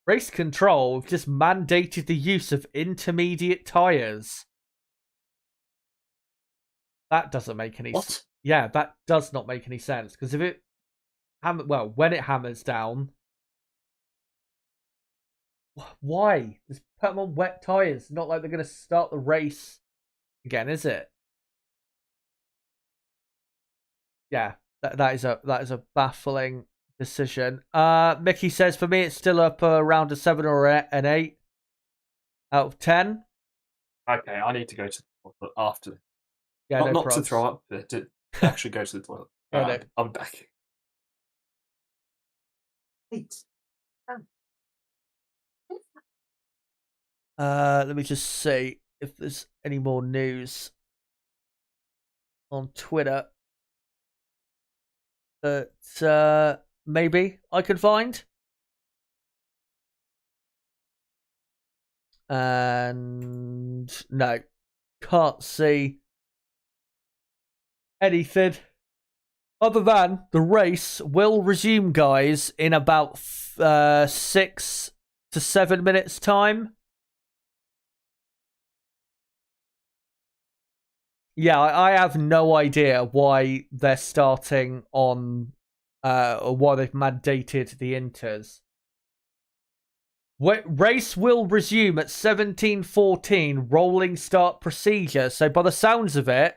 Race Control have just mandated the use of intermediate tyres. That doesn't make any sense. Yeah, that does not make any sense. Because if it when it hammers down, why? Just put them on wet tyres. Not like they're going to start the race again, is it? Yeah, that is a baffling decision. Mickey says for me it's still up around a 7 or an 8 out of 10. Okay, I need to go to the toilet after. Yeah, not to throw up, but to actually go to the toilet. I'm back. 8. Let me just see if there's any more news on Twitter that maybe I can find. And no, can't see anything other than the race will resume, guys, in about 6 to 7 minutes time. Yeah, I have no idea why they're starting on, or why they've mandated the inters. Race will resume at 17:14, rolling start procedure. So by the sounds of it,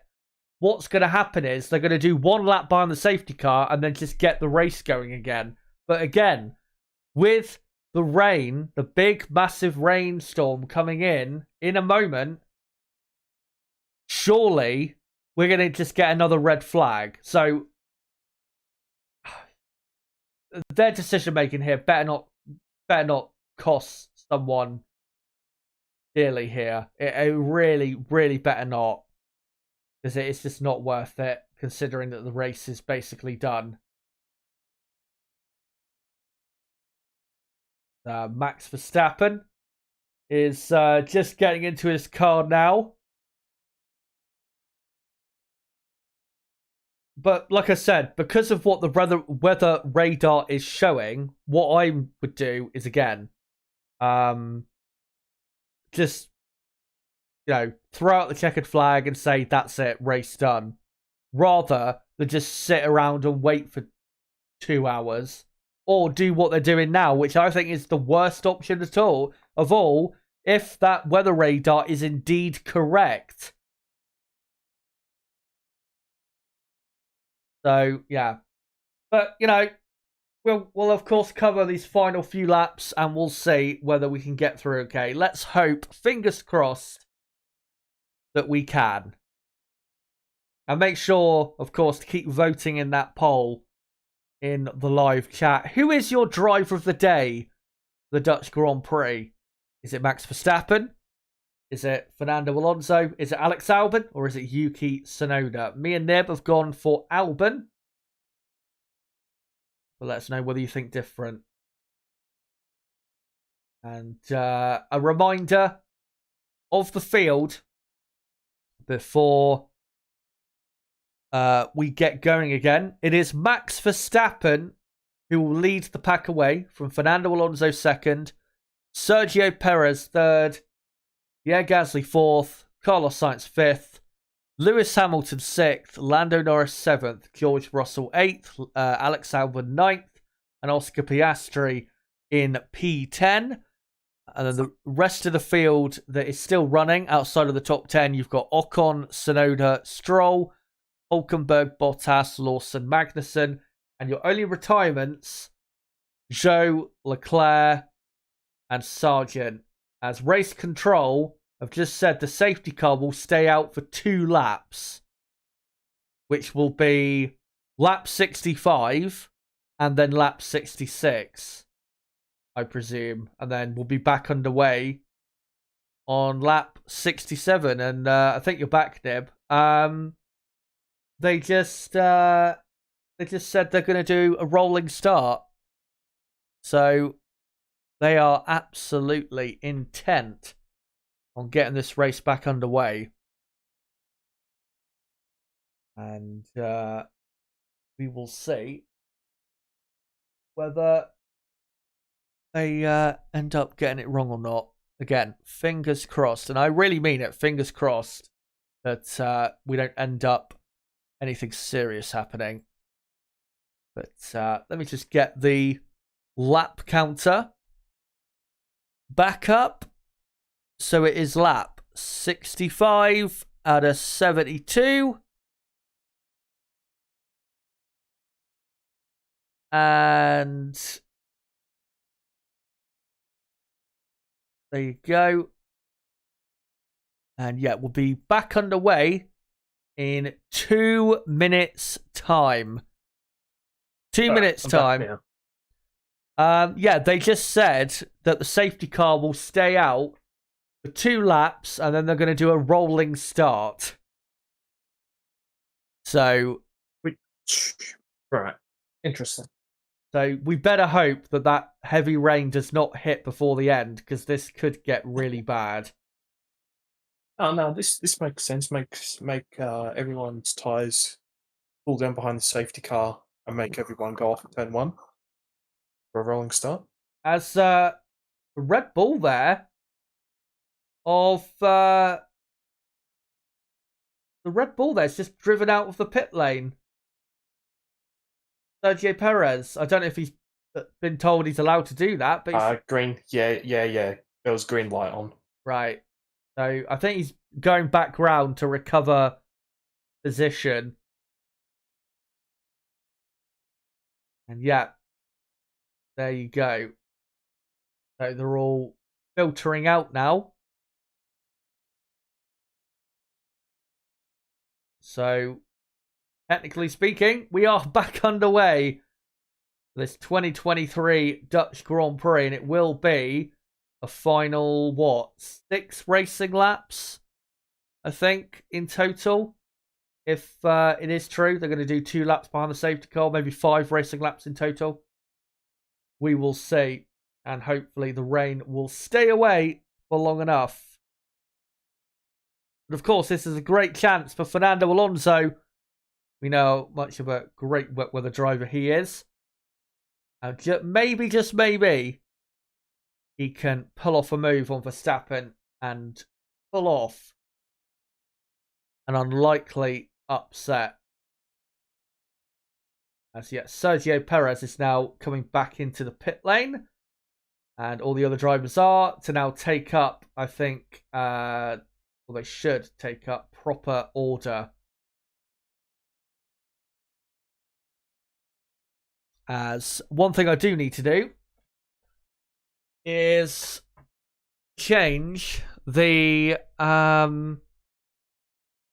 what's going to happen is they're going to do one lap behind the safety car and then just get the race going again. But again, with the rain, the big, massive rainstorm coming in a moment, surely we're going to just get another red flag. So their decision making here better not cost someone dearly here. It really, really better not, because it's just not worth it, considering that the race is basically done. Max Verstappen is just getting into his car now. But like I said, because of what the weather radar is showing, what I would do is, again, just, throw out the checkered flag and say, that's it, race done. Rather than just sit around and wait for 2 hours. Or do what they're doing now, which I think is the worst option of all, if that weather radar is indeed correct. So, yeah. But, you know, we'll of course cover these final few laps and we'll see whether we can get through okay. Let's hope, fingers crossed, that we can. And make sure, of course, to keep voting in that poll in the live chat. Who is your driver of the day, the Dutch Grand Prix? Is it Max Verstappen? Is it Fernando Alonso? Is it Alex Albon? Or is it Yuki Tsunoda? Me and Nib have gone for Albon. But let us know whether you think different. And a reminder of the field before we get going again. It is Max Verstappen who will lead the pack away from Fernando Alonso second, Sergio Perez third, Pierre Gasly fourth, Carlos Sainz fifth, Lewis Hamilton sixth, Lando Norris seventh, George Russell eighth, Alex Albon ninth, and Oscar Piastri in P10. And then the rest of the field that is still running outside of the top 10, you've got Ocon, Tsunoda, Stroll, Hulkenberg, Bottas, Lawson, Magnussen, and your only retirements, Zhou, Leclerc, and Sargent. As race control have just said the safety car will stay out for 2 laps, which will be lap 65 and then lap 66, I presume. And then we'll be back underway on lap 67. And I think you're back, Nib. They just said they're going to do a rolling start. So they are absolutely intent on getting this race back underway. And we will see whether they end up getting it wrong or not. Again, fingers crossed. And I really mean it, fingers crossed, that we don't end up anything serious happening. But let me just get the lap counter back up. So it is lap 65 out of 72. And there you go. And yeah, we'll be back underway in 2 minutes time. 2 minutes time. Yeah, they just said that the safety car will stay out for 2 laps and then they're going to do a rolling start. So, right. Interesting. So we better hope that that heavy rain does not hit before the end, because this could get really bad. Oh no, this makes sense. Make everyone's tyres pull down behind the safety car and make everyone go off at turn 1 for a rolling start. As the Red Bull there of the Red Bull there's just driven out of the pit lane. Sergio Perez. I don't know if he's been told he's allowed to do that, but green. Yeah. There was green light on. Right. So I think he's going back round to recover position. And yeah, there you go. So they're all filtering out now. So, technically speaking, we are back underway for this 2023 Dutch Grand Prix, and it will be a final, 6 racing laps, I think, in total. If it is true, they're going to do 2 laps behind the safety car, maybe 5 racing laps in total. We will see, and hopefully the rain will stay away for long enough. But of course, this is a great chance for Fernando Alonso. We know how much of a great wet weather driver he is. And just maybe, he can pull off a move on Verstappen and pull off an unlikely upset. As yet, Sergio Perez is now coming back into the pit lane. And all the other drivers are to now take up, I think, well, they should take up proper order. As one thing I do need to do is change the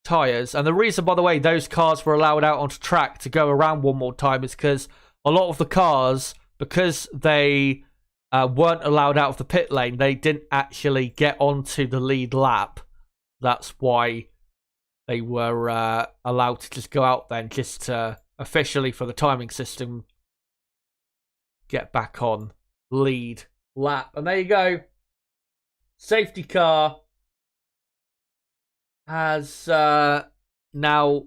tyres. And the reason, by the way, those cars were allowed out onto track to go around one more time is because a lot of the cars, because they weren't allowed out of the pit lane, they didn't actually get onto the lead lap. That's why they were allowed to just go out then, just to officially, for the timing system, get back on lead lap. And there you go. Safety car has now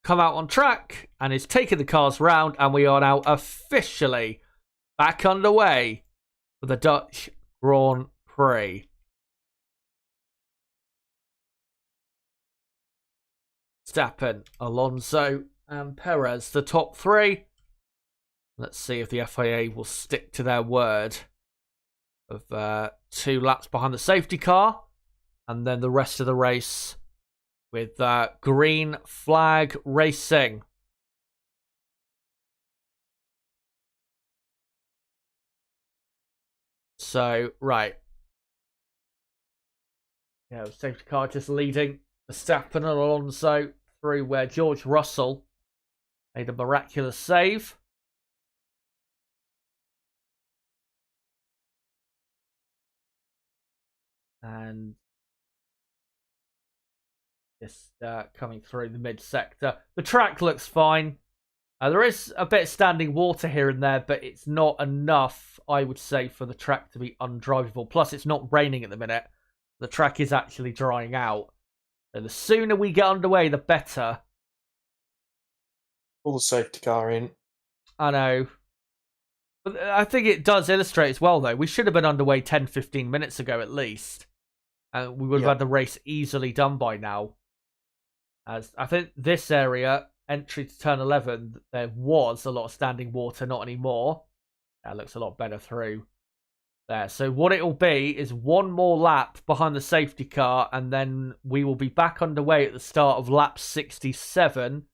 come out on track and is taking the cars round, and we are now officially back underway for the Dutch Grand Prix. Verstappen, Alonso, and Perez, the top three. Let's see if the FIA will stick to their word of 2 laps behind the safety car, and then the rest of the race with green flag racing. So, right. Yeah, the safety car just leading Verstappen and Alonso through where George Russell made a miraculous save. And just coming through the mid-sector. The track looks fine. There is a bit of standing water here and there, but it's not enough, I would say, for the track to be undrivable. Plus, it's not raining at the minute. The track is actually drying out. So the sooner we get underway, the better. Pull the safety car in. I know. But I think it does illustrate as well, though. We should have been underway 10-15 minutes ago at least. And we would have had the race easily done by now. As I think this area, entry to turn 11, there was a lot of standing water, not anymore. That looks a lot better through there. So what it will be is one more lap behind the safety car, and then we will be back underway at the start of lap 67.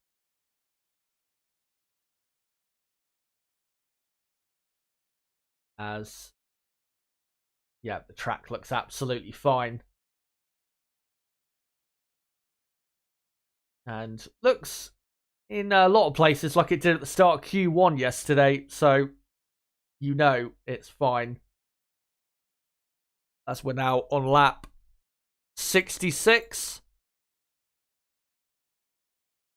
As, yeah, the track looks absolutely fine. And looks in a lot of places like it did at the start of Q1 yesterday. So, you know, it's fine. As we're now on lap 66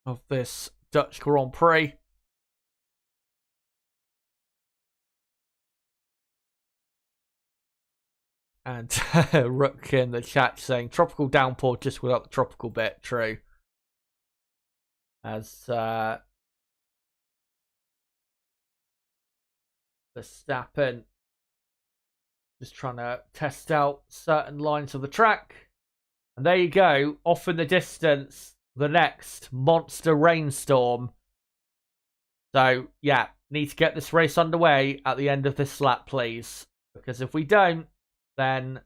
of this Dutch Grand Prix. And Rook in the chat saying tropical downpour just without the tropical bit. True. As Verstappen just trying to test out certain lines of the track. And there you go, off in the distance, the next monster rainstorm. So, yeah, need to get this race underway at the end of this lap, please. Because if we don't, then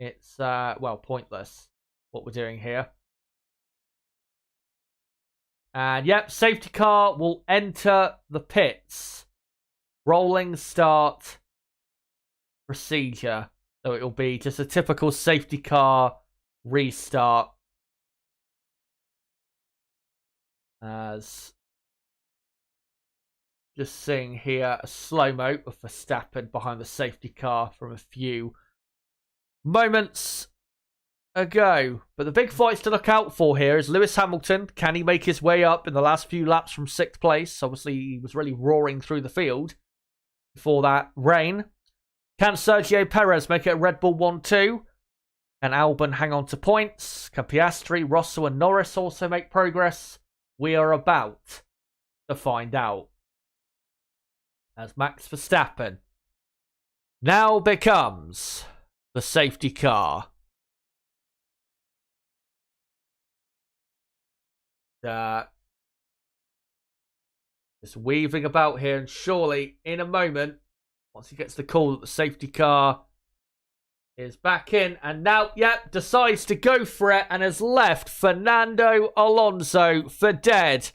it's, well, pointless what we're doing here. And, yep, safety car will enter the pits. Rolling start procedure. So it'll be just a typical safety car restart. As just seeing here a slow-mo of Verstappen behind the safety car from a few moments ago. But the big fights to look out for here is Lewis Hamilton. Can he make his way up in the last few laps from 6th place? Obviously, he was really roaring through the field before that rain. Can Sergio Perez make it a Red Bull 1-2? Can Albon hang on to points? Can Piastri, Russell and Norris also make progress? We are about to find out. As Max Verstappen now becomes the safety car. Just weaving about here, and surely in a moment once he gets the call that the safety car is back in. And now, decides to go for it and has left Fernando Alonso for dead.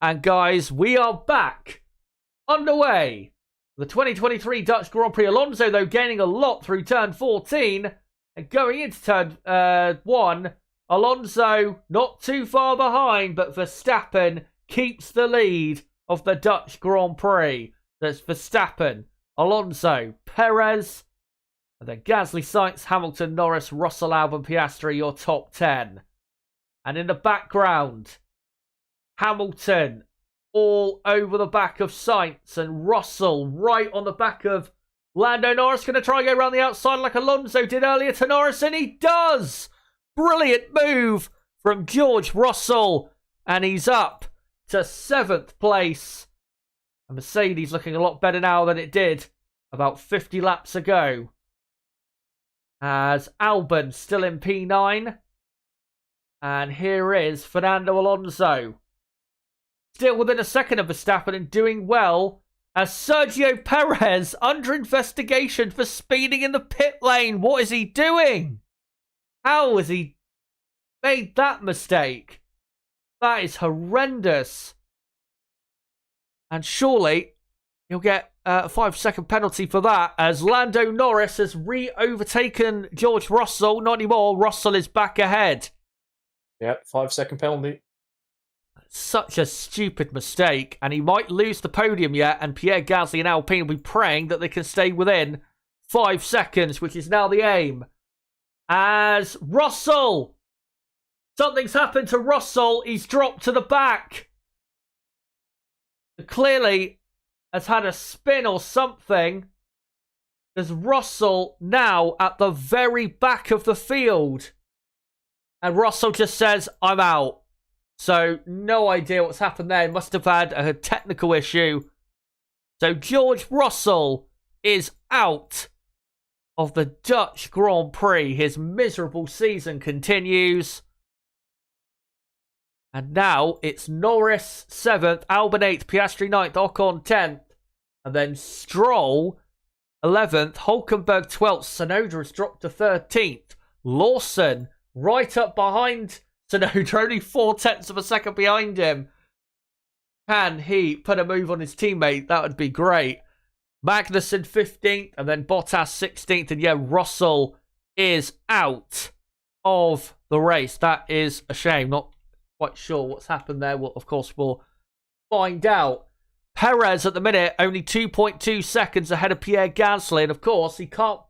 And guys, we are back underway. The 2023 Dutch Grand Prix. Alonso, though, gaining a lot through turn 14. And going into turn 1, Alonso not too far behind, but Verstappen keeps the lead of the Dutch Grand Prix. That's Verstappen, Alonso, Perez, and then Gasly, Sainz, Hamilton, Norris, Russell, Albon, Piastri, your top 10. And in the background, Hamilton all over the back of Sainz, and Russell right on the back of Lando Norris. Going to try and go around the outside like Alonso did earlier to Norris, and he does! Brilliant move from George Russell, and he's up to 7th place. And Mercedes looking a lot better now than it did about 50 laps ago. As Albon still in P9. And here is Fernando Alonso. Still within a second of Verstappen and doing well. As Sergio Perez under investigation for speeding in the pit lane. What is he doing? How has he made that mistake? That is horrendous. And surely he'll get a 5-second penalty for that, as Lando Norris has overtaken George Russell. Not anymore. Russell is back ahead. Yep, 5-second penalty. Such a stupid mistake, and he might lose the podium yet, and Pierre Gasly and Alpine will be praying that they can stay within 5 seconds, which is now the aim. As Russell, something's happened to Russell. He's dropped to the back. Clearly has had a spin or something. There's Russell now at the very back of the field. And Russell just says, I'm out. So, no idea what's happened there. Must have had a technical issue. So, George Russell is out of the Dutch Grand Prix. His miserable season continues. And now it's Norris 7th, Albon 8th, Piastri 9th, Ocon 10th. And then Stroll 11th, Hulkenberg 12th. Tsunoda has dropped to 13th. Lawson right up behind Tsunoda, only 0.4 of a second behind him. Can he put a move on his teammate? That would be great. Magnussen 15th, and then Bottas 16th. And yeah, Russell is out of the race. That is a shame. Not quite sure what's happened there. Well, of course, we'll find out. Perez at the minute only 2.2 seconds ahead of Pierre Gasly. And of course, he can't,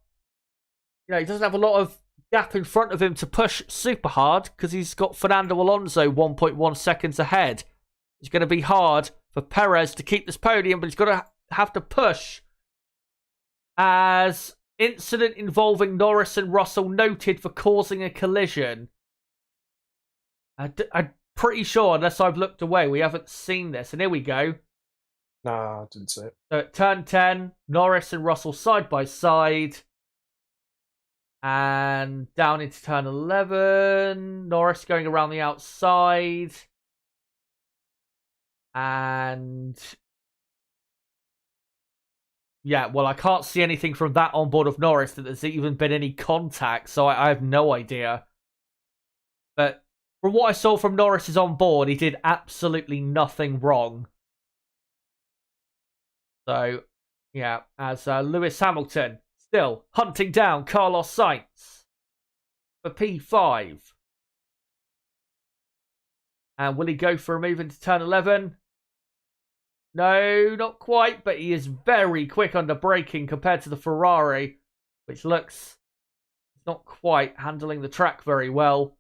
he doesn't have a lot of gap in front of him to push super hard because he's got Fernando Alonso 1.1 seconds ahead. It's going to be hard for Perez to keep this podium, but he's got to have to push. As incident involving Norris and Russell noted for causing a collision. I'm pretty sure, unless I've looked away, we haven't seen this. And here we go. Nah, I didn't see it. So at turn 10, Norris and Russell side by side. And down into turn 11. Norris going around the outside. And yeah, well, I can't see anything from that on board of Norris that there's even been any contact. So I have no idea. But from what I saw from Norris's on board, he did absolutely nothing wrong. So, yeah, as Lewis Hamilton still hunting down Carlos Sainz for P5. And will he go for a move into turn 11? No, not quite, but he is very quick under braking compared to the Ferrari, which looks not quite handling the track very well.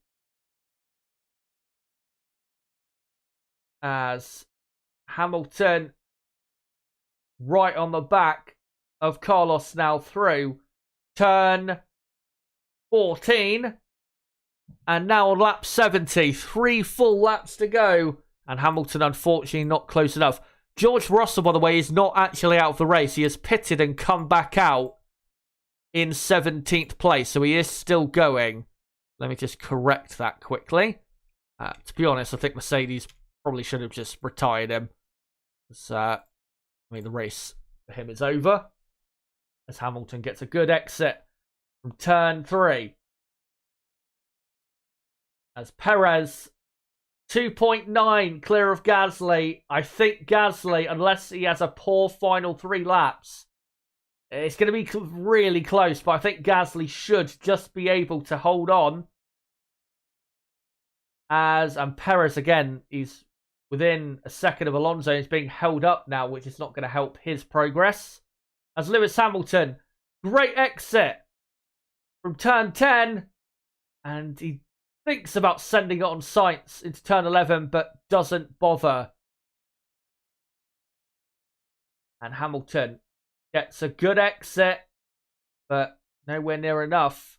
As Hamilton right on the back of Carlos now through turn 14. And now on lap 70, 3 full laps to go. And Hamilton, unfortunately, not close enough. George Russell, by the way, is not actually out of the race. He has pitted and come back out in 17th place. So he is still going. Let me just correct that quickly. To be honest, I think Mercedes probably should have just retired him. The race for him is over. as Hamilton gets a good exit from turn 3. As Perez, 2.9 clear of Gasly. I think Gasly, unless he has a poor final 3 laps, it's going to be really close, but I think Gasly should just be able to hold on. And Perez, again, is within a second of Alonso. He's being held up now, which is not going to help his progress. As Lewis Hamilton, great exit from turn 10. And he thinks about sending it on Sainz into turn 11, but doesn't bother. And Hamilton gets a good exit, but nowhere near enough.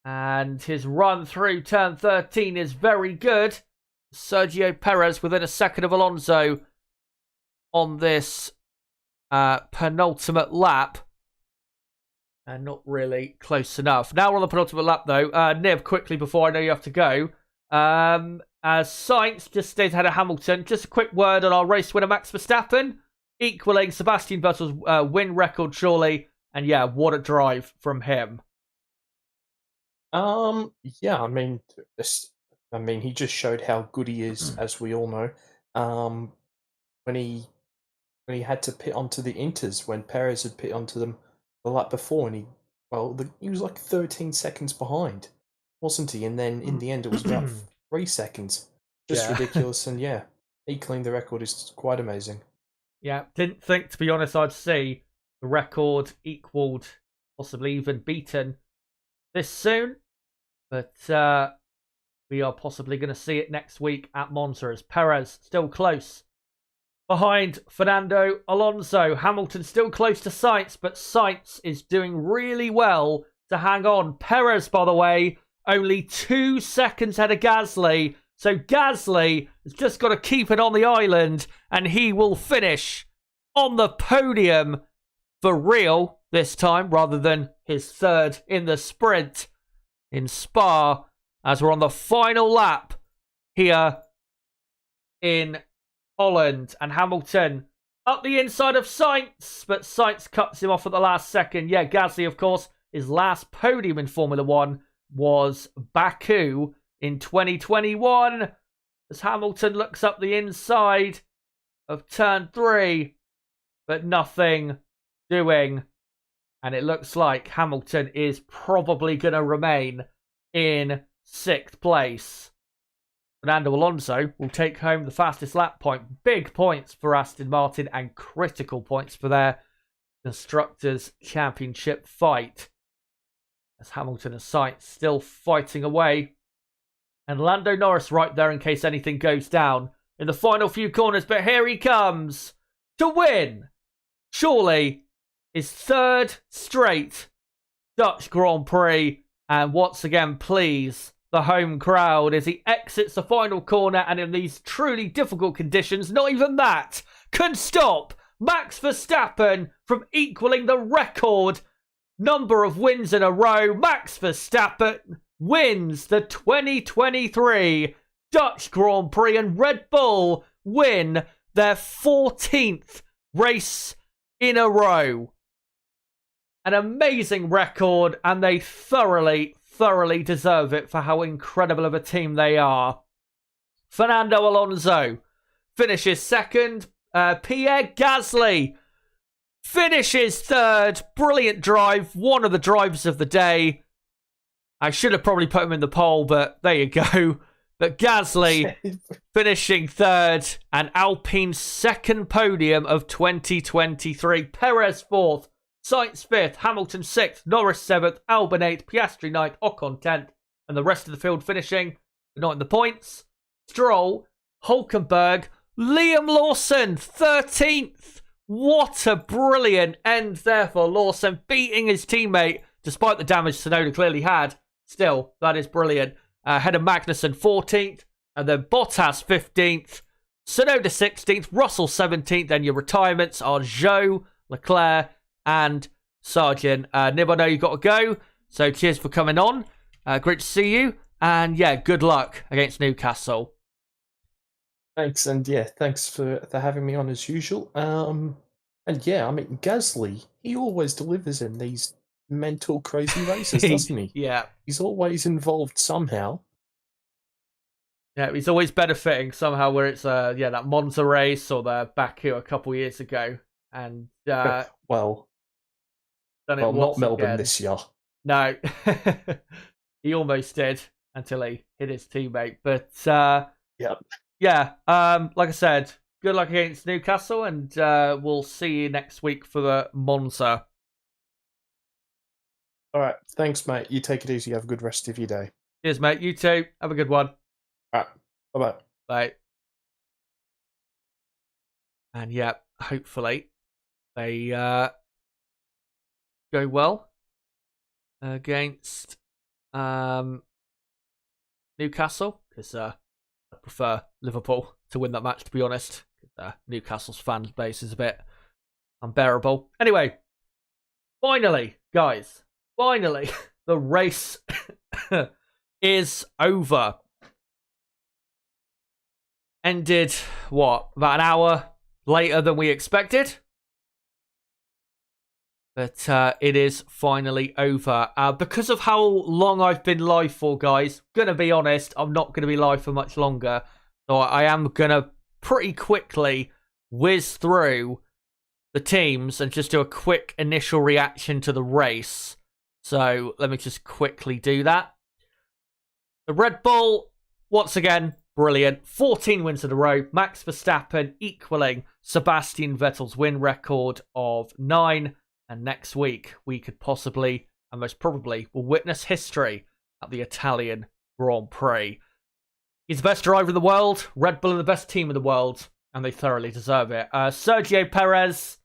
And his run through turn 13 is very good. Sergio Perez within a second of Alonso on this penultimate lap. And not really close enough. Now we're on the penultimate lap, though. Niv, quickly before I know you have to go. As Sainz just stays ahead of Hamilton. Just a quick word on our race winner, Max Verstappen. Equaling Sebastian Vettel's win record, surely. And yeah, what a drive from him. Yeah, I mean, he just showed how good he is, as we all know. When he had to pit onto the Inters, when Perez had pit onto them the lap before, and he was like 13 seconds behind, wasn't he? And then in the end, it was about 3 seconds. Just ridiculous, and yeah, equaling the record is quite amazing. Yeah, didn't think, to be honest, I'd see the record equalled, possibly even beaten this soon. But we are possibly going to see it next week at Monza, as Perez still close behind Fernando Alonso. Hamilton still close to Sainz, but Sainz is doing really well to hang on. Perez, by the way, only 2 seconds ahead of Gasly. So Gasly has just got to keep it on the island, and he will finish on the podium for real this time, rather than his 3rd in the sprint in Spa, as we're on the final lap here in Holland. And Hamilton up the inside of Sainz, but Sainz cuts him off at the last second. Yeah, Gasly, of course, his last podium in Formula 1 was Baku in 2021. As Hamilton looks up the inside of turn 3, but nothing doing. And it looks like Hamilton is probably going to remain in 6th place. Fernando Alonso will take home the fastest lap point. Big points for Aston Martin and critical points for their Constructors' Championship fight. As Hamilton and Sainz still fighting away. And Lando Norris right there in case anything goes down in the final few corners. But here he comes to win. Surely his 3rd straight Dutch Grand Prix. And once again, please, the home crowd as he exits the final corner, and in these truly difficult conditions, not even that can stop Max Verstappen from equaling the record number of wins in a row. Max Verstappen wins the 2023 Dutch Grand Prix, and Red Bull win their 14th race in a row. An amazing record, and they thoroughly deserve it for how incredible of a team they are. Fernando Alonso finishes 2nd. Pierre Gasly finishes 3rd. Brilliant drive. One of the drivers of the day. I should have probably put him in the poll, but there you go. But Gasly finishing 3rd, and Alpine's 2nd podium of 2023. Perez 4th. Sainz 5th, Hamilton 6th, Norris 7th, Albon 8th, Piastri 9th, Ocon 10th, and the rest of the field finishing, but not in the points. Stroll, Hulkenberg, Liam Lawson 13th. What a brilliant end there for Lawson, beating his teammate, despite the damage Tsunoda clearly had. Still, that is brilliant. Ahead of Magnussen 14th, and then Bottas 15th, Tsunoda 16th, Russell 17th, and your retirements are Zhou, Leclerc, and Sargent. Nib, I know you've got to go, so cheers for coming on. Great to see you, and yeah, good luck against Newcastle. Thanks, and yeah, thanks for having me on as usual. And yeah, I mean, Gasly, he always delivers in these mental, crazy races, doesn't he? Yeah. He's always involved somehow. Yeah, he's always benefiting somehow, where it's that Monza race or the Baku a couple years ago, and well, done it not once Melbourne again. this year. No, he almost did until he hit his teammate. But yeah. Like I said, good luck against Newcastle, and we'll see you next week for the Monza. All right, thanks, mate. You take it easy. Have a good rest of your day. Cheers, mate. You too. Have a good one. All right, bye-bye. Bye. And yeah, hopefully they go well against Newcastle, because I prefer Liverpool to win that match, to be honest. Newcastle's fan base is a bit unbearable. Anyway, finally, guys, the race is over. Ended, about an hour later than we expected? But it is finally over. Because of how long I've been live for, guys, gonna be honest, I'm not gonna be live for much longer. So I am gonna pretty quickly whiz through the teams and just do a quick initial reaction to the race. So let me just quickly do that. The Red Bull, once again, brilliant. 14 wins in a row. Max Verstappen equaling Sebastian Vettel's win record of 9. And next week, we could possibly, and most probably, will witness history at the Italian Grand Prix. He's the best driver in the world. Red Bull are the best team in the world. And they thoroughly deserve it. Sergio Perez,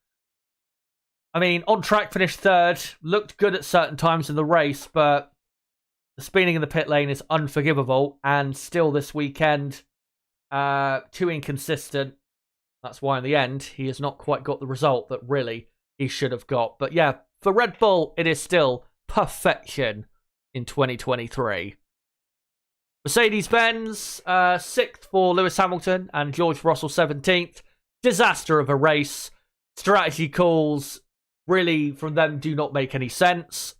I mean, on track, finished third. Looked good at certain times in the race, but the speeding in the pit lane is unforgivable. And still this weekend, too inconsistent. That's why in the end, he has not quite got the result that really he should have got. But yeah, for Red Bull, it is still perfection in 2023. Mercedes-Benz, 6th for Lewis Hamilton and George Russell 17th. Disaster of a race. Strategy calls, really, from them, do not make any sense.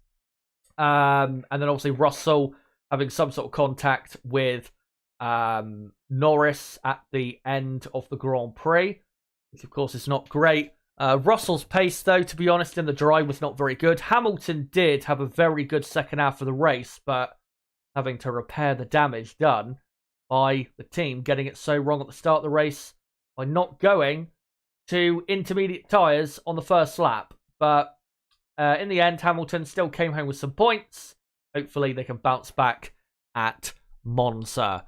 And then obviously Russell having some sort of contact with Norris at the end of the Grand Prix, which of course is not great. Russell's pace, though, to be honest, in the dry was not very good. Hamilton did have a very good second half of the race, but having to repair the damage done by the team getting it so wrong at the start of the race by not going to intermediate tyres on the first lap. But in the end, Hamilton still came home with some points. Hopefully they can bounce back at Monza.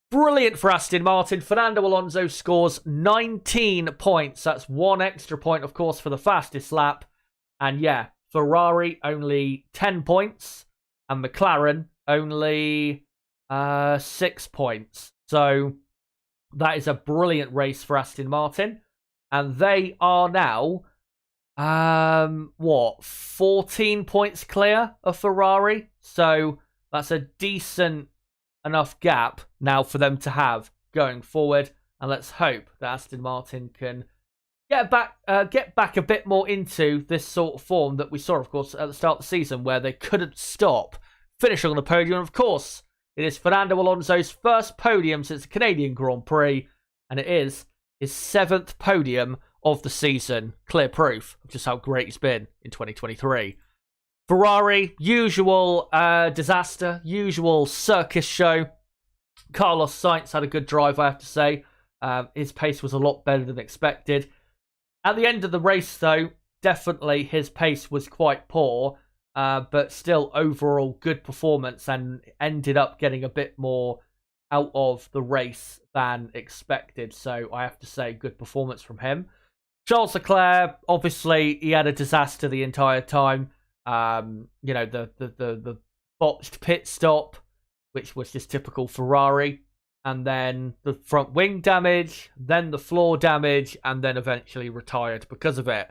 Brilliant for Aston Martin. Fernando Alonso scores 19 points. That's one extra point, of course, for the fastest lap. And yeah, Ferrari only 10 points. And McLaren only 6 points. So that is a brilliant race for Aston Martin. And they are now, 14 points clear of Ferrari. So that's a decent enough gap now for them to have going forward, and let's hope that Aston Martin can get back a bit more into this sort of form that we saw, of course, at the start of the season, where they couldn't stop finishing on the podium. Of course, it is Fernando Alonso's first podium since the Canadian Grand Prix, and it is his 7th podium of the season. Clear proof of just how great he's been in 2023. Ferrari, usual disaster, usual circus show. Carlos Sainz had a good drive, I have to say. His pace was a lot better than expected. At the end of the race, though, definitely his pace was quite poor, but still overall good performance, and ended up getting a bit more out of the race than expected. So I have to say, good performance from him. Charles Leclerc, obviously, he had a disaster the entire time. The botched pit stop, which was just typical Ferrari, and then the front wing damage, then the floor damage, and then eventually retired because of it.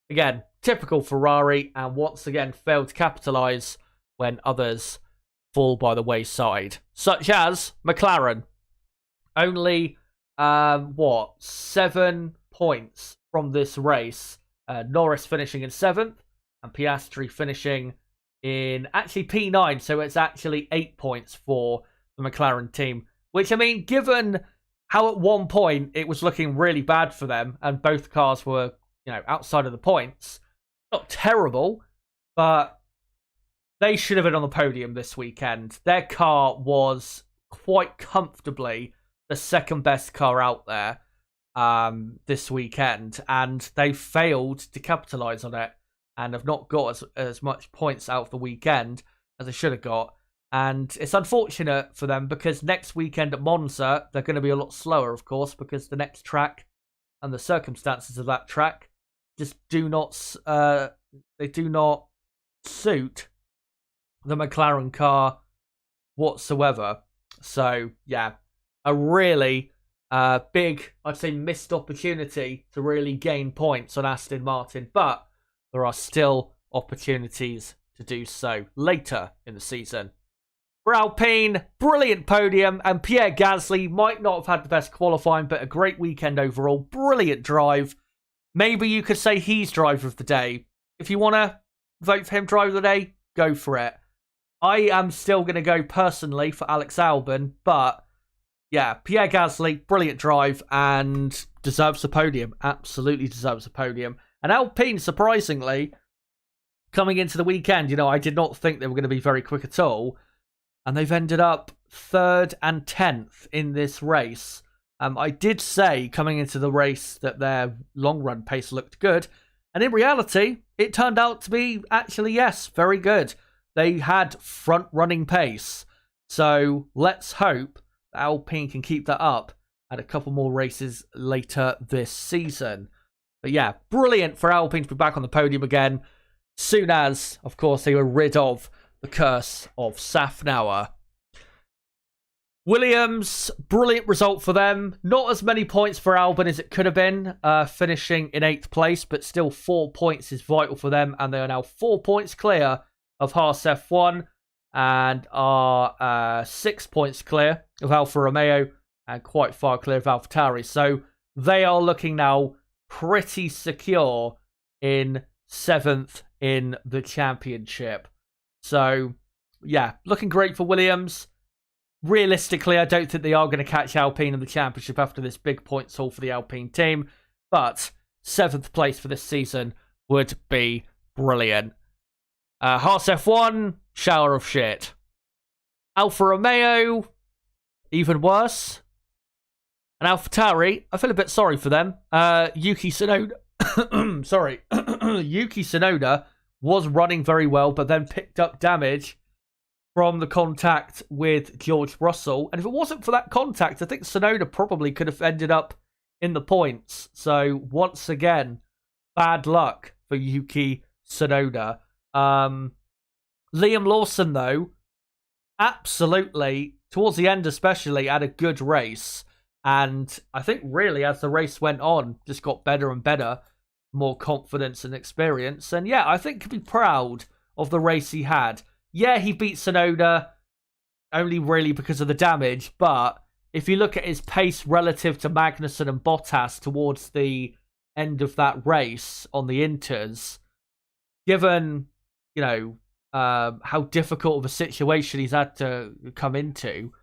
Again, typical Ferrari, and once again failed to capitalise when others fall by the wayside, such as McLaren. Only 7 points from this race. Norris finishing in 7th and Piastri finishing in actually P9. So it's actually 8 points for the McLaren team. Which, I mean, given how at one point it was looking really bad for them and both cars were, outside of the points, not terrible, but they should have been on the podium this weekend. Their car was quite comfortably the second best car out there this weekend, and they failed to capitalise on it and have not got as much points out of the weekend as they should have got. And it's unfortunate for them because next weekend at Monza, they're going to be a lot slower, of course, because the next track and the circumstances of that track just do not suit the McLaren car whatsoever. So, yeah, a really big, I'd say, missed opportunity to really gain points on Aston Martin, but there are still opportunities to do so later in the season. For Alpine, brilliant podium, and Pierre Gasly might not have had the best qualifying, but a great weekend overall. Brilliant drive. Maybe you could say he's driver of the day. If you want to vote for him driver of the day, go for it. I am still going to go personally for Alex Albon, but yeah, Pierre Gasly, brilliant drive and deserves a podium. Absolutely deserves a podium. And Alpine, surprisingly, coming into the weekend, I did not think they were going to be very quick at all. And they've ended up 3rd and 10th in this race. I did say coming into the race that their long run pace looked good. And in reality, it turned out to be actually, yes, very good. They had front running pace. So let's hope that Alpine can keep that up at a couple more races later this season. But yeah, brilliant for Alpine to be back on the podium again. Soon as, of course, they were rid of the curse of Safnauer. Williams, brilliant result for them. Not as many points for Albon as it could have been, finishing in 8th place, but still 4 points is vital for them, and they are now 4 points clear of Haas F1 and are 6 points clear of Alfa Romeo and quite far clear of AlphaTauri. So they are looking now pretty secure in 7th in the championship. So, yeah, looking great for Williams. Realistically, I don't think they are going to catch Alpine in the championship after this big points haul for the Alpine team. But 7th place for this season would be brilliant. Haas F1, shower of shit. Alfa Romeo, even worse. And AlphaTauri, I feel a bit sorry for them. Yuki Tsunoda, Yuki Tsunoda was running very well, but then picked up damage from the contact with George Russell. And if it wasn't for that contact, I think Tsunoda probably could have ended up in the points. So once again, bad luck for Yuki Tsunoda. Liam Lawson, though, absolutely, towards the end especially, had a good race. And I think really as the race went on, just got better and better, more confidence and experience. And yeah, I think he'd be proud of the race he had. Yeah, he beat Tsunoda only really because of the damage, but if you look at his pace relative to Magnussen and Bottas towards the end of that race on the Inters, given, how difficult of a situation he's had to come into,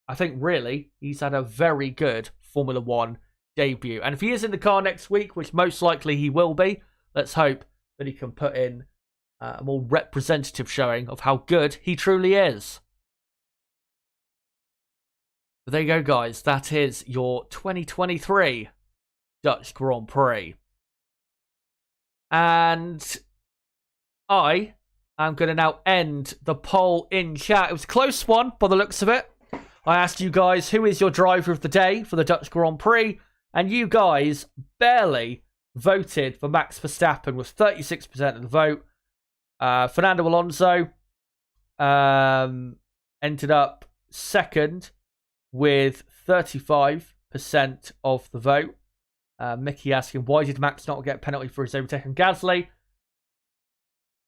I think really he's had a very good Formula One debut. And if he is in the car next week, which most likely he will be, let's hope that he can put in a more representative showing of how good he truly is. But there you go, guys. That is your 2023 Dutch Grand Prix. And I am going to now end the poll in chat. It was a close one by the looks of it. I asked you guys who is your driver of the day for the Dutch Grand Prix, and you guys barely voted for Max Verstappen with 36% of the vote. Fernando Alonso ended up second with 35% of the vote. Mickey asking, why did Max not get a penalty for his overtake on Gasly?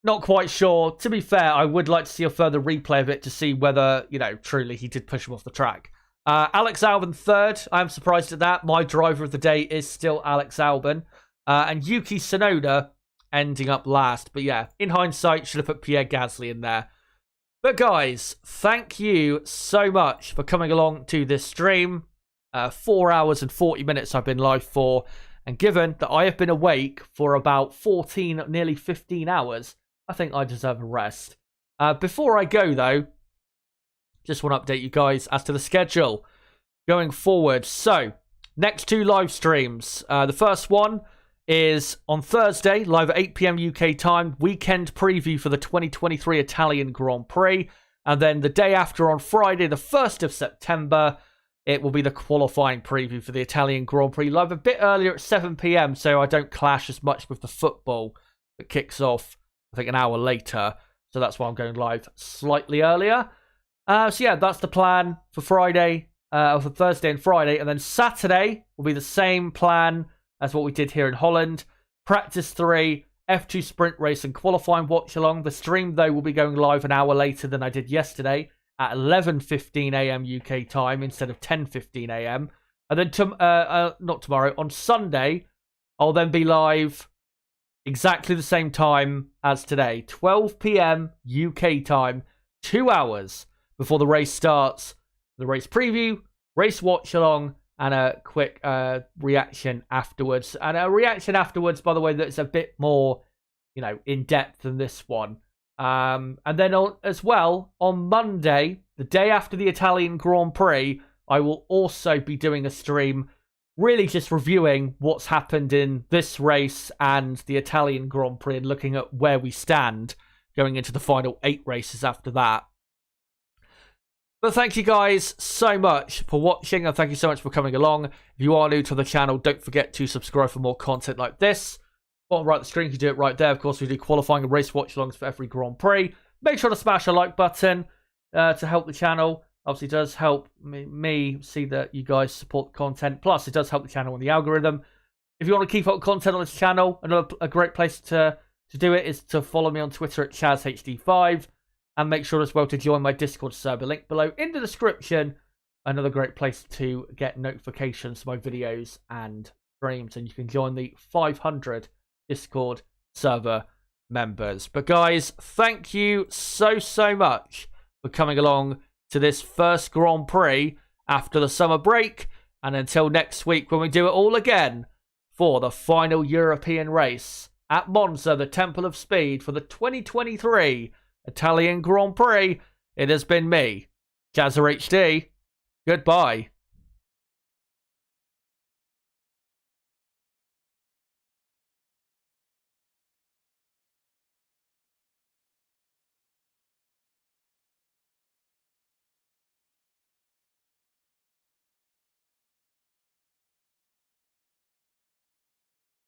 Not quite sure. To be fair, I would like to see a further replay of it to see whether, truly he did push him off the track. Alex Albon third. I'm surprised at that. My driver of the day is still Alex Albon. and Yuki Tsunoda ending up last. But yeah, in hindsight, should have put Pierre Gasly in there. But guys, thank you so much for coming along to this stream. 4 hours and 40 minutes I've been live for. And given that I have been awake for about 14, nearly 15 hours, I think I deserve a rest. Before I go, though, just want to update you guys as to the schedule going forward. So, next 2 live streams. The first one is on Thursday, live at 8 PM UK time, weekend preview for the 2023 Italian Grand Prix. And then the day after, on Friday, the 1st of September, it will be the qualifying preview for the Italian Grand Prix, live a bit earlier at 7 PM, so I don't clash as much with the football that kicks off, I think, an hour later. So that's why I'm going live slightly earlier. So yeah, that's the plan for Friday, for Thursday and Friday. And then Saturday will be the same plan as what we did here in Holland. Practice 3, F2 sprint race and qualifying watch along. The stream, though, will be going live an hour later than I did yesterday at 11:15 AM UK time instead of 10:15 AM. And then, not tomorrow, on Sunday, I'll then be live exactly the same time as today. 12 PM UK time, 2 hours before the race starts. The race preview, race watch along, and a quick reaction afterwards. And a reaction afterwards, by the way, that's a bit more, in depth than this one. And then as well, on Monday, the day after the Italian Grand Prix, I will also be doing a stream really just reviewing what's happened in this race and the Italian Grand Prix and looking at where we stand going into the final 8 races after that. But thank you guys so much for watching, and thank you so much for coming along. If you are new to the channel, don't forget to subscribe for more content like this. Bottom right of the screen, you can do it right there. Of course, we do qualifying and race watch-alongs for every Grand Prix. Make sure to smash a like button to help the channel. Obviously, it does help me see that you guys support the content. Plus, it does help the channel and the algorithm. If you want to keep up with content on this channel, a great place to do it is to follow me on Twitter at ChazHD5. And make sure as well to join my Discord server. Link below in the description. Another great place to get notifications for my videos and streams. And you can join the 500 Discord server members. But guys, thank you so much for coming along to this first Grand Prix after the summer break. And until next week when we do it all again for the final European race at Monza, the Temple of Speed, for the 2023 Italian Grand Prix, it has been me, Jazzer HD. Goodbye.